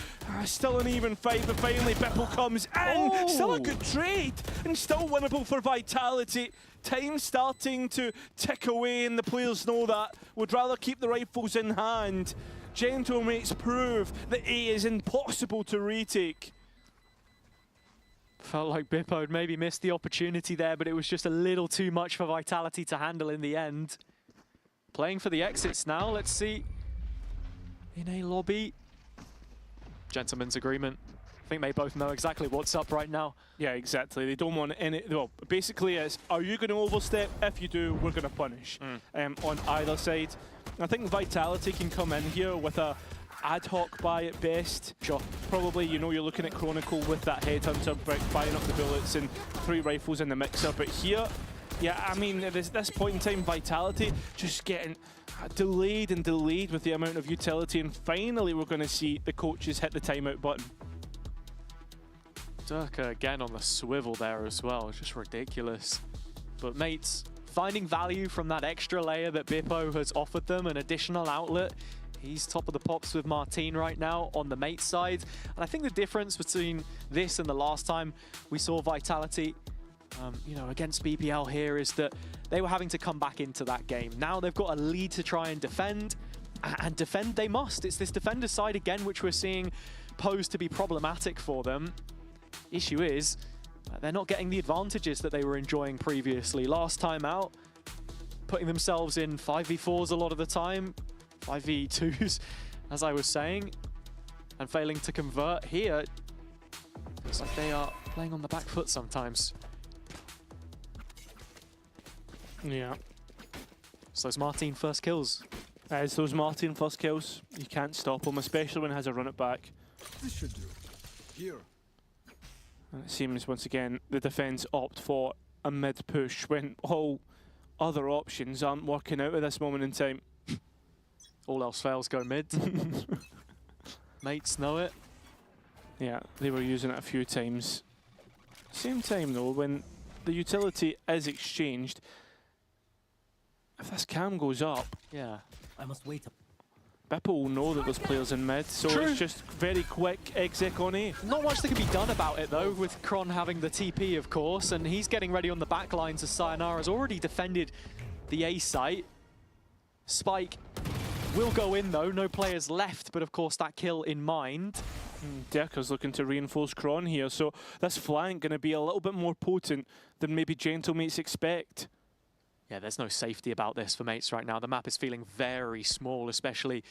Speaker 13: Still an even fight, but finally Bippo comes in. Still a good trade, and still winnable for Vitality. Time starting to tick away, and the players know that. Would rather keep the rifles in hand. Gentle Mates prove that A is impossible to retake.
Speaker 7: Felt like Bippo had maybe missed the opportunity there, but it was just a little too much for Vitality to handle in the end. Playing for the exits now. Let's see. In a lobby. Gentleman's agreement. I think they both know exactly what's up right now.
Speaker 13: Yeah, exactly. They don't want any. Well, basically, it's are you going to overstep? If you do, we're going to punish on either side. I think Vitality can come in here with a ad hoc buy at best.
Speaker 7: Sure.
Speaker 13: Probably, you know, you're looking at Chronicle with that Headhunter, buying up the bullets and 3 rifles in the mixer. But here, yeah, I mean, at this point in time, Vitality just getting delayed and delayed with the amount of utility. And finally, we're going to see the coaches hit the timeout button.
Speaker 7: Durka again on the swivel there as well, just ridiculous. But Mates finding value from that extra layer that Bippo has offered them, an additional outlet. He's top of the pops with Martin right now on the Mates side. And I think the difference between this and the last time we saw Vitality, you know, against BBL here is that they were having to come back into that game. Now they've got a lead to try and defend they must. It's this defender side again, which we're seeing posed to be problematic for them. Issue is, they're not getting the advantages that they were enjoying previously. Last time out, putting themselves in 5v4s a lot of the time, 5v2s, as I was saying, and failing to convert here. Looks like they are playing on the back foot sometimes.
Speaker 13: Yeah.
Speaker 7: It's those Martin first kills.
Speaker 13: It's those Martin first kills. You can't stop them, especially when it has a run it back.
Speaker 20: This should do. Here.
Speaker 13: And it seems, once again, the defence opt for a mid-push when all other options aren't working out at this moment in time.
Speaker 7: All else fails, go mid. Mates know it.
Speaker 13: Yeah, they were using it a few times. Same time, though, when the utility is exchanged, if this cam goes up,
Speaker 7: yeah,
Speaker 2: I must wait.
Speaker 13: Bippo will know that there's players in mid, so
Speaker 7: True.
Speaker 13: it's just very quick exec on A.
Speaker 7: Not much that can be done about it though, with Kron having the TP of course, and he's getting ready on the back lines as Sayonara's already defended the A site. Spike will go in though, no players left, but of course that kill in mind.
Speaker 13: Derka's looking to reinforce Kron here, so this flank going to be a little bit more potent than maybe Gentlemates expect.
Speaker 7: Yeah, there's no safety about this for Mates right now. The map is feeling very small, especially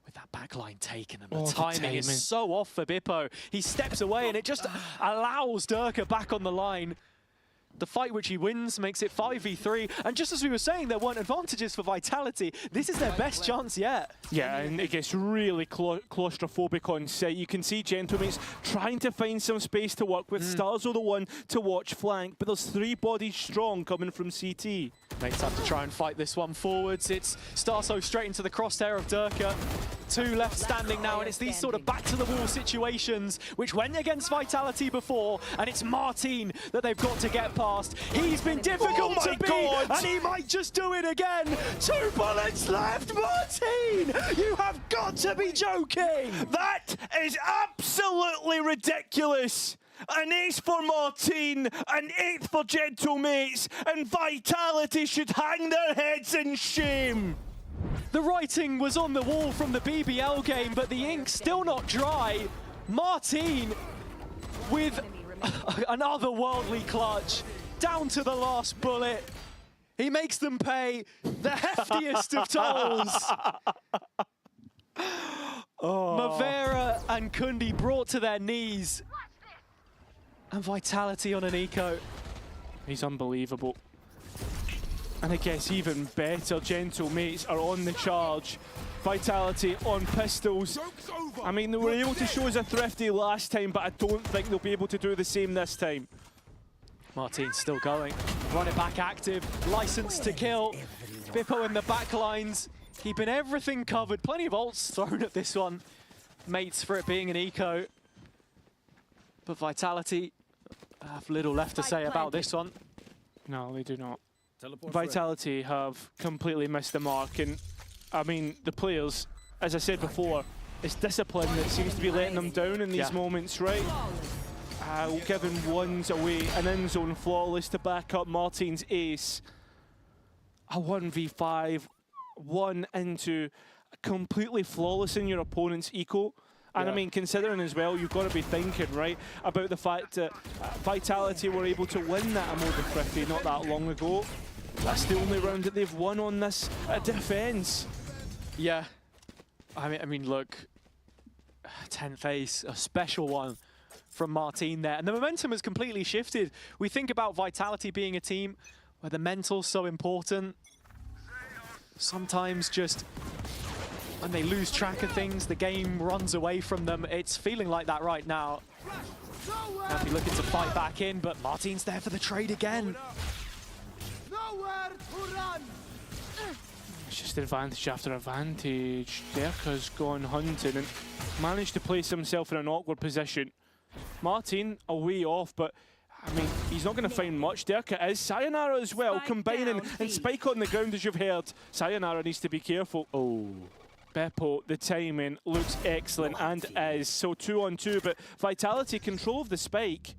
Speaker 7: with that backline taken. And the timing is so off for Bippo. He steps away and it just allows Derka back on the line. The fight which he wins makes it 5v3. And just as we were saying, there weren't advantages for Vitality. This is their best chance yet.
Speaker 13: Yeah, and it gets really claustrophobic on site. You can see Gentlemates trying to find some space to work with. Stars are the one to watch flank, but there's 3 bodies strong coming from CT.
Speaker 7: Mates have to try and fight this one forwards. It's Starso straight into the crosshair of Derka. 2 left standing now, and it's these sort of back-to-the-wall situations which went against Vitality before, and it's Martin that they've got to get past. He's been difficult to beat, and he might just do it again. 2 bullets left, Martin! You have got to be joking!
Speaker 13: That is absolutely ridiculous! An ace for Martin, an 8th for Gentlemates, and Vitality should hang their heads in shame!
Speaker 7: The writing was on the wall from the BBL game, but the ink's still not dry. Martin with an otherworldly clutch, down to the last bullet. He makes them pay the heftiest of tolls. Mavera and Kundi brought to their knees. And Vitality on an eco.
Speaker 13: He's unbelievable. And I guess even better, Gentlemates are on the charge. Vitality on pistols. I mean, they were able to show us a thrifty last time, but I don't think they'll be able to do the same this time.
Speaker 7: Martin's still going. Run it back active. License to kill. Bippo in the back lines. Keeping everything covered. Plenty of ults thrown at this one. Mates for it being an eco. But Vitality have little left to say about this one.
Speaker 13: No, they do not. Vitality have completely missed the mark, and I mean, the players, as I said before, it's discipline that seems to be letting them down in these moments, right? Giving ones away, an in-zone flawless to back up Martin's ace. A 1v5, 1 into completely flawless in your opponent's eco. And I mean, considering as well, you've got to be thinking, right, about the fact that Vitality were able to win that Amoda 50 not that long ago. That's the only round that they've won on this defense.
Speaker 7: Yeah. I mean, look, 10th ace, a special one from Martin there. And the momentum has completely shifted. We think about Vitality being a team where the mental's so important. Sometimes just when they lose track of things, the game runs away from them. It's feeling like that right now. Nappy looking to fight back in, but Martin's there for the trade again.
Speaker 13: It's just advantage after advantage. Derka's gone hunting and managed to place himself in an awkward position. Martin a way off, but I mean, he's not going to find much. Derka is. Sayonara as well, combining, and Spike on the ground as you've heard. Sayonara needs to be careful. Oh. Beppo, the timing looks excellent and is. So 2-on-2, but Vitality control of the Spike.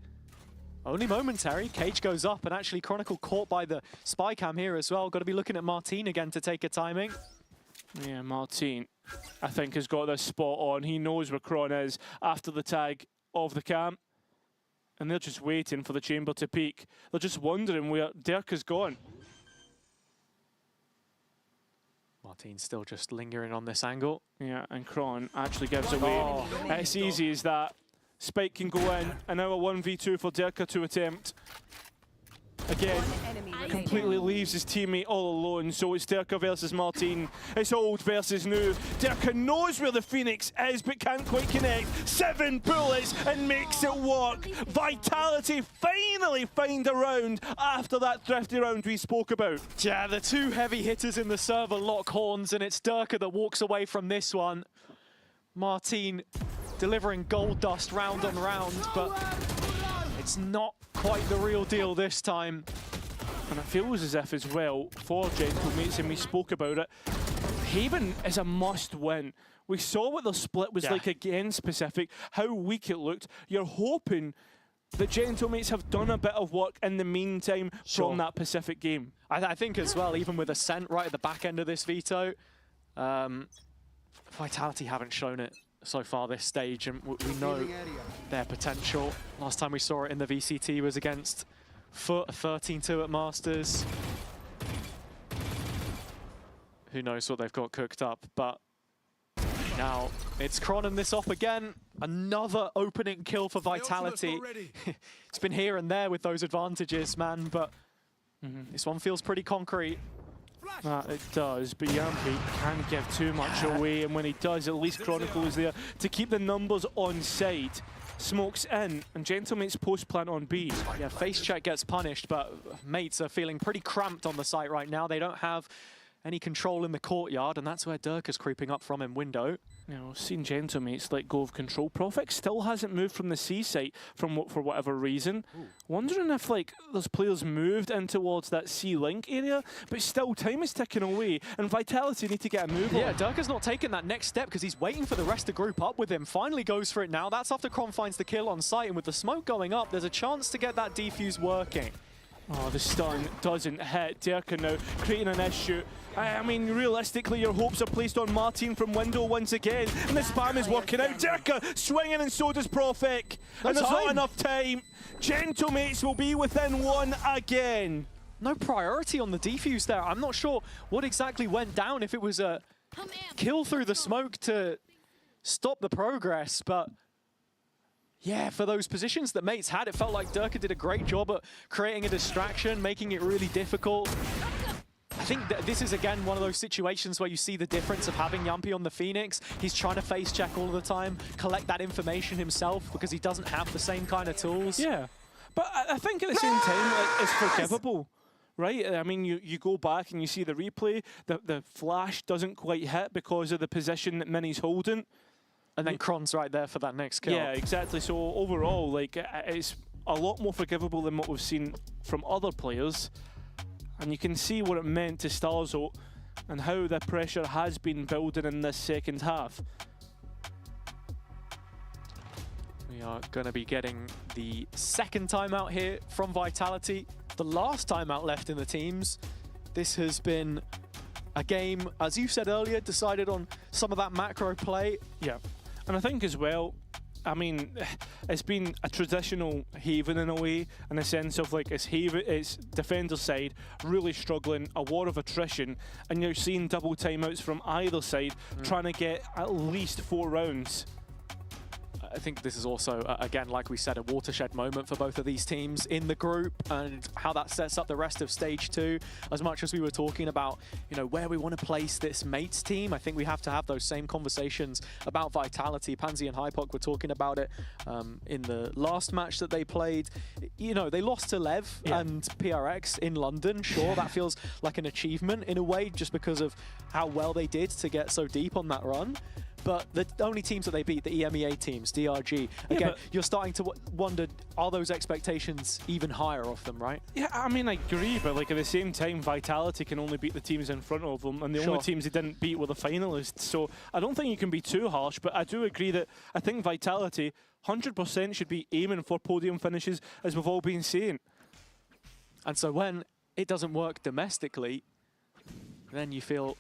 Speaker 7: Only momentary. Cage goes up, and actually Chronicle caught by the spy cam here as well. Got to be looking at Martin again to take a timing.
Speaker 13: Yeah, Martin, I think, has got this spot on. He knows where Kron is after the tag of the cam. And they're just waiting for the chamber to peak. They're just wondering where Derka's gone.
Speaker 7: Martin's still just lingering on this angle.
Speaker 13: Yeah, and Kron actually gives away. It's easy as that. Spike can go in, and now a 1v2 for Derka to attempt. Again, completely leaves his teammate all alone, so it's Derka versus Martin. It's old versus new. Derka knows where the Phoenix is, but can't quite connect. 7 bullets and makes it work. Vitality finally find a round after that thrifty round we spoke about.
Speaker 7: Yeah, the 2 heavy hitters in the server lock horns, and it's Derka that walks away from this one. Martin delivering gold dust round on round, but it's not quite the real deal this time.
Speaker 13: And it feels as if, as well, for Gentlemates, and we spoke about it, Haven is a must-win. We saw what the split was like against Pacific, how weak it looked. You're hoping the Gentlemates have done a bit of work in the meantime from that Pacific game.
Speaker 7: I think as well, even with Ascent right at the back end of this veto, Vitality haven't shown it so far this stage, and we know their potential. Last time we saw it in the VCT was against Foot, 13-2 at Masters. Who knows what they've got cooked up, but now it's Cronin this off again. Another opening kill for Vitality. It's been here and there with those advantages, man, but this one feels pretty concrete.
Speaker 13: It does, but Yampy can't give too much away, and when he does, at least Chronicle is there to keep the numbers on side. Smokes in, and Gentlemates post plant on B.
Speaker 7: Yeah, face check gets punished, but mates are feeling pretty cramped on the site right now. They don't have any control in the courtyard, and that's where Dirk is creeping up from in window.
Speaker 13: You know, seen Gentlemates let go of control. Profix still hasn't moved from the C site for whatever reason. Wondering if like those players moved in towards that C link area, but still time is ticking away, and Vitality need to get a move on.
Speaker 7: Yeah, Dirk has not taken that next step because he's waiting for the rest to group up with him. Finally goes for it now. That's after Kron finds the kill on site, and with the smoke going up, there's a chance to get that defuse working.
Speaker 13: Oh, the stun doesn't hit. Dirk now creating an issue. I mean, realistically, your hopes are placed on Martin from window once again, and the spam is working out. Dirk swinging, and so does Profic. And there's not enough time. Gentlemates will be within one again.
Speaker 7: No priority on the defuse there. I'm not sure what exactly went down, if it was a kill through the smoke to stop the progress, but yeah, for those positions that mates had, it felt like Durka did a great job at creating a distraction, making it really difficult. I think that this is, again, one of those situations where you see the difference of having Yampy on the Phoenix. He's trying to face check all the time, collect that information himself because he doesn't have the same kind of tools.
Speaker 13: Yeah, but I think at the same time, like, it's forgivable, right? I mean, you go back and you see the replay, the flash doesn't quite hit because of the position that Mini's holding.
Speaker 7: And then Kron's right there for that next kill.
Speaker 13: Yeah, exactly. So overall, like, it's a lot more forgivable than what we've seen from other players. And you can see what it meant to Starzo and how the pressure has been building in this second half.
Speaker 7: We are going to be getting the second timeout here from Vitality. The last timeout left in the teams. This has been a game, as you said earlier, decided on some of that macro play.
Speaker 13: Yeah, and I think as well, I mean, it's been a traditional Haven in a way, in the sense of like it's defender side really struggling, a war of attrition, and you're seeing double timeouts from either side trying to get at least 4 rounds.
Speaker 7: I think this is also, again, like we said, a watershed moment for both of these teams in the group, and how that sets up the rest of Stage 2. As much as we were talking about, you know, where we want to place this mates team, I think we have to have those same conversations about Vitality. Pansy and Hypok were talking about it in the last match that they played. You know, they lost to Lev and PRX in London. Sure, that feels like an achievement in a way, just because of how well they did to get so deep on that run. But the only teams that they beat, the EMEA teams, DRG, again, you're starting to wonder, are those expectations even higher of them, right?
Speaker 13: Yeah, I mean, I agree, but like at the same time, Vitality can only beat the teams in front of them, and the only teams they didn't beat were the finalists. So I don't think you can be too harsh, but I do agree that I think Vitality 100% should be aiming for podium finishes, as we've all been saying.
Speaker 7: And so when it doesn't work domestically, then you feel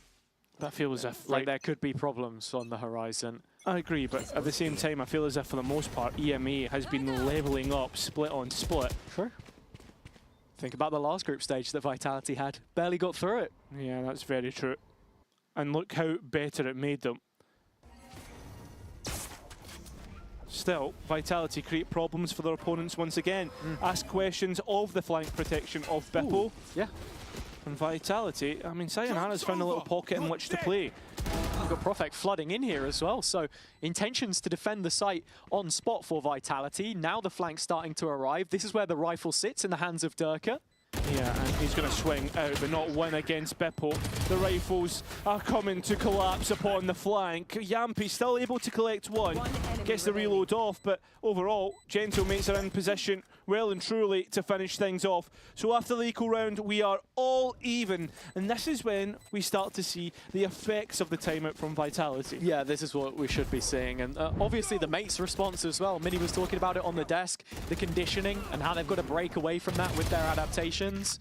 Speaker 13: that feels as if
Speaker 7: like there could be problems on the horizon.
Speaker 13: I agree, but at the same time, I feel as if for the most part, EMEA has been leveling up split on split.
Speaker 7: Sure. Think about the last group stage that Vitality had. Barely got through it.
Speaker 13: Yeah, that's very true. And look how better it made them. Still, Vitality create problems for their opponents once again. Ask questions of the flank protection of Bippo.
Speaker 7: Ooh, yeah.
Speaker 13: And Vitality, I mean, Sayonara's found a little pocket in which to play.
Speaker 7: You've got Profec flooding in here as well, so intentions to defend the site on spot for Vitality. Now the flank's starting to arrive. This is where the rifle sits in the hands of Durka.
Speaker 13: Yeah, and he's going to swing out, but not win against Bippo. The rifles are coming to collapse upon the flank. Yampy still able to collect one. gets the reload off, but overall, Gentlemates are in position well and truly to finish things off. So after the eco round, we are all even, and this is when we start to see the effects of the timeout from Vitality.
Speaker 7: Yeah, this is what we should be seeing, and obviously the mates' response as well. Minnie was talking about it on the desk, the conditioning and how they've got to break away from that with their adaptations.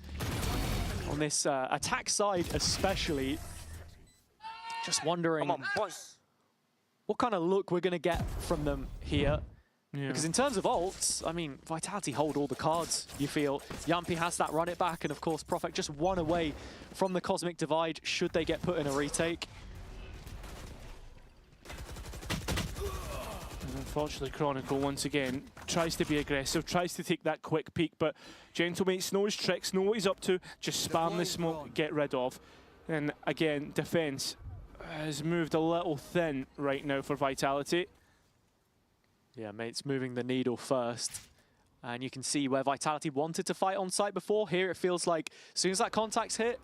Speaker 7: On this attack side especially, just wondering what kind of look we're going to get from them here.
Speaker 13: Yeah.
Speaker 7: Because in terms of ults, I mean, Vitality hold all the cards, you feel. Yampi has that run it back, and of course, Prophet just one away from the Cosmic Divide should they get put in a retake.
Speaker 13: And unfortunately, Chronicle, once again, tries to be aggressive, tries to take that quick peek, but Gentlemates know his tricks, know what he's up to, just spam the smoke, get rid of. And again, defense has moved a little thin right now for Vitality.
Speaker 7: Yeah, mates moving the needle first. And you can see where Vitality wanted to fight on site before. Here it feels like as soon as that contact's hit,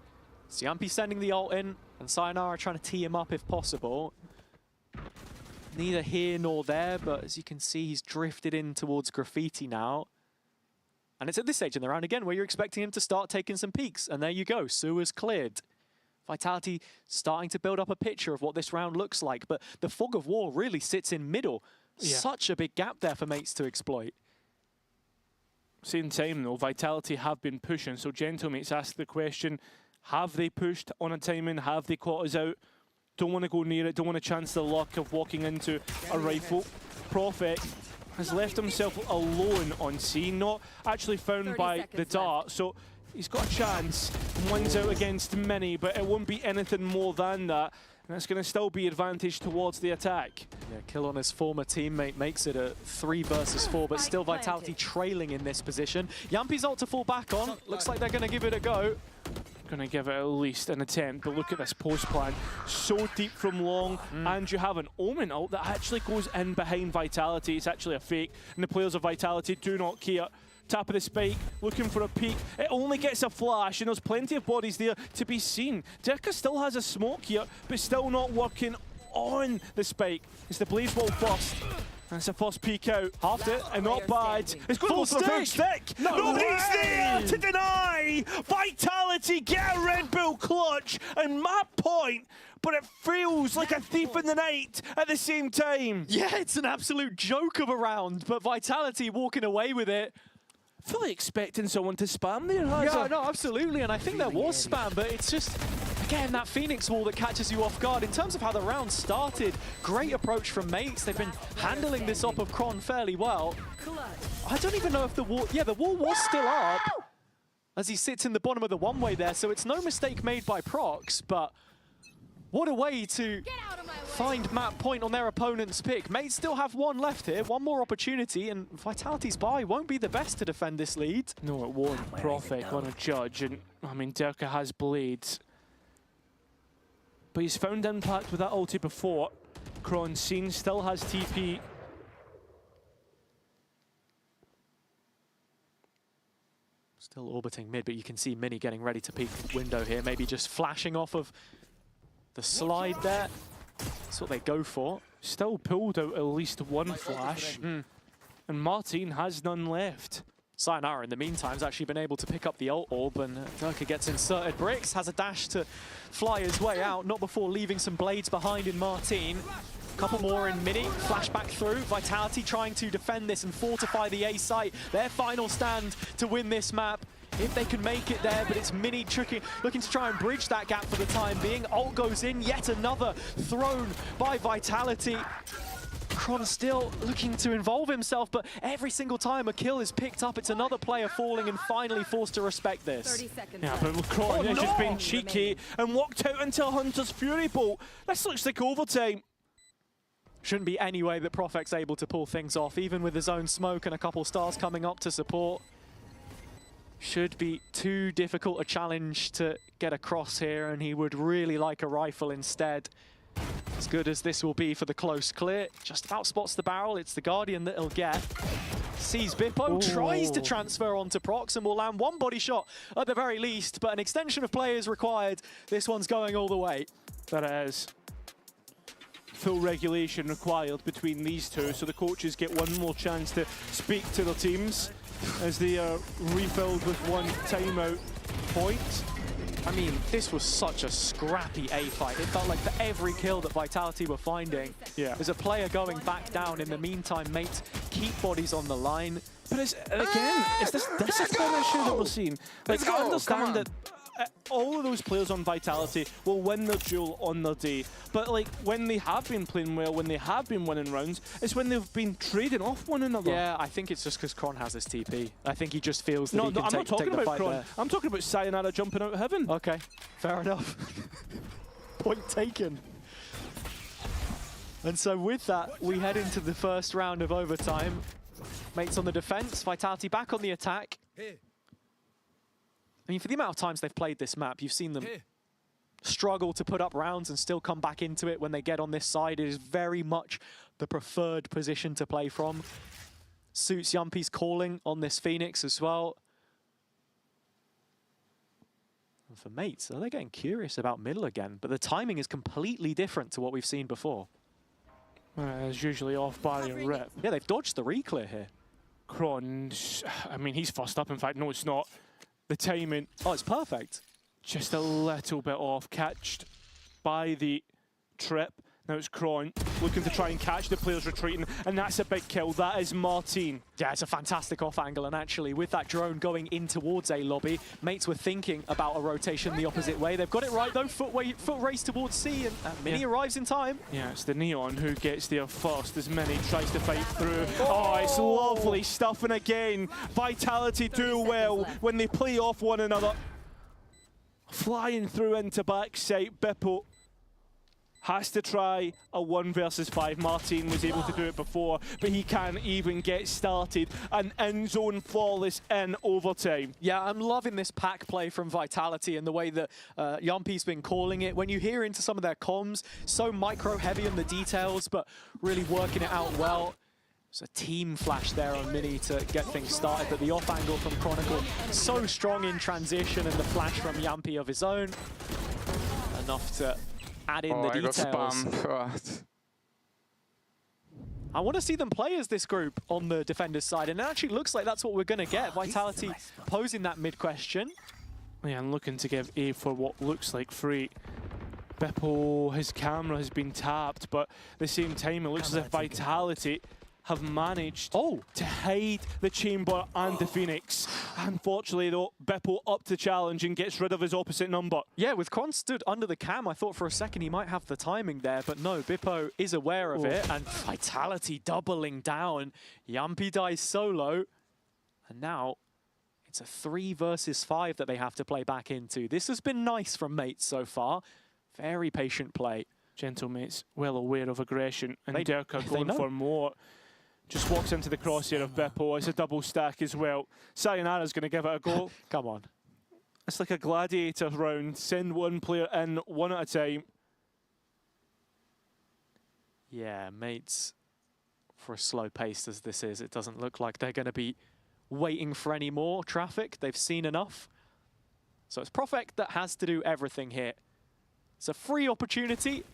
Speaker 7: Yampi sending the ult in, and Sayonara trying to tee him up if possible. Neither here nor there, but as you can see, he's drifted in towards Graffiti now. And it's at this stage in the round again where you're expecting him to start taking some peeks. And there you go, Sewer's cleared. Vitality starting to build up a picture of what this round looks like, but the fog of war really sits in middle. Yeah. Such a big gap there for mates to exploit.
Speaker 13: Same time though, Vitality have been pushing, so Gentlemates ask the question, have they pushed on a timing? Have they caught us out? Don't want to go near it, don't want to chance the luck of walking into a rifle. Prophet has left himself alone on scene, not actually found by the dart, so he's got a chance. One's out against Mini, but it won't be anything more than that. And it's going to still be advantage towards the attack.
Speaker 7: Yeah, kill on his former teammate makes it a 3 versus 4, but still Vitality trailing in this position. Yampi's ult to fall back on. Looks like they're going to give it a go.
Speaker 13: Going to give it at least an attempt, but look at this post plan. So deep from long, and you have an Omen ult that actually goes in behind Vitality. It's actually a fake, and the players of Vitality do not care. Top of the spike, looking for a peek. It only gets a flash, and there's plenty of bodies there to be seen. Dirka still has a smoke here, but still not working on the spike. It's the blaze wall first. And it's a first peek out. Halved it, and not bad. It's going to go for the third stick. Nobody's there to deny. Vitality get a Red Bull clutch and map point, but it feels like a thief in the night at the same time.
Speaker 7: Yeah, it's an absolute joke of a round, but Vitality walking away with it.
Speaker 13: Fully expecting someone to spam there,
Speaker 7: Yeah, no, absolutely, and I think there was spam, but it's just, again, that Phoenix wall that catches you off guard. In terms of how the round started, great approach from mates. They've been handling this up of Kron fairly well. I don't even know if the wall, the wall was still up as he sits in the bottom of the one-way there, so it's no mistake made by Prox, but what a way to find map point on their opponent's pick. Mates still have one left here, one more opportunity, and Vitality's buy won't be the best to defend this lead.
Speaker 13: No, it won't. Prophet on a judge, and I mean, Dirka has blades. But he's found impact with that ulti before. Kron seen, still has TP.
Speaker 7: Still orbiting mid, but you can see Mini getting ready to peek window here, maybe just flashing off of the slide there. That's what they go for.
Speaker 13: Still pulled out at least one flash. And Martin has none left.
Speaker 7: Sayonara, in the meantime, has actually been able to pick up the ult orb, and Dirka gets inserted. Bricks has a dash to fly his way out, not before leaving some blades behind in Martin. Couple more in Mini, flashback through. Vitality trying to defend this and fortify the A site. Their final stand to win this map. If they can make it there, but it's Mini looking to try and bridge that gap for the time being. Ult goes in, yet another thrown by Vitality. Kron still looking to involve himself, but every single time a kill is picked up, it's another player falling and finally forced to respect this.
Speaker 19: 30 seconds.
Speaker 13: Yeah, but Kron has just been cheeky and walked out into Hunter's Fury Bolt. This looks like overtime.
Speaker 7: Shouldn't be any way that Profec's able to pull things off, even with his own smoke and a couple stars coming up to support. Should be too difficult a challenge to get across here, and he would really like a rifle instead. As good as this will be for the close clear, just about spots the barrel. It's the Guardian that he'll get. Sees Bippo, tries to transfer onto Prox, and will land one body shot at the very least, but an extension of play is required. This one's going all the way.
Speaker 13: That it is. full regulation required between these two, so the coaches get one more chance to speak to their teams as they are refilled with one timeout point.
Speaker 7: I mean, this was such a scrappy A fight. It felt like for every kill that Vitality were finding, there's a player going back down. In the meantime, mates keep bodies on the line.
Speaker 13: But it's, again, it's this discipline issue that we're seeing. Like, I understand that all of those players on Vitality will win their duel on their day. But like, when they have been playing well, when they have been winning rounds, it's when they've been trading off one another.
Speaker 7: Yeah, I think it's just because Kron has his TP. I think he just feels that
Speaker 13: no,
Speaker 7: he can
Speaker 13: I'm not talking
Speaker 7: take the
Speaker 13: about
Speaker 7: fight
Speaker 13: Kron.
Speaker 7: there.
Speaker 13: I'm talking about Sayonara jumping out of heaven.
Speaker 7: Okay, fair enough. Point taken. And so with that, we head into the first round of overtime. Mates on the defense, Vitality back on the attack. I mean, for the amount of times they've played this map, you've seen them struggle to put up rounds and still come back into it when they get on this side. It is very much the preferred position to play from. Suits Yumpy's calling on this Phoenix as well. And for Mates, they're getting curious about middle again, but the timing is completely different to what we've seen before.
Speaker 13: It's usually off barrier rip.
Speaker 7: Yeah, they've dodged the reclear here.
Speaker 13: Kron, I mean, he's first up. In fact, no, it's not. The timing.
Speaker 7: Oh, it's perfect.
Speaker 13: Just a little bit off, catched by the trip. Now it's Kron looking to try and catch the players retreating, and that's a big kill. That is Martin.
Speaker 7: Yeah, it's a fantastic off angle, and actually with that drone going in towards A lobby, Mates were thinking about a rotation the opposite way. They've got it right though, foot race towards C, and Mini arrives in time.
Speaker 13: Yeah, it's the Neon who gets there first as Mini tries to fight through. Oh, it's lovely stuff, and again, Vitality do well when they play off one another. Flying through into backside, Bippo has to try a 1 versus 5. Martin was able to do it before, but he can't even get started. An in-zone flawless in overtime.
Speaker 7: Yeah, I'm loving this pack play from Vitality and the way that Yumpy's been calling it. When you hear into some of their comms, so micro-heavy on the details, but really working it out well. There's a team flash there on Mini to get things started, but the off angle from Chronicle, so strong in transition, and the flash from Yumpy of his own. Enough to add in the details. I want to see them play as this group on the defender's side, and it actually looks like that's what we're going to get. Vitality posing that mid question.
Speaker 13: Yeah, and looking to give A for what looks like free. Bippo, his camera has been tapped, but at the same time, it looks as if Vitality have managed to hide the Chamber and the Phoenix. Unfortunately, though, Bippo up to challenge and gets rid of his opposite number.
Speaker 7: Yeah, with Kron stood under the cam, I thought for a second he might have the timing there, but no, Bippo is aware of it, and Vitality doubling down. Yumpy dies solo, and now it's a 3 versus 5 that they have to play back into. This has been nice from Mates so far. Very patient play.
Speaker 13: Gentle Mates, well aware of aggression, and Derka going for more. Just walks into the crosshair of Bippo. It's a double stack as well. Sayonara's going to give it a go.
Speaker 7: Come on.
Speaker 13: It's like a gladiator round. Send one player in, one at a time.
Speaker 7: Yeah, Mates, for as slow paced as this is, it doesn't look like they're going to be waiting for any more traffic. They've seen enough. So it's Profect that has to do everything here. It's a free opportunity.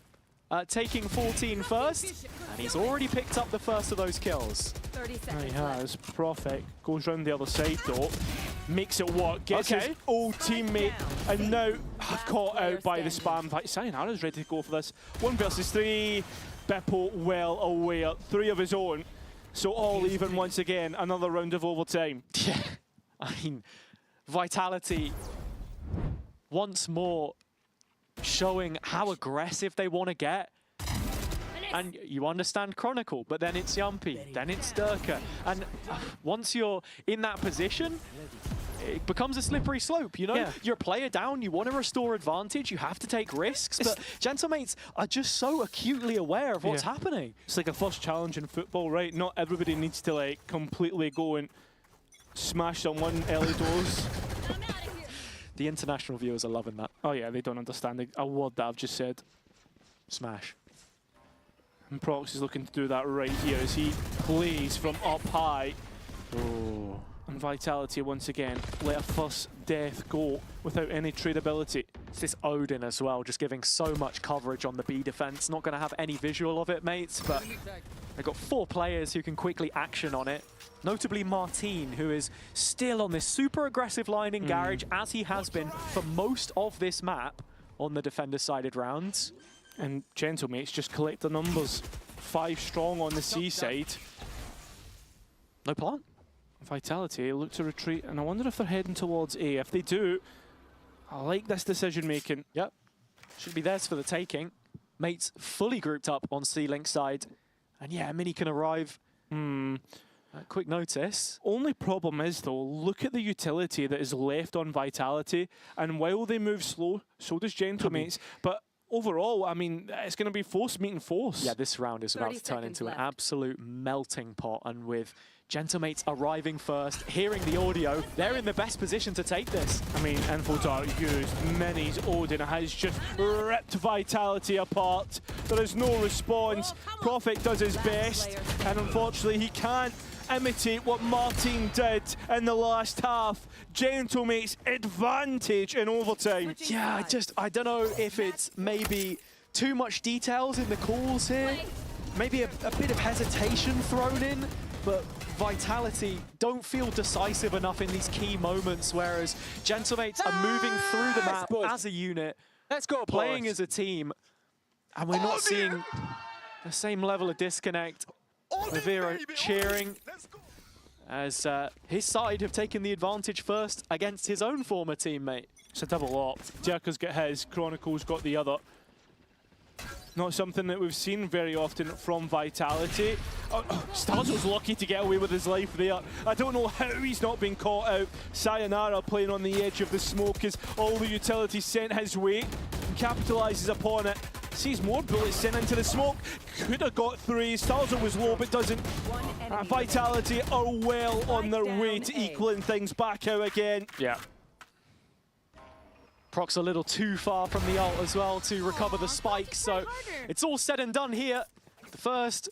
Speaker 7: Taking 14 first, and he's already picked up the first of those kills.
Speaker 13: He has. Profect goes round the other side though, makes it work, gets his old teammate, and now caught out by the spam. Sayonara's ready to go for this. 1 versus 3, Bippo well aware, 3 of his own. So all even once again, another round of overtime.
Speaker 7: Yeah, I mean, Vitality once more showing how aggressive they want to get. And you understand Chronicle, but then it's Yumpy, then it's Derka. And once you're in that position, it becomes a slippery slope, you know?
Speaker 13: Yeah.
Speaker 7: You're a player down, you want to restore advantage, you have to take risks, but Gentlemates are just so acutely aware of what's happening.
Speaker 13: It's like a first challenge in football, right? Not everybody needs to like completely go and smash someone early doors.
Speaker 7: The international viewers are loving that.
Speaker 13: Oh yeah, they don't understand a word that I've just said.
Speaker 7: Smash.
Speaker 13: And Prox is looking to do that right here as he plays from up high.
Speaker 7: Oh.
Speaker 13: And Vitality once again let a first death go without any tradability.
Speaker 7: It's this Odin as well, just giving so much coverage on the B defense. Not going to have any visual of it, mates, but they've got 4 players who can quickly action on it. Notably Martin, who is still on this super aggressive line in Garage, as he has been for most of this map on the defender-sided rounds.
Speaker 13: And Gentlemates just collect the numbers. 5 strong on the C side.
Speaker 7: No plant.
Speaker 13: Vitality look to retreat, and I wonder if they're heading towards A. If they do, I like this decision making.
Speaker 7: Yep. Should be theirs for the taking. Mates fully grouped up on C-Link side. And yeah, Mini can arrive at quick notice.
Speaker 13: Only problem is though, look at the utility that is left on Vitality. And while they move slow, so does Gentlemates. But overall, I mean, it's going to be force meeting force.
Speaker 7: Yeah, this round is about to turn into an absolute melting pot. And with Gentlemates arriving first, hearing the audio, they're in the best position to take this.
Speaker 13: I mean, Info Dart used. Mini's Odin has just ripped Vitality apart. There is no response. Prophet does his best, and unfortunately he can't imitate what Martin did in the last half. Gentlemates advantage in overtime.
Speaker 7: Yeah, I don't know if it's maybe too much details in the calls here. Maybe a bit of hesitation thrown in, but Vitality don't feel decisive enough in these key moments, whereas Gentlemates are moving through the map as a unit.
Speaker 6: Let's go,
Speaker 7: playing as a team, and we're not seeing the same level of disconnect. Rivera cheering as his side have taken the advantage first against his own former teammate.
Speaker 13: It's a double up. Dirka's got his, Chronicle's got the other. Not something that we've seen very often from Vitality. Stalzo's lucky to get away with his life there. I don't know how he's not been caught out. Sayonara playing on the edge of the smoke as all the utility sent his way. Capitalises upon it. Sees more bullets sent into the smoke. Could have got 3. Stalzo was low but doesn't. Vitality are well on their way to equaling things back out again.
Speaker 7: Yeah. Proc's a little too far from the ult as well to recover the spike, so it's all said and done here. The first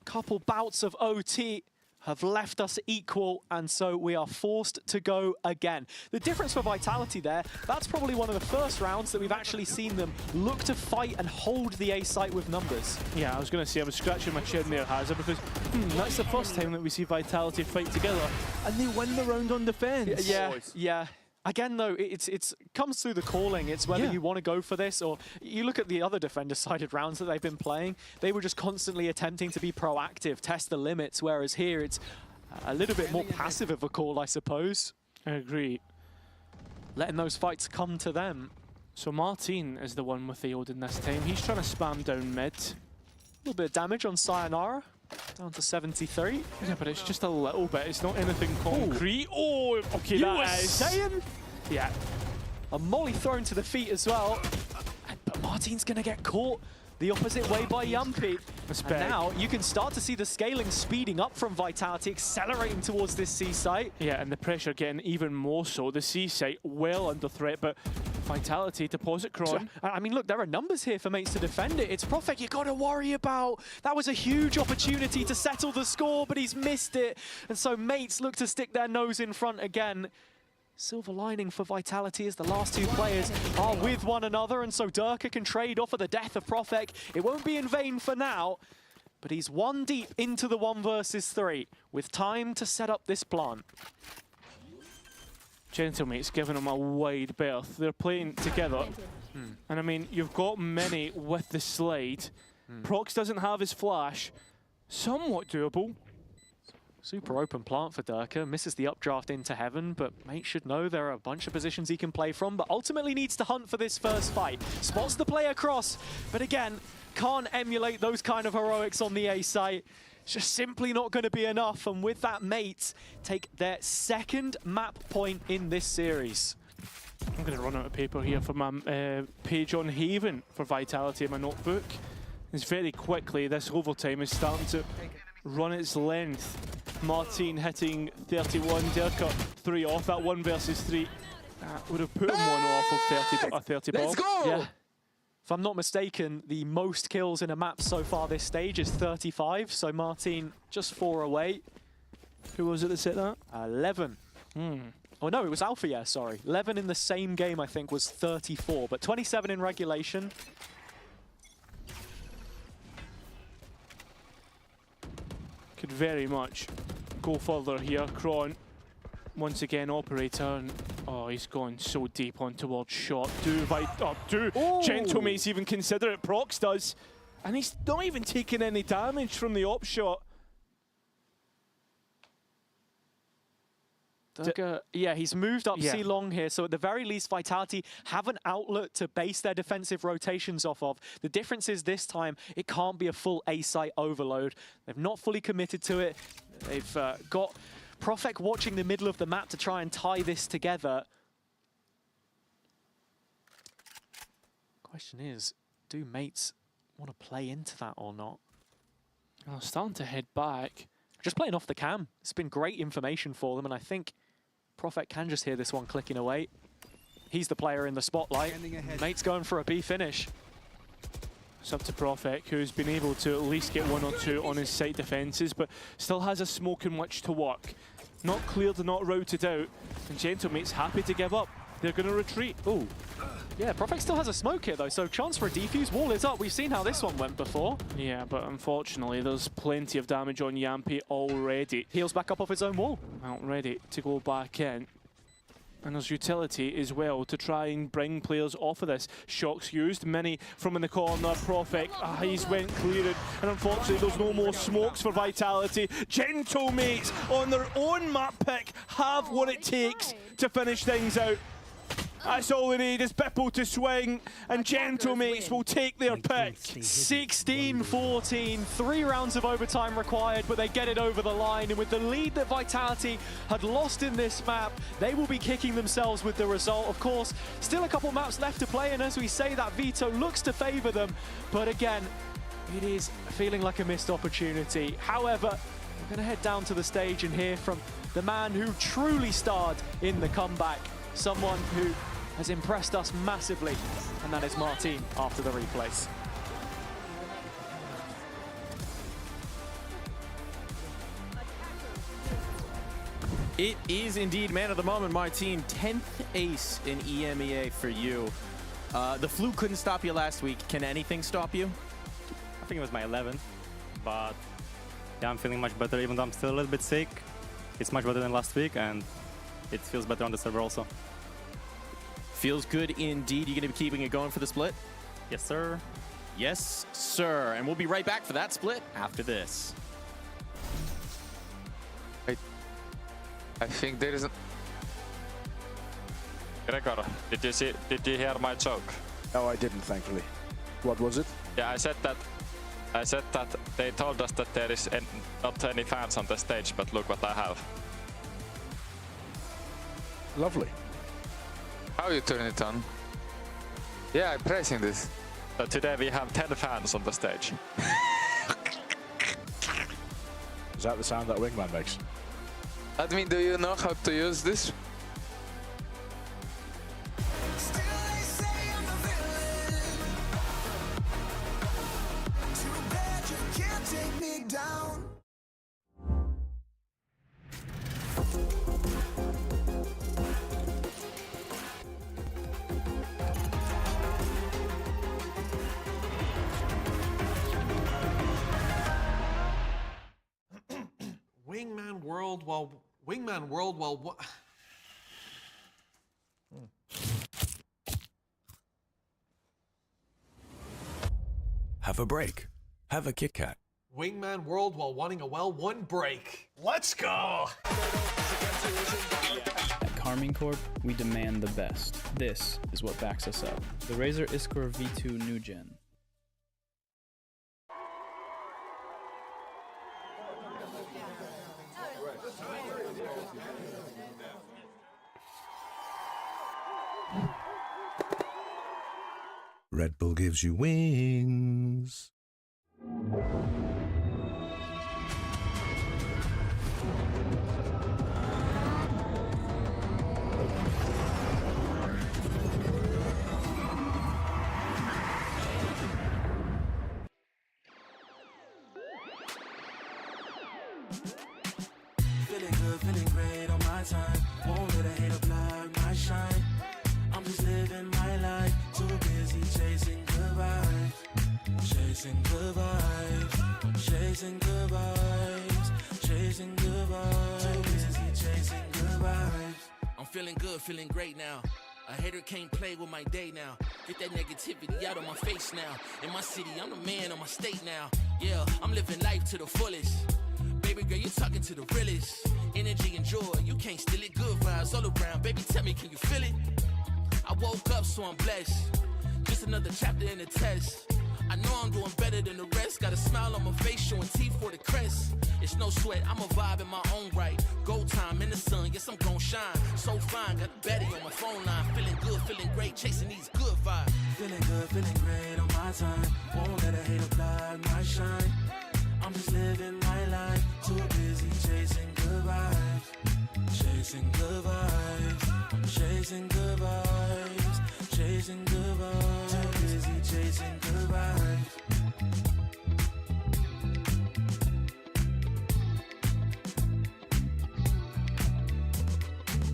Speaker 7: couple bouts of OT have left us equal, and so we are forced to go again. The difference for Vitality there, that's probably one of the first rounds that we've actually seen them look to fight and hold the A site with numbers.
Speaker 13: Yeah, I was going to say, I was scratching my chin there, Hazard, because that's the first time that we see Vitality fight together, and they win the round on defense.
Speaker 7: Yeah. Again, though, it comes through the calling. It's whether you want to go for this, or you look at the other defender-sided rounds that they've been playing. They were just constantly attempting to be proactive, test the limits, whereas here it's a little bit more passive of a call, I suppose.
Speaker 13: I agree.
Speaker 7: Letting those fights come to them.
Speaker 13: So Martin is the one with the Odin this time. He's trying to spam down mid.
Speaker 7: A little bit of damage on Sayonara. Down to 73.
Speaker 13: Yeah, but it's just a little bit. It's not anything concrete. Oh, okay, that is.
Speaker 7: Saying?
Speaker 13: Yeah.
Speaker 7: A molly thrown to the feet as well. But Martin's going to get caught the opposite way by Yumpy. And now you can start to see the scaling speeding up from Vitality, accelerating towards this C site.
Speaker 13: Yeah, and the pressure getting even more so. The C site well under threat, but Vitality, deposit Kron.
Speaker 7: I mean, look, there are numbers here for Mates to defend it. It's Prophet you got to worry about. That was a huge opportunity to settle the score, but he's missed it. And so Mates look to stick their nose in front again. Silver lining for Vitality is the last 2 players are with one another, and so Dirka can trade off of the death of Profek. It won't be in vain for now, but he's 1 deep into the 1 versus 3 with time to set up this plant.
Speaker 13: Gentlemate's giving him a wide berth. They're playing together. And I mean, you've got Mini with the slide. Prox doesn't have his flash. Somewhat doable.
Speaker 7: Super open plant for Dirka. Misses the updraft into heaven, but Mate should know there are a bunch of positions he can play from, but ultimately needs to hunt for this first fight. Spots the play across, but again, can't emulate those kind of heroics on the A site. It's just simply not going to be enough, and with that, Mates take their 2nd map point in this series.
Speaker 13: I'm going to run out of paper here for my page on Haven for Vitality in my notebook. It's very quickly, this overtime is starting to run its length. Martin hitting 31, Dirka 3 off. That 1 versus 3 would have put him 1 off of 30 bomb.
Speaker 7: Let's go! Yeah. If I'm not mistaken, the most kills in a map so far this stage is 35, so Martin just 4 away.
Speaker 13: Who was it that said that?
Speaker 7: 11. Oh no, it was Alpha, yeah, sorry. 11 in the same game, I think, was 34, but 27 in regulation.
Speaker 13: Could very much go further here. Kron, once again, operator. And, oh, he's gone so deep on towards shot. Do Gentlemates even consider it? Prox does. And he's not even taking any damage from the op shot.
Speaker 7: Yeah, he's moved up
Speaker 13: Yeah.
Speaker 7: C long here, so at the very least, Vitality have an outlet to base their defensive rotations off of. The difference is this time, it can't be a full A-site overload. They've not fully committed to it. They've got Profek watching the middle of the map to try and tie this together. Question is, do mates want to play into that or not?
Speaker 13: Oh, starting to head back.
Speaker 7: Just playing off the cam. It's been great information for them, and I think Profek can just hear this one clicking away. He's the player in the spotlight. Mate's going for a B finish.
Speaker 13: It's up to Profek, who's been able to at least get 1 or 2 on his site defenses, but still has a smoke in which to work. Not cleared, not routed out, and Gentlemate's happy to give up. They're going to retreat.
Speaker 7: Ooh. Yeah, Profek still has a smoke here, though, so chance for a defuse. Wall is up. We've seen how this one went before.
Speaker 13: Yeah, but unfortunately, there's plenty of damage on Yampi already.
Speaker 7: Heals back up off his own wall.
Speaker 13: Well, ready to go back in. And there's utility as well to try and bring players off of this. Shocks used, many from in the corner. Profek, he's went cleared. And unfortunately, there's no more smokes for Vitality. Gentlemates on their own map pick have what it takes to finish things out. That's all they need is Bipple to swing, and Gentlemates will take their pick.
Speaker 7: 16-14, 3 rounds of overtime required, but they get it over the line. And with the lead that Vitality had lost in this map, they will be kicking themselves with the result. Of course, still a couple maps left to play, and as we say, that veto looks to favor them. But again, it is feeling like a missed opportunity. However, we're going to head down to the stage and hear from the man who truly starred in the comeback, someone who has impressed us massively, and that is Martin after the replays.
Speaker 10: It is indeed man of the moment, Martin. 10th ace in EMEA for you. The flu couldn't stop you last week. Can anything stop you?
Speaker 18: I think it was my 11th, but yeah, I'm feeling much better, even though I'm still a little bit sick. It's much better than last week, and it feels better on the server also.
Speaker 10: Feels good indeed. You going to be keeping it going for the split?
Speaker 18: Yes, sir.
Speaker 10: Yes, sir. And we'll be right back for that split after this.
Speaker 6: I think there is a...
Speaker 21: Gregor, did you hear my joke?
Speaker 20: No, I didn't, thankfully. What was it?
Speaker 21: Yeah, I said that they told us that there is not any fans on the stage, but look what I have.
Speaker 20: Lovely.
Speaker 6: How you turn it on? Yeah, I'm pressing this.
Speaker 21: So today we have 10 fans on the stage.
Speaker 20: Is that the sound that Wingman makes?
Speaker 6: Admin, do you know how to use this?
Speaker 2: Wingman World while what?
Speaker 22: Have a break. Have a Kit Kat.
Speaker 2: Wingman World while wanting a well, 1 break. Let's go!
Speaker 23: At Carmine Corp, we demand the best. This is what backs us up. The Razer Iskor V2 New Gen.
Speaker 22: Red Bull gives you wings.
Speaker 1: Feeling good, feeling great on my time. Won't let a hater chasing good vibes, chasing good vibes, chasing good vibes. Too busy chasing good vibes. I'm feeling good, feeling great now. A hater can't play with my day now. Get that negativity out of my face now. In my city, I'm the man of my state now. Yeah, I'm living life to the fullest. Baby girl, you're talking to the realest. Energy and joy, you can't steal it. Good vibes all around. Baby, tell me, can you feel it? I woke up, so I'm blessed. Just another chapter in the test. I know I'm doing better than the rest. Got a smile on my face, showing teeth for the crest. It's no sweat, I'm a vibe in my own right. Go time in the sun, yes, I'm gon' shine. So fine, got a baddie on my phone line. Feeling good, feeling great, chasing these good vibes. Feeling good, feeling great on my time. Won't let a hater blind my shine. I'm just living my life. Too busy chasing good vibes. Chasing good vibes. Chasing good vibes. Chasing good vibes. Too busy chasing good vibes.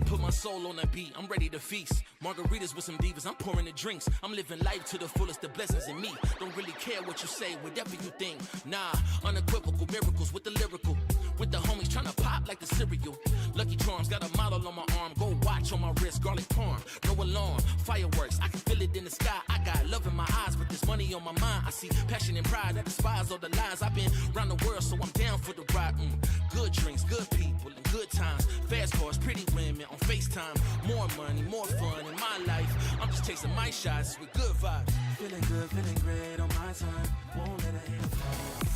Speaker 1: Put my soul on that beat, I'm ready to feast. Margaritas with some divas, I'm pouring the drinks. I'm living life to the fullest, the blessings in me. Don't really care what you say, whatever you think. Nah, unequivocal miracles with the lyrical. With the homies tryna pop like the cereal. Lucky Charms got a model on my arm. Go watch on my wrist, garlic parm. No alarm, fireworks, I can feel it in the sky. I got love in my eyes, but there's money on my mind. I see passion and pride, I despise all the lies. I've been around the world, so I'm down for the ride. Good drinks, good people, and good times. Fast cars, pretty women on FaceTime. More money, more fun in my life. I'm just chasing my shots with good vibes. Feeling good, feeling great on my time. Won't let a hater fall.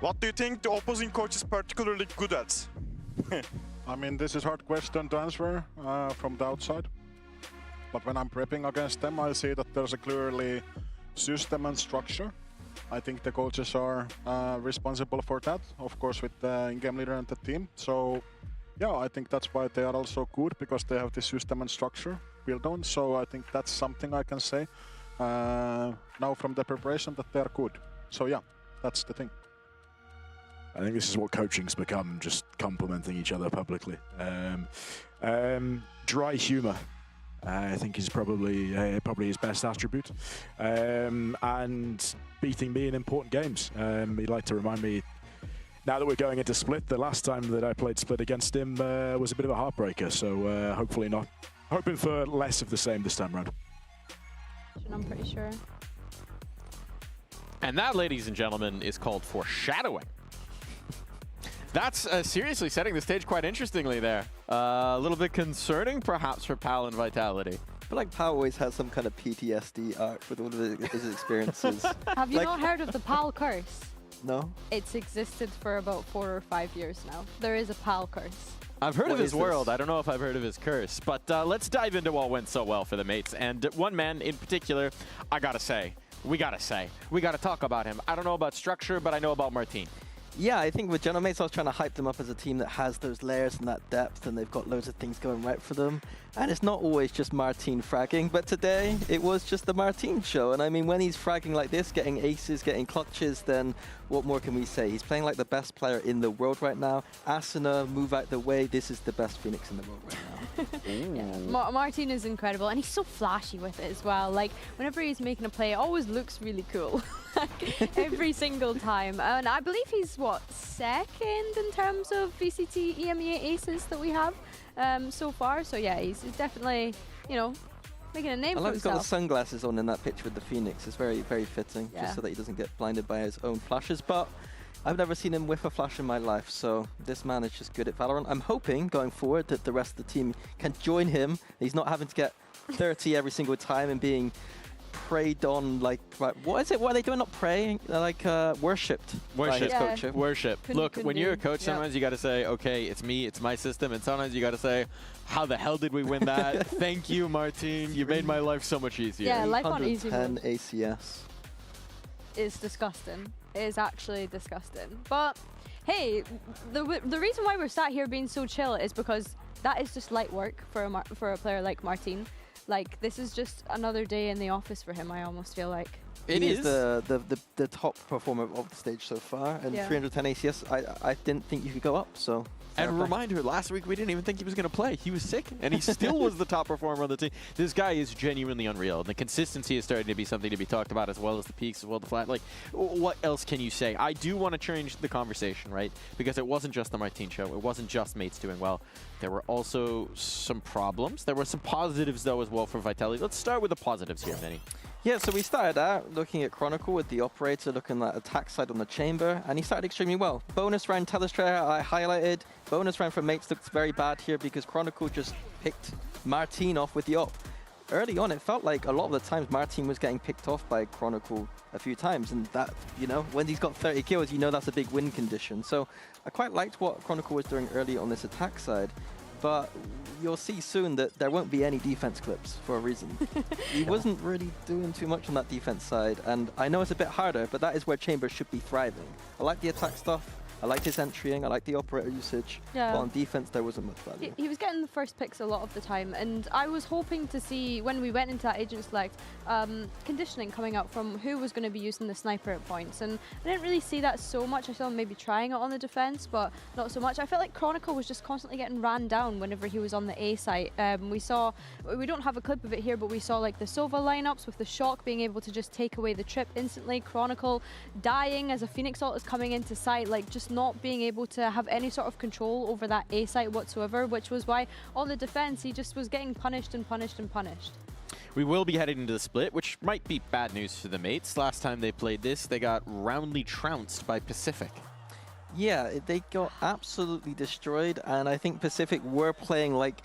Speaker 4: What do you think the opposing coach is particularly good at?
Speaker 20: I mean, this is a hard question to answer from the outside. But when I'm prepping against them, I see that there's a clearly system and structure. I think the coaches are responsible for that, of course, with the in-game leader and the team. So, yeah, I think that's why they are also good, because they have the system and structure built on. So I think that's something I can say now from the preparation, that they are good. So, yeah, that's the thing.
Speaker 15: I think this is what coaching's become, just complimenting each other publicly. Dry humour, I think, is probably his best attribute. And beating me in important games. He'd like to remind me, now that we're going into Split, the last time that I played Split against him was a bit of a heartbreaker. So hopefully not. Hoping for less of the same this time around.
Speaker 12: I'm pretty sure.
Speaker 10: And that, ladies and gentlemen, is called foreshadowing. That's seriously setting the stage quite interestingly there. A little bit concerning, perhaps, for Pal and Vitality.
Speaker 11: But like Pal always has some kind of PTSD arc with all of his experiences.
Speaker 12: Have you not heard of the Pal curse?
Speaker 11: No.
Speaker 12: It's existed for about 4 or 5 years now. There is a Pal curse.
Speaker 10: I've heard of his world. I don't know if I've heard of his curse. But let's dive into what went so well for the mates. And one man in particular, I gotta say, we gotta talk about him. I don't know about structure, but I know about Martin.
Speaker 11: Yeah, I think with General Mates, I was trying to hype them up as a team that has those layers and that depth, and they've got loads of things going right for them. And it's not always just Martin fragging, but today it was just the Martin show. And I mean, when he's fragging like this, getting aces, getting clutches, then what more can we say? He's playing like the best player in the world right now. Asuna, move out the way. This is the best Phoenix in the world right now.
Speaker 12: Yeah, Martin is incredible, and he's so flashy with it as well. Like, whenever he's making a play, it always looks really cool. Every single time. And I believe he's, what, second in terms of VCT EMEA aces that we have so far. So yeah, he's definitely, you know, making a name for himself.
Speaker 11: He's got the sunglasses on in that picture with the Phoenix. It's very, very fitting, just so that he doesn't get blinded by his own flashes. But I've never seen him whiff a flash in my life, so this man is just good at Valorant. I'm hoping, going forward, that the rest of the team can join him. He's not having to get 30 every single time and being preyed on, like, what is it? What are they doing? Not praying, like worshipped.
Speaker 10: Worship.
Speaker 11: By his coach.
Speaker 10: Worship. Look, when you're a coach, sometimes you got to say, okay, it's me, it's my system, and sometimes you got to say, how the hell did we win that? Thank you, Martin. You made my life so much easier.
Speaker 12: Yeah, life on easy mode.
Speaker 11: 10 ACS.
Speaker 12: Is disgusting. It is actually disgusting. But hey, the reason why we're sat here being so chill is because that is just light work for a player like Martin. Like, this is just another day in the office for him, I almost feel like.
Speaker 11: He is the top performer of the stage so far, and 310 ACS, I didn't think you could go up, so...
Speaker 10: And a reminder, last week we didn't even think he was going to play. He was sick, and he still was the top performer on the team. This guy is genuinely unreal. The consistency is starting to be something to be talked about, as well as the peaks, as well as the flat. Like, what else can you say? I do want to change the conversation, right? Because it wasn't just the Martin show. It wasn't just mates doing well. There were also some problems. There were some positives, though, as well for Vitality. Let's start with the positives here, Minnie.
Speaker 11: Yeah, so we started out looking at Chronicle with the operator, looking at attack side on the chamber, and he started extremely well. Bonus round Telestrator I highlighted. Bonus round for mates looks very bad here because Chronicle just picked Martin off with the op. Early on, it felt like a lot of the times Martin was getting picked off by Chronicle a few times, and that, you know, when he's got 30 kills, you know that's a big win condition. So I quite liked what Chronicle was doing early on this attack side. But you'll see soon that there won't be any defense clips for a reason. He wasn't really doing too much on that defense side, and I know it's a bit harder, but that is where Chamber should be thriving. I like the attack stuff. I liked his entrying, I liked the operator usage, but on defense there wasn't much value.
Speaker 12: He was getting the first picks a lot of the time, and I was hoping to see, when we went into that agent select, conditioning coming out from who was going to be using the sniper at points, and I didn't really see that so much. I saw him maybe trying it on the defense, but not so much. I felt like Chronicle was just constantly getting ran down whenever he was on the A site. We don't have a clip of it here, but we saw like the Sova lineups with the Shock being able to just take away the trip instantly, Chronicle dying as a Phoenix ult is coming into sight, like just not being able to have any sort of control over that A site whatsoever, which was why on the defense he just was getting punished and punished and punished.
Speaker 10: We will be heading into the split, which might be bad news for the mates. Last time they played this, they got roundly trounced by Pacific.
Speaker 11: Yeah, they got absolutely destroyed, and I think Pacific were playing like,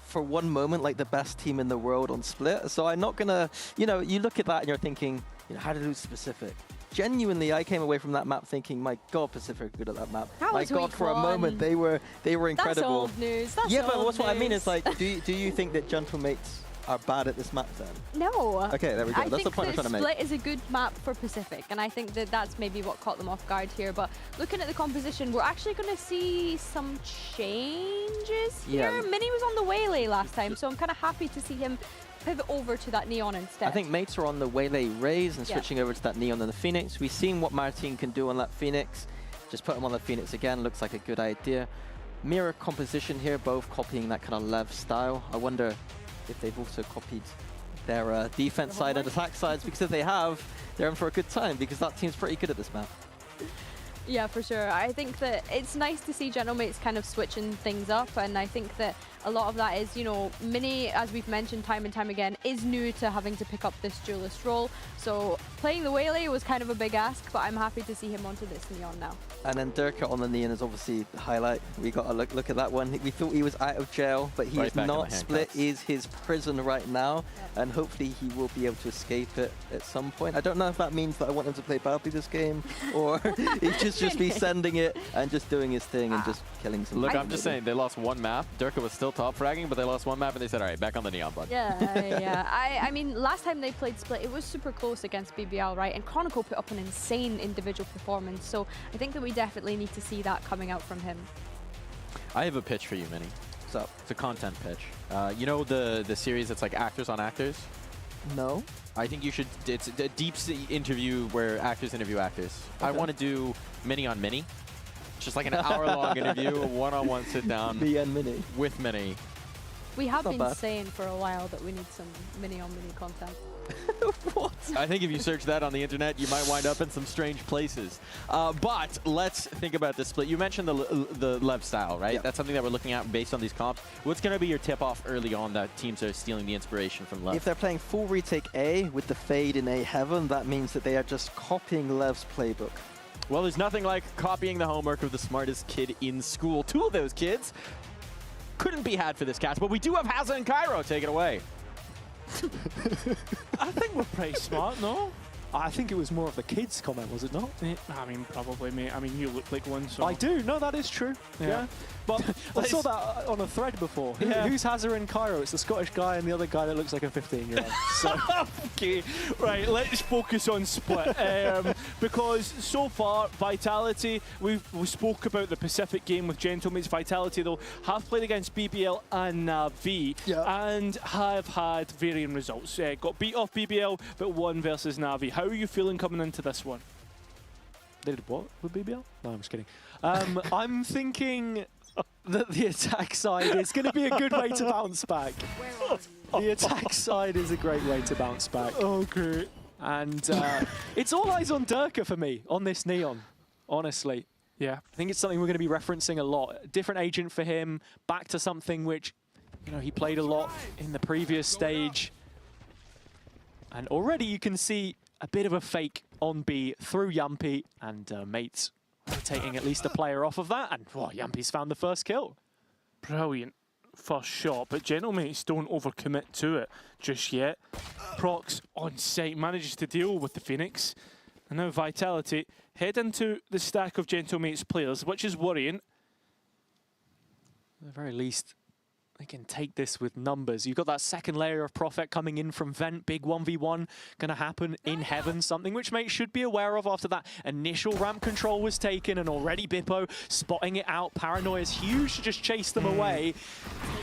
Speaker 11: for one moment, like the best team in the world on split. So I'm not gonna, you know, you look at that and you're thinking, you know, how to lose Pacific. Genuinely, I came away from that map thinking, my God, Pacific are good at that map. My God, for a moment, they were incredible.
Speaker 12: That's old news. That's
Speaker 11: yeah, but
Speaker 12: old
Speaker 11: what's what I mean
Speaker 12: news.
Speaker 11: is like, do you think that Gentlemates are bad at this map then?
Speaker 12: No.
Speaker 11: Okay, there we go. That's the point I'm trying to make.
Speaker 12: Split is a good map for Pacific, and I think that that's maybe what caught them off guard here. But looking at the composition, we're actually going to see some changes here.
Speaker 11: Yeah.
Speaker 12: Mini was on the Waylay last time, so I'm kind of happy to see him pivot over to that Neon instead.
Speaker 11: I think mates are on the Waylay Raze and switching over to that Neon and the Phoenix. We've seen what Martin can do on that Phoenix. Just put him on the Phoenix again, looks like a good idea. Mirror composition here, both copying that kind of Lev style. I wonder if they've also copied their defense side and attack sides, because if they have, they're in for a good time, because that team's pretty good at this map.
Speaker 12: Yeah, for sure. I think that it's nice to see Gentlemates kind of switching things up, and I think that a lot of that is, you know, Mini, as we've mentioned time and time again, is new to having to pick up this duelist role. So playing the Waylay was kind of a big ask, but I'm happy to see him onto this Neon now.
Speaker 11: And then Durka on the Neon is obviously the highlight. We got a look at that one. We thought he was out of jail, but he is not. Split is his prison right now, and hopefully he will be able to escape it at some point. I don't know if that means that I want him to play badly this game, or he just be sending it and just doing his thing and just killing some.
Speaker 10: Look, I'm just saying, they lost one map. Durka was still top fragging, but they lost one map, and they said, all right, back on the Neon, bud.
Speaker 12: Yeah. I mean, last time they played Split, it was super close against BBL, right? And Chronicle put up an insane individual performance, so I think that we definitely need to see that coming out from him.
Speaker 10: I have a pitch for you, Minnie.
Speaker 11: What's up?
Speaker 10: It's a content pitch. You know the series that's like actors on actors?
Speaker 11: No.
Speaker 10: I think you should, it's a deep interview where actors interview actors.
Speaker 11: Okay.
Speaker 10: I want to do Mini on Mini. Just like an hour-long interview, a one-on-one sit-down.
Speaker 11: Me and Mini.
Speaker 10: With Mini.
Speaker 12: We have
Speaker 11: Not
Speaker 12: been
Speaker 11: bad.
Speaker 12: saying for a while that we need some Mini on Mini content.
Speaker 11: What?
Speaker 10: I think if you search that on the internet, you might wind up in some strange places. But let's think about this split. You mentioned the Lev style, right?
Speaker 11: Yep.
Speaker 10: That's something that we're looking at based on these comps. What's going to be your tip-off early on that teams are stealing the inspiration from Lev?
Speaker 11: If they're playing full retake A with the fade in A heaven, that means that they are just copying Lev's playbook.
Speaker 10: Well, there's nothing like copying the homework of the smartest kid in school. Two of those kids couldn't be had for this cast, but we do have Hazza and Cairo. Take it away.
Speaker 13: I think we're pretty smart, no?
Speaker 7: I think it was more of the kids' comment, was it not?
Speaker 13: I mean, probably, mate. I mean, you look like one, so...
Speaker 7: I do. No, that is true. Yeah.
Speaker 13: But
Speaker 7: I saw that on a thread before. Who's Hazard and Cairo? It's the Scottish guy and the other guy that looks like a 15-year-old. So.
Speaker 13: Okay, right, let's focus on Split. Because so far, Vitality, we spoke about the Pacific game with Gentlemates. Vitality, though, have played against BBL and Na'Vi and have had varying results. Got beat off BBL, but won versus Na'Vi. How are you feeling coming into this one?
Speaker 7: They did what with BBL? No, I'm just kidding. I'm thinking that the attack side is going to be a good way to bounce back. The attack side is a great way to bounce back.
Speaker 13: Okay.
Speaker 7: And it's all eyes on Durka for me on this Neon, honestly.
Speaker 13: Yeah.
Speaker 7: I think it's something we're going to be referencing a lot. Different agent for him, back to something which, you know, he played a lot in the previous stage. And already you can see a bit of a fake on B through Yumpy, and Mates rotating at least a player off of that, and Yumpy's found the first kill.
Speaker 13: Brilliant first shot, but Gentlemates don't overcommit to it just yet. Prox on site manages to deal with the Phoenix, and now Vitality head into the stack of Gentlemates players, which is worrying.
Speaker 7: At the very least, they can take this with numbers. You've got that second layer of Prophet coming in from Vent. Big 1v1 going to happen in Heaven. Something which Mates should be aware of after that initial ramp control was taken, and already Bippo spotting it out. Paranoia is huge to just chase them away.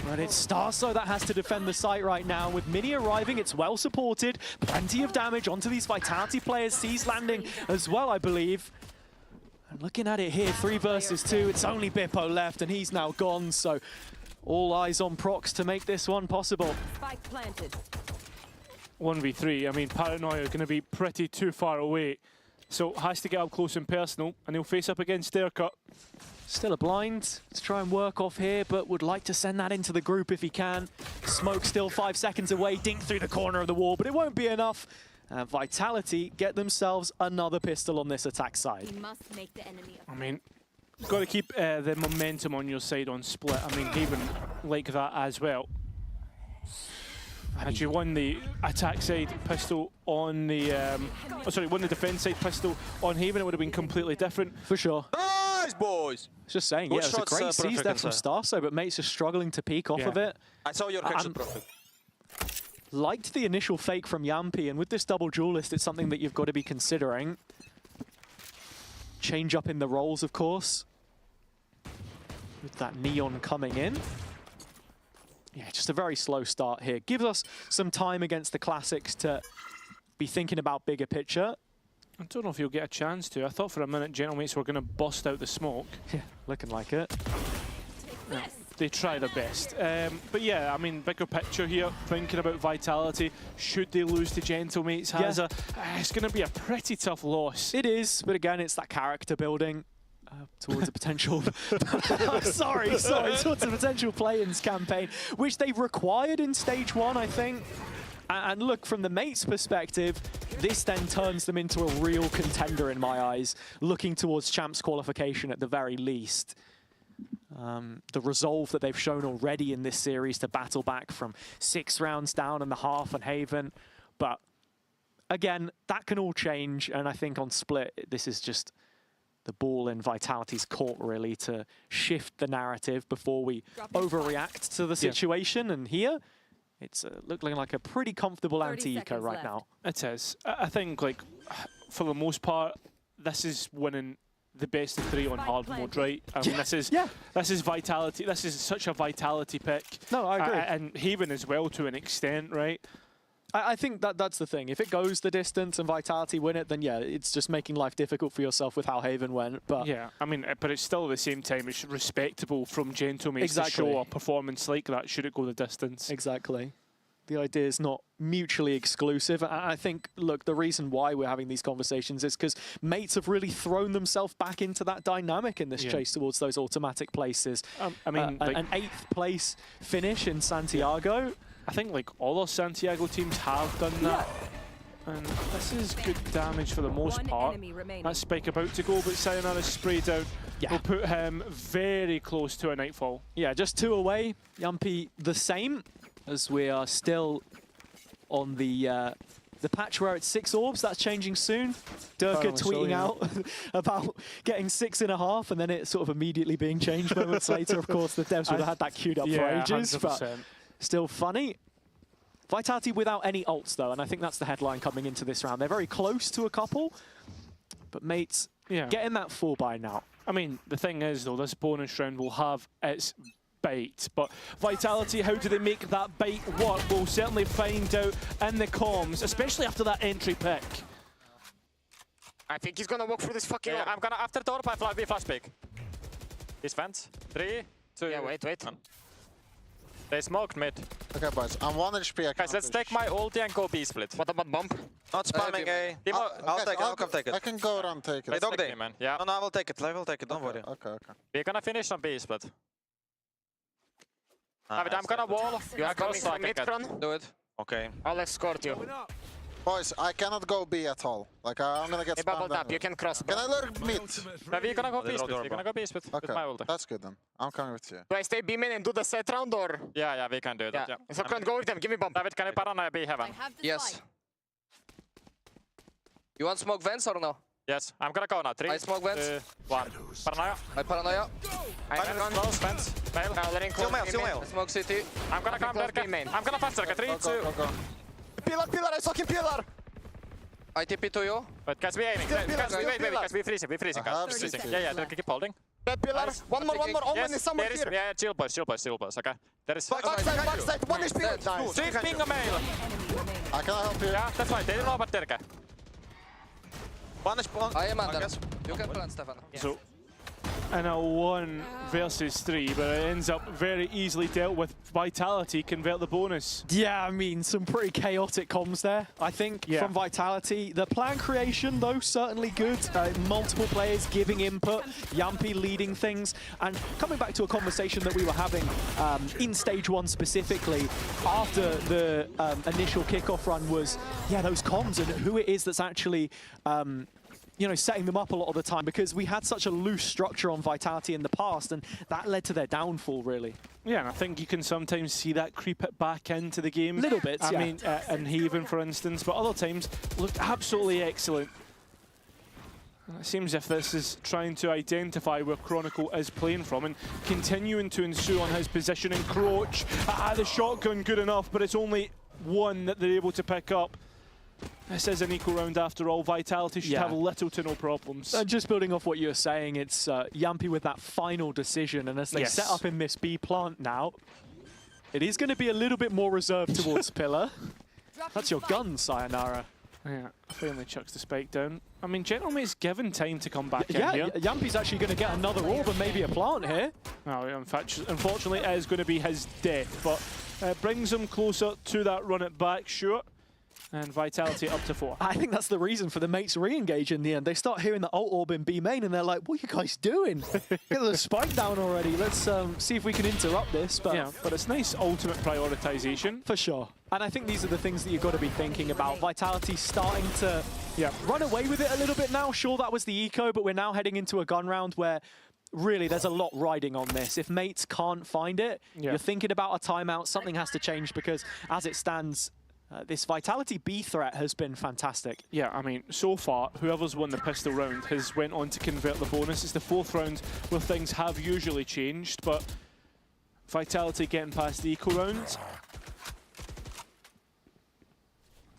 Speaker 7: But it's Starso that has to defend the site right now. With Mini arriving, it's well supported. Plenty of damage onto these Vitality players. C's landing as well, I believe. And looking at it here, 3 versus 2. It's only Bippo left, and he's now gone. So all eyes on Prox to make this one possible.
Speaker 19: Spike planted.
Speaker 13: 1v3, I mean, Paranoia are going to be pretty too far away. So has to get up close and personal, and he'll face up against Derka.
Speaker 7: Still a blind. Let's try and work off here, but would like to send that into the group if he can. Smoke still 5 seconds away, dink through the corner of the wall, but it won't be enough. And Vitality get themselves another pistol on this attack side.
Speaker 19: You must make the enemy.
Speaker 13: I mean, you've got to keep the momentum on your side on Split. I mean, Haven like that as well. Had you won the attack side pistol on the, won the defense side pistol on Haven, it would have been completely different.
Speaker 7: For sure.
Speaker 5: Nice, boys!
Speaker 7: Just saying, yeah, it's a great seize there from Starso, but Mates are struggling to peek off of it.
Speaker 5: I saw your reaction, Prophet.
Speaker 7: Liked the initial fake from Yumpy, and with this double duelist, it's something that you've got to be considering. Change up in the roles, of course. With that Neon coming in. Yeah, just a very slow start here. Gives us some time against the Classics to be thinking about bigger picture.
Speaker 13: I don't know if you'll get a chance to. I thought for a minute Gentlemates were going to bust out the smoke.
Speaker 7: Yeah, looking like it.
Speaker 13: Yeah, they try their best. But yeah, I mean, bigger picture here, thinking about Vitality. Should they lose to Gentlemates? It's going to be a pretty tough loss.
Speaker 7: It is, but again, it's that character building towards a potential... sorry, towards a potential play-ins campaign, which they've required in Stage 1, I think. And look, from the Mates' perspective, this then turns them into a real contender in my eyes, looking towards Champs qualification at the very least. The resolve that they've shown already in this series to battle back from 6 rounds down in the half on Haven. But again, that can all change, and I think on Split, this is just the ball in Vitality's court, really, to shift the narrative before we overreact to the situation. And here, it's looking like a pretty comfortable anti-eco right now.
Speaker 13: It is. I think, like, for the most part, this is winning the best of 3 on hard mode, right? I mean, this is Vitality. This is such a Vitality pick.
Speaker 7: No, I agree.
Speaker 13: And Haven as well, to an extent, right?
Speaker 7: I think that's the thing. If it goes the distance and Vitality win it, then yeah, it's just making life difficult for yourself with how Haven went. But
Speaker 13: yeah, I mean, but it's still at the same time, it's respectable from Gentlemates to show a performance like that, should it go the distance.
Speaker 7: Exactly. The idea is not mutually exclusive. I think, look, the reason why we're having these conversations is because Mates have really thrown themselves back into that dynamic in this chase towards those automatic places.
Speaker 13: I mean, like,
Speaker 7: an 8th place finish in Santiago.
Speaker 13: I think like all our Santiago teams have done that. And this is good damage for the most part. That Spike about to go, but Sayonara's sprayed out. Will put him very close to a Nightfall.
Speaker 7: Yeah, just 2 away. Yumpy the same, as we are still on the The patch where it's 6 orbs, that's changing soon. Durka tweeting out about getting 6.5, and then it sort of immediately being changed moments later. Of course, the devs would have had that queued up for ages,
Speaker 13: 100%.
Speaker 7: but still funny. Vitality without any ults, though, and I think that's the headline coming into this round. They're very close to a couple, but mates, getting that 4 by now.
Speaker 13: I mean, the thing is, though, this bonus round will have its bait, but Vitality, how do they make that bait work? We'll certainly find out in the comms, especially after that entry pick.
Speaker 21: I think he's gonna walk through this fucking. I'm gonna after the orb, we flash pick. He's fence. 3, 2. Yeah, wait. 1. They smoked mid.
Speaker 9: Okay, boys. I'm 1 HP.
Speaker 21: Guys, let's take my ulti and go B split. What about bump?
Speaker 5: Not spamming A. I'll take it. I'll come take it.
Speaker 9: I can go around take it.
Speaker 5: Hey, dog day.
Speaker 21: Man. Yeah.
Speaker 5: No, I will take it. I will take it. Don't worry.
Speaker 9: Okay.
Speaker 21: We're gonna finish on B split.
Speaker 5: I'm
Speaker 21: gonna wall. You are coming from mid front.
Speaker 5: Do it. Okay.
Speaker 21: I'll escort you.
Speaker 9: Boys, I cannot go B at all. Like, I'm gonna get spammed.
Speaker 21: Up. You can cross.
Speaker 9: Can I lurk mid?
Speaker 21: We're gonna go B split. We're gonna go B split with my ulti.
Speaker 9: That's good then. I'm coming with you.
Speaker 21: Do I stay B main and do the set round or? Yeah, we can do that. Yeah. So can't go with them. Give me bump. David, can you paranoia B heaven?
Speaker 5: Yes. You want smoke vents or no?
Speaker 21: Yes, I'm gonna go now. 3,
Speaker 5: I smoke vents.
Speaker 21: 1. Paranoia.
Speaker 5: I paranoia.
Speaker 21: I'm gonna close vents. Fail.
Speaker 5: Still mail. I smoke CT.
Speaker 21: I'm gonna come there. I'm gonna fast circle. 3, 2.
Speaker 9: Go.
Speaker 21: Pillar, I fucking pillar.
Speaker 5: I TP to you.
Speaker 21: But guys, we aiming. Guys, wait, guys, we freezing, guys. Yeah, keep holding.
Speaker 5: That pillar. One more. Omen is somewhere here.
Speaker 21: Yeah, chill boys, okay. There is...
Speaker 5: Backside, 1 HP.
Speaker 21: Nice. 3 ping a mail.
Speaker 9: I can help you.
Speaker 21: Yeah, that's fine. They don't know about Terke.
Speaker 5: 1 is spawn. I am under. You can plant, Stefan.
Speaker 13: So, and a 1 versus 3, but it ends up very easily dealt with. Vitality convert the bonus.
Speaker 7: Yeah, I mean, some pretty chaotic comms there, I think, from Vitality. The plan creation, though, certainly good. Multiple players giving input, Yampi leading things. And coming back to a conversation that we were having in Stage 1 specifically, after the initial kickoff run was, those comms and who it is that's actually... you know, setting them up a lot of the time, because we had such a loose structure on Vitality in the past, and that led to their downfall, really.
Speaker 13: Yeah, and I think you can sometimes see that creep it back into the game.
Speaker 7: Little bits,
Speaker 13: I mean, and Haven, for instance, but other times looked absolutely excellent. And it seems as if this is trying to identify where Chronicle is playing from and continuing to ensue on his position. Encroach, the shotgun good enough, but it's only 1 that they're able to pick up. This is an equal round after all. Vitality should have little to no problems.
Speaker 7: Just building off what you were saying, it's Yampi with that final decision, and as they set up in this B plant now, it is going to be a little bit more reserved towards Pillar. That's your gun, Sayonara.
Speaker 13: Yeah, finally chucks the spike down. I mean, Gentlemate's given time to come back in here.
Speaker 7: Yampi's actually going to get another orb and maybe a plant here.
Speaker 13: No, unfortunately, it is going to be his death, but brings him closer to that run it back, sure. And Vitality up to 4.
Speaker 7: I think that's the reason for the mates re-engage in the end. They start hearing the ult orb in B main and they're like, what are you guys doing? Get the spike down already. Let's see if we can interrupt this. But
Speaker 13: but it's nice ultimate prioritization.
Speaker 7: For sure. And I think these are the things that you've got to be thinking about. Vitality starting to run away with it a little bit now. Sure, that was the eco, but we're now heading into a gun round where really there's a lot riding on this. If mates can't find it, you're thinking about a timeout. Something has to change, because as it stands, this Vitality B threat has been fantastic.
Speaker 13: Yeah, I mean, so far, whoever's won the pistol round has went on to convert the bonus. It's the 4th round where things have usually changed, but Vitality getting past the eco round.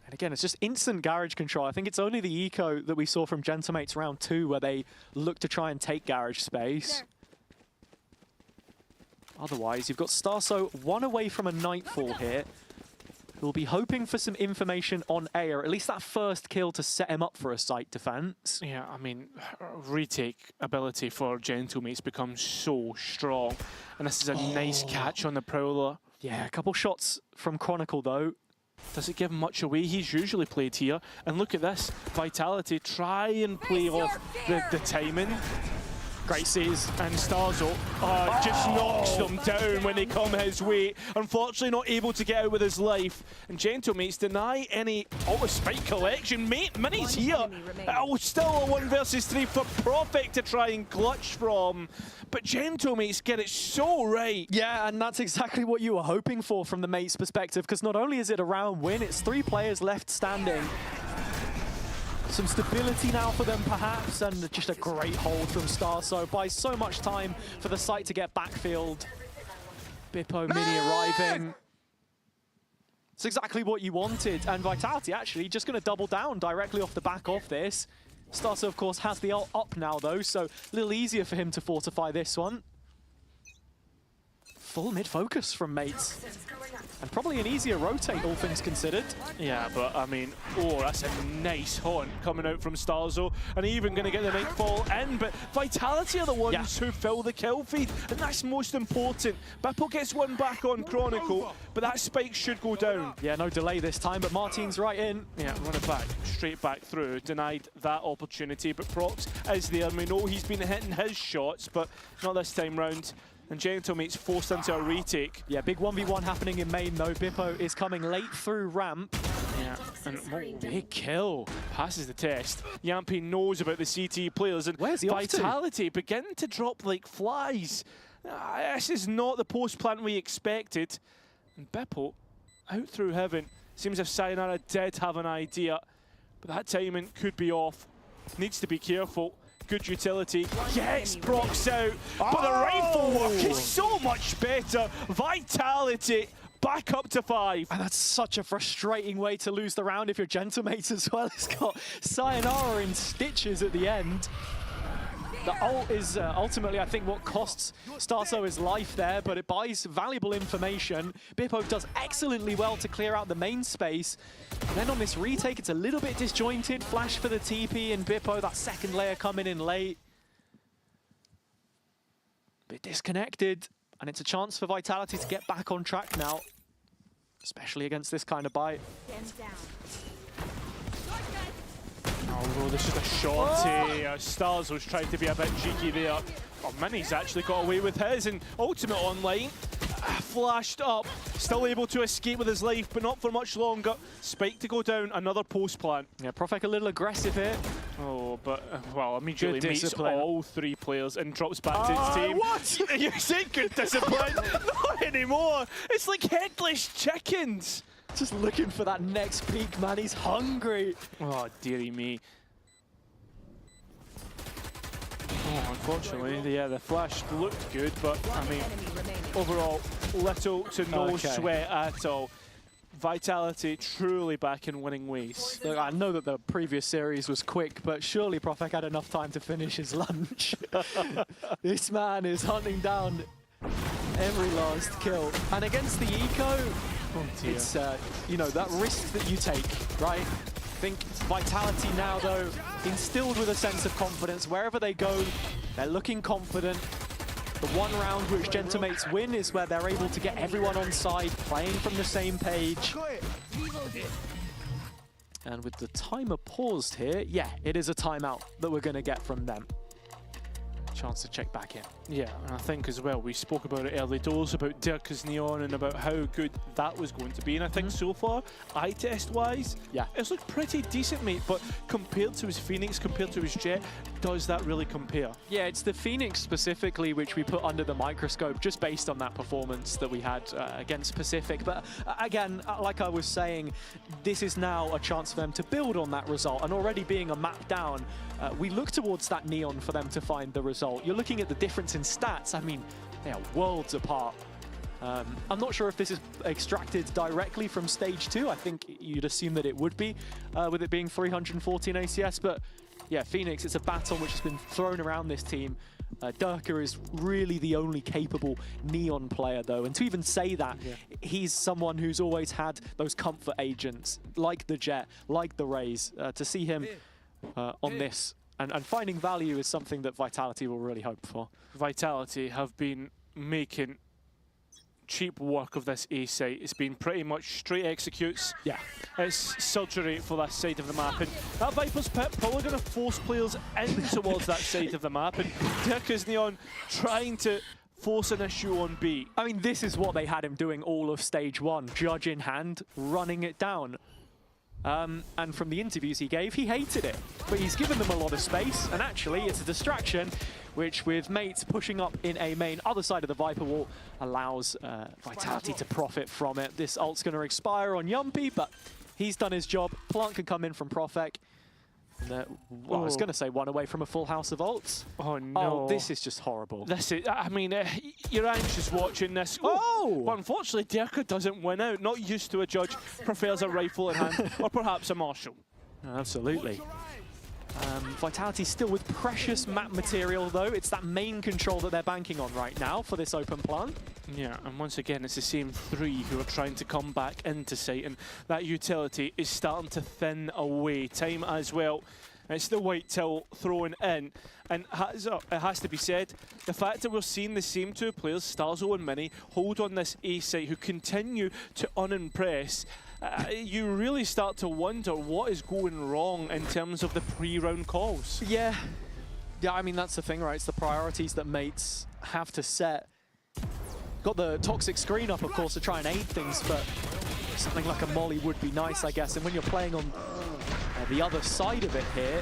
Speaker 7: And again, it's just instant garage control. I think it's only the eco that we saw from Gentlemates round 2 where they look to try and take garage space. Otherwise, you've got Starso 1 away from a Nightfall here. We'll be hoping for some information on A, or at least that first kill to set him up for a site defense.
Speaker 13: Yeah, I mean, retake ability for Gentlemates becomes so strong. And this is a nice catch on the Prowler.
Speaker 7: Yeah, a couple shots from Chronicle, though.
Speaker 13: Does it give much away? He's usually played here. And look at this. Vitality try and play off the timing. Great sees, and Starzo just knocks them down when they come his way. Unfortunately not able to get out with his life. And Gentlemates deny any auto-spike collection. Mini's here. Still a 1 versus 3 for Prophet to try and clutch from. But Gentlemates get it so right.
Speaker 7: Yeah, and that's exactly what you were hoping for from the mates' perspective, because not only is it a round win, it's 3 players left standing. Some stability now for them, perhaps, and just a great hold from Starso. Buys so much time for the site to get backfield. Bippo Mini arriving. It's exactly what you wanted, and Vitality actually just going to double down directly off the back of this. Starso, of course, has the ult up now, though, so a little easier for him to fortify this one. Full mid-focus from mates. And probably an easier rotate, all things considered.
Speaker 13: Yeah, but I mean, that's a nice haunt coming out from Starzo, and even going to get the nightfall in. But Vitality are the ones who fill the kill feed, and that's most important. Bippo gets one back on Chronicle, but that spike should go down.
Speaker 7: Yeah, no delay this time, but Martin's right in.
Speaker 13: Yeah, run it back, straight back through. Denied that opportunity, but Prox is there. We know he's been hitting his shots, but not this time round. And Gentlemates forced into a retake.
Speaker 7: Yeah, big 1v1 happening in main though. Bippo is coming late through ramp.
Speaker 13: Yeah, and big kill. Passes the test. Yampi knows about the CT players, and
Speaker 7: where's he
Speaker 13: Vitality beginning to drop like flies. This is not the post plant we expected. And Bippo out through heaven. Seems as if Sayonara did have an idea, but that timing could be off. Needs to be careful. Good utility, gets Prox out, but the rifle work is so much better. Vitality back up to 5.
Speaker 7: And that's such a frustrating way to lose the round if you're Gentlemates as well. It's got Sayonara in stitches at the end. The ult is ultimately, I think, what costs Starso his life there, but it buys valuable information. Bippo does excellently well to clear out the main space. And then on this retake, it's a little bit disjointed. Flash for the TP, and Bippo, that second layer coming in late. Bit disconnected, and it's a chance for Vitality to get back on track now, especially against this kind of bite.
Speaker 13: Oh, this is a shorty. Starzo's tried to be a bit cheeky there. Oh, Mini's actually got away with his, and Ultimate online. Flashed up, still able to escape with his life, but not for much longer. Spike to go down, another post plant.
Speaker 7: Yeah, Profek a little aggressive here.
Speaker 13: Oh, but, well, immediately meets all 3 players and drops back to his team.
Speaker 7: What?
Speaker 13: You said good discipline. Not anymore. It's like headless chickens.
Speaker 7: Just looking for that next peak, man. He's hungry.
Speaker 13: Oh, dearie me. Oh, unfortunately, yeah, the flash looked good, but, I mean, overall, little to no sweat at all. Vitality truly back in winning ways.
Speaker 7: Look, I know that the previous series was quick, but surely Profek had enough time to finish his lunch. This man is hunting down every last kill. And against the eco, it's, you know, that risk that you take, right? I think Vitality now, though, instilled with a sense of confidence. Wherever they go, they're looking confident. The one round which Gentlemates win is where they're able to get everyone on side, playing from the same page. And with the timer paused here, yeah, it is a timeout that we're going to get from them. Chance to check back in.
Speaker 13: Yeah, and I think as well, we spoke about it early doors, about Dirk's Neon and about how good that was going to be. And I think so far, eye test wise,
Speaker 7: yeah,
Speaker 13: it's looked pretty decent, mate. But compared to his Phoenix, compared to his Jet, does that really compare?
Speaker 7: Yeah, it's the Phoenix specifically which we put under the microscope just based on that performance that we had against Pacific. But again, like I was saying, this is now a chance for them to build on that result. And already being a map down, we look towards that Neon for them to find the result. You're looking at the difference in stats. I mean, they are worlds apart. I'm not sure if this is extracted directly from Stage 2. I think you'd assume that it would be, with it being 314 ACS. But yeah, Phoenix, it's a baton which has been thrown around this team. Durka is really the only capable Neon player, though. And to even say that, he's someone who's always had those comfort agents, like the Jet, like the Raze. To see him on this and finding value is something that Vitality will really hope for.
Speaker 13: Vitality have been making cheap work of this A site. It's been pretty much straight executes. Yeah. It's surgery for that side of the map. And that Viper's Pit probably going to force players in towards that side of the map. And Dirkus Neon trying to force an issue on B.
Speaker 7: I mean, this is what they had him doing all of stage 1, judge in hand, running it down. And from the interviews he gave, he hated it. But he's given them a lot of space, and actually it's a distraction, which with mates pushing up in a main other side of the Viper wall allows Vitality to profit from it. This ult's going to expire on Yumpy, but he's done his job. Plant can come in from Profek. Well, I was going to say one away from a full house of ults.
Speaker 13: Oh, no.
Speaker 7: Oh, this is just horrible.
Speaker 13: This is, I mean, you're anxious watching this. Oh! But unfortunately, Dirka doesn't win out. Not used to a judge, prefers a rifle in hand, or perhaps a marshal.
Speaker 7: Absolutely. Vitality still with precious map material, though. It's that main control that they're banking on right now for this open plant.
Speaker 13: Yeah, and once again, it's the same three who are trying to come back into sight, and that utility is starting to thin away. Time as well. It's the white till thrown in, and it has to be said, the fact that we're seeing the same two players, Starzo and Mini, hold on this A site who continue to unimpress, you really start to wonder what is going wrong in terms of the pre-round calls.
Speaker 7: Yeah, I mean, that's the thing, right? It's the priorities that mates have to set. Got the toxic screen up, of course, to try and aid things, but something like a molly would be nice, I guess. And when you're playing on the other side of it here,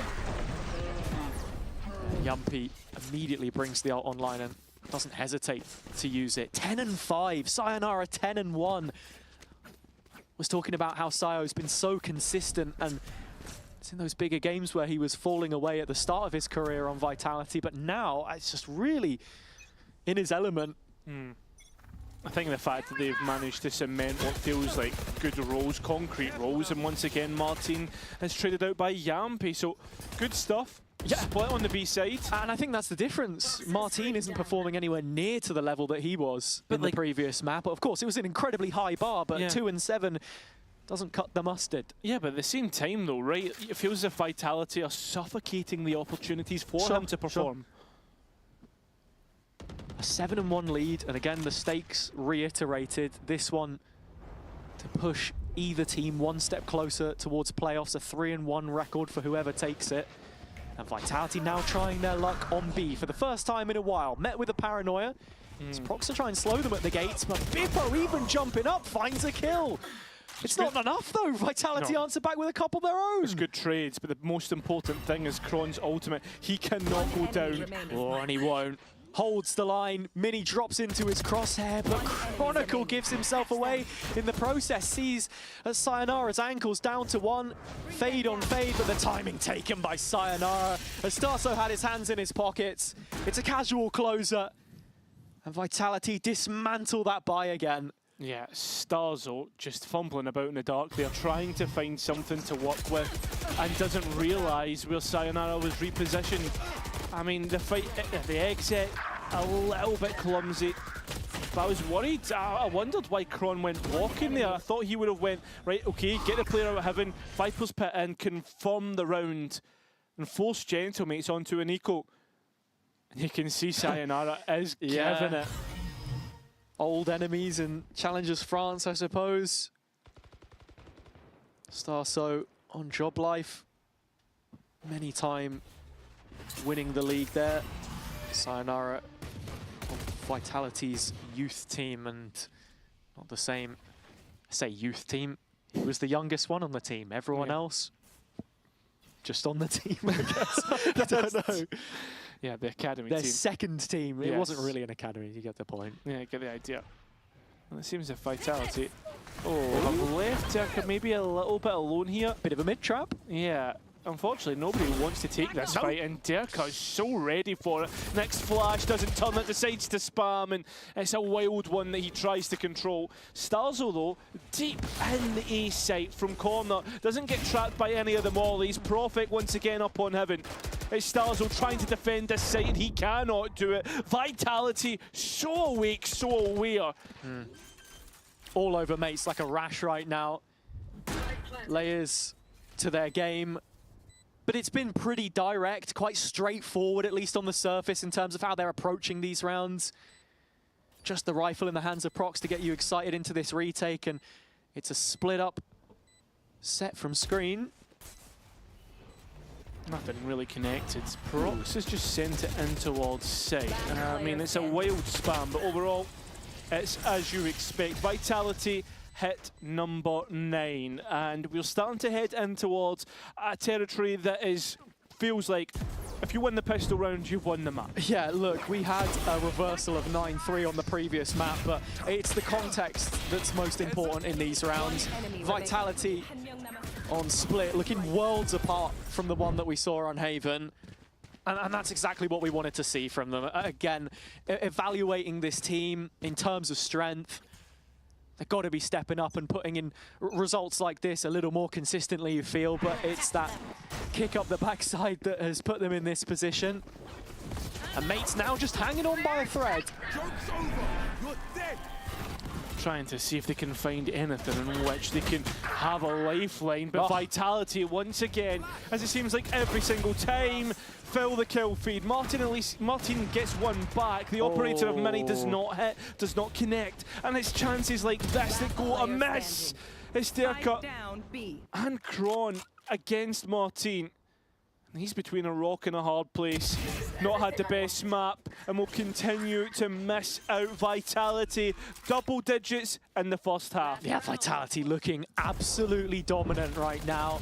Speaker 7: Yumpy immediately brings the ult online and doesn't hesitate to use it. 10-5, Sayonara 10-1. Was talking about how Sayo's been so consistent, and it's in those bigger games where he was falling away at the start of his career on Vitality, but now it's just really in his element.
Speaker 13: I think the fact that they've managed to cement what feels like good roles, concrete roles, and once again Martin is traded out by Yumpy, so good stuff. Yeah. Split on the B side.
Speaker 7: And I think that's the difference. Martin isn't performing anywhere near to the level that he was in the previous map. Of course, it was an incredibly high bar, but 2 and 7 doesn't cut the mustard.
Speaker 13: Yeah, but at the same time though, right, it feels as if Vitality are suffocating the opportunities for him to perform.
Speaker 7: A 7-1 lead, and again, the stakes reiterated. This one to push either team one step closer towards playoffs, a 3-1 record for whoever takes it. And Vitality now trying their luck on B for the first time in a while. Met with a paranoia. Prox to try and slow them at the gates, but Bippo even jumping up finds a kill. It's not enough though. Vitality answer back with a couple of their own.
Speaker 13: It's good trades, but the most important thing is Kron's ultimate. He cannot go down.
Speaker 7: Oh, and he won't. Holds the line, Mini drops into his crosshair, but Chronicle gives himself away in the process. Sees Sayonara's ankles down to 1. Fade on fade, but the timing taken by Sayonara. As Starso had his hands in his pockets. It's a casual closer. And Vitality dismantle that buy again.
Speaker 13: Yeah, Starzo just fumbling about in the dark. They're trying to find something to work with and doesn't realise where Sayonara was repositioned. I mean, the fight, the exit, a little bit clumsy. But I was worried. I wondered why Kron went walking there. I thought he would have went, right, okay, get the player out of heaven, Viper's Pit in, confirm the round, and force Gentlemates onto an eco. And you can see Sayonara is giving it.
Speaker 7: Old enemies in Challengers France, I suppose. Starso on job life. Many time winning the league there. Sayonara on Vitality's youth team, and not the same, I say youth team, he was the youngest one on the team. Everyone else just on the team, I guess. I don't know.
Speaker 13: Yeah, the academy
Speaker 7: Their
Speaker 13: team.
Speaker 7: second team. It wasn't really an academy, you get the point.
Speaker 13: Yeah, I get the idea. And it seems a Vitality. Have left Dirka maybe a little bit alone here.
Speaker 7: Bit of a mid-trap.
Speaker 13: Yeah. Unfortunately, nobody wants to take this fight, and Dirka is so ready for it. Next flash doesn't turn it, decides to spam, and it's a wild one that he tries to control. Starzo, though, deep in the A site from corner, doesn't get trapped by any of the mollies. Profit once again up on heaven. It's Starzo trying to defend this site, and he cannot do it. Vitality so awake, so aware.
Speaker 7: All over mates like a rash right now. Layers to their game. But it's been pretty direct, quite straightforward, at least on the surface, in terms of how they're approaching these rounds. just the rifle in the hands of Prox to get you excited into this retake, and it's a split up set from screen.
Speaker 13: Nothing really connected. Prox has just sent it in towards site. I mean, it's a wild spam, but overall, it's as you expect. Vitality hit number 9, and we're starting to head in towards a territory that feels like if you win the pistol round, you've won the map.
Speaker 7: Yeah, look, we had a reversal of 9-3 on the previous map, but it's the context that's most important in these rounds. Vitality on Split looking worlds apart from the one that we saw on Haven. And that's exactly what we wanted to see from them. Again, evaluating this team in terms of strength, they've got to be stepping up and putting in results like this a little more consistently, you feel, but it's that kick up the backside that has put them in this position. And Mate's now just hanging on by a thread.
Speaker 13: Trying to see if they can find anything in which they can have a lifeline, but Vitality once again, as it seems like every single time, fill the kill feed. Martin gets one back. The operator of Mini does not hit, does not connect, and it's chances like this that go amiss. It's Derka and Kron against Martin. He's between a rock and a hard place. Not had the best map, and will continue to miss out. Vitality, double digits in the first half.
Speaker 7: Yeah, Vitality looking absolutely dominant right now.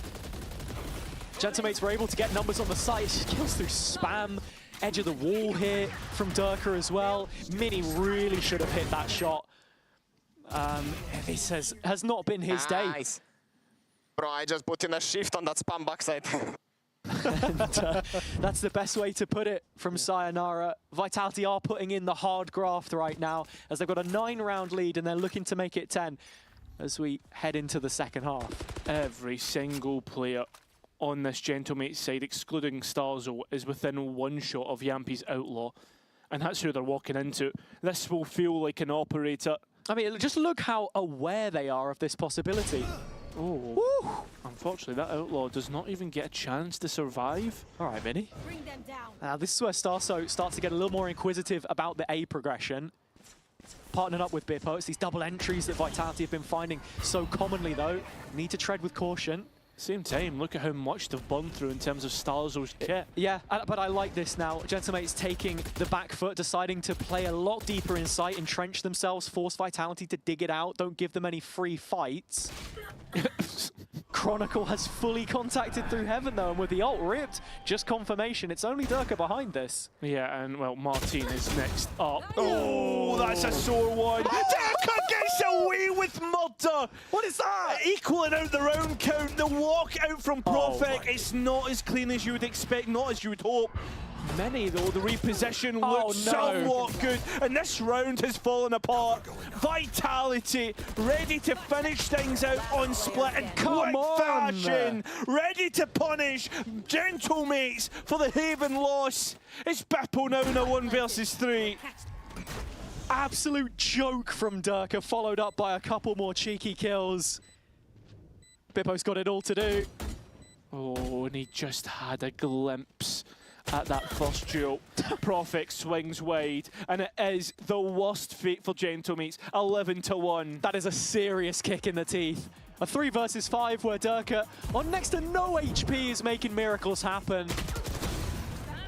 Speaker 7: Gentlemates were able to get numbers on the site. Kills through spam. Edge of the wall here from Derka as well. Mini really should have hit that shot. This has not been his day.
Speaker 21: Bro, I just put in a shift on that spam backside.
Speaker 7: And, that's the best way to put it from Sayonara. Vitality are putting in the hard graft right now as they've got a 9-round lead and they're looking to make it 10 as we head into the second half.
Speaker 13: Every single player on this Gentlemate side, excluding Starzo, is within one shot of Yampi's Outlaw, and that's who they're walking into. This will feel like an operator.
Speaker 7: I mean, just look how aware they are of this possibility.
Speaker 13: Oh, unfortunately, that Outlaw does not even get a chance to survive.
Speaker 7: All right, Mini. Now, this is where Starso starts to get a little more inquisitive about the A progression. Partnered up with Bippo, it's these double entries that Vitality have been finding so commonly, though. Need to tread with caution.
Speaker 13: Same time, look at how much they've burned through in terms of Starzo's kit.
Speaker 7: Yeah, but I like this now. Gentlemate's taking the back foot, deciding to play a lot deeper in sight, entrench themselves, force Vitality to dig it out, don't give them any free fights. Chronicle has fully contacted through Heaven, though, and with the ult ripped, just confirmation. It's only Derka behind this.
Speaker 13: Yeah, and, well, Martin is next up. Oh, that's a sore one. Derka gets away with murder!
Speaker 7: What is that?
Speaker 13: Equaling out their own count. The walk out from Profek, it's not as clean as you would expect, not as you would hope. Many, though, the reposition looks somewhat good, and this round has fallen apart. Vitality ready to finish things out on Split in quick fashion, ready to punish Gentlemates for the Haven loss. It's Bippo now in a 1 versus 3.
Speaker 7: Absolute joke from Derka, followed up by a couple more cheeky kills. Bippo's got it all to do.
Speaker 13: Oh, and he just had a glimpse at that first duel. Profek swings wide, and it is the worst fate for Gentlemates, 11-1.
Speaker 7: That is a serious kick in the teeth. A 3 versus 5 where Derka, on next to no HP, is making miracles happen.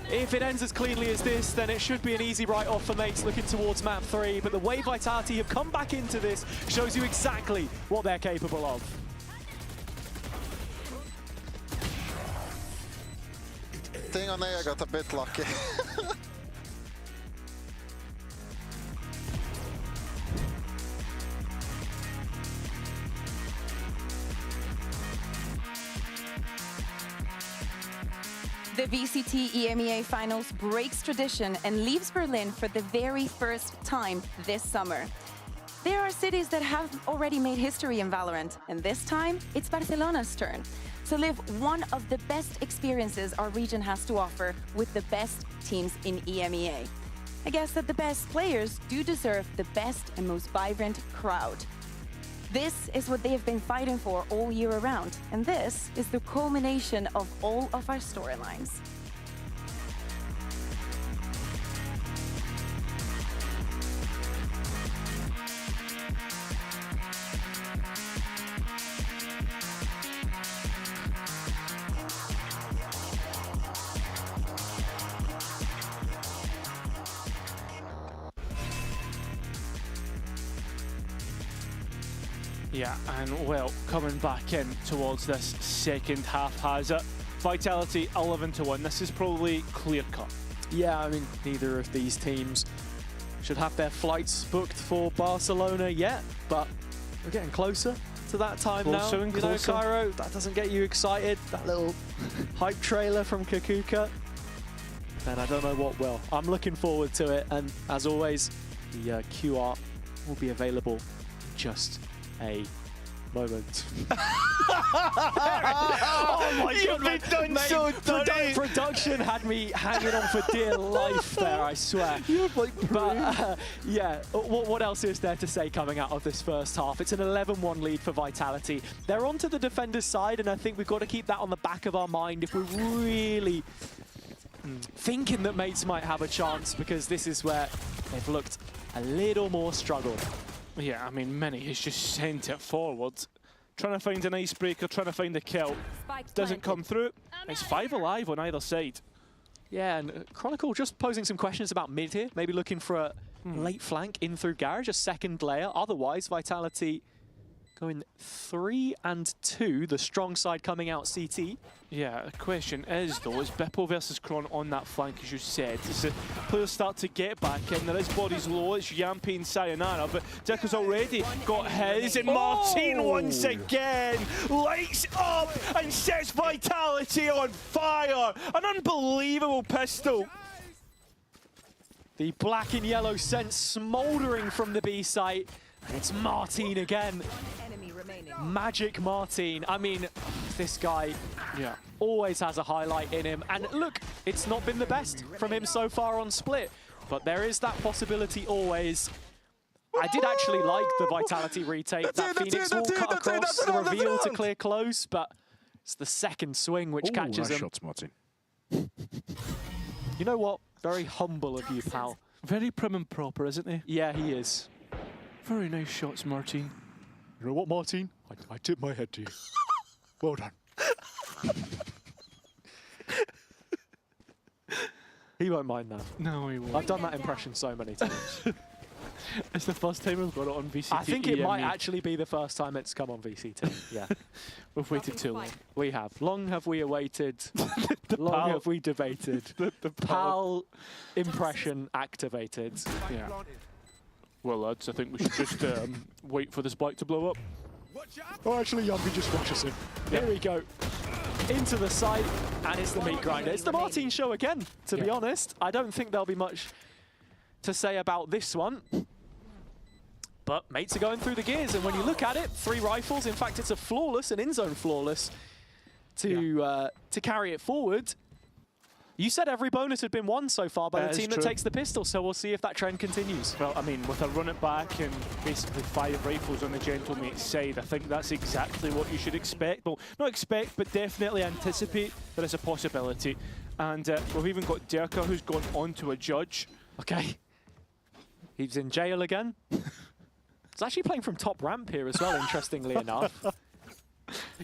Speaker 7: If it ends as cleanly as this, then it should be an easy write-off for Mates looking towards map 3, but the way Vitality have come back into this shows you exactly what they're capable of.
Speaker 9: Thing on A, I got a bit lucky.
Speaker 8: The VCT EMEA Finals breaks tradition and leaves Berlin for the very first time this summer. There are cities that have already made history in Valorant, and this time it's Barcelona's turn to live one of the best experiences our region has to offer with the best teams in EMEA. I guess that the best players do deserve the best and most vibrant crowd. This is what they have been fighting for all year around, and this is the culmination of all of our storylines.
Speaker 13: Yeah, and well, coming back in towards this second half has it. Vitality 11-1. This is probably clear cut.
Speaker 7: Yeah, I mean, neither of these teams should have their flights booked for Barcelona yet, but we're getting closer to that time
Speaker 13: Closer
Speaker 7: now.
Speaker 13: and
Speaker 7: You know,
Speaker 13: closer.
Speaker 7: Cairo, that doesn't get you excited. That little hype trailer from Kakuka. And I don't know what will. I'm looking forward to it. And as always, the QR will be available in just a moment. Oh my god,
Speaker 13: You've been done so dirty.
Speaker 7: Production had me hanging on for dear life there, I swear. But yeah, what else is there to say coming out of this first half? It's an 11-1 lead for Vitality. They're onto the defender's side, and I think we've got to keep that on the back of our mind if we're really thinking that mates might have a chance, because this is where they've looked a little more struggled.
Speaker 13: Yeah, I mean, Mini has just sent it forward. Trying to find an icebreaker, trying to find a kill. Doesn't come through. It's 5 alive on either side.
Speaker 7: Yeah, and Chronicle just posing some questions about mid here. Maybe looking for a late flank in through Garage, a second layer. Otherwise, Vitality going 3-2, the strong side coming out CT.
Speaker 13: Yeah, the question is, though, is Bippo versus Kron on that flank, as you said. As the players start to get back in, there is bodies low, it's Yampi and Sayonara, but Dicko's already got his, and Martin once again lights up and sets Vitality on fire! An unbelievable pistol!
Speaker 7: The black and yellow scent smouldering from the B site, and it's Martin again. Magic Martin. I mean, this guy always has a highlight in him. And look, it's not been the best from him so far on Split, but there is that possibility always. I did actually like the Vitality retake. That Phoenix wall cut across the reveal to clear close, but it's the second swing which catches him.
Speaker 15: Shots, Martin.
Speaker 7: You know what? Very humble of you, pal.
Speaker 13: Very prim and proper, isn't he?
Speaker 7: Yeah, he is.
Speaker 13: Very nice shots, Martin.
Speaker 7: You know what, Martin? I tip my head to you. Well done. He won't mind that.
Speaker 13: No, he won't.
Speaker 7: I've done that impression so many times.
Speaker 13: It's the first time we've got it on VCT.
Speaker 7: I think it might actually be the first time it's come on VCT. Yeah.
Speaker 13: We've waited too long.
Speaker 7: We have. Long have we awaited. Long have we debated.
Speaker 13: The
Speaker 7: PAL impression activated.
Speaker 13: Yeah. Well, lads, I think we should just wait for this bike to blow up.
Speaker 7: Oh, actually, Yampi just rushes him. There we go. Into the site, and it's the meat grinder. It's the Martin show again, to be honest. I don't think there'll be much to say about this one. But mates are going through the gears, and when you look at it, 3 rifles. In fact, it's a flawless, an in-zone flawless to carry it forward. You said every bonus had been won so far by the team that takes the pistol, so we'll see if that trend continues.
Speaker 13: Well, I mean, with a run it back and basically 5 rifles on the Gentlemate's side, I think that's exactly what you should expect. Well, not expect, but definitely anticipate there is a possibility. And we've even got Derka, who's gone on to a judge.
Speaker 7: Okay. He's in jail again. He's actually playing from top ramp here as well, interestingly enough.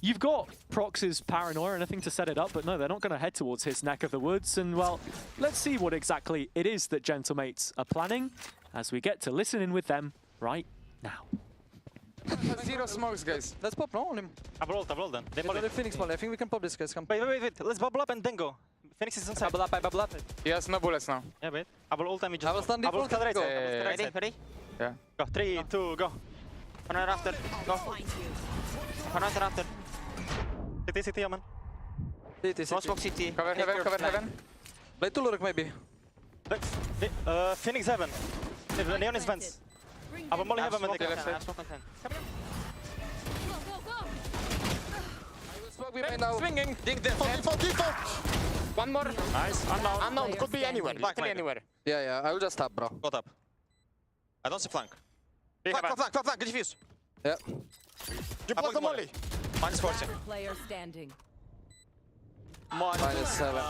Speaker 7: You've got Prox's Paranoia and anything to set it up, but no, they're not going to head towards his neck of the woods. And, well, let's see what exactly it is that Gentlemates are planning as we get to listen in with them right now.
Speaker 5: 0 smokes, guys. Let's pop no on him.
Speaker 18: I've rolled then.
Speaker 5: They the Phoenix molly. I think we can pop this, guys. Come.
Speaker 18: Wait. Let's bubble up and then go. Phoenix is inside.
Speaker 5: Bubble up.
Speaker 6: He has no bullets now.
Speaker 18: Yeah, wait. I will ult and we just...
Speaker 5: I will stand
Speaker 18: default.
Speaker 5: default. Go.
Speaker 16: Ready?
Speaker 6: Yeah.
Speaker 18: Go. 3, 2, go. Another after. Go. Another after. CT, Yaman.
Speaker 5: CT.
Speaker 16: No smoke CT.
Speaker 6: Cover heaven.
Speaker 5: Blade to lurk, maybe.
Speaker 18: Phoenix heaven. Neon is vents. I will molly heaven when they
Speaker 16: Smoke
Speaker 18: come.
Speaker 16: content, smoke content.
Speaker 5: Smoke behind now.
Speaker 21: Swinging.
Speaker 5: Dig default.
Speaker 21: One more.
Speaker 18: Nice.
Speaker 21: Unknown. Could be anywhere. Literally anywhere.
Speaker 5: Yeah. I will just tap, bro.
Speaker 18: Go top. I don't see flank.
Speaker 21: Flank. Defuse.
Speaker 5: Yeah.
Speaker 21: You block the molly.
Speaker 18: Minus 40.
Speaker 19: Player standing.
Speaker 5: -7.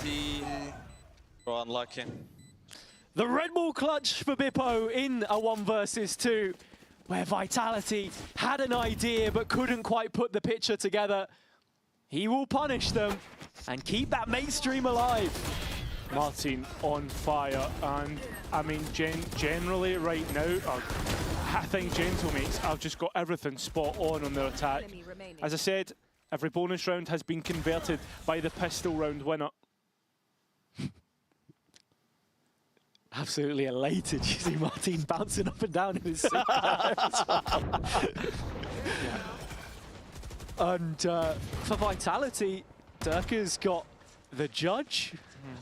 Speaker 18: 19. Go unlucky.
Speaker 7: The Red Bull clutch for Bippo in a 1 versus 2, where Vitality had an idea but couldn't quite put the picture together. He will punish them and keep that mate stream alive.
Speaker 13: Martin on fire, and I mean, generally right now, I think Gentlemates have just got everything spot on their attack. As I said, every bonus round has been converted by the pistol round winner.
Speaker 7: Absolutely elated. You see Martin bouncing up and down in his seat. And for Vitality, Durka's got the judge.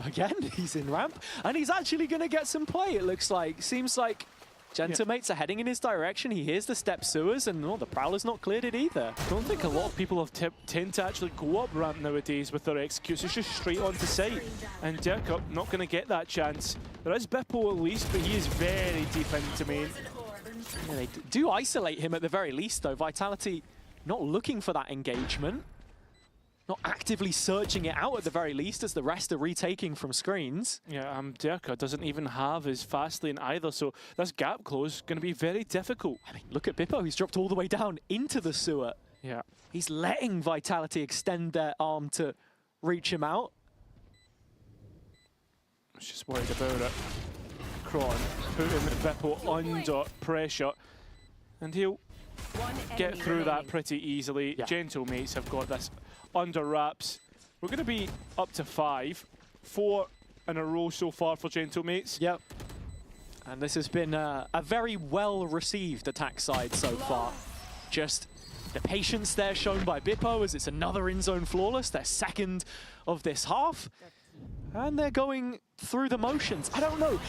Speaker 7: Again, he's in ramp, and he's actually going to get some play, it looks like. Seems like Gentlemates are heading in his direction. He hears the step sewers, and the Prowler's not cleared it either.
Speaker 13: I don't think a lot of people tend to actually go up ramp nowadays with their executes. It's just straight onto site, and Durka not going to get that chance. There is Bippo at least, but he is very deep into main.
Speaker 7: Yeah, they do isolate him at the very least, though. Vitality not looking for that engagement. Not actively searching it out at the very least, as the rest are retaking from screens.
Speaker 13: Yeah, Durka doesn't even have his fast lane either, so this gap close is going to be very difficult.
Speaker 7: I mean, look at Bippo, he's dropped all the way down into the sewer.
Speaker 13: Yeah.
Speaker 7: He's letting Vitality extend their arm to reach him out.
Speaker 13: I was just worried about it. Kron putting Bippo under pressure, and he'll get through that pretty easily. Yeah. Gentlemates have got this under wraps. We're going to be up to 5. 4 in a row so far for Gentlemates.
Speaker 7: Yep. And this has been a very well-received attack side so far. Just the patience there shown by Bippo as it's another in-zone flawless, their second of this half. And they're going through the motions. I don't know.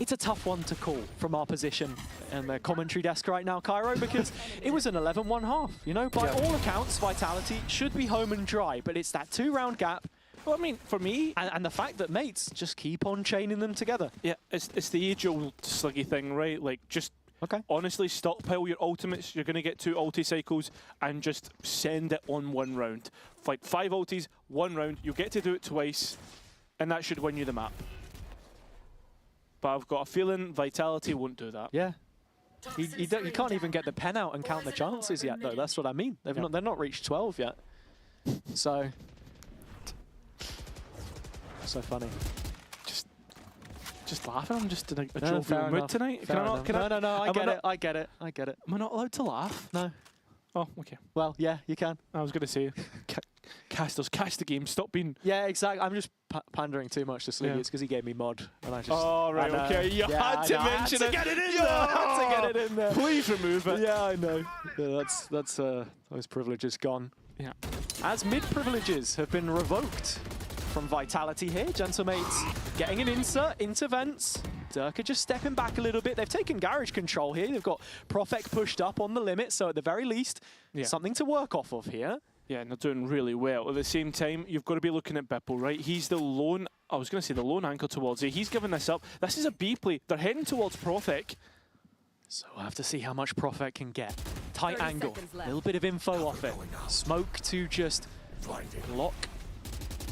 Speaker 7: It's a tough one to call from our position in the commentary desk right now, Cairo, because it was an 11-1 half. You know, by all accounts, Vitality should be home and dry, but it's that 2-round gap.
Speaker 13: Well, I mean, for me...
Speaker 7: And the fact that mates just keep on chaining them together.
Speaker 13: Yeah, it's the age-old sluggy thing, right? Like, just honestly stockpile your ultimates. You're going to get 2 ulti cycles and just send it on 1 round. Like 5 ultis, 1 round. You'll get to do it twice, and that should win you the map. But I've got a feeling Vitality won't do that.
Speaker 7: Yeah. You can't even get the pen out and count the chances yet, though. That's what I mean. They're not reached 12 yet. So funny.
Speaker 13: Just laughing. I'm just in a jovial mood tonight.
Speaker 7: No, I get it.
Speaker 13: Am I not allowed to laugh?
Speaker 7: No.
Speaker 13: Oh, okay.
Speaker 7: Well, yeah, you can.
Speaker 13: I was going to say, casters, cast the game. Stop being...
Speaker 7: Yeah, exactly. I'm just pandering too much to Sleepy. Yeah. It's because he gave me mod. And I just...
Speaker 13: Oh, right, okay. You had to mention it.
Speaker 7: I had to get it in there. I had to get it in there.
Speaker 13: Please remove it.
Speaker 7: Yeah, I know. Yeah, that's those privileges gone.
Speaker 13: Yeah.
Speaker 7: As mid privileges have been revoked from Vitality here. Gentlemates getting an insert into vents. Durka just stepping back a little bit. They've taken garage control here. They've got Profek pushed up on the limit, so at the very least, something to work off of here.
Speaker 13: Yeah, and they're doing really well. At the same time, you've got to be looking at Bippo, right? He's the lone, I was going to say the lone anchor towards it. He's giving this up. This is a B play. They're heading towards Profek.
Speaker 7: So we'll have to see how much Profek can get. Tight angle, a little bit of info off it. Smoke to just block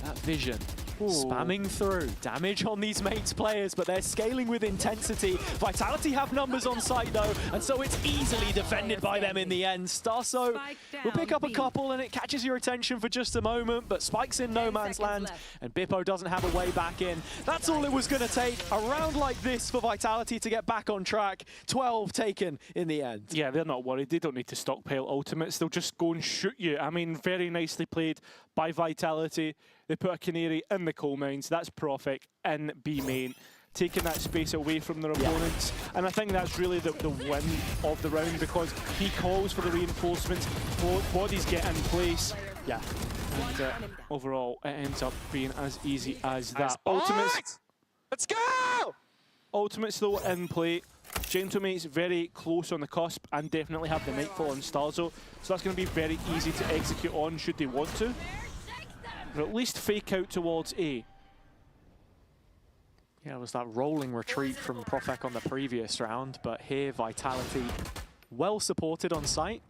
Speaker 7: that vision. Ooh. Spamming through. Damage on these mates players, but they're scaling with intensity. Vitality have numbers on site though, and so it's easily defended by them in the end. Starso will pick up a couple and it catches your attention for just a moment, but Spike's in no man's land and Bippo doesn't have a way back in. That's all it was going to take. A round like this for Vitality to get back on track. 12 taken in the end.
Speaker 13: Yeah, they're not worried. They don't need to stockpile ultimates. They'll just go and shoot you. I mean, very nicely played by Vitality. They put a Canary in the coal mines. That's Profek in B main, taking that space away from their opponents. And I think that's really the win of the round, because he calls for the reinforcements, bodies get in place.
Speaker 7: Yeah.
Speaker 13: And overall, it ends up being as easy as that. Ultimates.
Speaker 21: Let's go!
Speaker 13: Ultimates though in play. Gentlemates very close on the cusp and definitely have the Nightfall on Starzo. So that's going to be very easy to execute on should they want to. Or at least fake out towards A.
Speaker 7: Yeah, it was that rolling retreat from Profek on the previous round, but here Vitality well supported on site.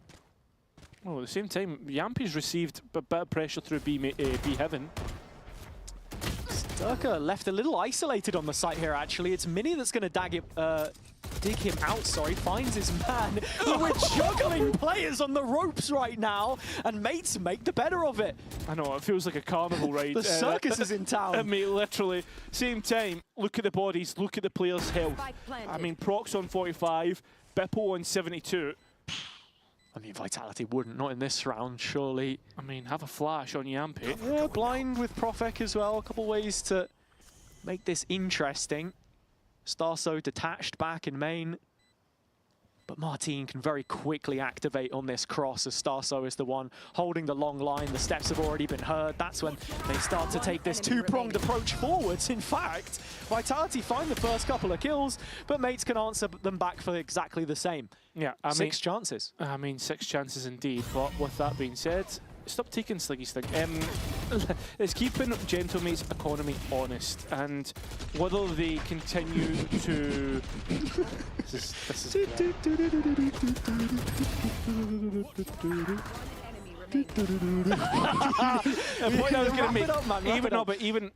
Speaker 13: Well, at the same time, Yampi's received a bit of pressure through B Heaven.
Speaker 7: Durka left a little isolated on the site here, actually. It's Mini that's going to dig him out, sorry, finds his man. We're juggling players on the ropes right now, and mates make the better of it.
Speaker 13: I know, it feels like a carnival ride.
Speaker 7: The circus is in town.
Speaker 13: I mean, literally, same time, look at the bodies, look at the players' health. I mean, Prox on 45, Bippo on 72.
Speaker 7: I mean, Vitality wouldn't, not in this round, surely.
Speaker 13: I mean, have a flash on Yampi.
Speaker 7: Yeah, blind with Profek as well. A couple ways to make this interesting. Starso detached back in main. But Martin can very quickly activate on this cross as Starso is the one holding the long line. The steps have already been heard. That's when they start to take this two-pronged approach forwards. In fact, Vitality find the first couple of kills, but mates can answer them back for exactly the same.
Speaker 13: Yeah, I mean,
Speaker 7: 6 chances.
Speaker 13: I mean, 6 chances indeed. But with that being said, stop taking Sliggy's thing. It's keeping Gentlemate's economy honest, and whether they continue to. This is great. The point I was going to make,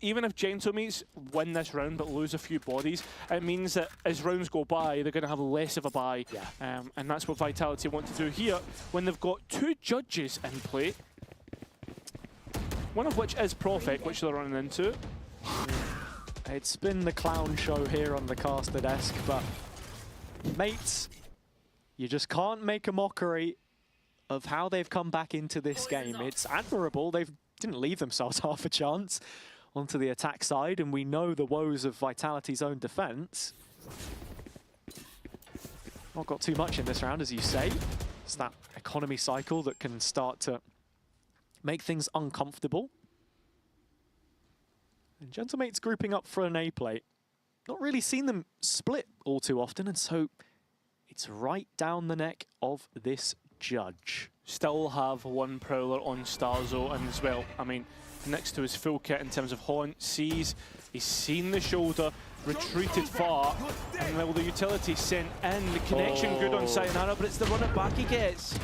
Speaker 13: even if Gentlemates win this round but lose a few bodies, it means that as rounds go by, they're going to have less of a bye. Yeah. And that's what Vitality want to do here when they've got 2 judges in play. One of which is Profek, which they're running into.
Speaker 7: It's been the clown show here on the caster desk, but mates, you just can't make a mockery of how they've come back into this game. It's admirable. They didn't leave themselves half a chance onto the attack side, and we know the woes of Vitality's own defense. Not got too much in this round, as you say. It's that economy cycle that can start to make things uncomfortable. And Gentlemate's grouping up for an A plate. Not really seen them split all too often, and so it's right down the neck of this judge.
Speaker 13: Still have 1 Prowler on Starzo, and as well, I mean, next to his full kit in terms of haunt, sees, he's seen the shoulder, retreated far, and well, the utility sent in, the connection good on Sayonara, but it's the run it back he gets.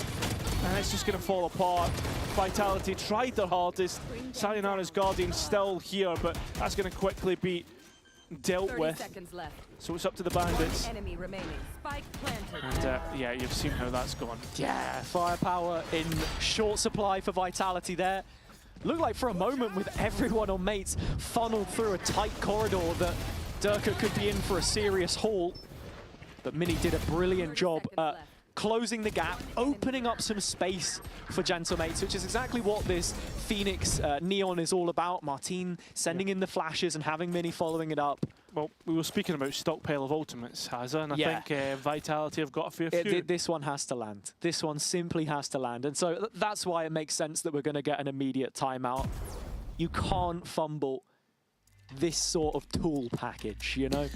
Speaker 13: And it's just going to fall apart. Vitality tried their hardest. Sayonara's Guardian still here, but that's going to quickly be dealt with. So it's up to the Bandits.
Speaker 19: Enemy remaining. Spike planted.
Speaker 13: And yeah, you've seen how that's gone.
Speaker 7: Yeah, firepower in short supply for Vitality there. Looked like for a moment with everyone on mates funneled through a tight corridor that Durka could be in for a serious haul. But Mini did a brilliant job closing the gap, opening up some space for Gentlemates, which is exactly what this Phoenix Neon is all about. Martin sending in the flashes and having Mini following it up.
Speaker 13: Well, we were speaking about stockpile of ultimates, Hazza, and I think Vitality have got a fair few.
Speaker 7: This one has to land. This one simply has to land. And so that's why it makes sense that we're going to get an immediate timeout. You can't fumble this sort of tool package, you know?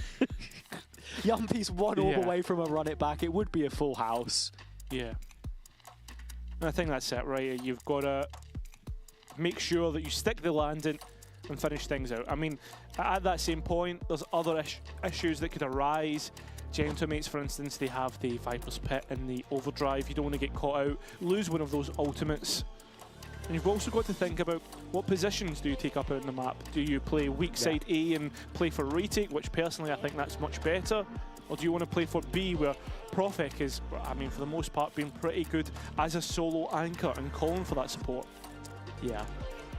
Speaker 7: Yumpi's 1 orb away from a run it back. It would be a full house.
Speaker 13: Yeah. And I think that's it, right? You've got to make sure that you stick the landing and finish things out. I mean, at that same point, there's other issues that could arise. Gentlemates, for instance, they have the Viper's Pit and the Overdrive. You don't want to get caught out, lose one of those ultimates. And you've also got to think about what positions do you take up out on the map. Do you play weak side A and play for retake, which personally I think that's much better? Or do you want to play for B, where Profek is, I mean, for the most part, being pretty good as a solo anchor and calling for that support?
Speaker 7: Yeah.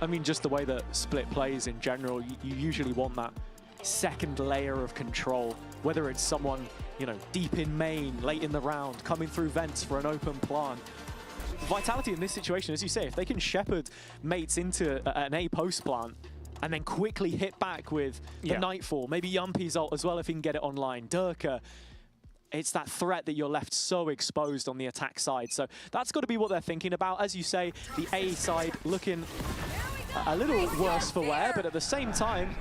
Speaker 7: I mean, just the way that Split plays in general, you usually want that second layer of control, whether it's someone, you know, deep in main, late in the round, coming through vents for an open plant. Vitality in this situation, as you say, if they can shepherd mates into an A post plant and then quickly hit back with the Nightfall, maybe Yumpi's ult as well if he can get it online, Durka, it's that threat that you're left so exposed on the attack side. So that's got to be what they're thinking about. As you say, the A side looking a little worse for wear, but at the same time,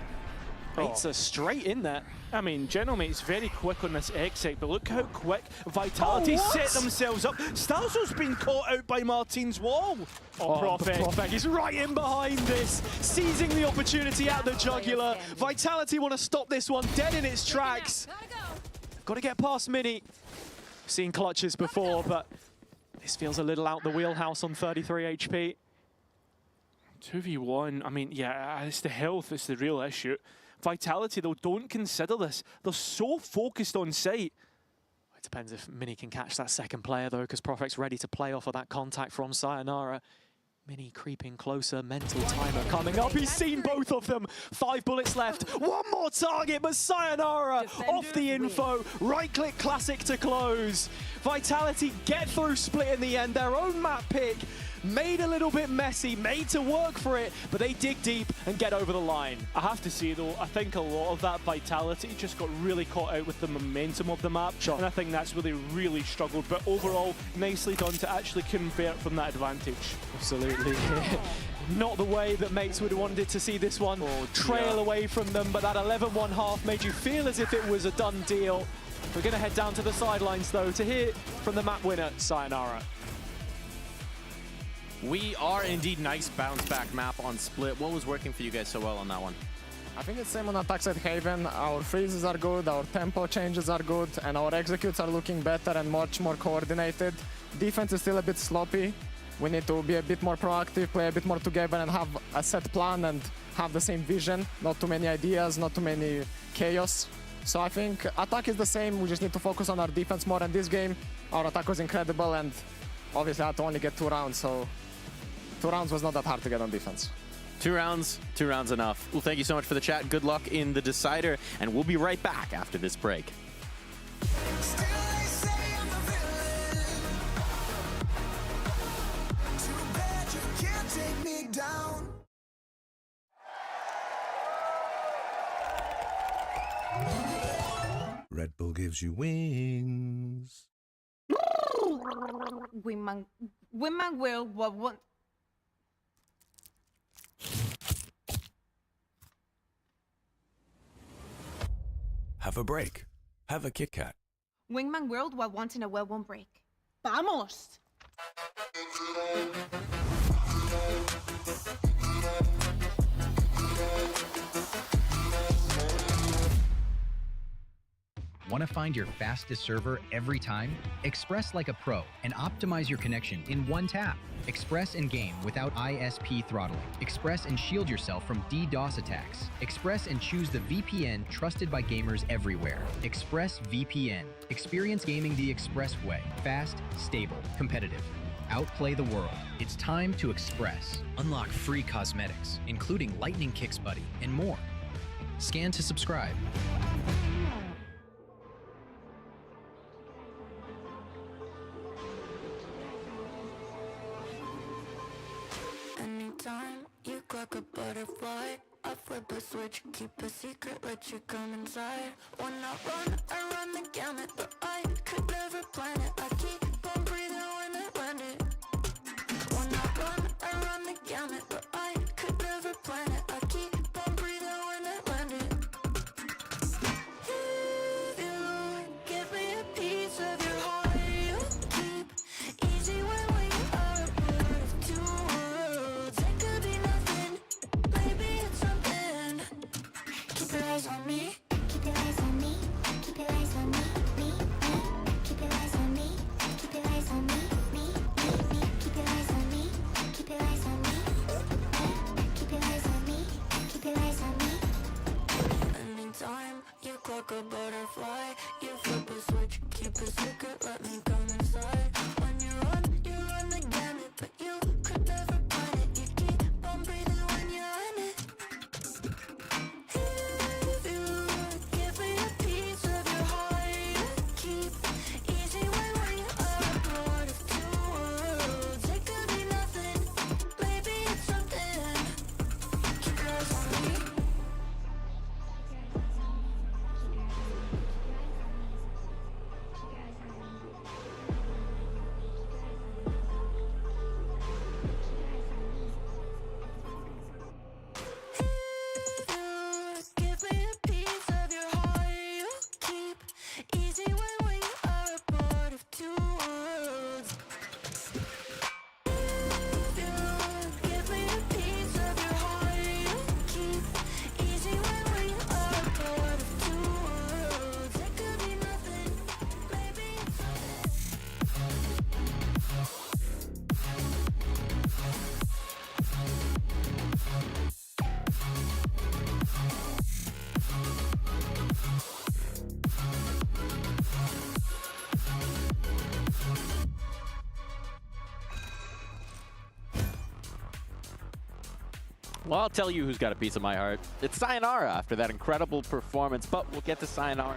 Speaker 7: mates are straight in there.
Speaker 13: I mean, Gentlemate's very quick on this exit, but look how quick Vitality set themselves up. Starzo's been caught out by Martin's wall.
Speaker 7: Profek, he's right in behind this, seizing the opportunity at the jugular. Vitality want to stop this one dead in its tracks. Got to get past Mini. Seen clutches before, but this feels a little out the wheelhouse on 33 HP.
Speaker 13: 2v1, I mean, yeah, it's the health, it's the real issue. Vitality, though, don't consider this. They're so focused on sight
Speaker 7: Depends if Mini can catch that second player, though, because Profect's ready to play off of that contact from Sayonara. Mini creeping closer, mental timer coming up. He's seen both of them. 5 bullets left. One more target, but Sayonara off the info. Right-click classic to close. Vitality get through split in the end. Their own map pick. Made a little bit messy, made to work for it, but they dig deep and get over the line.
Speaker 13: I have to say though, I think a lot of that vitality just got really caught out with the momentum of the map, and I think that's where they really struggled, but overall, nicely done to actually convert from that advantage.
Speaker 7: Absolutely. Not the way that mates would have wanted to see this one trail away from them, but that 11-1 half made you feel as if it was a done deal. We're going to head down to the sidelines though to hear from the map winner, Sayonara.
Speaker 10: We are indeed nice bounce back map on split. What was working for you guys so well on that one?
Speaker 21: I think it's same on attacks at Haven. Our freezes are good, our tempo changes are good, and our executes are looking better and much more coordinated. Defense is still a bit sloppy. We need to be a bit more proactive, play a bit more together and have a set plan and have the same vision. Not too many ideas, not too many chaos. So I think attack is the same, we just need to focus on our defense more. In this game, our attack was incredible and obviously I had to only get 2 rounds, so 2 rounds was not that hard to get on defense.
Speaker 10: 2 rounds enough. Well, thank you so much for the chat. Good luck in the decider, and we'll be right back after this break.
Speaker 22: Red Bull gives you wings.
Speaker 8: Women will want.
Speaker 22: Have a break. Have a Kit Kat.
Speaker 8: Wingman World while wanting a well-worn break. Vamos!
Speaker 3: Want to find your fastest server every time? Express like a pro and optimize your connection in one tap. Express in game without ISP throttling. Express and shield yourself from DDoS attacks. Express and choose the VPN trusted by gamers everywhere. Express VPN. Experience gaming the Express way. Fast, stable, competitive. Outplay the world. It's time to Express. Unlock free cosmetics, including Lightning Kicks Buddy and more. Scan to subscribe.
Speaker 1: Anytime you crack a butterfly, I flip a switch, keep a secret, let you come inside. When I run the gamut, but I could never plan it. I keep on breathing when I land it. When I run the gamut, but I could never plan it. I keep on breathing when I land it. If you give me a piece of your heart, you keep easy when we are a part of 2 worlds. It could be nothing, maybe it's something. Keep your eyes on me. Keep your eyes on me. Keep your eyes on me. Me. Keep your eyes on me. Keep your eyes on me.
Speaker 10: Well, I'll tell you who's got a piece of my heart. It's Sayonara after that incredible performance, but we'll get to Sayonara.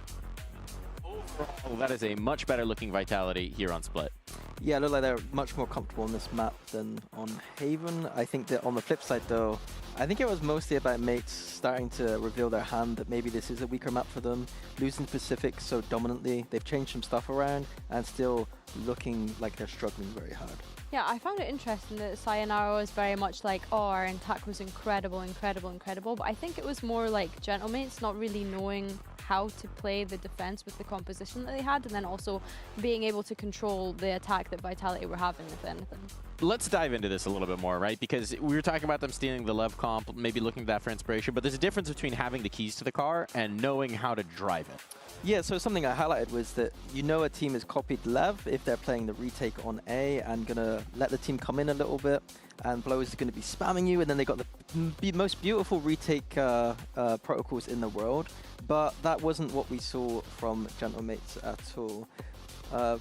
Speaker 10: Overall, that is a much better looking Vitality here on Split.
Speaker 11: Yeah, it looked like they're much more comfortable on this map than on Haven. I think that on the flip side, though, I think it was mostly about mates starting to reveal their hand that maybe this is a weaker map for them. Losing Pacific so dominantly, they've changed some stuff around and still looking like they're struggling very hard.
Speaker 12: Yeah, I found it interesting that Sayonara was very much like, oh, our attack was incredible, incredible, incredible. But I think it was more like Gentlemates not really knowing how to play the defense with the composition that they had, and then also being able to control the attack that Vitality were having, if anything.
Speaker 10: Let's dive into this a little bit more, right? Because we were talking about them stealing the Lev comp, maybe looking to that for inspiration, but there's a difference between having the keys to the car and knowing how to drive it.
Speaker 11: Yeah, so something I highlighted was that you know a team has copied Lev if they're playing the retake on A and going to let the team come in a little bit, and Blow is going to be spamming you, and then they got the most beautiful retake protocols in the world, but that wasn't what we saw from Gentlemates at all.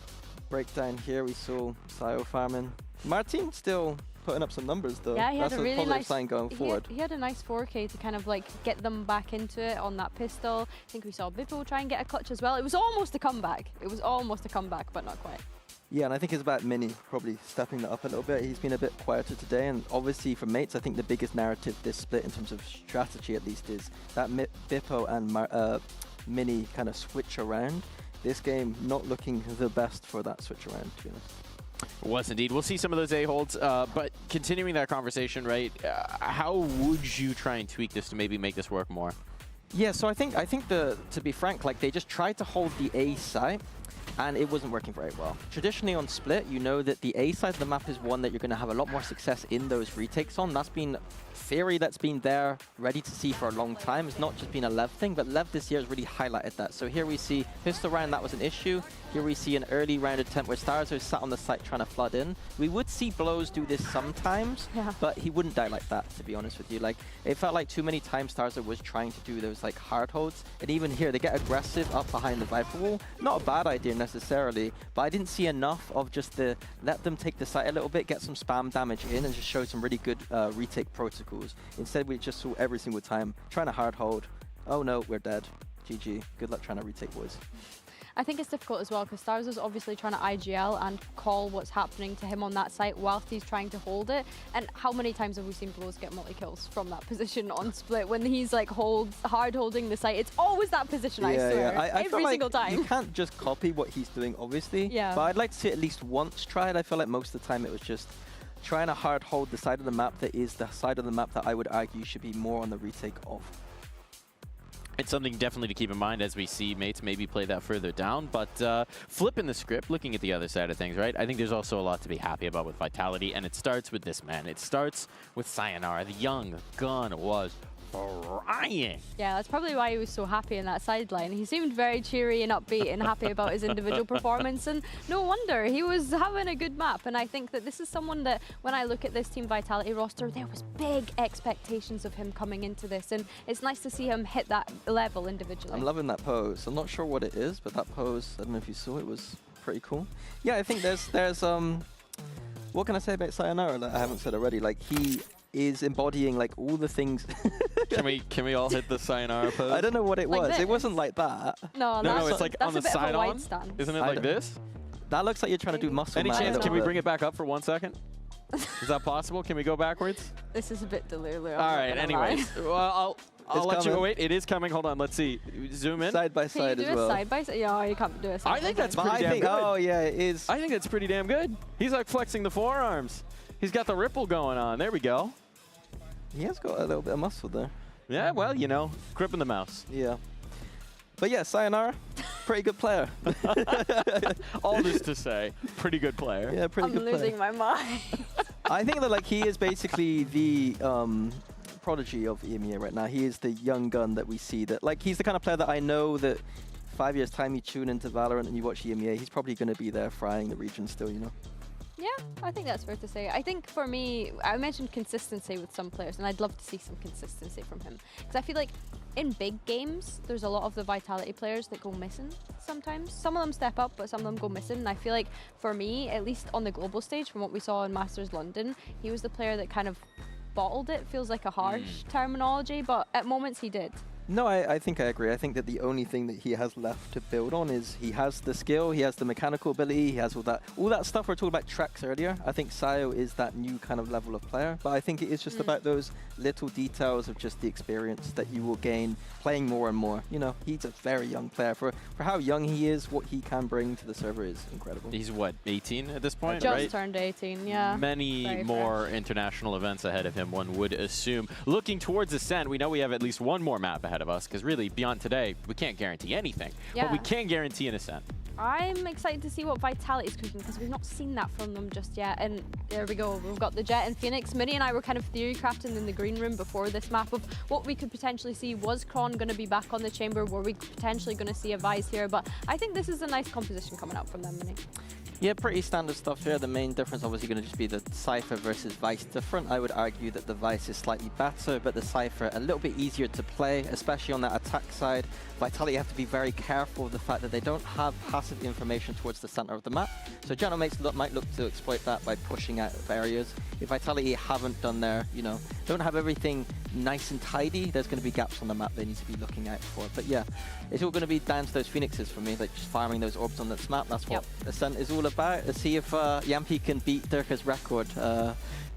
Speaker 11: Breakdown here, we saw Sayo farming. Martin still putting up some numbers though.
Speaker 12: Yeah, he
Speaker 11: That's
Speaker 12: had a
Speaker 11: a
Speaker 12: really
Speaker 11: positive
Speaker 12: nice
Speaker 11: sign going forward.
Speaker 12: He had a nice 4K to kind of like get them back into it on that pistol. I think we saw Bippo try and get a clutch as well. It was almost a comeback. It was almost a comeback, but not quite.
Speaker 11: Yeah, and I think it's about Mini probably stepping that up a little bit. He's been a bit quieter today, and obviously for mates, I think the biggest narrative this split in terms of strategy at least is that Bippo and Mini kind of switch around. This game not looking the best for that switch around, to be honest.
Speaker 10: Was indeed. We'll see some of those A-holds, but continuing that conversation, right, how would you try and tweak this to maybe make this work more?
Speaker 11: Yeah, so I think to be frank, like they just tried to hold the A site, and it wasn't working very well. Traditionally on Split, you know that the A side of the map is one that you're going to have a lot more success in those retakes on. That's been theory that's been there, ready to see for a long time. It's not just been a Lev thing, but Lev this year has really highlighted that. So here we see pistol round, that was an issue. Here we see an early round attempt where Starzo sat on the site trying to flood in. We would see Blows do this sometimes, but he wouldn't die like that, to be honest with you. Like, it felt like too many times Starzo was trying to do those like hard holds. And even here, they get aggressive up behind the Viper wall. Not a bad idea necessarily, but I didn't see enough of just the let them take the site a little bit, get some spam damage in, and just show some really good retake protocols. Instead, we just saw every single time trying to hard hold. Oh no, we're dead. GG. Good luck trying to retake, boys.
Speaker 12: I think it's difficult as well because Stars is obviously trying to IGL and call what's happening to him on that site whilst he's trying to hold it. And how many times have we seen Blows get multi-kills from that position on Split when he's like hard holding the site? It's always that position, I swear.
Speaker 11: Yeah. I
Speaker 12: Every single time.
Speaker 11: You can't just copy what he's doing, obviously.
Speaker 12: Yeah.
Speaker 11: But I'd like to see at least once try it. I feel like most of the time it was just trying to hard hold the side of the map that is the side of the map that I would argue should be more on the retake of.
Speaker 10: It's something definitely to keep in mind as we see mates maybe play that further down, but flipping the script, looking at the other side of things, right? I think there's also a lot to be happy about with Vitality, and it starts with this man. It starts with Sayonara. The young gun was frying.
Speaker 12: Yeah, that's probably why he was so happy in that sideline. He seemed very cheery and upbeat and happy about his individual performance, and no wonder, he was having a good map. And I think that this is someone that, when I look at this Team Vitality roster, there was big expectations of him coming into this, and it's nice to see him hit that level individually.
Speaker 11: I'm loving that pose. I'm not sure what it is, but that pose, I don't know if you saw it, was pretty cool. Yeah, I think there's what can I say about Sayonara that I haven't said already? Like, he is embodying like all the things.
Speaker 10: Can we all hit the Sayonara pose?
Speaker 11: I don't know what it
Speaker 12: Like
Speaker 11: was.
Speaker 12: this?
Speaker 11: It wasn't like that.
Speaker 12: No,
Speaker 10: it's like on the side on. Isn't it like this?
Speaker 11: That looks like you're trying to do muscle.
Speaker 10: Any chance? Can we bring it back up for 1 second? Is that possible? Can we go backwards?
Speaker 12: This is a bit delulu.
Speaker 10: All right. Anyways, well, I'll let you wait. It is coming. Hold on. Let's see. Zoom in.
Speaker 11: Side by side as well.
Speaker 12: Can you do a side by side? Yeah, you can't do a side.
Speaker 10: I think that's pretty damn good.
Speaker 11: Oh yeah, it is.
Speaker 10: I think that's pretty damn good. He's like flexing the forearms. He's got the ripple going on. There we go.
Speaker 11: He has got a little bit of muscle there.
Speaker 10: Yeah, well, you know, gripping the mouse.
Speaker 11: Yeah. But yeah, Sayonara, pretty good player.
Speaker 10: All this to say, pretty good player.
Speaker 11: Yeah, pretty good player.
Speaker 12: I'm losing my mind.
Speaker 11: I think that like he is basically the prodigy of EMEA right now. He is the young gun that we see that like he's the kind of player that I know that 5 years time you tune into Valorant and you watch EMEA, he's probably going to be there frying the region still, you know.
Speaker 12: Yeah, I think that's fair to say. I think for me, I mentioned consistency with some players, and I'd love to see some consistency from him. Because I feel like in big games, there's a lot of the Vitality players that go missing sometimes. Some of them step up, but some of them go missing. And I feel like for me, at least on the global stage, from what we saw in Masters London, he was the player that kind of bottled it feels like a harsh terminology, but at moments he did.
Speaker 11: No, I think I agree. I think that the only thing that he has left to build on is he has the skill, he has the mechanical ability, he has all that stuff. We were talking about Trex earlier. I think Sayo is that new kind of level of player, but I think it is just about those little details of just the experience that you will gain playing more and more. You know, he's a very young player. For how young he is, what he can bring to the server is incredible.
Speaker 10: He's what, 18 at this point,
Speaker 12: Just
Speaker 10: right?
Speaker 12: turned 18, yeah.
Speaker 10: Many
Speaker 12: Very
Speaker 10: more
Speaker 12: fresh.
Speaker 10: international events ahead of him, one would assume. Looking towards Ascent, we know we have at least one more map ahead of us, because really, beyond today, we can't guarantee anything. But we can guarantee an Ascent.
Speaker 12: I'm excited to see what Vitality's cooking because we've not seen that from them just yet. And there we go. We've got the Jet and Phoenix. Mini and I were kind of theory crafting in the green room before this map of what we could potentially see. Was Kron going to be back on the chamber? Were we potentially going to see a Vice here? But I think this is a nice composition coming out from them, Mini.
Speaker 11: Yeah, pretty standard stuff here. The main difference obviously going to just be the Cypher versus Vice different. I would argue that the Vice is slightly better, but the Cypher a little bit easier to play, especially on that attack side. Vitality have to be very careful of the fact that they don't have passive information towards the center of the map. So General Mates might look to exploit that by pushing out barriers. If Vitality haven't done their, you know, don't have everything nice and tidy, there's going to be gaps on the map they need to be looking out for. But yeah, it's all going to be down to those Phoenixes for me, like just farming those orbs on this map. That's what Ascent is all about. Let's see if Yampi can beat Dirka's record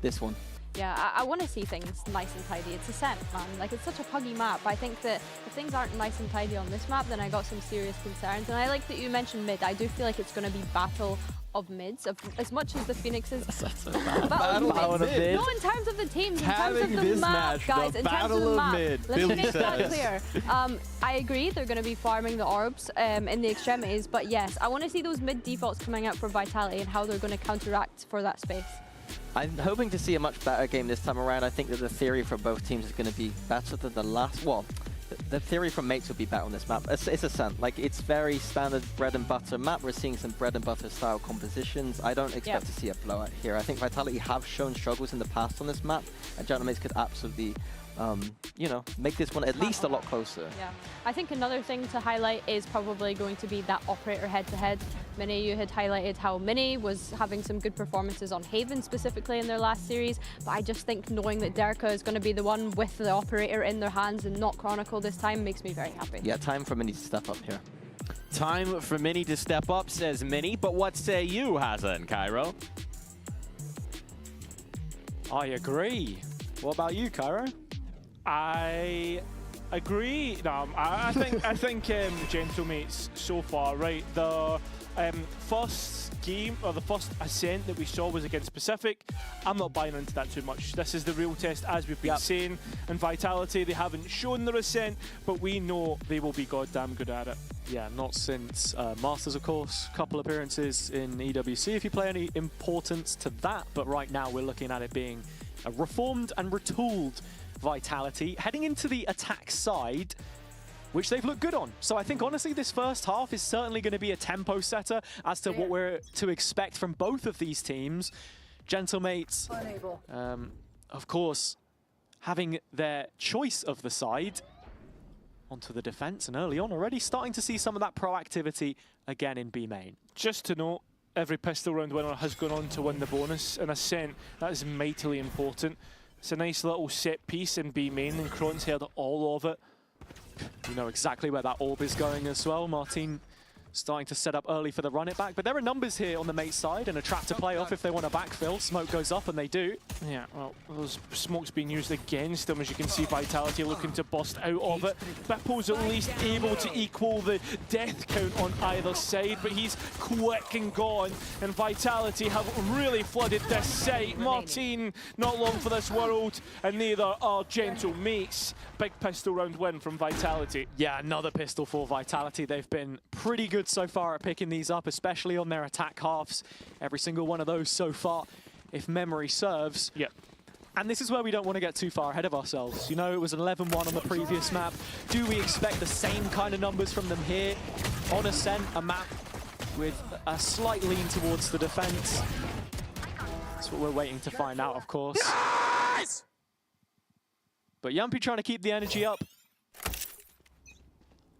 Speaker 11: this one.
Speaker 12: Yeah, I want to see things nice and tidy. It's Ascent, man. Like, it's such a puggy map. I think that if things aren't nice and tidy on this map, then I got some serious concerns. And I like that you mentioned mid. I do feel like it's going to be battle of mids, as much as the Phoenixes.
Speaker 11: That's so bad.
Speaker 12: Battle
Speaker 11: of mid.
Speaker 12: No, in terms of the teams, in
Speaker 11: Having
Speaker 12: terms of the
Speaker 11: this
Speaker 12: map,
Speaker 11: match,
Speaker 12: guys,
Speaker 11: the
Speaker 12: in terms of the
Speaker 11: battle
Speaker 12: map.
Speaker 11: of mid,
Speaker 12: Let's
Speaker 11: Billy
Speaker 12: make that
Speaker 11: says.
Speaker 12: clear. I agree, they're going to be farming the orbs in the extremities, but yes, I want to see those mid defaults coming out for Vitality and how they're going to counteract for that space.
Speaker 11: I'm hoping to see a much better game this time around. I think that the theory for both teams is going to be better than the last. Well, the theory from Mates would be better on this map. It's Ascent. Like, it's very standard bread and butter map. We're seeing some bread and butter style compositions. I don't expect to see a blowout here. I think Vitality have shown struggles in the past on this map, and General Mates could absolutely, you know, make this one at least a lot closer.
Speaker 12: Yeah, I think another thing to highlight is probably going to be that operator head-to-head. Mini, you had highlighted how Mini was having some good performances on Haven specifically in their last series, but I just think knowing that Derka is going to be the one with the operator in their hands and not Chronicle this time makes me very happy.
Speaker 11: Yeah, time for Mini to step up here.
Speaker 10: Time for Mini to step up, says Mini, but what say you, Haza and Cairo?
Speaker 13: I agree. What about you, Cairo? I agree. No, I think Gentlemates so far, right? The first game, or the first Ascent that we saw was against Pacific. I'm not buying into that too much. This is the real test, as we've been saying. And Vitality, they haven't shown their Ascent, but we know they will be goddamn good at it.
Speaker 7: Yeah, not since Masters, of course. Couple appearances in EWC, if you play any importance to that. But right now, we're looking at it being a reformed and retooled Vitality, heading into the attack side, which they've looked good on. So I think, honestly, this first half is certainly going to be a tempo setter as to what we're to expect from both of these teams. Gentlemates, of course, having their choice of the side onto the defense, and early on already starting to see some of that proactivity again in B main.
Speaker 13: Just to note, every pistol round winner has gone on to win the bonus in Ascent. That is mightily important. It's a nice little set piece in B main, and Kron's heard all of it.
Speaker 7: You know exactly where that orb is going as well. Martin starting to set up early for the run it back, but there are numbers here on the mate side and a trap to play off if they want to backfill. Smoke goes up and they do.
Speaker 13: Yeah, well, those smokes being used against them. As you can see, Vitality looking to bust out of it. Beppel's at least able to equal the death count on either side, but he's quick and gone, and Vitality have really flooded this site. Martin, not long for this world, and neither are Gentlemates. Big pistol round win from Vitality.
Speaker 7: Yeah, another pistol for Vitality. They've been pretty good so far at picking these up, especially on their attack halves. Every single one of those so far, if memory serves.
Speaker 13: Yeah.
Speaker 7: And this is where we don't want to get too far ahead of ourselves. You know, it was 11-1 on the previous map. Do we expect the same kind of numbers from them here? On Ascent, a map with a slight lean towards the defense. That's what we're waiting to find out, of course.
Speaker 13: Yes!
Speaker 7: But Yampi trying to keep the energy up.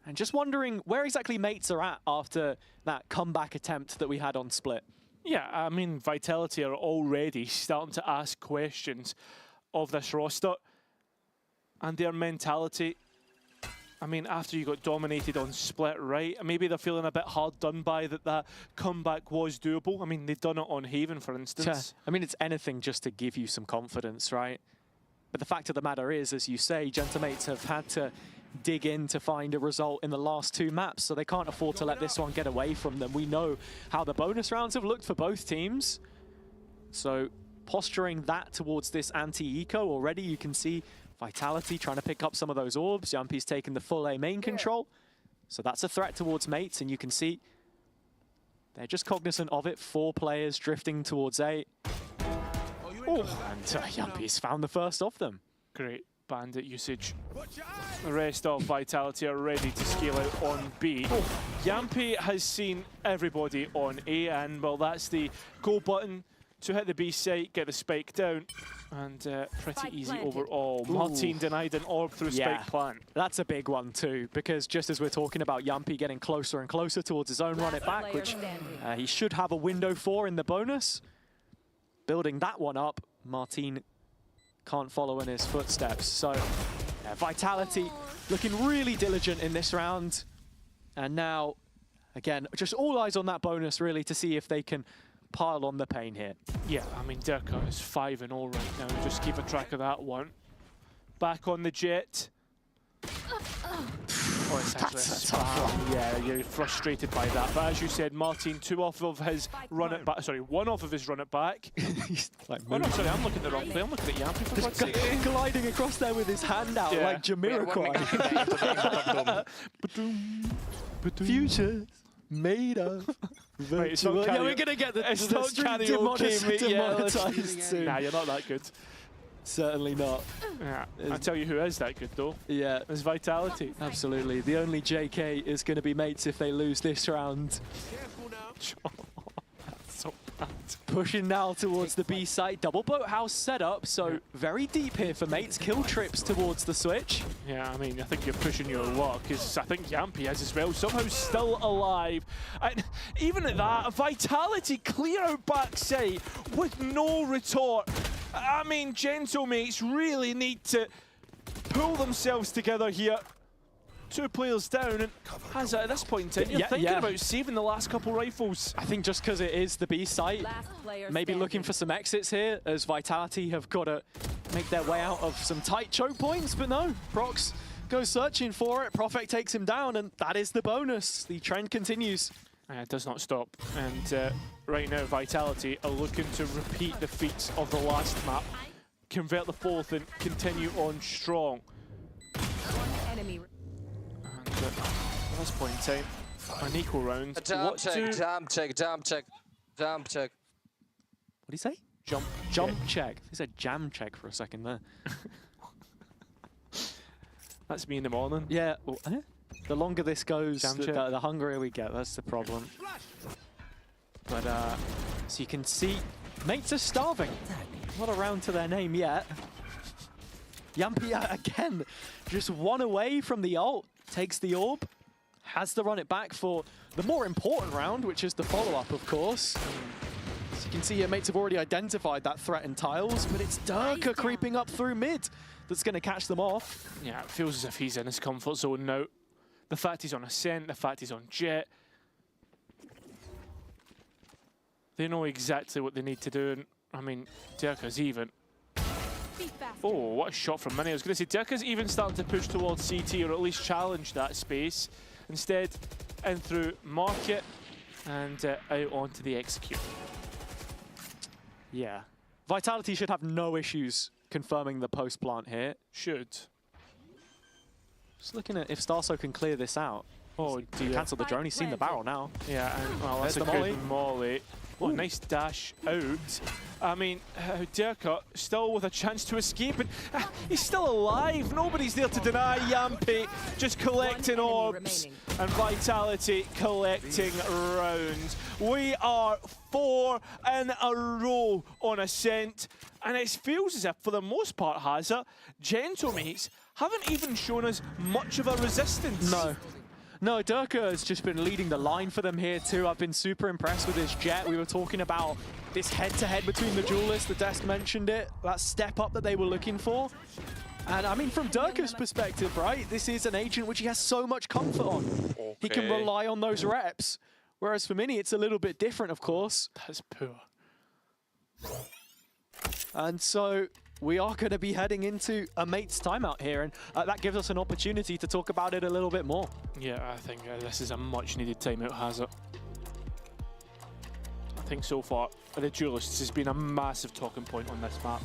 Speaker 7: And just wondering where exactly mates are at after that comeback attempt that we had on Split.
Speaker 13: Yeah, I mean, Vitality are already starting to ask questions. of this roster. And their mentality, I mean, after you got dominated on split, right? Maybe they're feeling a bit hard done by that comeback was doable. I mean, they've done it on Haven, for instance.
Speaker 7: I mean, it's anything just to give you some confidence, right? But the fact of the matter is, as you say, Gentamates have had to dig in to find a result in the last 2 maps, so they can't afford to let this one get away from them. We know how the bonus rounds have looked for both teams. So posturing that towards this anti-eco already, you can see Vitality trying to pick up some of those orbs. Yampi's taking the full A main control. So that's a threat towards mates, and you can see they're just cognizant of it. 4 players drifting towards A. Oh, and Yampi's found the first of them.
Speaker 13: Great bandit usage. The rest of Vitality are ready to scale out on B. Yampi has seen everybody on A, and well, that's the go button to hit the B site, get the spike down, and pretty easy overall. Martin denied an orb through spike plant.
Speaker 7: That's a big one too, because just as we're talking about Yampi getting closer and closer towards his own run it back, which he should have a window for in the bonus. Building that one up, Martin can't follow in his footsteps. So Vitality looking really diligent in this round. And now, again, just all eyes on that bonus really to see if they can pile on the pain here.
Speaker 13: Yeah, I mean, Derka is 5-0 right now. Just keep a track of that one. Back on the Jet. Oh, it's actually a tough one. Yeah, you're frustrated by that. But as you said, Martin, 2 off of his run it back. Sorry, 1 off of his run it back.
Speaker 7: He's like,
Speaker 13: oh no, sorry, I'm looking at the wrong play. I'm looking at Yampi for God's sake.
Speaker 7: Gliding across there with his hand out like Jamiroquai. Futures made of.
Speaker 13: Wait, it's not
Speaker 7: yeah, we're gonna get the demonetized soon.
Speaker 13: Nah, you're not that good.
Speaker 7: Certainly not.
Speaker 13: Yeah, I'll tell you who is that good though.
Speaker 7: Yeah,
Speaker 13: it's Vitality.
Speaker 7: Absolutely. The only JK is going to be mates if they lose this round.
Speaker 13: So bad.
Speaker 7: Pushing now towards the B site. Double boathouse setup, so very deep here for mates. Kill trips towards the switch.
Speaker 13: Yeah, I mean, I think you're pushing your luck, because I think Yampi is as well. Somehow still alive. And even at that, Vitality clear out backside with no retort. I mean, Gentlemates really need to pull themselves together here. 2 players down, and Hazza at this point in time, you're thinking about saving the last couple rifles.
Speaker 7: I think just because it is the B site, maybe looking for some exits here, as Vitality have got to make their way out of some tight choke points, but no, Prox goes searching for it. Prophet takes him down, and that is the bonus. The trend continues.
Speaker 13: It does not stop, and right now Vitality are looking to repeat the feats of the last map, convert the 4th and continue on strong. And at this point in time, an equal round.
Speaker 5: Jump check.
Speaker 7: What did he say? Jump check. He said jam check for a second there.
Speaker 13: That's me in the morning.
Speaker 7: Yeah. Well, the longer this goes, the hungrier we get. That's the problem. But so you can see, mates are starving. Not around to their name yet. Yampi again, just 1 away from the ult. Takes the orb, has to run it back for the more important round, which is the follow-up, of course. As you can see here, mates have already identified that threat in tiles, but it's Derka creeping up through mid that's going to catch them off.
Speaker 13: Yeah, it feels as if he's in his comfort zone now. The fact he's on Ascent, the fact he's on Jet. They know exactly what they need to do, and I mean, Derka's even. Oh, what a shot from Mini. I was going to say, Derka's even starting to push towards CT, or at least challenge that space. Instead, in through Market, and out onto the Execute.
Speaker 7: Yeah. Vitality should have no issues confirming the post plant here.
Speaker 13: Should.
Speaker 7: Just looking at if Starso can clear this out.
Speaker 13: Oh dear.
Speaker 7: Cancel the drone, he's seen the barrel now.
Speaker 13: Yeah, and well, that's a good molly. Oh, nice dash out. I mean, Derka still with a chance to escape, and he's still alive. Nobody's there to deny Yampi, just collecting orbs, and Vitality collecting rounds. We are 4 in a row on Ascent, and it feels as if, for the most part, Hazza, Gentlemates haven't even shown us much of a resistance.
Speaker 7: No, Durka has just been leading the line for them here too. I've been super impressed with his Jet. We were talking about this head-to-head between the duelists. The desk mentioned it. That step up that they were looking for. And I mean, from Durka's perspective, right, this is an agent which he has so much comfort on. Okay. He can rely on those reps. Whereas for Mini, it's a little bit different, of course.
Speaker 13: That's poor.
Speaker 7: And so we are going to be heading into a mate's timeout here, and that gives us an opportunity to talk about it a little bit more.
Speaker 13: Yeah, I think this is a much-needed timeout, has it? I think so far, the duelists has been a massive talking point on this map.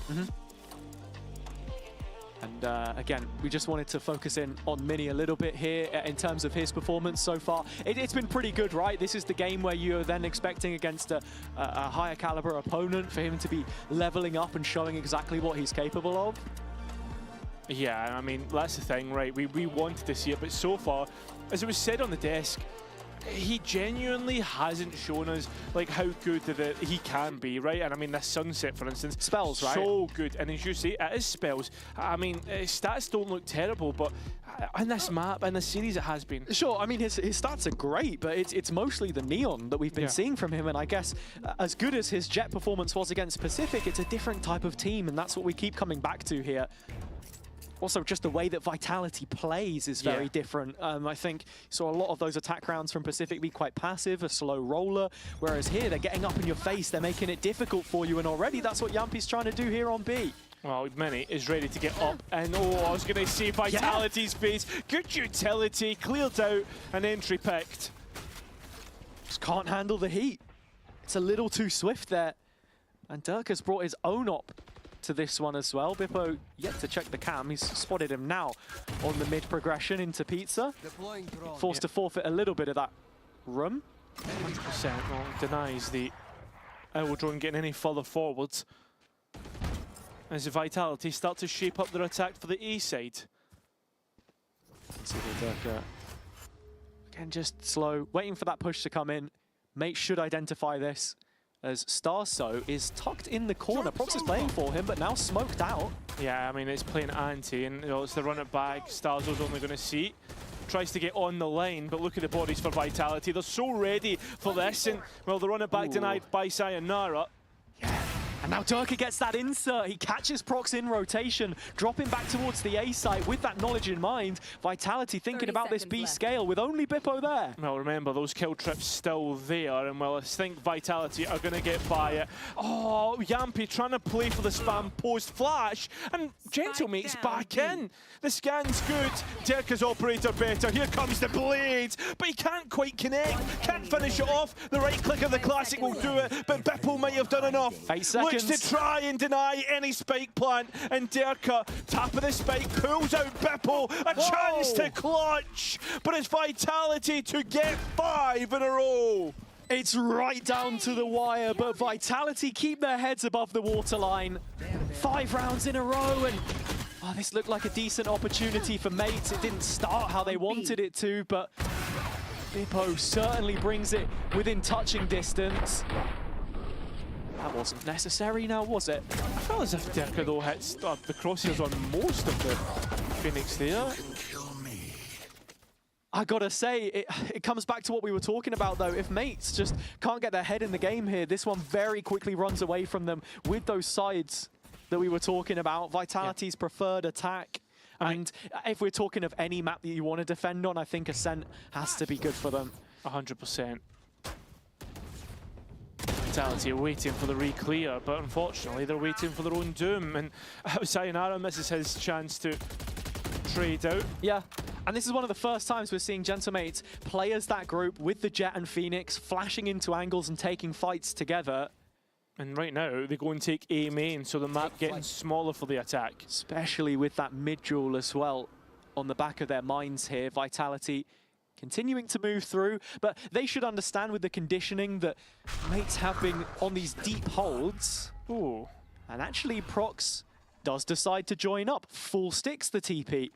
Speaker 7: And again, we just wanted to focus in on Mini a little bit here in terms of his performance so far. It's been pretty good, right? This is the game where you're then expecting against a higher caliber opponent for him to be leveling up and showing exactly what he's capable of.
Speaker 13: Yeah, I mean, that's the thing, right? We wanted to see it, but so far, as it was said on the desk, he genuinely hasn't shown us like how good he can be, right? And I mean, this Sunset, for instance,
Speaker 7: spells, right?
Speaker 13: So good, and as you say, it is spells. I mean, his stats don't look terrible, but in this map, in this series, it has been.
Speaker 7: Sure, I mean, his stats are great, but it's mostly the neon that we've been seeing from him, and I guess as good as his Jet performance was against Pacific, it's a different type of team, and that's what we keep coming back to here. Also, just the way that Vitality plays is very different. I think you saw a lot of those attack rounds from Pacific be quite passive, a slow roller, whereas here they're getting up in your face, they're making it difficult for you, and already that's what Yampi's trying to do here on B.
Speaker 13: Well, Mini is ready to get up, and I was going to say Vitality's base, good utility, cleared out, an entry picked.
Speaker 7: Just can't handle the heat. It's a little too swift there, and Durka's brought his own op to this one as well. Bippo yet to check the cam. He's spotted him now on the mid progression into Pizza. Forced to forfeit a little bit of that room.
Speaker 13: 100% well, denies the Owl Drone getting any further forwards. As the Vitality start to shape up their attack for the A side.
Speaker 7: See the Durka. Again, just slow, waiting for that push to come in. Mate should identify this, as Starso is tucked in the corner. Prox is playing for him, but now smoked out.
Speaker 13: Yeah, I mean, it's playing anti, and it's the run it back. Starso's only going to see. Tries to get on the line, but look at the bodies for Vitality. They're so ready for this, and, well, the run it back denied by Sayonara.
Speaker 7: And now Durka gets that insert. He catches Prox in rotation, dropping back towards the A site with that knowledge in mind. Vitality thinking about this B scale with only Bippo there.
Speaker 13: Well, remember, those kill trips still there, and well, I think Vitality are going to get by it. Oh, Yampi trying to play for the spam post-flash, and Gentlemate's back in. The scan's good. Durka's operator better. Here comes the blade, but he can't quite connect, can't finish it off. The right click of the classic will do it, but Bippo might have done enough.
Speaker 7: 8 seconds.
Speaker 13: Looks to try and deny any spike plant, and Durka, top of the spike, pulls out Bippo, a chance to clutch, but it's Vitality to get 5 in a row.
Speaker 7: It's right down to the wire, but Vitality keep their heads above the waterline. 5 rounds in a row, and this looked like a decent opportunity for Mates. It didn't start how they wanted it to, but Bippo certainly brings it within touching distance. That wasn't necessary now, was it?
Speaker 13: I felt as if Durka, though, hits the crosshairs on most of the Phoenix there.
Speaker 7: I gotta say, it comes back to what we were talking about, though. If Mates just can't get their head in the game here, this one very quickly runs away from them with those sides that we were talking about. Vitality's preferred attack. And if we're talking of any map that you want to defend on, I think Ascent has to be good for them.
Speaker 13: 100%. Vitality are waiting for the re-clear, but unfortunately they're waiting for their own doom, and Sayonara misses his chance to trade out.
Speaker 7: Yeah, and this is one of the first times we're seeing Gentlemates play as that group with the Jet and Phoenix, flashing into angles and taking fights together.
Speaker 13: And right now, they go and take A main, so the map getting smaller for the attack.
Speaker 7: Especially with that mid-duel as well on the back of their minds here. Vitality continuing to move through, but they should understand with the conditioning that Mates have been on these deep holds.
Speaker 13: Ooh.
Speaker 7: And actually, Prox does decide to join up. Full sticks the TP.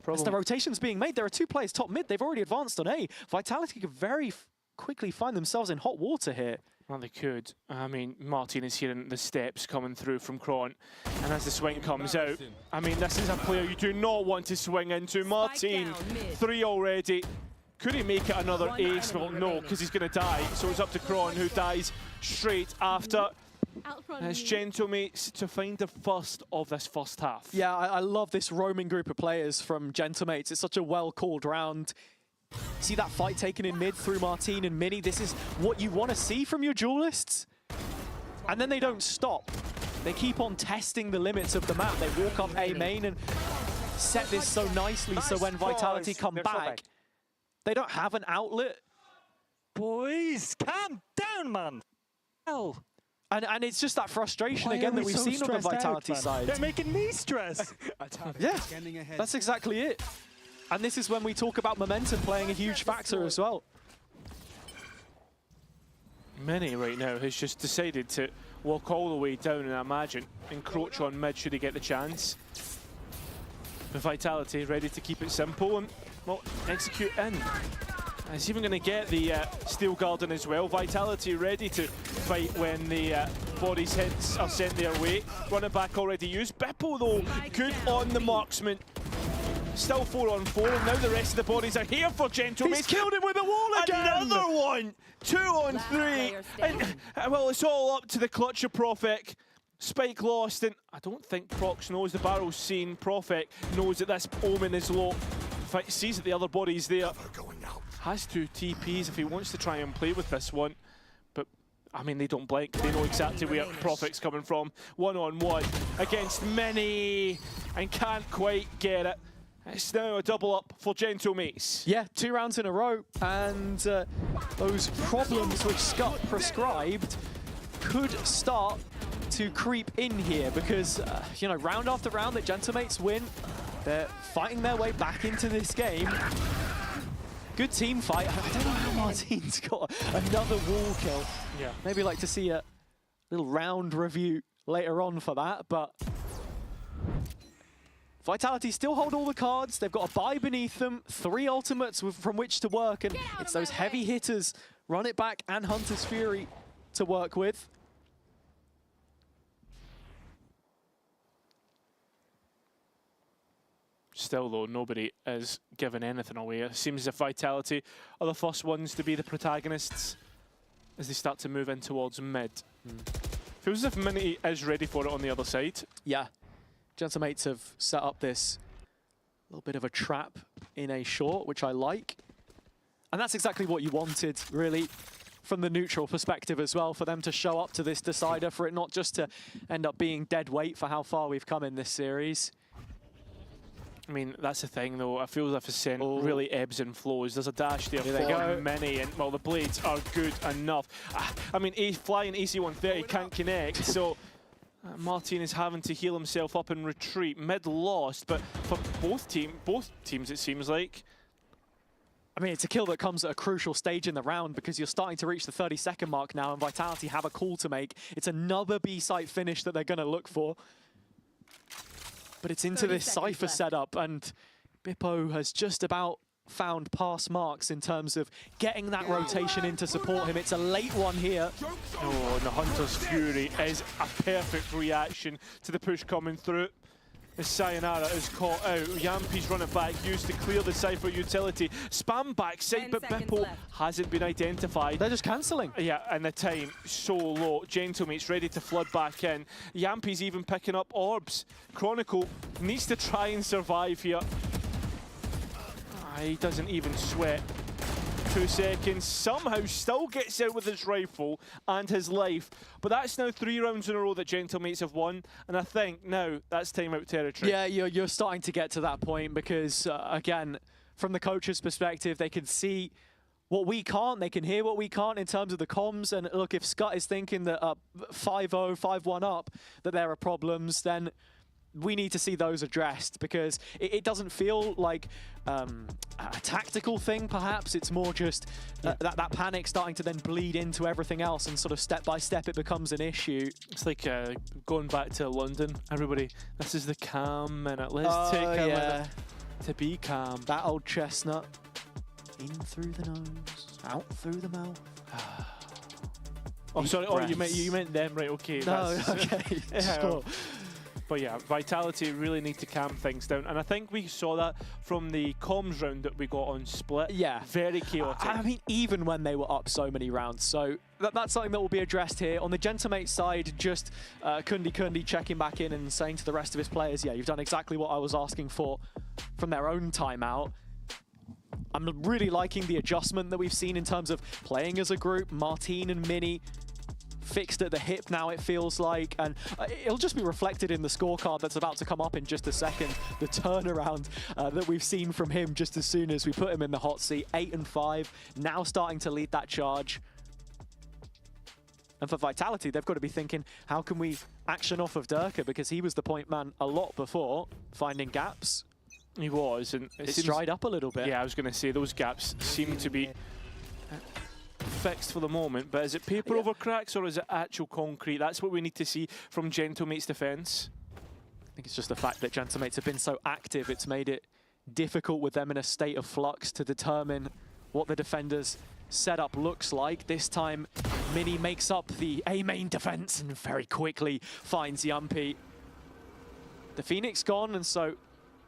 Speaker 7: As the rotation's being made, there are 2 players top mid. They've already advanced on A. Vitality could very quickly find themselves in hot water here.
Speaker 13: Well, they could. I mean, Martin is hearing the steps coming through from Kron. And as the swing comes out, I mean, this is a player you do not want to swing into. Martin, 3 already. Could he make it another ace? Well, no, because he's going to die. So it's up to Kron, who dies straight after. And it's Gentlemates to find the first of this first half.
Speaker 7: Yeah, I love this roaming group of players from Gentlemates. It's such a well-called round. See that fight taken in mid through Martin and Mini? This is what you want to see from your duelists. And then they don't stop. They keep on testing the limits of the map. They walk up A main and set this so nicely so when Vitality come back, they don't have an outlet.
Speaker 2: Boys, calm down, man. Hell.
Speaker 7: And it's just that frustration again that we've seen on the Vitality side.
Speaker 2: They're making me stress.
Speaker 7: Yeah, that's exactly it. And this is when we talk about momentum playing a huge factor as well.
Speaker 13: Mini right now has just decided to walk all the way down and imagine encroach on mid should he get the chance. But Vitality ready to keep it simple and, well, execute in. And he's even going to get the Steel Garden as well. Vitality ready to fight when the bodies hits are sent their way. Running back already used. Beppo though, good on the marksman. Still 4 on 4, and now the rest of the bodies are here for Gentlemates.
Speaker 7: He's killed him with a wall again!
Speaker 13: Another one! 2 on 3. And, well, it's all up to the clutch of Prophet. Spike lost, and I don't think Prox knows the barrel's seen. Prophet knows that this Omen is low. Sees that the other body's there. Has 2 TPs if he wants to try and play with this one. But, I mean, they don't blink. They know exactly where Prophet's coming from. 1-on-1 against Mini, and can't quite get it. It's now a double up for Gentlemates.
Speaker 7: Yeah, 2 rounds in a row, and those problems which Scott prescribed could start to creep in here because, you know, round after round that Gentlemates win, they're fighting their way back into this game. Good team fight. I don't know how Martin's got another wall kill.
Speaker 13: Yeah.
Speaker 7: Maybe like to see a little round review later on for that, but Vitality still hold all the cards. They've got a buy beneath them, 3 ultimates from which to work, and it's those heavy hitters, Run It Back and Hunter's Fury, to work with.
Speaker 13: Still, though, nobody is giving anything away. It seems as if Vitality are the first ones to be the protagonists as they start to move in towards mid. Feels as if Mini is ready for it on the other side.
Speaker 7: Yeah. Gentlemates have set up this little bit of a trap in a short, which I like. And that's exactly what you wanted, really, from the neutral perspective as well, for them to show up to this decider, for it not just to end up being dead weight for how far we've come in this series.
Speaker 13: I mean, that's the thing, though. I feel as if Ascent really ebbs and flows. There's a dash there for Mini, and, well, the blades are good enough. I mean, flying AC-130 can't connect, so Martin is having to heal himself up and retreat. Mid lost, but for both teams, it seems like.
Speaker 7: I mean, it's a kill that comes at a crucial stage in the round because you're starting to reach the 30-second mark now, and Vitality have a call to make. It's another B-site finish that they're going to look for. But it's into this Cypher setup, and Bippo has just about found pass marks in terms of getting that rotation in to support him. It's a late one here.
Speaker 13: Oh, and the Hunter's Fury is a perfect reaction to the push coming through. As Sayonara is caught out, Yampi's running back, used to clear the Cypher utility. Spam backside, but Bippo hasn't been identified.
Speaker 7: They're just cancelling.
Speaker 13: Yeah, and the time so low. Gentlemate's ready to flood back in. Yampi's even picking up orbs. Chronicle needs to try and survive here. He doesn't even sweat. 2 seconds, somehow still gets out with his rifle and his life. But that's now 3 rounds in a row that Gentlemates have won, and I think now that's timeout territory.
Speaker 7: Yeah, you're starting to get to that point because, again, from the coach's perspective, they can see what we can't, they can hear what we can't in terms of the comms, and look, if Scott is thinking that 5-0, 5-1 up, that there are problems, then we need to see those addressed because it doesn't feel like a tactical thing, perhaps. It's more just that panic starting to then bleed into everything else, and sort of step by step it becomes an issue.
Speaker 13: It's like going back to London. Everybody, this is the calm minute. Let's take a minute to be calm.
Speaker 7: That old chestnut. In through the nose, out through the mouth.
Speaker 13: Oh, sorry. Oh, you meant them, right? Okay.
Speaker 7: No, okay. Sure.
Speaker 13: But yeah, Vitality really need to calm things down, and I think we saw that from the comms round that we got on Split.
Speaker 7: Yeah,
Speaker 13: very chaotic.
Speaker 7: I mean, even when they were up so many rounds, so that's something that will be addressed here. On the Gentamate side, just Kundi checking back in and saying to the rest of his players, yeah, you've done exactly what I was asking for from their own timeout. I'm really liking the adjustment that we've seen in terms of playing as a group. Martine and Mini fixed at the hip now, it feels like, and it'll just be reflected in the scorecard that's about to come up in just a second. The turnaround that we've seen from him just as soon as we put him in the hot seat. 8 and 5, now starting to lead that charge. And for Vitality, they've got to be thinking, how can we action off of Durka, because he was the point man a lot before, finding gaps.
Speaker 13: He was, and
Speaker 7: it's dried up a little bit.
Speaker 13: Yeah, I was going to say those gaps seem to be fixed for the moment, but is it paper over cracks or is it actual concrete? That's what we need to see from Gentlemate's defense.
Speaker 7: I think it's just the fact that Gentlemates have been so active, it's made it difficult with them in a state of flux to determine what the defender's setup looks like. This time, Mini makes up the A main defense and very quickly finds Yumpy. The Phoenix gone, and so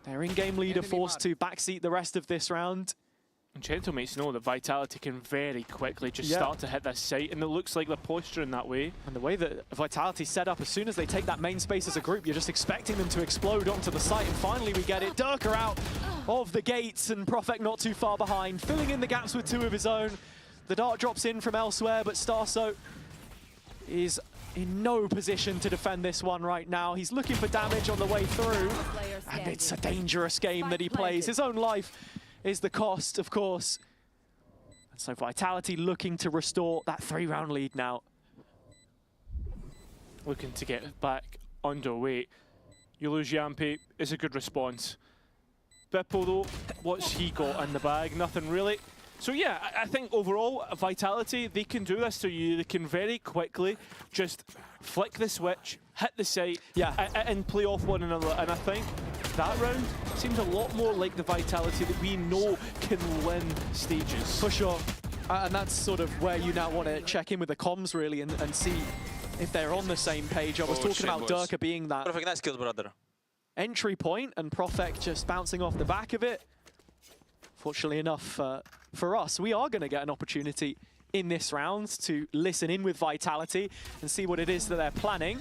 Speaker 7: their in-game leader forced to backseat the rest of this round.
Speaker 13: And Gentlemates know that Vitality can very quickly just start to hit this site, and it looks like they're posturing that way.
Speaker 7: And the way that Vitality set up, as soon as they take that main space as a group, you're just expecting them to explode onto the site, and finally we get it. Durka out of the gates, and Profek not too far behind, filling in the gaps with 2 of his own. The dart drops in from elsewhere, but Starso is in no position to defend this one right now. He's looking for damage on the way through, and it's a dangerous game that he plays. His own life is the cost, of course. And so Vitality looking to restore that 3-round lead now.
Speaker 13: Looking to get back underway. You lose Yumpy, it's a good response. Bippo though, what's he got in the bag? Nothing really. So yeah, I think overall, Vitality, they can do this to you. They can very quickly just flick the switch, hit the site, and play off one another. And I think that round seems a lot more like the Vitality that we know can win stages.
Speaker 7: For sure. And that's sort of where you now want to check in with the comms, really, and see if they're on the same page. I was talking about Durka being that
Speaker 5: nice kill, brother.
Speaker 7: Entry point, and Profek just bouncing off the back of it. Fortunately enough for us, we are going to get an opportunity in this round to listen in with Vitality and see what it is that they're planning.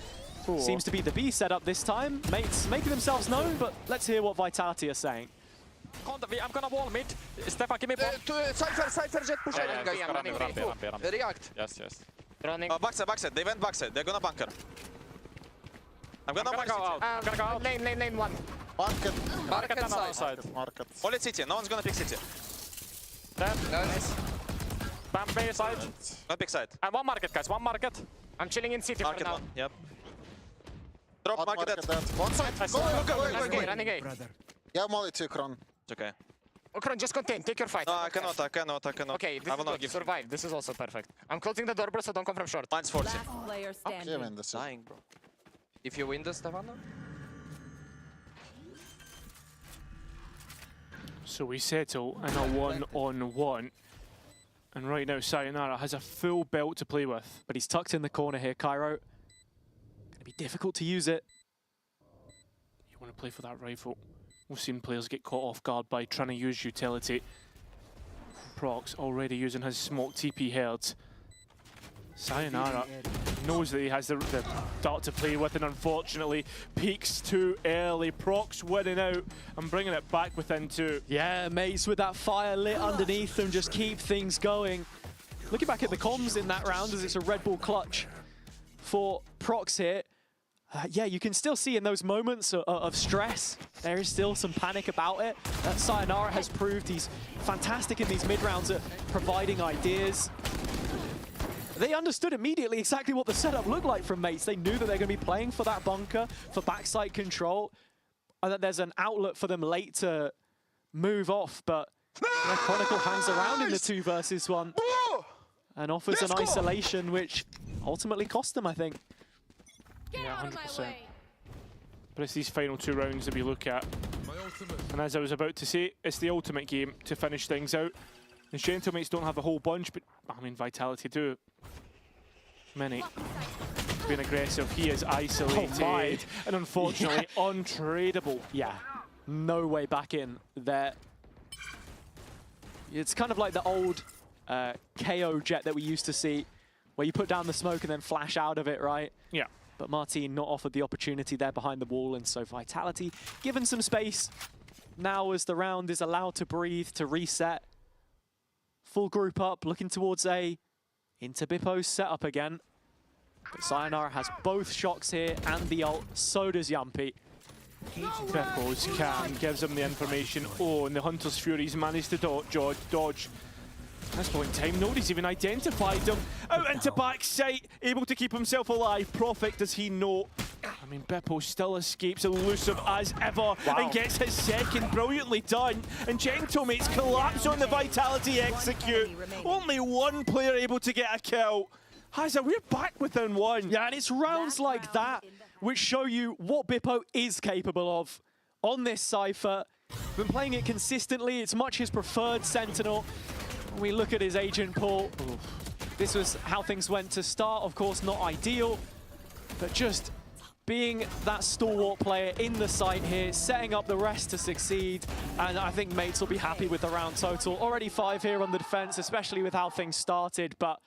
Speaker 7: Seems to be the B setup this time. Mates making themselves known, but let's hear what Vitality are saying.
Speaker 5: I'm gonna wall mid. Stefan, give me bomb. Cypher jet push. React.
Speaker 6: Yes.
Speaker 5: Running.
Speaker 6: Backside. They went backside. They're gonna bunker. I'm gonna
Speaker 5: go out. I'm gonna go out. Lane 1. Market and outside.
Speaker 6: Only city. No one's gonna pick city.
Speaker 5: Nice.
Speaker 6: Bam B side. No pick side.
Speaker 5: And one market, guys. One market. I'm chilling in city
Speaker 6: market
Speaker 5: for now.
Speaker 6: One. Yep. Drop market dead.
Speaker 9: One side.
Speaker 5: Go. Running A.
Speaker 9: Yeah, Molly 2, Kron.
Speaker 6: It's okay.
Speaker 5: Kron, just contain. Take your fight.
Speaker 6: No, I cannot.
Speaker 5: Okay, this is good. Survive. This is also perfect. I'm closing the door, bro, so don't come from short.
Speaker 6: Mine's 40.
Speaker 19: Last player standing.
Speaker 9: Yeah, man, this is
Speaker 5: dying, bro. If you win this, Stefano.
Speaker 13: So we settle in a 1-on-1. And right now, Sayonara has a full belt to play with.
Speaker 7: But he's tucked in the corner here, Cairo. Gonna be difficult to use it.
Speaker 13: You want to play for that rifle. We've seen players get caught off guard by trying to use utility. Prox already using his smoke TP heard. Sayonara knows that he has the dart to play with, and unfortunately peaks too early. Prox winning out and bringing it back within 2.
Speaker 7: Yeah, Mates with that fire lit underneath them, just keep things going. Looking back at the comms in that round, as it's a Red Bull clutch for Prox here. Yeah, you can still see in those moments of stress, there is still some panic about it. Sayonara has proved he's fantastic in these mid-rounds at providing ideas. They understood immediately exactly what the setup looked like from Mates. They knew that they're going to be playing for that bunker, for backside control, and that there's an outlet for them late to move off. But Chronicle hangs around in the 2 versus 1 and offers an isolation, which ultimately cost them, I think.
Speaker 13: Yeah, 100%. But it's these final 2 rounds that we look at. And as I was about to say, it's the ultimate game to finish things out. The Gentlemates don't have a whole bunch, but I mean, Vitality do. Many being aggressive. He is isolated and unfortunately untradeable.
Speaker 7: Yeah, no way back in there. It's kind of like the old KO jet that we used to see, where you put down the smoke and then flash out of it, right?
Speaker 13: Yeah.
Speaker 7: But Martin not offered the opportunity there behind the wall, and so Vitality given some space. Now as the round is allowed to breathe, to reset. Full group up, looking towards A. Into Bippo's setup again. But Sayonara has both shocks here and the ult, so does Yampi.
Speaker 13: Beppo's cam gives him the information. Oh, and the Hunter's Fury's managed to dodge. At this point in time, nobody's even identified him. Out into backside, able to keep himself alive. Prophet, does he know? I mean, Beppo still escapes elusive as ever and gets his second. Brilliantly done. And Gentlemates collapse on the Vitality execute. Only one player able to get a kill. Haza, we're back within one.
Speaker 7: Yeah, and it's rounds like that which show you what Bippo is capable of on this Cypher. Been playing it consistently. It's much his preferred Sentinel. When we look at his agent pool, this was how things went to start. Of course, not ideal, but just being that stalwart player in the site here, setting up the rest to succeed. And I think mates will be happy with the round total. Already 5 here on the defense, especially with how things started, but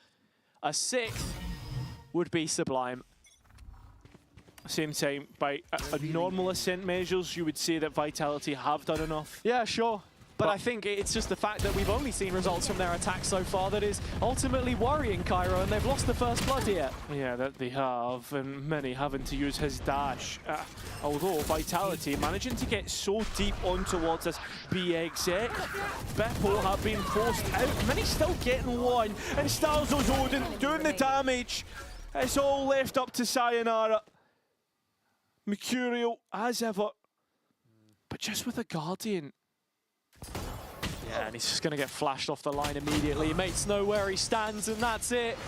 Speaker 7: a 6th would be sublime.
Speaker 13: Same time, by a normal ascent measures, you would say that Vitality have done enough.
Speaker 7: Yeah, sure. But I think it's just the fact that we've only seen results from their attack so far that is ultimately worrying Cairo, and they've lost the first blood yet.
Speaker 13: Yeah, that they have, and many having to use his dash. Although Vitality managing to get so deep on towards this B exec, Beppo have been forced out. Many still getting one, and Starzo's Odin doing the damage. It's all left up to Sayonara. Mercurial, as ever, but just with a Guardian.
Speaker 7: Yeah, and he's just going to get flashed off the line immediately. Mates know where he stands, and that's it.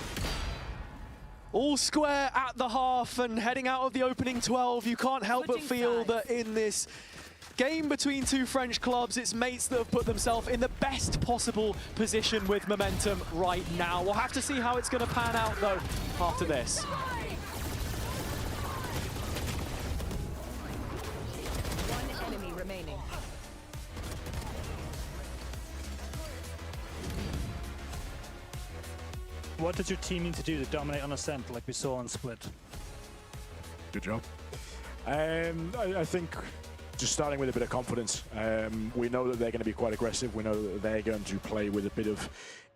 Speaker 7: All square at the half, and heading out of the opening 12, you can't help but feel that in this game between two French clubs, it's mates that have put themselves in the best possible position with momentum right now. We'll have to see how it's going to pan out, though, after this.
Speaker 19: One enemy remaining.
Speaker 2: What does your team need to do to dominate on Ascent like we saw on Split?
Speaker 15: Good job. I think just starting with a bit of confidence. We know that they're going to be quite aggressive. We know that they're going to play with a bit of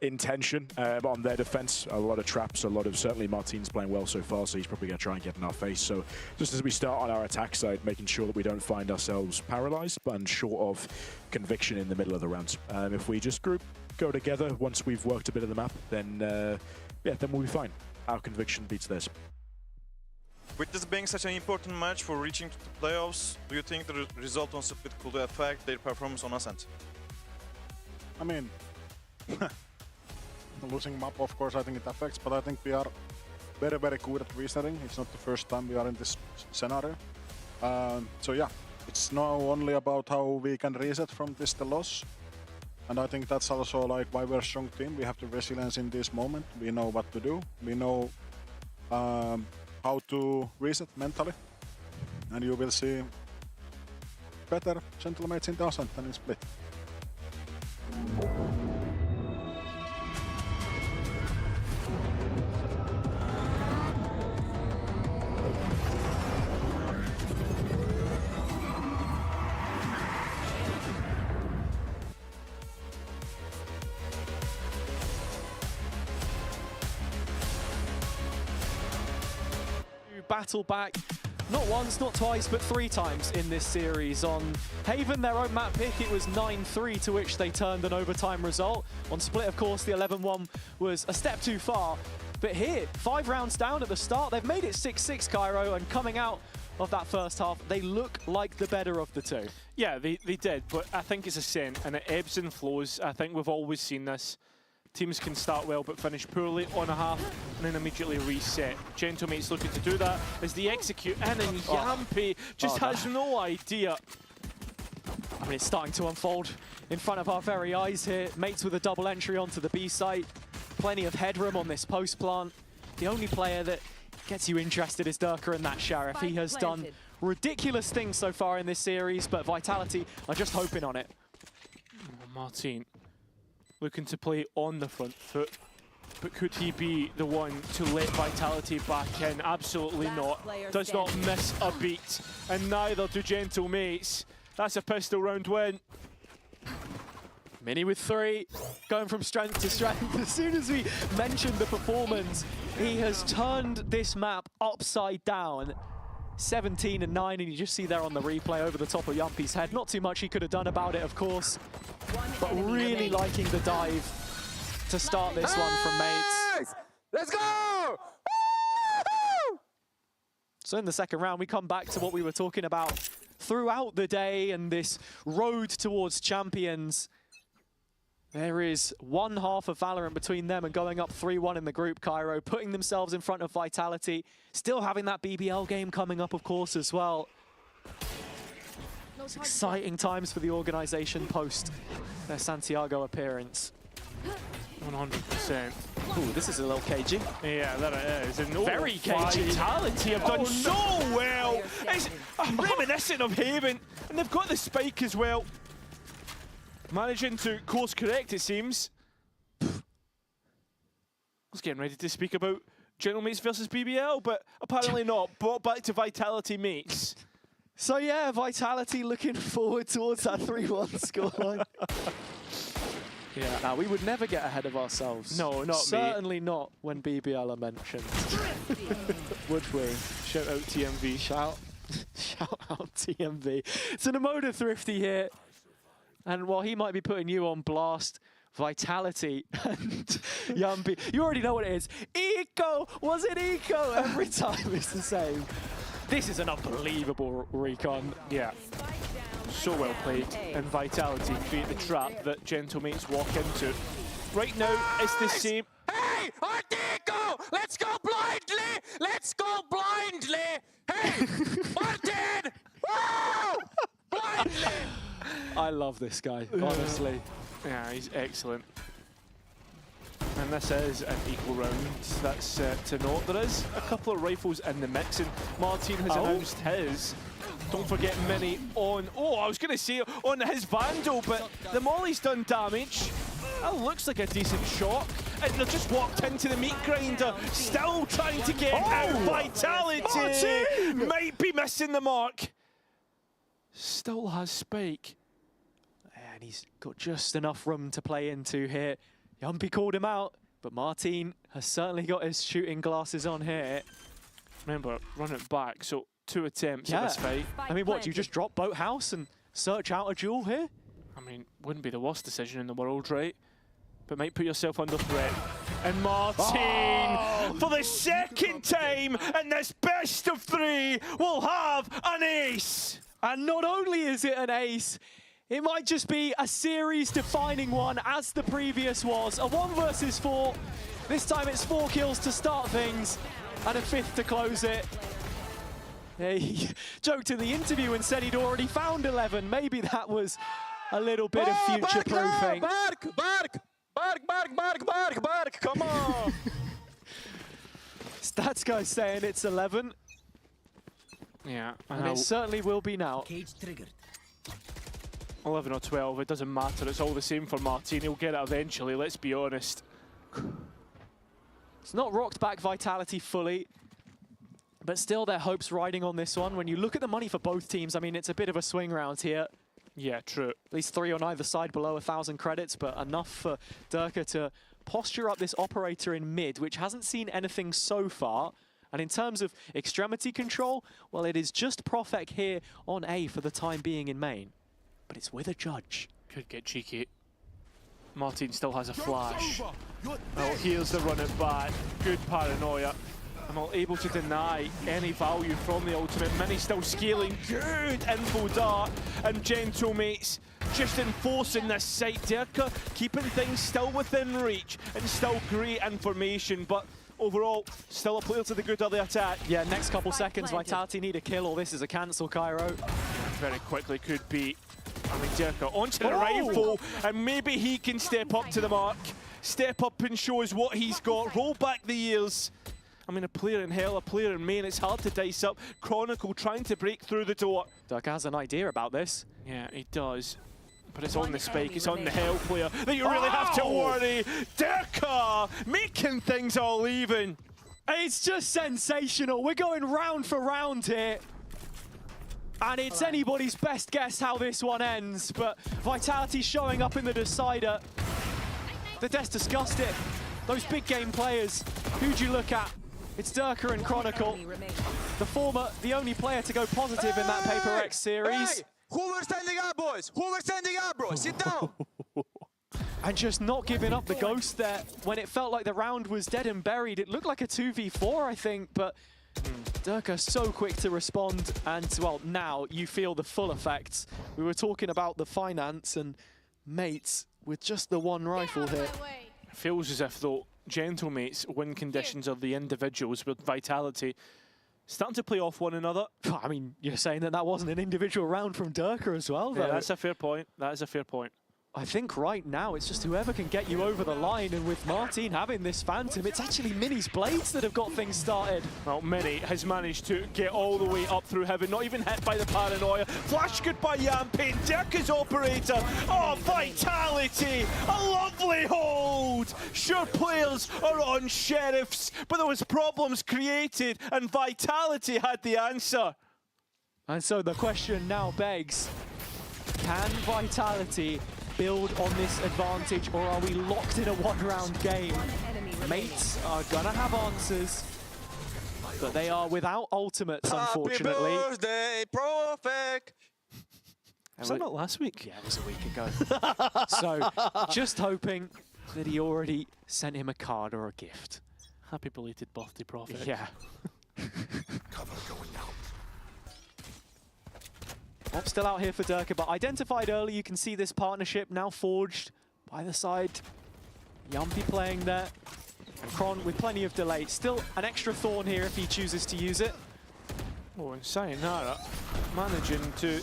Speaker 15: intention on their defense. A lot of traps, a lot of, certainly Martin's playing well so far, so he's probably going to try and get in our face. So just as we start on our attack side, making sure that we don't find ourselves paralyzed, but short of conviction in the middle of the rounds. If we just go together once we've worked a bit of the map, then yeah, then we'll be fine. Our conviction beats theirs.
Speaker 4: With this being such an important match for reaching to the playoffs, do you think the result on Split could affect their performance on Ascent?
Speaker 20: I mean, losing map, of course, I think it affects, but I think we are very, very good at resetting. It's not the first time we are in this scenario. So yeah, it's now only about how we can reset from this the loss. And I think that's also like why we're a strong team. We have the resilience in this moment. We know what to do. We know how to reset mentally. And you will see better Gentlemates in the Ascent than in Split.
Speaker 7: Battle back, not once, not twice, but 3 times in this series. On Haven, their own map pick, it was 9-3, to which they turned an overtime result. On Split, of course, the 11-1 was a step too far. But here, 5 rounds down at the start, they've made it 6-6, Cairo, and coming out of that first half, they look like the better of the two.
Speaker 13: Yeah, they did, but I think it's Ascent, and it ebbs and flows. I think we've always seen this. Teams can start well but finish poorly on a half and then immediately reset. Gentlemates looking to do that as they execute in, and Yampi just has no idea.
Speaker 7: I mean, it's starting to unfold in front of our very eyes here. Mates with a double entry onto the B site. Plenty of headroom on this post plant. the only player that gets you interested is Durka and that Sheriff. He has done ridiculous things so far in this series, but Vitality are just hoping on it.
Speaker 13: Martin looking to play on the front foot, but could he be the one to let Vitality back in? Absolutely not. Does not miss a beat, and neither do Gentle Mates. That's a pistol round win.
Speaker 7: Mini with 3, going from strength to strength. As soon as we mentioned the performance, he has turned this map upside down. 17 and 9, and you just see there on the replay over the top of Yumpy's head. Not too much he could have done about it, of course, but really liking the dive to start this one from Mates.
Speaker 6: Let's go!
Speaker 7: So in the second round, we come back to what we were talking about throughout the day and this road towards champions. There is one half of Valorant between them and going up 3-1 in the group, Cairo, putting themselves in front of Vitality, still having that BBL game coming up, of course, as well. It's exciting times for the organization post their Santiago appearance.
Speaker 13: 100%.
Speaker 7: Ooh, this is a little cagey.
Speaker 13: Yeah, that it is. And
Speaker 7: very cagey.
Speaker 13: Vitality have done so well. It's reminiscent of Haven, and they've got the spike as well. Managing to course correct, it seems. I was getting ready to speak about Gentle Mates versus BBL, but apparently not. Brought back to Vitality Mates.
Speaker 7: So yeah, Vitality looking forward towards that 3-1 scoreline. Yeah, now we would never get ahead of ourselves.
Speaker 13: No, not
Speaker 7: Certainly not when BBL are mentioned. Would we?
Speaker 13: Shout out TMV.
Speaker 7: Shout out TMV. So Namoda Thrifty here. And while he might be putting you on blast, Vitality and Yumpy, you already know what it is. Eco! Was it Eco? Every time it's the same. This is an unbelievable recon.
Speaker 13: Yeah. So well played. And Vitality create the trap that Gentle Mates walk into. Right now, it's the same.
Speaker 6: Hey! Artico! Let's go blindly! Let's go blindly! Hey! Martin! Woo! Blindly!
Speaker 7: I love this guy, honestly.
Speaker 13: Yeah, he's excellent. And this is an equal round. That's to note. There is a couple of rifles in the mix, and Martin has announced his. Don't forget Mini on... Oh, I was going to say on his Vandal, but the Molly's done damage. That looks like a decent shot. And they've just walked into the meat grinder, still trying to get out. Vitality
Speaker 7: Martin!
Speaker 13: Might be missing the mark. Still has spike.
Speaker 7: And he's got just enough room to play into here. Yumpy called him out, but Martin has certainly got his shooting glasses on here.
Speaker 13: Remember, run it back, so 2 attempts at this fight.
Speaker 7: I mean, what, do you just drop Boathouse and search out a duel here?
Speaker 13: I mean, wouldn't be the worst decision in the world, right? But might put yourself under threat. And Martin, for the second time in this best of 3, will have an ace.
Speaker 7: And not only is it an ace, it might just be a series-defining one, as the previous was. A 1 versus 4. This time it's 4 kills to start things, and a 5th to close it. He joked in the interview and said he'd already found 11. Maybe that was a little bit of future-proofing.
Speaker 6: Bark, come on!
Speaker 7: Stats guy saying it's 11.
Speaker 13: Yeah,
Speaker 7: and it certainly will be now.
Speaker 19: Cage triggered.
Speaker 13: 11 or 12, it doesn't matter. It's all the same for Martin. He'll get it eventually, let's be honest.
Speaker 7: It's not rocked back Vitality fully, but still their hopes riding on this one. When you look at the money for both teams, I mean, it's a bit of a swing round here.
Speaker 13: Yeah, true.
Speaker 7: At least 3 on either side below 1,000 credits, but enough for Durka to posture up this operator in mid, which hasn't seen anything so far. And in terms of extremity control, well, it is just Profek here on A for the time being in main. But it's with a judge.
Speaker 13: Could get cheeky. Martin still has a flash. Oh, here's the run it back. Good paranoia. I'm not able to deny any value from the ultimate. Mini still scaling. Good info dart. And Gentle Mates just enforcing this site. Durka keeping things still within reach and still great information. But overall, still a player to the good of the attack.
Speaker 7: Yeah, next couple seconds, Vitality need a kill or this is a cancel, Cairo.
Speaker 13: Very quickly could be. I mean, Durka onto the rifle, and maybe he can step up to the mark. Step up and show us what he's got. Roll back the years. I mean, a player in hell, a player in main, it's hard to dice up. Chronicle trying to break through the door.
Speaker 7: Dirk has an idea about this.
Speaker 13: Yeah, he does. But it's on the spike, it's on the hell player that you really have to worry. Dirk making things all even.
Speaker 7: It's just sensational. We're going round for round here. And it's anybody's best guess how this one ends, but Vitality showing up in the decider. The Des discussed it. Those big game players, who'd you look at? It's Dirk and Chronicle. The former, the only player to go positive in that Paper X series.
Speaker 14: Hey! Who were standing up, boys? Who were standing up, bro? Sit down!
Speaker 7: And just not giving up the ghost there when it felt like the round was dead and buried. It looked like a 2v4, I think, but Dirk so quick to respond, and well, now you feel the full effects. We were talking about the finance and mates with just the one rifle here.
Speaker 13: It feels as if, though, Gentlemates win conditions of the individuals with Vitality starting to play off one another.
Speaker 7: I mean, you're saying that that wasn't an individual round from Dirk as well, though.
Speaker 13: Yeah, that's a fair point. That is a fair point.
Speaker 7: I think right now it's just whoever can get you over the line, and with Martin having this Phantom, it's actually Mini's Blades that have got things started.
Speaker 13: Well, Mini has managed to get all the way up through heaven, not even hit by the paranoia. Flash good by Yampin, Dirk operator. Oh, Vitality, a lovely hold. Sure, players are on Sheriffs, but there was problems created, and Vitality had the answer.
Speaker 7: And so the question now begs, can Vitality build on this advantage, or are we locked in a one-round game? Mates are gonna have answers, but they are without ultimates, unfortunately.
Speaker 14: Happy birthday, Prophet!
Speaker 13: Was that not last week?
Speaker 7: Yeah, it was a week ago. So, just hoping that he already sent him a card or a gift.
Speaker 13: Happy belated birthday, Prophet.
Speaker 7: Yeah.
Speaker 22: Cover going out.
Speaker 7: Still out here for Dirk, but identified early. You can see this partnership now forged by the side. Yumpy playing there. And Kron with plenty of delay. Still an extra thorn here if he chooses to use it.
Speaker 13: Oh, and Sayonara managing to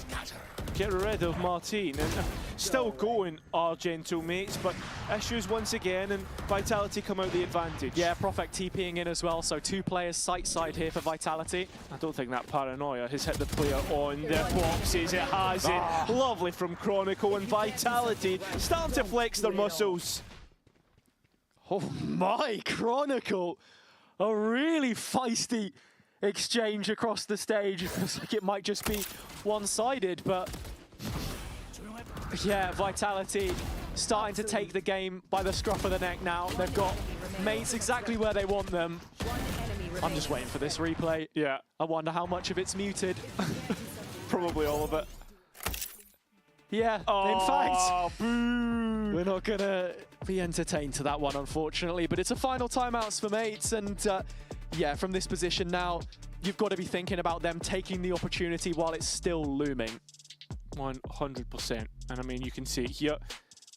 Speaker 13: get rid of Martin. And still going, our Gentlemates, but issues once again, and Vitality come out the advantage.
Speaker 7: Yeah, Prophet TPing in as well, so two players side side here for Vitality.
Speaker 13: I don't think that paranoia has hit the player on their boxes. It has it. Lovely from Chronicle, and Vitality starting to flex their muscles.
Speaker 7: Oh my, Chronicle! A really feisty exchange across the stage. It feels like it might just be one-sided, but yeah, Vitality starting to take the game by the scruff of the neck now. They've got mates exactly where they want them. I'm just waiting for this replay.
Speaker 13: Yeah.
Speaker 7: I wonder how much of it's muted.
Speaker 13: Probably all of it.
Speaker 7: Yeah, in fact, we're not gonna be entertained to that one, unfortunately, but it's a final timeouts for mates, and yeah, from this position now, you've got to be thinking about them taking the opportunity while it's still looming.
Speaker 13: 100%. And I mean, you can see it here.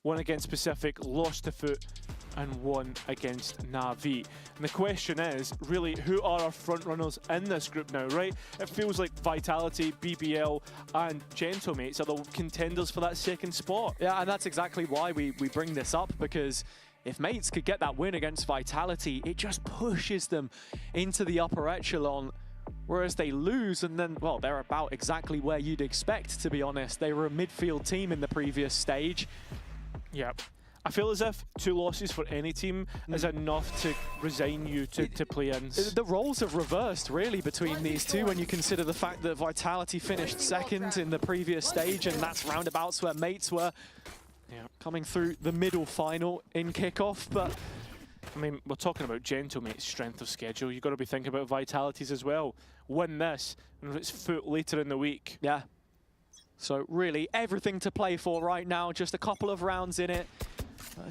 Speaker 13: One against Pacific, lost to Foot, and one against Na'Vi. And the question is, really, who are our front runners in this group now, right? It feels like Vitality, BBL, and Gentlemates are the contenders for that second spot.
Speaker 7: Yeah, and that's exactly why we bring this up, because if mates could get that win against Vitality, it just pushes them into the upper echelon. Whereas they lose, and then, well, they're about exactly where you'd expect, to be honest. They were a midfield team in the previous stage.
Speaker 13: Yeah. I feel as if 2 losses for any team is enough to resign you to play-ins.
Speaker 7: The roles have reversed, really, between these two when you consider the fact that Vitality finished second in the previous stage, and that's roundabouts where mates were coming through the middle final in kickoff. But
Speaker 13: I mean, we're talking about Gentlemates' strength of schedule. You've got to be thinking about Vitality's as well. Win this, and it's Foot later in the week.
Speaker 7: Yeah. So really, everything to play for right now. Just a couple of rounds in it.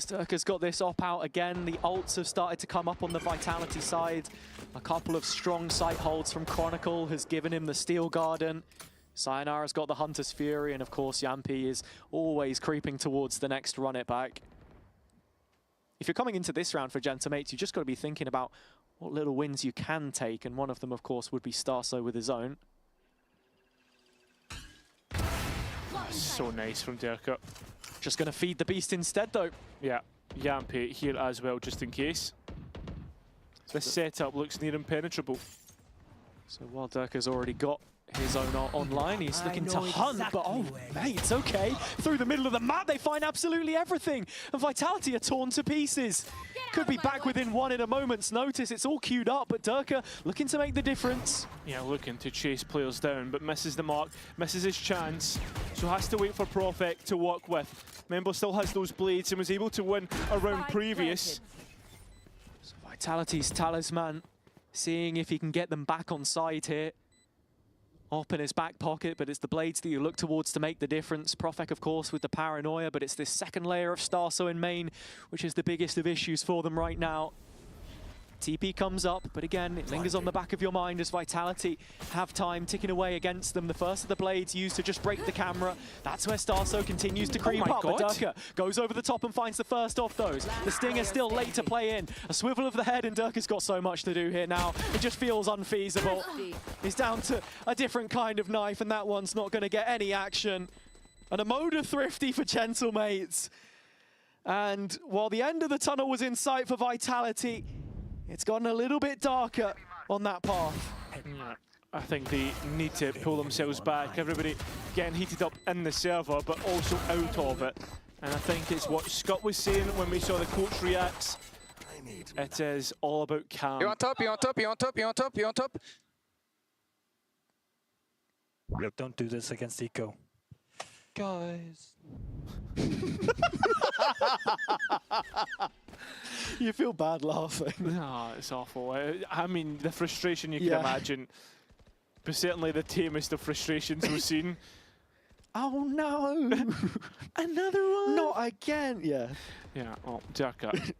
Speaker 7: Dirk's got this op out again. The ults have started to come up on the Vitality side. A couple of strong sight holds from Chronicle has given him the Steel Garden. Sayonara's got the Hunter's Fury, and of course Yampy is always creeping towards the next run it back. If you're coming into this round for Gentlemates, you've just got to be thinking about what little wins you can take, and one of them, of course, would be Starso with his own.
Speaker 13: So nice from Dirk.
Speaker 7: Just going to feed the beast instead, though.
Speaker 13: Yeah, Yampy here as well, just in case. the setup looks near impenetrable.
Speaker 7: So while Durka's already got his own online, he's looking to hunt, but oh, mate, it's okay. Through the middle of the map, they find absolutely everything. And Vitality are torn to pieces. Could be back within one in a moment's notice. It's all queued up, but Durka looking to make the difference.
Speaker 13: Yeah, looking to chase players down, but misses the mark, misses his chance. So has to wait for Profek to work with. Member still has those blades and was able to win a round previous.
Speaker 7: So Vitality's talisman, seeing if he can get them back on side here. Op in his back pocket, but it's the blades that you look towards to make the difference. Profek, of course, with the paranoia, but it's this second layer of Starso in main, which is the biggest of issues for them right now. TP comes up, but again, it lingers on the back of your mind as Vitality have time ticking away against them. The first of the blades used to just break the camera. That's where Starso continues to creep up. But Durka goes over the top and finds the first of those. The Stinger still late to play in. A swivel of the head, and Durka's got so much to do here now. It just feels unfeasible. He's down to a different kind of knife, and that one's not going to get any action. And a mode of Thrifty for Gentlemates. And while the end of the tunnel was in sight for Vitality, it's gotten a little bit darker on that path.
Speaker 13: Yeah, I think they need to pull themselves back. Everybody getting heated up in the server, but also out of it. And I think it's what Scott was saying when we saw the coach reacts. It is all about calm.
Speaker 6: You on top, you on top, you on top, you on top, you on top.
Speaker 2: Don't do this against Eco.
Speaker 7: Guys. You feel bad laughing.
Speaker 13: No, it's awful. I mean, the frustration you can imagine. But certainly the tamest of frustrations we've seen.
Speaker 7: Oh no! Another one? Not again! Yeah.
Speaker 13: Yeah, oh, Durka.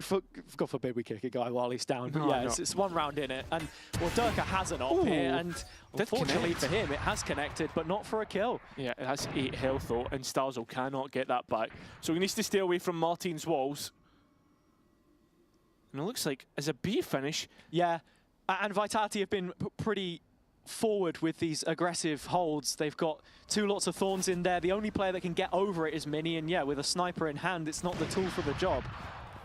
Speaker 7: God forbid we kick a guy while he's down. But
Speaker 13: No,
Speaker 7: yeah,
Speaker 13: no.
Speaker 7: It's one round in it. And well, Durka has an op here, and unfortunately for him, it has connected, but not for a kill.
Speaker 13: Yeah, it has 8 health though, and Starzo cannot get that back. So he needs to stay away from Martin's walls. And it looks like as a B finish.
Speaker 7: Yeah, and Vitality have been pretty forward with these aggressive holds. They've got 2 lots of thorns in there. The only player that can get over it is Mini, and yeah, with a sniper in hand, it's not the tool for the job.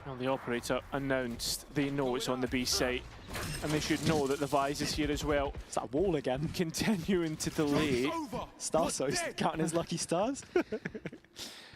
Speaker 13: Well, the operator announced they know it's on the B site, and they should know that the Vise is here as well.
Speaker 7: It's that wall again.
Speaker 13: Continuing to delay.
Speaker 7: Starso's counting his lucky stars.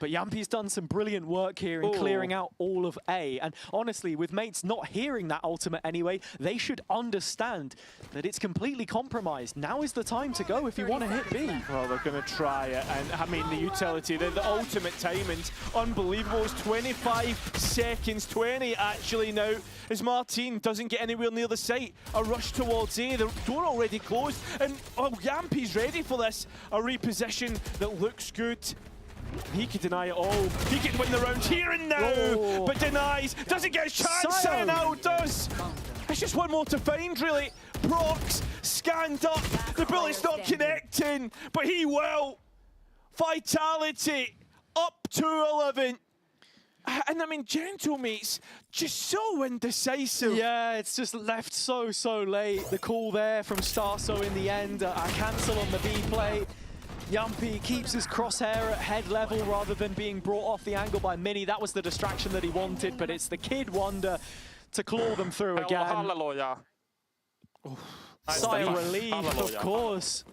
Speaker 7: But Yampi's done some brilliant work here in clearing out all of A. And honestly, with mates not hearing that ultimate anyway, they should understand that it's completely compromised. Now is the time to go if you want to hit B.
Speaker 13: Well, they're going to try it. And I mean, the utility, the ultimate timing's unbelievable. It's 25 seconds, 20 actually now, as Martin doesn't get anywhere near the site. A rush towards A, the door already closed. And oh, Yampi's ready for this. A reposition that looks good. He could deny it all. He can win the round here and now, but denies. Doesn't get a chance, and now does. It's just one more to find, really. Prox scanned up. The bullet's not connecting, but he will. Vitality up to 11. And I mean, Gentlemates just so indecisive.
Speaker 7: Yeah, it's just left so late. The call there from Starso in the end. A cancel on the B play. Yampi keeps his crosshair at head level rather than being brought off the angle by Mini. That was the distraction that he wanted, but it's the Kid Wonder to claw them through again.
Speaker 6: Hallelujah.
Speaker 7: Sigh of relief, of course.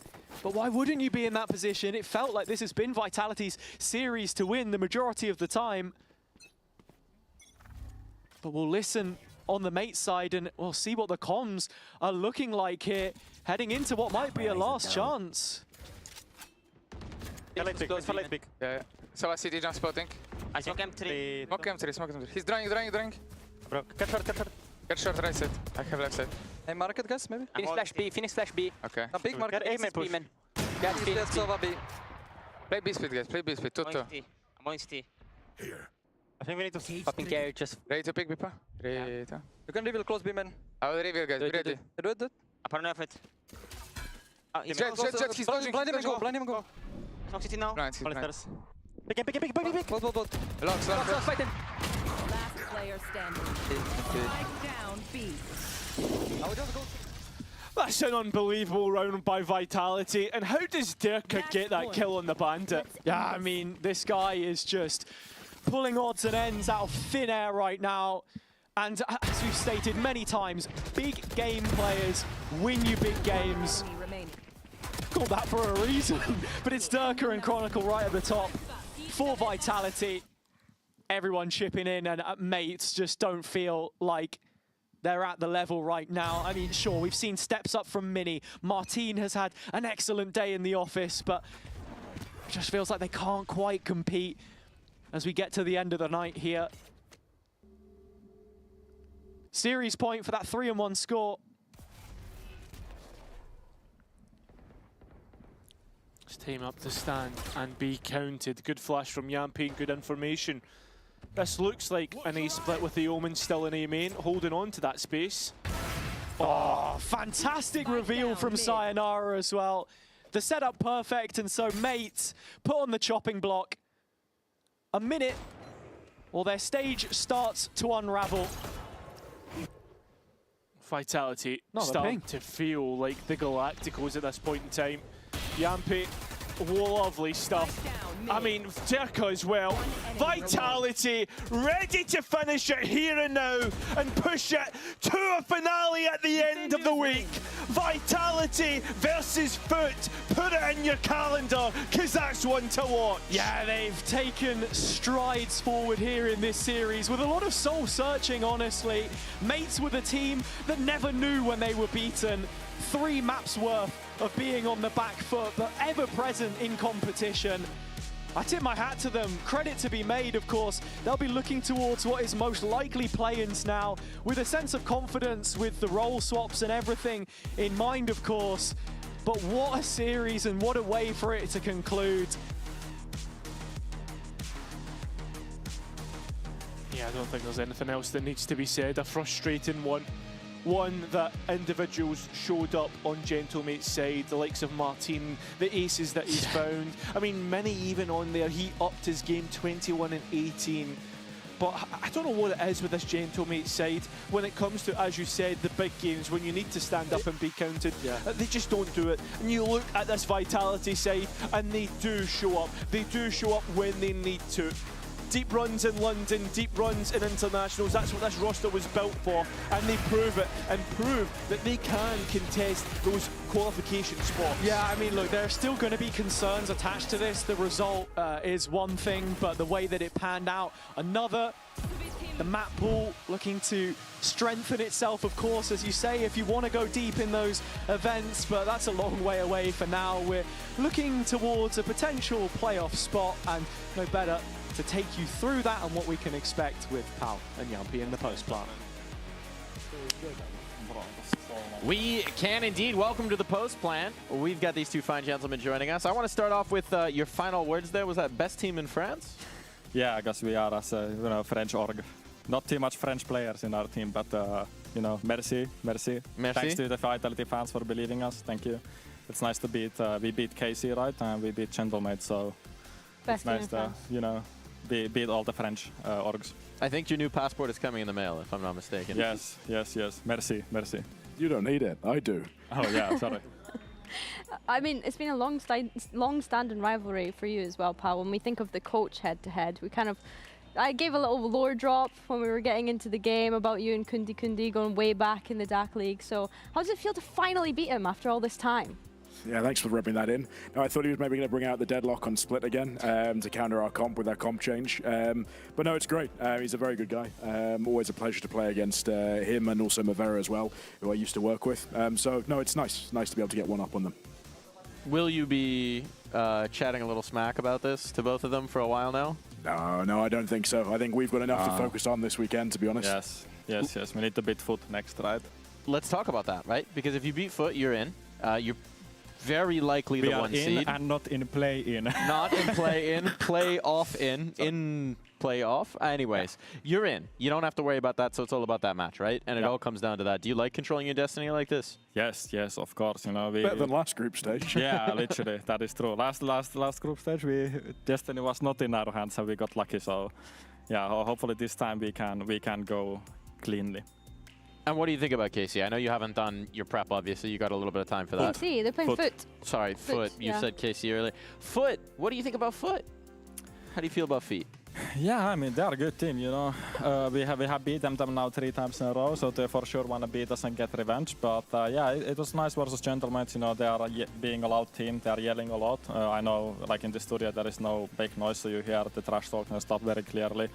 Speaker 7: But why wouldn't you be in that position? It felt like this has been Vitality's series to win the majority of the time. But we'll listen on the mate side and we'll see what the comms are looking like here, heading into what might be a last chance.
Speaker 6: Yeah. So I see D-Jump spotting.
Speaker 5: I smoke M3.
Speaker 6: Smoke M3, smoke M3. He's drawing.
Speaker 5: Bro, cut short.
Speaker 6: Get short right side. I have left side.
Speaker 5: Hey, market guys, maybe? Finish flash B.
Speaker 6: Okay.
Speaker 5: Big market, A man push. That's over B.
Speaker 6: Play B speed, guys. Play B speed. Toto.
Speaker 5: I'm going CT. Here. I think we need to popping carry just.
Speaker 6: Ready to pick Bipa? Ready to.
Speaker 5: You can reveal close B man.
Speaker 6: I will reveal, guys. Be ready.
Speaker 5: Do it. I put enough it.
Speaker 6: Jet, he's dodging.
Speaker 5: Blind him and go. Smoke CT now.
Speaker 6: Blind.
Speaker 5: Pick. Both.
Speaker 6: Locks.
Speaker 5: Fight him.
Speaker 19: Last player standing. Spike down B.
Speaker 13: That's an unbelievable round by Vitality. And how does Durka get that kill on the Bandit?
Speaker 7: Yeah, I mean, this guy is just pulling odds and ends out of thin air right now. And as we've stated many times, big game players win you big games. Call that for a reason. But it's Durka and Chronicle right at the top. For Vitality, everyone chipping in, and mates just don't feel like they're at the level right now. I mean, sure, we've seen steps up from Mini. Martine has had an excellent day in the office, but it just feels like they can't quite compete as we get to the end of the night here. Series point for that 3-1 score.
Speaker 13: Just team up to stand and be counted. Good flash from Yamping, good information. This looks like an A split with the Omen still in A main, holding on to that space.
Speaker 7: Oh, fantastic reveal from Sayonara as well. The setup perfect, and so mates put on the chopping block. A minute, or their stage starts to unravel.
Speaker 13: Vitality starting to feel like the Galacticos at this point in time. Yampi, lovely stuff. I mean, Durka as well. Vitality ready to finish it here and now and push it to a finale at the end of the week. Vitality versus Foot. Put it in your calendar, because that's one to watch.
Speaker 7: Yeah, they've taken strides forward here in this series with a lot of soul searching, honestly. Mates with a team that never knew when they were beaten. 3 maps worth of being on the back foot, but ever present in competition. I tip my hat to them. Credit to be made, of course. They'll be looking towards what is most likely play-ins now, with a sense of confidence, with the role swaps and everything in mind, of course. But what a series, and what a way for it to conclude.
Speaker 13: Yeah, I don't think there's anything else that needs to be said. A frustrating one. One that individuals showed up on Gentlemate's side, the likes of Martin, the aces that he's found. I mean, Mini even on there, he upped his game 21 and 18. But I don't know what it is with this Gentlemate side when it comes to, as you said, the big games, when you need to stand up and be counted. They just don't do it. And you look at this Vitality side and they do show up. They do show up when they need to. Deep runs in London, deep runs in internationals, that's what this roster was built for, and they prove it, and prove that they can contest those qualification spots.
Speaker 7: Yeah, I mean, look, there are still going to be concerns attached to this. The result is one thing, but the way that it panned out, another. The map pool looking to strengthen itself, of course, as you say, if you want to go deep in those events, but that's a long way away for now. We're looking towards a potential playoff spot, and no better to take you through that and what we can expect with Pal and Yampi in the post-plant.
Speaker 10: We can indeed. Welcome to the post-plant. We've got these two fine gentlemen joining us. I want to start off with your final words there. Was that best team in France?
Speaker 18: Yeah, I guess we are as a French org. Not too much French players in our team, but merci. Thanks to the Vitality fans for believing us. Thank you. It's nice to beat. We beat KC, right? And we beat Gentlemate, so
Speaker 12: best
Speaker 18: it's nice to beat all the French orgs.
Speaker 10: I think your new passport is coming in the mail, if I'm not mistaken.
Speaker 18: Yes. Merci.
Speaker 15: You don't need it. I do.
Speaker 18: Oh yeah, sorry.
Speaker 12: I mean, it's been a long-standing rivalry for you as well, Pal. When we think of the coach head-to-head, I gave a little lore drop when we were getting into the game about you and Kundi going way back in the DAC League. So how does it feel to finally beat him after all this time?
Speaker 15: Yeah, thanks for rubbing that in. No, I thought he was maybe going to bring out the deadlock on Split again to counter our comp with our comp change. But no, it's great. He's a very good guy. Always a pleasure to play against him, and also Mavera as well, who I used to work with. So no, it's nice. Nice to be able to get one up on them.
Speaker 10: Will you be chatting a little smack about this to both of them for a while now?
Speaker 15: No, I don't think so. I think we've got enough to focus on this weekend, to be honest.
Speaker 18: Yes. We need to beat Foot next, right?
Speaker 10: Let's talk about that, right? Because if you beat Foot, you're in. You're very likely the one seed.
Speaker 18: We are in and not in play-in.
Speaker 10: Not in play-in, play-off in play-off. Anyways, you're in. You don't have to worry about that, so it's all about that match, right? And it all comes down to that. Do you like controlling your destiny like this?
Speaker 18: Yes, of course.
Speaker 15: Better than last group stage.
Speaker 18: Yeah, literally, that is true. Last group stage, destiny was not in our hands, and we got lucky. So, yeah, hopefully this time we can go cleanly.
Speaker 10: And what do you think about KC? I know you haven't done your prep, obviously. You got a little bit of time for that.
Speaker 12: KC, they're playing Foot.
Speaker 10: Sorry, Foot. You said KC earlier. Foot, what do you think about Foot? How do you feel about feet?
Speaker 18: Yeah, I mean, they are a good team, you know. We have beat them now 3 times in a row, so they for sure want to beat us and get revenge. But yeah, it was nice versus Gentlemen. You know, they are being a loud team. They are yelling a lot. I know, like in the studio, there is no big noise, so you hear the trash talk and stuff very clearly.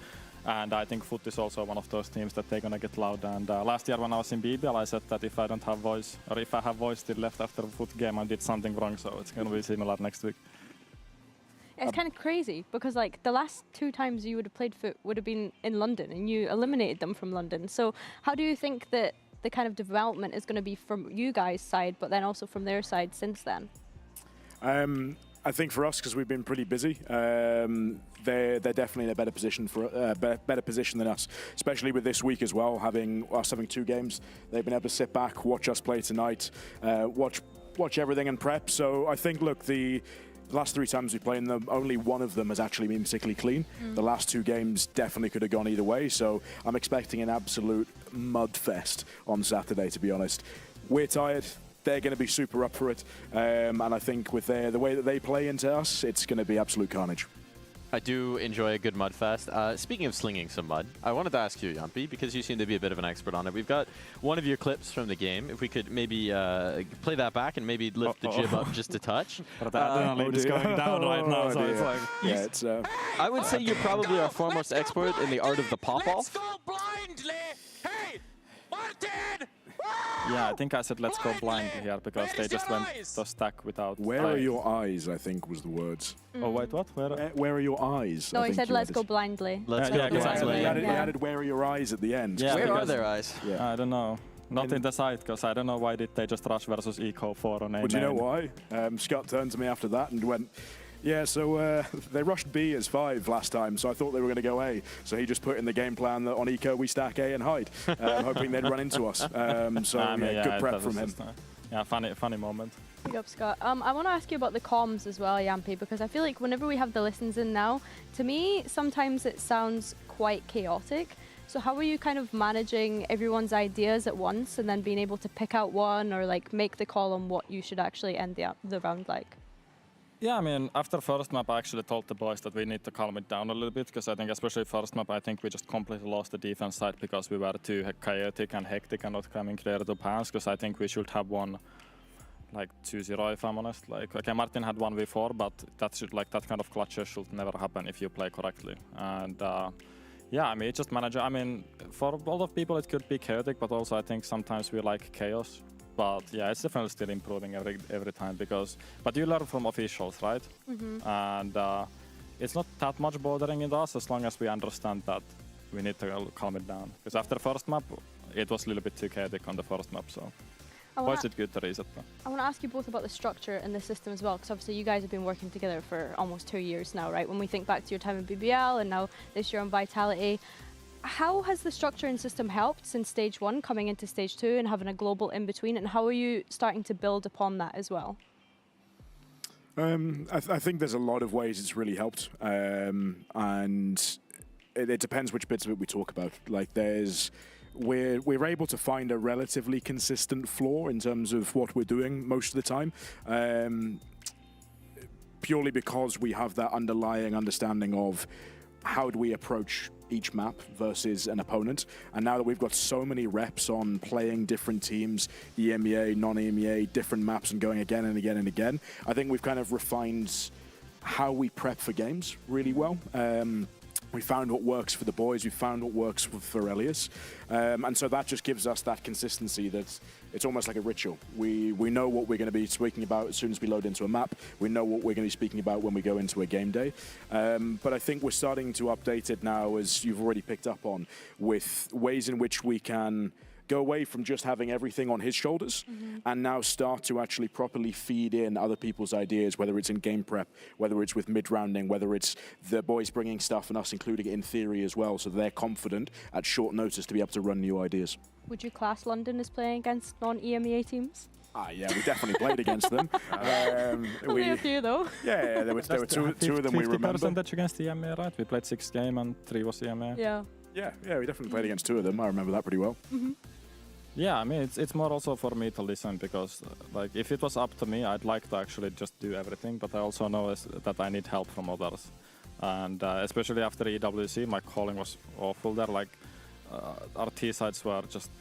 Speaker 18: And I think Foot is also one of those teams that they're gonna get loud. And last year when I was in BBL, I said that if I don't have voice, or if I have voice still left after the Foot game, I did something wrong. So it's gonna be similar next week.
Speaker 12: It's kind of crazy because like the last 2 times you would have played Foot would have been in London and you eliminated them from London. So how do you think that the kind of development is going to be from you guys' side, but then also from their side since then?
Speaker 15: I think for us, because we've been pretty busy, they're definitely in a better position better position than us, especially with this week as well, having 2 games. They've been able to sit back, watch us play tonight, watch everything and prep. So I think, look, the last 3 times we played them, only one of them has actually been particularly clean. The last 2 games definitely could have gone either way, so I'm expecting an absolute mud fest on Saturday, to be honest. We're tired. They're going to be super up for it, and I think with the way that they play into us, it's going to be absolute carnage.
Speaker 16: I do enjoy a good mud fest. Speaking of slinging some mud, I wanted to ask you, Yampi, because you seem to be a bit of an expert on it. We've got one of your clips from the game. If we could maybe play that back and maybe lift the jib up just a touch.
Speaker 18: But the adrenaline is going down right now, so it's like...
Speaker 16: Yeah, it's, I would say you're probably our foremost expert in the art of the pop-off.
Speaker 5: Hey, Martin!
Speaker 18: Yeah, I think I said let's go blind here because they just went to stack without...
Speaker 15: Where are your eyes, I think, was the words.
Speaker 18: Oh, wait, what?
Speaker 15: Where are your eyes?
Speaker 12: No, he said let's go blindly.
Speaker 16: Let's go blindly.
Speaker 15: He added where are your eyes at the end.
Speaker 18: Yeah,
Speaker 16: where are their eyes?
Speaker 15: Yeah.
Speaker 18: I don't know. Not in the side, because I don't know why did they just rush versus Eco 4 on A.
Speaker 15: But you know why? Scott turned to me after that and went, yeah, so they rushed B as 5 last time, so I thought they were going to go A. So he just put in the game plan that on Eco we stack A and hide, hoping they'd run into us. Good prep from him.
Speaker 18: Yeah, funny moment.
Speaker 12: Big up, Scott. I want to ask you about the comms as well, Yampi, because I feel like whenever we have the listens in now, to me, sometimes it sounds quite chaotic. So how are you kind of managing everyone's ideas at once and then being able to pick out one or like make the call on what you should actually end the round like?
Speaker 18: Yeah, I mean, after first map, I actually told the boys that we need to calm it down a little bit, because I think especially first map, I think we just completely lost the defense side because we were too chaotic and hectic and not coming clear to pass, because I think we should have won like 2-0 if I'm honest. Like, okay, Martin had 1v4, but that kind of clutches should never happen if you play correctly. And yeah, I mean, just manage. I mean, for a lot of people it could be chaotic, but also I think sometimes we like chaos. But yeah, it's definitely still improving every time but you learn from officials, right? And it's not that much bothering in us as long as we understand that we need to calm it down. Because after first map, it was a little bit too chaotic on the first map, so was it good to reset?
Speaker 12: I want to ask you both about the structure and the system as well, because obviously you guys have been working together for almost 2 years now, right? When we think back to your time in BBL and now this year on Vitality, how has the structure and system helped since stage 1 coming into stage 2 and having a global in between, and how are you starting to build upon that as well?
Speaker 15: I think there's a lot of ways it's really helped, and it depends which bits of it we talk about. Like we're able to find a relatively consistent floor in terms of what we're doing most of the time, purely because we have that underlying understanding of how do we approach each map versus an opponent. And now that we've got so many reps on playing different teams, EMEA, non-EMEA, different maps, and going again and again and again, I think we've kind of refined how we prep for games really well. We found what works for the boys, we found what works for Elias. And so that just gives us that consistency that it's almost like a ritual. We know what we're going to be speaking about as soon as we load into a map. We know what we're going to be speaking about when we go into a game day. But I think we're starting to update it now, as you've already picked up on, with ways in which we can go away from just having everything on his shoulders and now start to actually properly feed in other people's ideas, whether it's in game prep, whether it's with mid-rounding, whether it's the boys bringing stuff and us including it in theory as well, so they're confident at short notice to be able to run new ideas.
Speaker 12: Would you class London as playing against non-EMEA teams?
Speaker 15: Yeah, we definitely played against them.
Speaker 12: Only a few though.
Speaker 15: Yeah, there were two of them we remember.
Speaker 18: 50% against the EMEA, right? We played 6 games and 3 was EMEA.
Speaker 12: Yeah,
Speaker 15: we definitely played against 2 of them. I remember that pretty well.
Speaker 18: Yeah, I mean, it's more also for me to listen, because like if it was up to me, I'd like to actually just do everything, but I also know that I need help from others. And especially after EWC, my calling was awful there. Like our T sides were just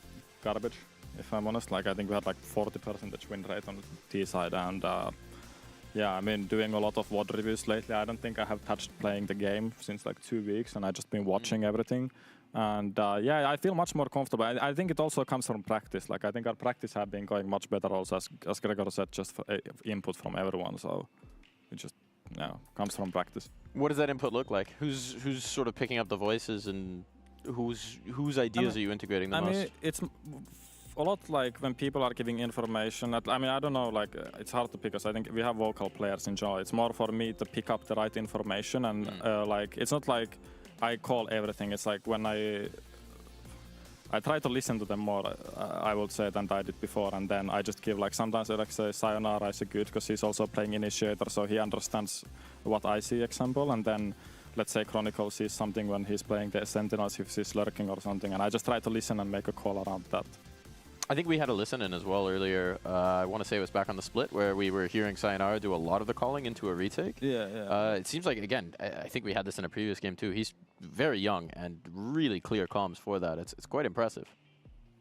Speaker 18: garbage, if I'm honest. Like I think we had like 40% win rate on T side, and yeah, I mean, doing a lot of VOD reviews lately. I don't think I have touched playing the game since like 2 weeks, and I've just been watching everything. And yeah, I feel much more comfortable. I think it also comes from practice. Like I think our practice have been going much better also, as Gregor said, just for input from everyone. So it just comes from practice.
Speaker 16: What does that input look like? Who's sort of picking up the voices, and whose ideas are you integrating the most?
Speaker 18: I mean, it's a lot like when people are giving information. I mean, I don't know, like it's hard to pick because I think we have vocal players in general. It's more for me to pick up the right information, and like it's not like I call everything. It's like when I try to listen to them more, I would say, than I did before, and then I just give like sometimes I like say Sayonara is a good because he's also playing initiator, so he understands what I see, example, and then let's say Chronicle sees something when he's playing the Sentinels if he's lurking or something, and I just try to listen and make a call around that.
Speaker 16: I think we had a listen in as well earlier. I want to say it was back on the split where we were hearing Sayonara do a lot of the calling into a retake.
Speaker 18: Yeah.
Speaker 16: It seems like, again, I think we had this in a previous game too. He's very young and really clear comms for that. It's quite impressive.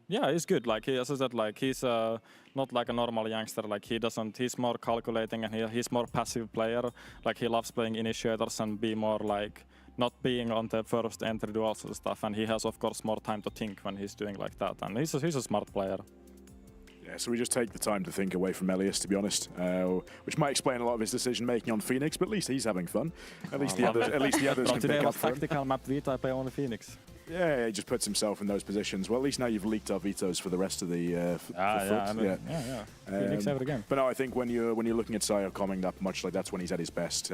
Speaker 18: Yeah, he's good. Like as I said, like he's not like a normal youngster. Like he's more calculating, and he's more passive player. Like he loves playing initiators and be more like not being on the first entry duels and stuff. And he has, of course, more time to think when he's doing like that. And he's a smart player.
Speaker 15: Yeah, so we just take the time to think away from Elias, to be honest, which might explain a lot of his decision making on Phoenix. But at least he's having fun. At least the others can pick up for him.
Speaker 18: Tactical map Vita, I play on Phoenix.
Speaker 15: Yeah, he just puts himself in those positions. Well, at least now you've leaked our vetoes for the rest of the
Speaker 18: Phoenix every game.
Speaker 15: But no, I think when you're looking at Sayo coming that much, like that's when he's at his best.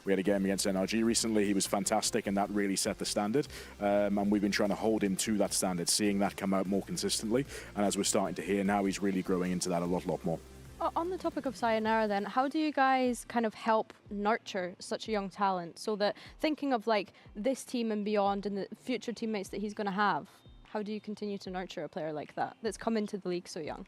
Speaker 15: We had a game against NRG recently. He was fantastic, and that really set the standard. And we've been trying to hold him to that standard, seeing that come out more consistently. And as we're starting to hear now, he's really growing into that a lot more.
Speaker 12: On the topic of Sayonara then, how do you guys kind of help nurture such a young talent so that thinking of like this team and beyond and the future teammates that he's going to have, how do you continue to nurture a player like that that's come into the league so young?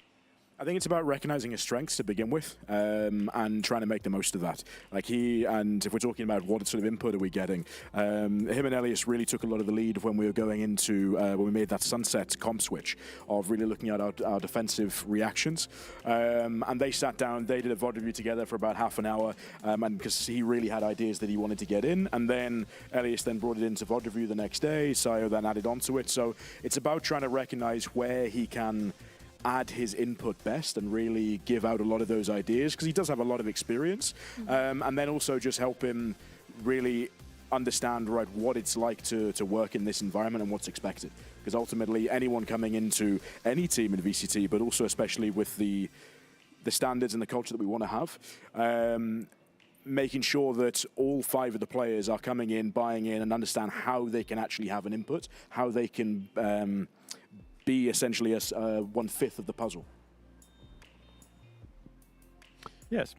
Speaker 15: I think it's about recognizing his strengths to begin with, and trying to make the most of that. Like and if we're talking about what sort of input are we getting, him and Elias really took a lot of the lead when we were going into, when we made that Sunset comp switch of really looking at our defensive reactions. And they sat down, they did a VOD review together for about half an hour, and because he really had ideas that he wanted to get in, and then Elias then brought it into VOD review the next day, Sayo then added onto it. So it's about trying to recognize where he can add his input best and really give out a lot of those ideas, because he does have a lot of experience, and then also just help him really understand what it's like to work in this environment and what's expected, because ultimately anyone coming into any team in VCT, but also especially with the standards and the culture that we want to have, making sure that all 5 of the players are coming in, buying in, and understand how they can actually have an input, how they can be essentially a 1/5 of the puzzle.
Speaker 18: Yes.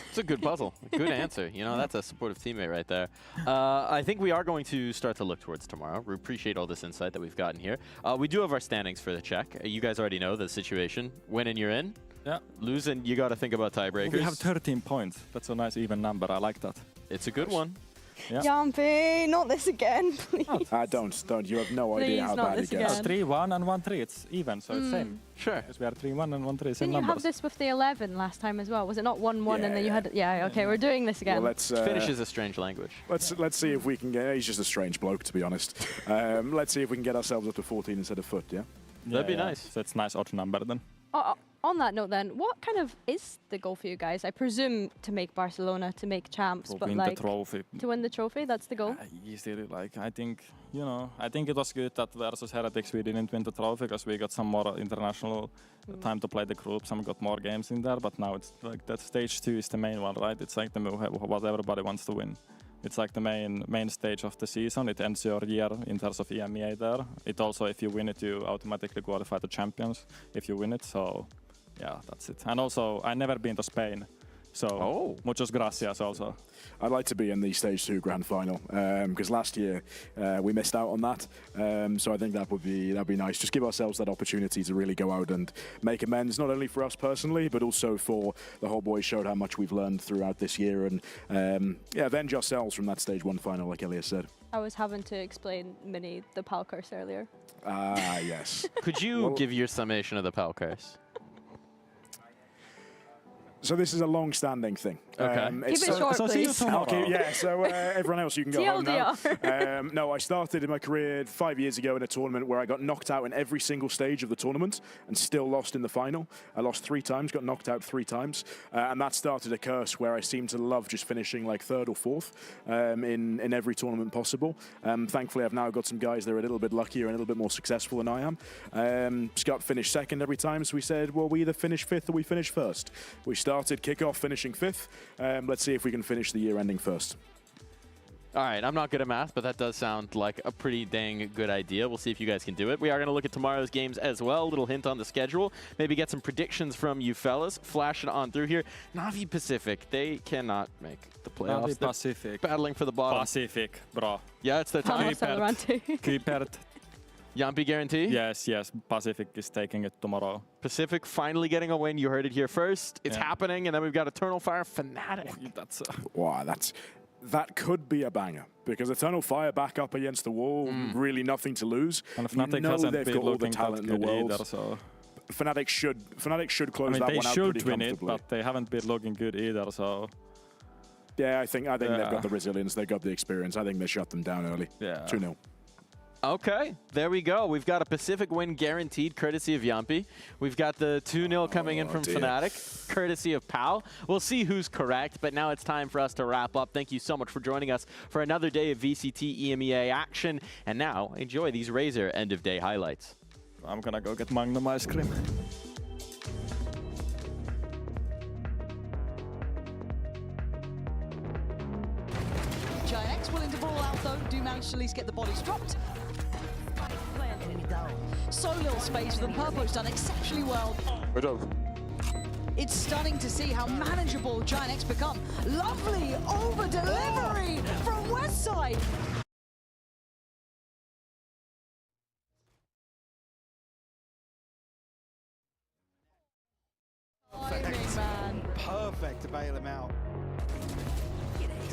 Speaker 16: It's a good puzzle. Good answer. You know, that's a supportive teammate right there. I think we are going to start to look towards tomorrow. We appreciate all this insight that we've gotten here. We do have our standings for the check. You guys already know the situation. Win and you're in.
Speaker 18: Yeah.
Speaker 16: Lose and you got to think about tiebreakers.
Speaker 18: We have 13 points. That's a nice even number. I like that.
Speaker 16: It's a good one.
Speaker 18: Yeah.
Speaker 12: Yampy, not this again, please.
Speaker 15: Don't. You have no idea how bad it gets.
Speaker 18: 3-1 and 1-3. It's even, so it's same.
Speaker 16: Sure.
Speaker 18: Because we are 3-1 and 1-3.
Speaker 12: Didn't you have this with the 11 last time as well? Was it not 1-1 and then you had? Yeah. Okay, we're doing this again.
Speaker 15: Well,
Speaker 16: Finnish is a strange language.
Speaker 15: Let's see if we can get. He's just a strange bloke, to be honest. Let's see if we can get ourselves up to 14 instead of foot. Yeah.
Speaker 16: That'd be nice.
Speaker 18: So it's a nice odd number then.
Speaker 12: On that note then, what kind of is the goal for you guys? I presume to make Barcelona, to make champs, but
Speaker 18: win
Speaker 12: like
Speaker 18: the trophy.
Speaker 12: To win the trophy, that's the goal?
Speaker 18: Easily, like I think it was good that versus Heretics we didn't win the trophy because we got some more international time to play the groups and we got more games in there, but now it's like that stage 2 is the main one, right? It's like what everybody wants to win. It's like the main stage of the season. It ends your year in terms of EMEA there. It also, if you win it, you automatically qualify to champions if you win it. So yeah, that's it. And also, I've never been to Spain. So, muchos gracias also.
Speaker 15: I'd like to be in the Stage 2 Grand Final because last year we missed out on that. So I think that'd be nice. Just give ourselves that opportunity to really go out and make amends, not only for us personally, but also for the whole boys. Showed how much we've learned throughout this year, and yeah, avenge ourselves from that Stage 1 final, like Elias said.
Speaker 12: I was having to explain Mini the PAL curse earlier.
Speaker 15: Ah, yes.
Speaker 16: Could you give your summation of the PAL curse?
Speaker 15: So this is a long-standing thing.
Speaker 16: Okay.
Speaker 12: Keep it short, please.
Speaker 15: Okay, yeah, so everyone else, you can go home now.
Speaker 12: TLDR.
Speaker 15: No, I started in my career 5 years ago in a tournament where I got knocked out in every single stage of the tournament and still lost in the final. I lost 3 times, got knocked out 3 times, and that started a curse where I seem to love just finishing like 3rd or 4th in every tournament possible. Thankfully, I've now got some guys that are a little bit luckier and a little bit more successful than I am. Scott finished 2nd every time, so we said, well, we either finish 5th or we finish 1st. We started kickoff finishing 5th. Let's see if we can finish the year ending 1st.
Speaker 16: All right, I'm not good at math, but that does sound like a pretty dang good idea. We'll see if you guys can do it. We are going to look at tomorrow's games as well. A little hint on the schedule. Maybe get some predictions from you fellas. Flash it on through here. Navi Pacific, they cannot make the playoffs.
Speaker 18: Navi Pacific.
Speaker 16: Battling for the bottom.
Speaker 18: Pacific, bra.
Speaker 16: Yeah, it's their time.
Speaker 18: Kypert.
Speaker 16: Yampi guarantee?
Speaker 18: Yes, Pacific is taking it tomorrow.
Speaker 16: Pacific finally getting a win. You heard it here first. It's happening, and then we've got Eternal Fire Fnatic.
Speaker 15: Wow, that could be a banger because Eternal Fire back up against the wall, really nothing to lose.
Speaker 18: And Fnatic hasn't
Speaker 15: they've
Speaker 18: been
Speaker 15: got all the
Speaker 18: looking
Speaker 15: talent in the
Speaker 18: that good
Speaker 15: world.
Speaker 18: either, so.
Speaker 15: Fnatic should close that one out
Speaker 18: they
Speaker 15: pretty
Speaker 18: should win it,
Speaker 15: comfortably.
Speaker 18: but they haven't been looking good either, so.
Speaker 15: Yeah, I think they've got the resilience, they've got the experience. I think they shut them down early.
Speaker 18: Yeah.
Speaker 15: 2-0.
Speaker 16: Okay, there we go. We've got a Pacific win guaranteed, courtesy of Yampi. We've got the 2-0 coming in from Fnatic, courtesy of PAL. We'll see who's correct, but now it's time for us to wrap up. Thank you so much for joining us for another day of VCT EMEA action. And now, enjoy these Razor end-of-day highlights.
Speaker 18: I'm gonna go get Magnum ice cream.
Speaker 17: Giant X willing to ball out though, do manage to at least get the bodies dropped. So little space for them. Purple's done exceptionally well.
Speaker 4: Good job.
Speaker 17: It's stunning to see how manageable Giant X become. Lovely over delivery from Westside.
Speaker 21: Perfect to bail him out.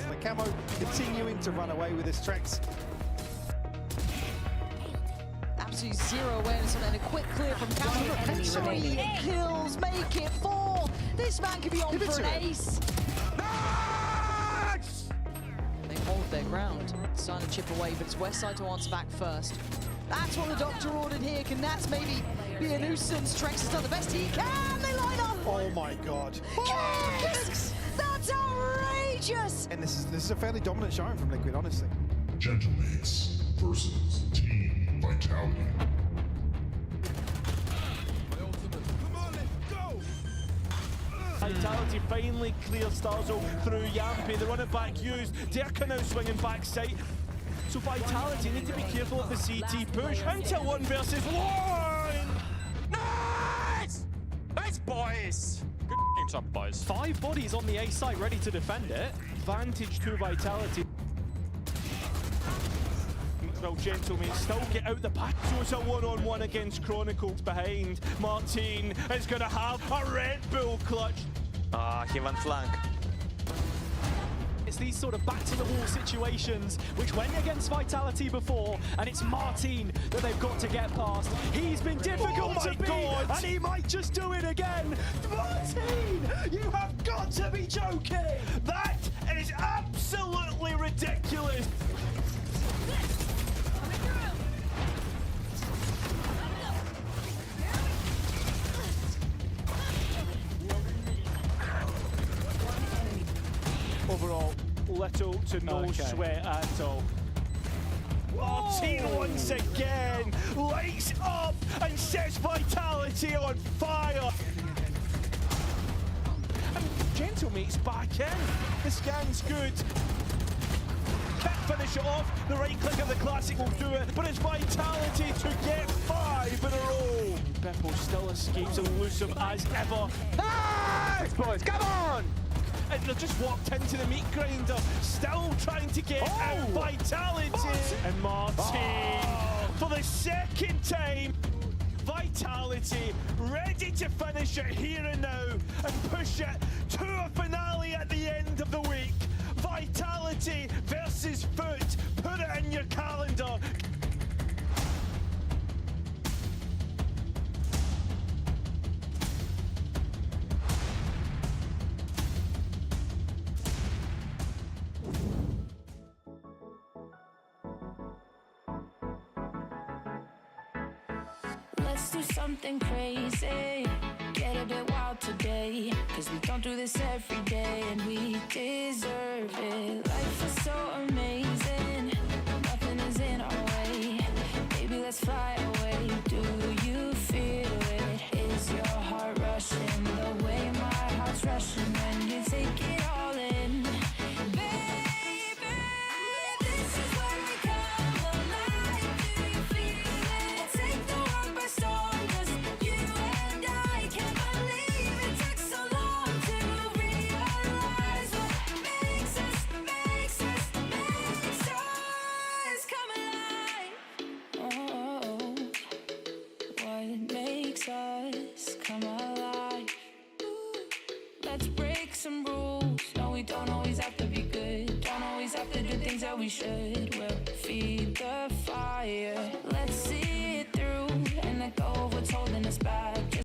Speaker 21: The Camo continuing to run away with his tracks.
Speaker 17: Absolutely zero awareness, and then a quick clear from Camo. 3 kills, make it 4. This man could be on for an ace. Nice! They hold their ground, starting to chip away, but it's Westside to answer back first. That's what the doctor ordered here. Can Nats maybe be a nuisance? Trex has done the best he can. They line up.
Speaker 21: Oh my god.
Speaker 17: Yes! That's outrageous!
Speaker 21: And this is a fairly dominant showing from Liquid, honestly.
Speaker 23: Gentlemates versus Team Vitality.
Speaker 13: Vitality finally clears Starzo through Yampi. The run it back used. Derka now swinging back sight. So Vitality need to be careful of the CT push. Until 1 versus 1!
Speaker 5: Nice! Nice, boys! Good job, boys.
Speaker 7: 5 bodies on the A side ready to defend it.
Speaker 13: Advantage to Vitality. Well, Gentlemen still get out the back. So it's a one-on-one against Chronicles behind. Martin is going to have a Red Bull clutch.
Speaker 5: He went flank.
Speaker 7: It's these sort of back-to-the-wall situations which went against Vitality before, and it's Martin that they've got to get past. He's been difficult to beat, and he might just do it again. Martin, you have got to be joking!
Speaker 13: That is absolutely ridiculous. Overall, little to no sweat at all. Martin once again lights up and sets Vitality on fire. And Gentlemate's back in. The scan's good. Can't finish it off. The right click of the classic will do it, but it's Vitality to get 5 in a row. Beppo still escapes elusive as ever.
Speaker 5: Nice, boys, come on!
Speaker 13: and they've just walked into the meat grinder, still trying to get out Vitality. And Martin, for the second time, Vitality ready to finish it here and now and push it to a finale at the end of the week. Vitality versus Foot. Put it in your calendar.
Speaker 1: Let's do something crazy, get a bit wild today, cause we don't do this every day and we deserve it. Life is so amazing, nothing is in our way. Baby, let's fly away. Do you feel it? Is your heart rushing the way my heart's rushing when you take it all in? Baby, this is when we come alive. Do you feel it? Take the world by storm, 'cause you and I can't believe it took so long to realize what makes us come alive. Oh, what makes us come alive? Let's break some rules. No, we don't always have to be good. Don't always have to do things that we should. We'll feed the fire.